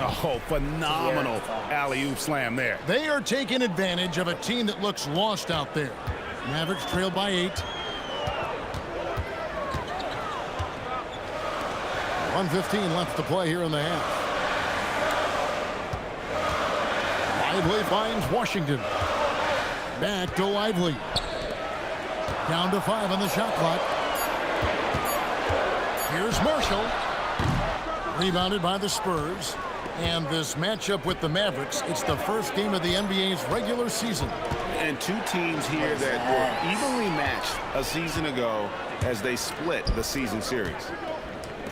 Oh, phenomenal alley-oop slam there. They are taking advantage of a team that looks lost out there. Mavericks trailed by 8. 1:15 left to play here in the half. Lively finds Washington. Back to Lively. Down to 5 on the shot clock. Here's Marshall. Rebounded by the Spurs. And this matchup with the Mavericks, it's the first game of the NBA's regular season. And two teams here that were evenly matched a season ago as they split the season series.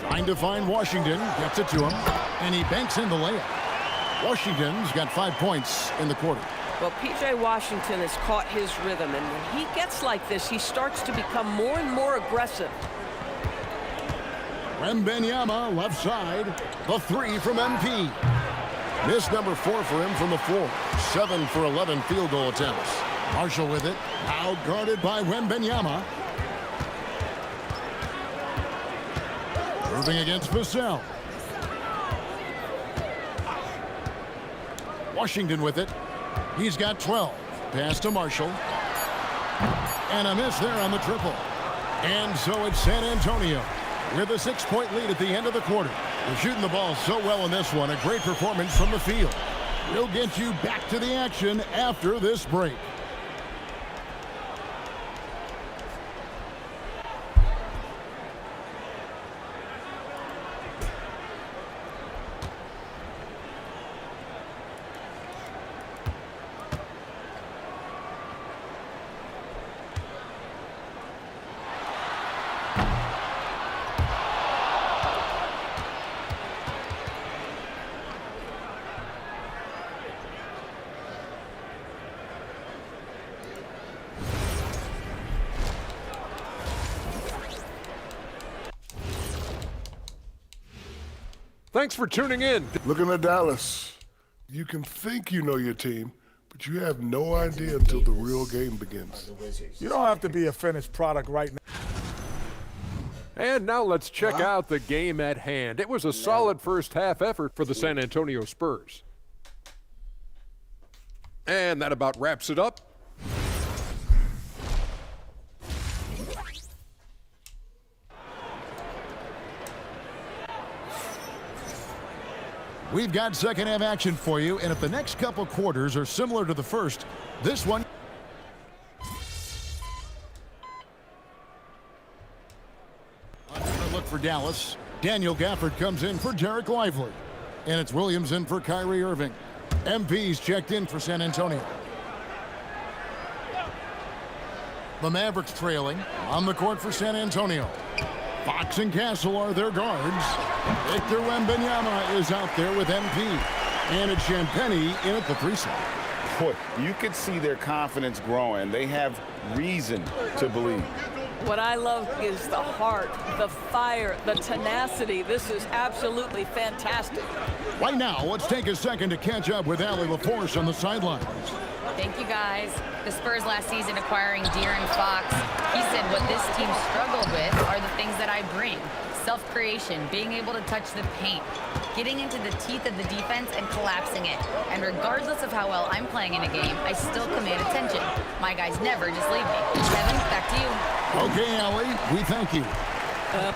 Trying to find Washington. Gets it to him. And he banks in the layup. Washington's got 5 points in the quarter. Well, P.J. Washington has caught his rhythm, and when he gets like this, he starts to become more and more aggressive. Wembanyama, left side. The 3 from MP. Missed number 4 for him from the floor. 7 for 11 field goal attempts. Marshall with it. Now guarded by Wembanyama. Moving against Vassell. Washington with it. He's got 12. Pass to Marshall. And a miss there on the triple. And so it's San Antonio with a 6-point lead at the end of the quarter. They're shooting the ball so well in this one. A great performance from the field. We'll get you back to the action after this break. Thanks for tuning in. Looking at Dallas, you can think you know your team, but you have no idea until the real game begins. You don't have to be a finished product right now. And now let's check out the game at hand. It was a solid first half effort for the San Antonio Spurs. And that about wraps it up. We've got second half action for you, and if the next couple quarters are similar to the first, this one. Another look for Dallas. Daniel Gafford comes in for Derek Lively. And it's Williams in for Kyrie Irving. MP's checked in for San Antonio. The Mavericks trailing on the court for San Antonio. Fox and Castle are their guards. Victor Wembanyama is out there with MP. And it's Champagnie in at the 3 side. Boy, you could see their confidence growing. They have reason to believe. What I love is the heart, the fire, the tenacity. This is absolutely fantastic. Right now, let's take a second to catch up with Allie LaForce on the sidelines. Thank you, guys. The Spurs last season acquiring De'Aaron Fox. He said what this team struggled with are the things that I bring. Self-creation, being able to touch the paint, getting into the teeth of the defense and collapsing it. And regardless of how well I'm playing in a game, I still command attention. My guys never just leave me. Kevin, back to you. Okay, Allie, we thank you.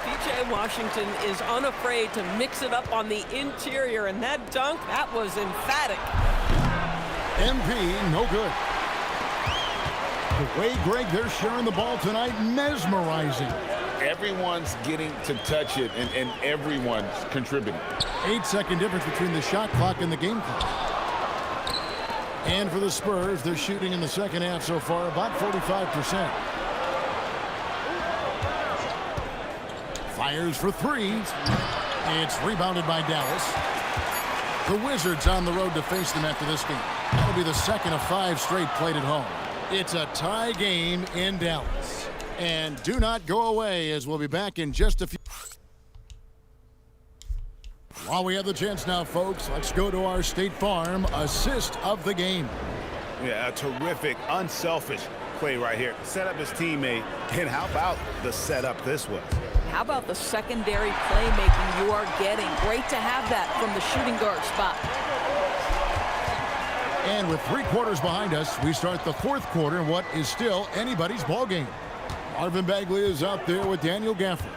P.J. Washington is unafraid to mix it up on the interior, and that dunk, that was emphatic. MP, no good. The way, Greg, they're sharing the ball tonight, mesmerizing. Everyone's getting to touch it, and everyone's contributing. 8-second difference between the shot clock and the game clock. And for the Spurs, they're shooting in the second half so far about 45%. Fires for three. It's rebounded by Dallas. The Wizards on the road to face them after this game. That'll be the second of 5 straight played at home. It's a tie game in Dallas. And do not go away, as we'll be back in just a few. While we have the chance now, folks, let's go to our State Farm assist of the game. Yeah, a terrific, unselfish play right here. Set up his teammate, and how about the setup this was? How about the secondary playmaking you are getting? Great to have that from the shooting guard spot. And with 3 quarters behind us, we start the 4th quarter in what is still anybody's ball game. Marvin Bagley is out there with Daniel Gafford.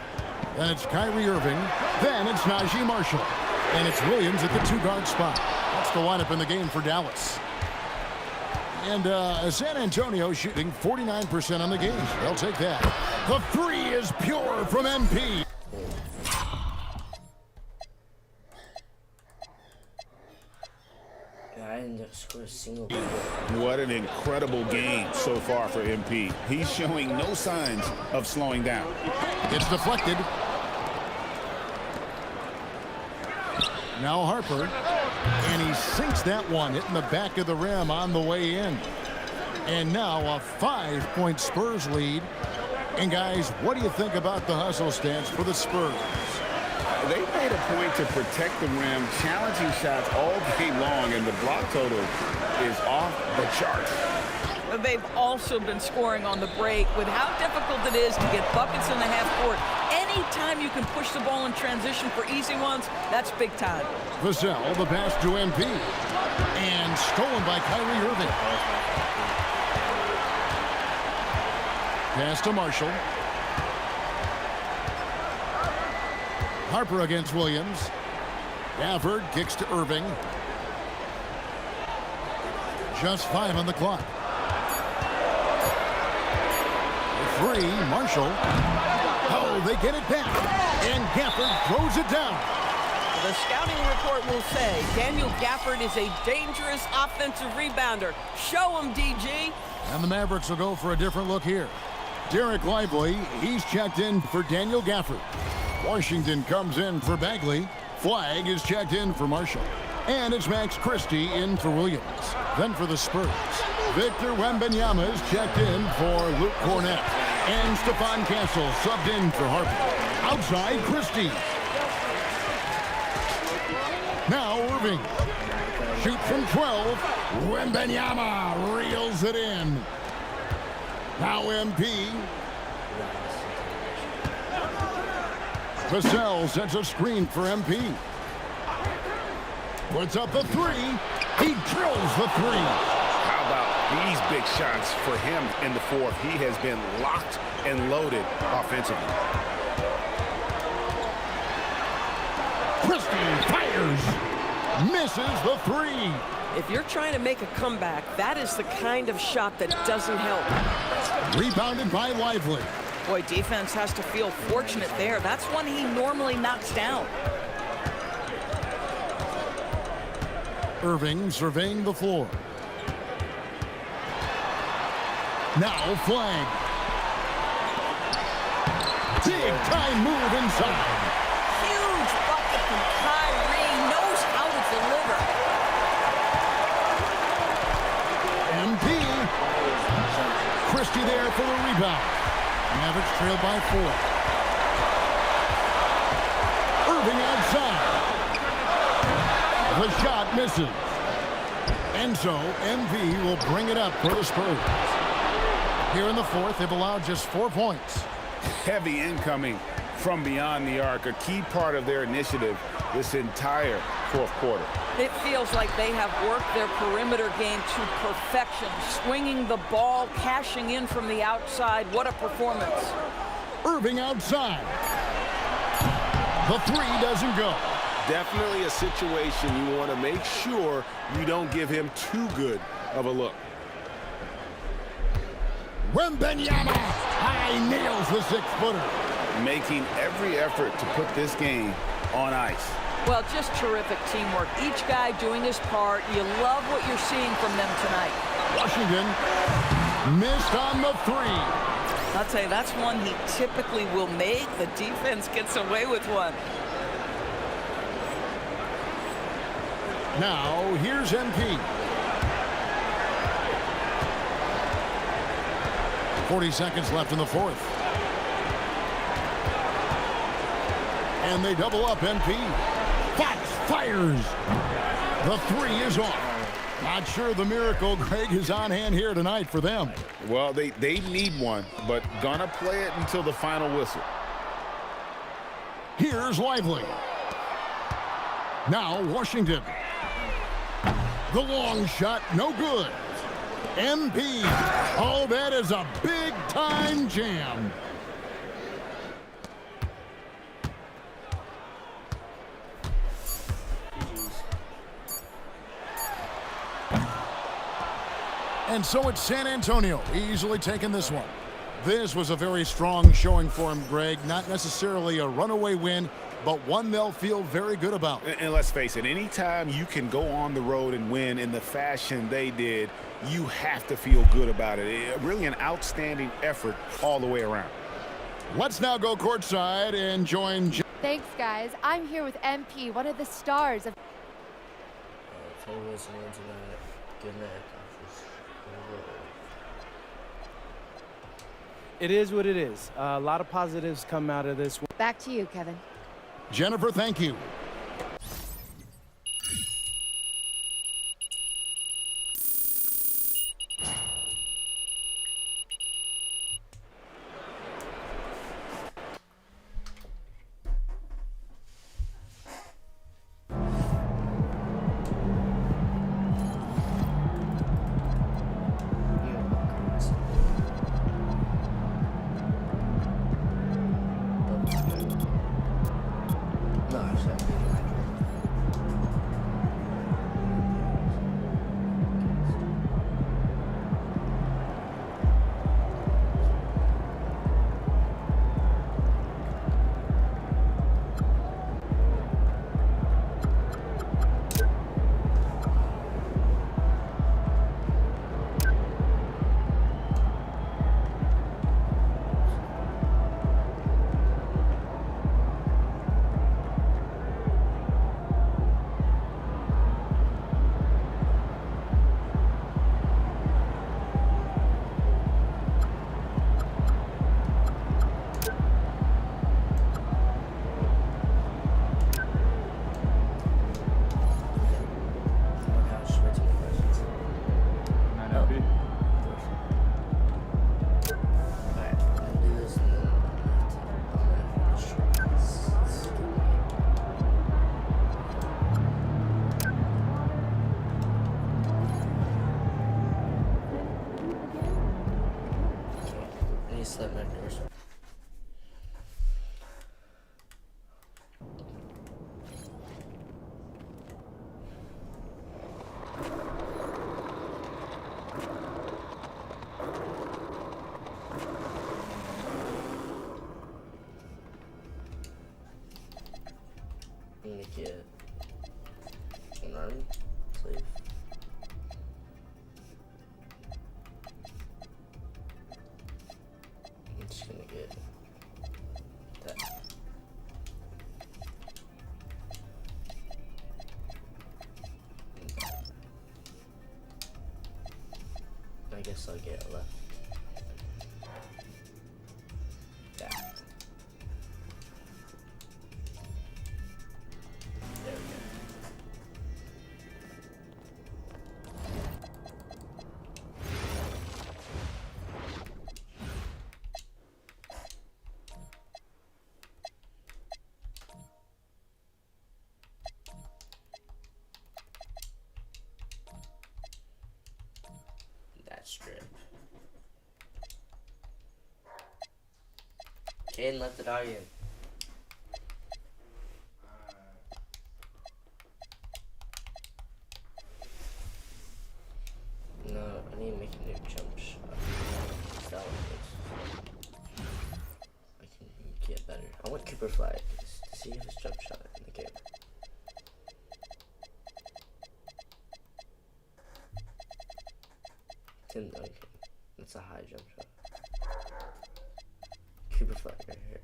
Then it's Kyrie Irving. Then it's Najee Marshall. And it's Williams at the 2-guard spot. That's the lineup in the game for Dallas. And San Antonio shooting 49% on the game. They'll take that. The 3 is pure from MP. I didn't score a single goal. What an incredible game so far for MP. He's showing no signs of slowing down. It's deflected. Now Harper. And he sinks that one, hitting the back of the rim on the way in. And now a 5-point Spurs lead. And guys, what do you think about the hustle stance for the Spurs? They made a point to protect the rim, challenging shots all day long, and the block total is off the charts. They've also been scoring on the break. With how difficult it is to get buckets in the half court, anytime you can push the ball in transition for easy ones, that's big time. Vassell, the pass to MP. And stolen by Kyrie Irving. Pass to Marshall. Harper against Williams. Gafford kicks to Irving. Just 5 on the clock. 3, Marshall. Oh, they get it back. And Gafford throws it down. The scouting report will say Daniel Gafford is a dangerous offensive rebounder. Show him, DG. And the Mavericks will go for a different look here. Derek Lively, he's checked in for Daniel Gafford. Washington comes in for Bagley. Flag is checked in for Marshall. And it's Max Christie in for Williams. Then for the Spurs, Victor Wembanyama is checked in for Luke Cornett. And Stephon Castle subbed in for Harper. Outside, Christie. Now Irving. Shoot from 12. Wembanyama reels it in. Now MP. Vassell sets a screen for MP. Puts up the 3. He drills the 3. How about these big shots for him in the 4th? He has been locked and loaded offensively. Christie fires. Misses the 3. If you're trying to make a comeback, that is the kind of shot that doesn't help. Rebounded by Lively. Boy, defense has to feel fortunate there. That's one he normally knocks down. Irving surveying the floor. Now flag. Big time move inside. Huge bucket from Kyrie. Knows how to deliver. MP. Christie there for the rebound. Mavericks trailed by 4. Irving outside. The shot misses. And so MP will bring it up for the Spurs. Here in the 4th, they've allowed just 4 points. Heavy incoming from beyond the arc, a key part of their initiative this entire 4th quarter. It feels like they have worked their perimeter game to perfection, swinging the ball, cashing in from the outside. What a performance. Irving outside. The 3 doesn't go. Definitely a situation you want to make sure you don't give him too good of a look. Wembanyama high nails the 6-footer. making every effort to put this game on ice. Well, just terrific teamwork. Each guy doing his part. You love what you're seeing from them tonight. Washington missed on the three. I'll tell you, that's one he typically will make. The defense gets away with one. Now, here's MP. 40 seconds left in the fourth. And they double up MP. Fox fires. The three is off. Not sure the miracle, Greg, is on hand here tonight for them. Well, they need one, but gonna play it until the final whistle. Here's Lively. Now Washington. The long shot, no good. MP. Oh, that is a big-time jam. And so it's San Antonio, easily taking this one. This was a very strong showing for him, Greg. Not necessarily a runaway win, but one they'll feel very good about. And let's face it, anytime you can go on the road and win in the fashion they did, you have to feel good about it. Really an outstanding effort all the way around. Let's now go courtside and join... Thanks, guys. I'm here with MP, one of the stars of... It is what it is. A lot of positives come out of this. Back to you, Kevin. Jennifer, thank you. Get an arm sleeve. I'm just gonna get that. I guess I'll get left. That. There we go. That strip. Caden, let the dog in. No, I need to make a new jump shot. That one is. I can get better Cooper flag is to see if his jump shot in the game. Tim Duncan. That's a high jump shot. Cooper flag right here.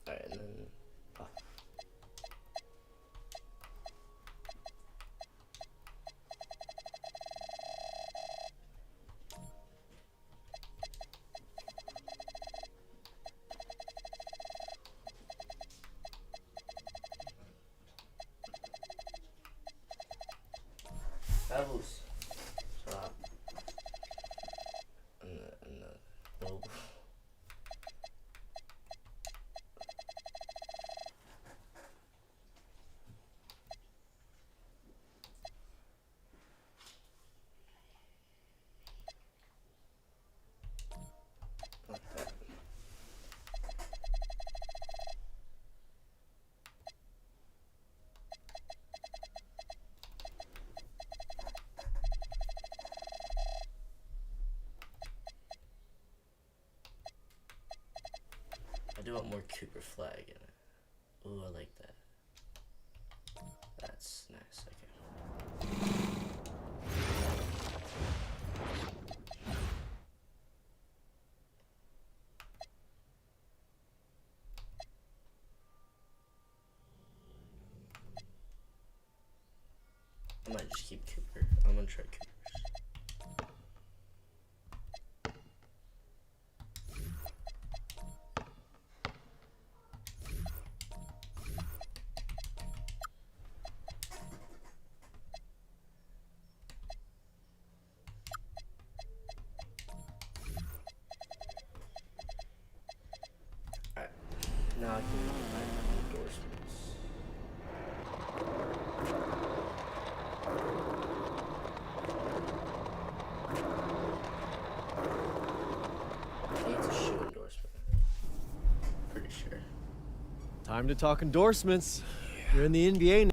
Alright, and then pop. Vamos. Stop. No. I do want more Cooper flag in it. Ooh, I like that. That's nice. Okay. I might just keep Cooper. I'm gonna try Cooper. Now I can get my endorsements. I think it's a shoe endorsement. Pretty sure. Time to talk endorsements. You're in the NBA now.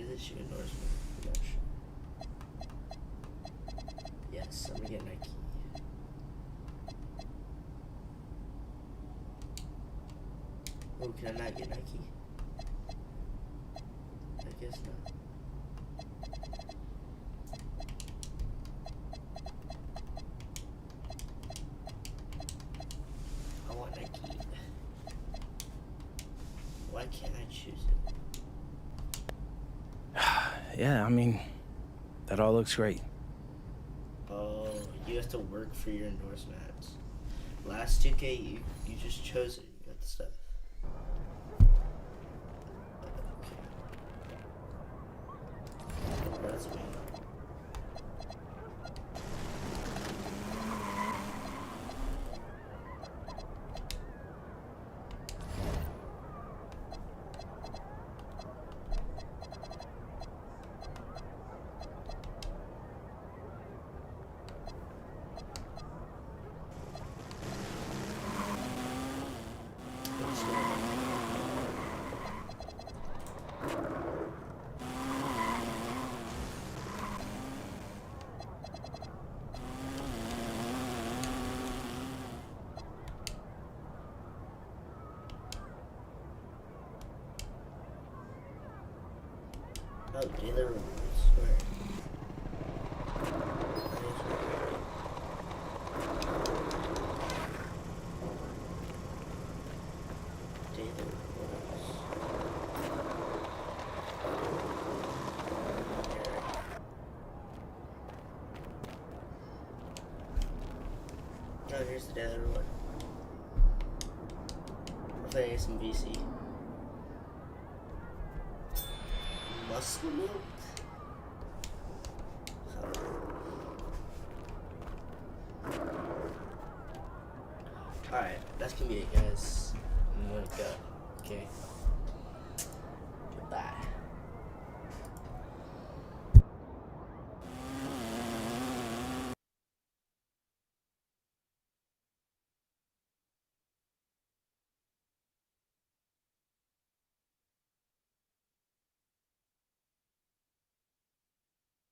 Is it shoe endorsement? I'm not sure. Yes, I'm gonna get Nike. Oh, can I not get Nike? I guess not. I want Nike. Why can't I choose it? Yeah, I mean, that all looks great. Oh, you have to work for your endorsements. Last 2K, you just chose it. You got the stuff. That's me. Oh, daily rewards. Where? Daily rewards. Oh, here's the daily reward. play some VC. Muscle milk. Alright, that's gonna be it, guys. I'm gonna go. Okay.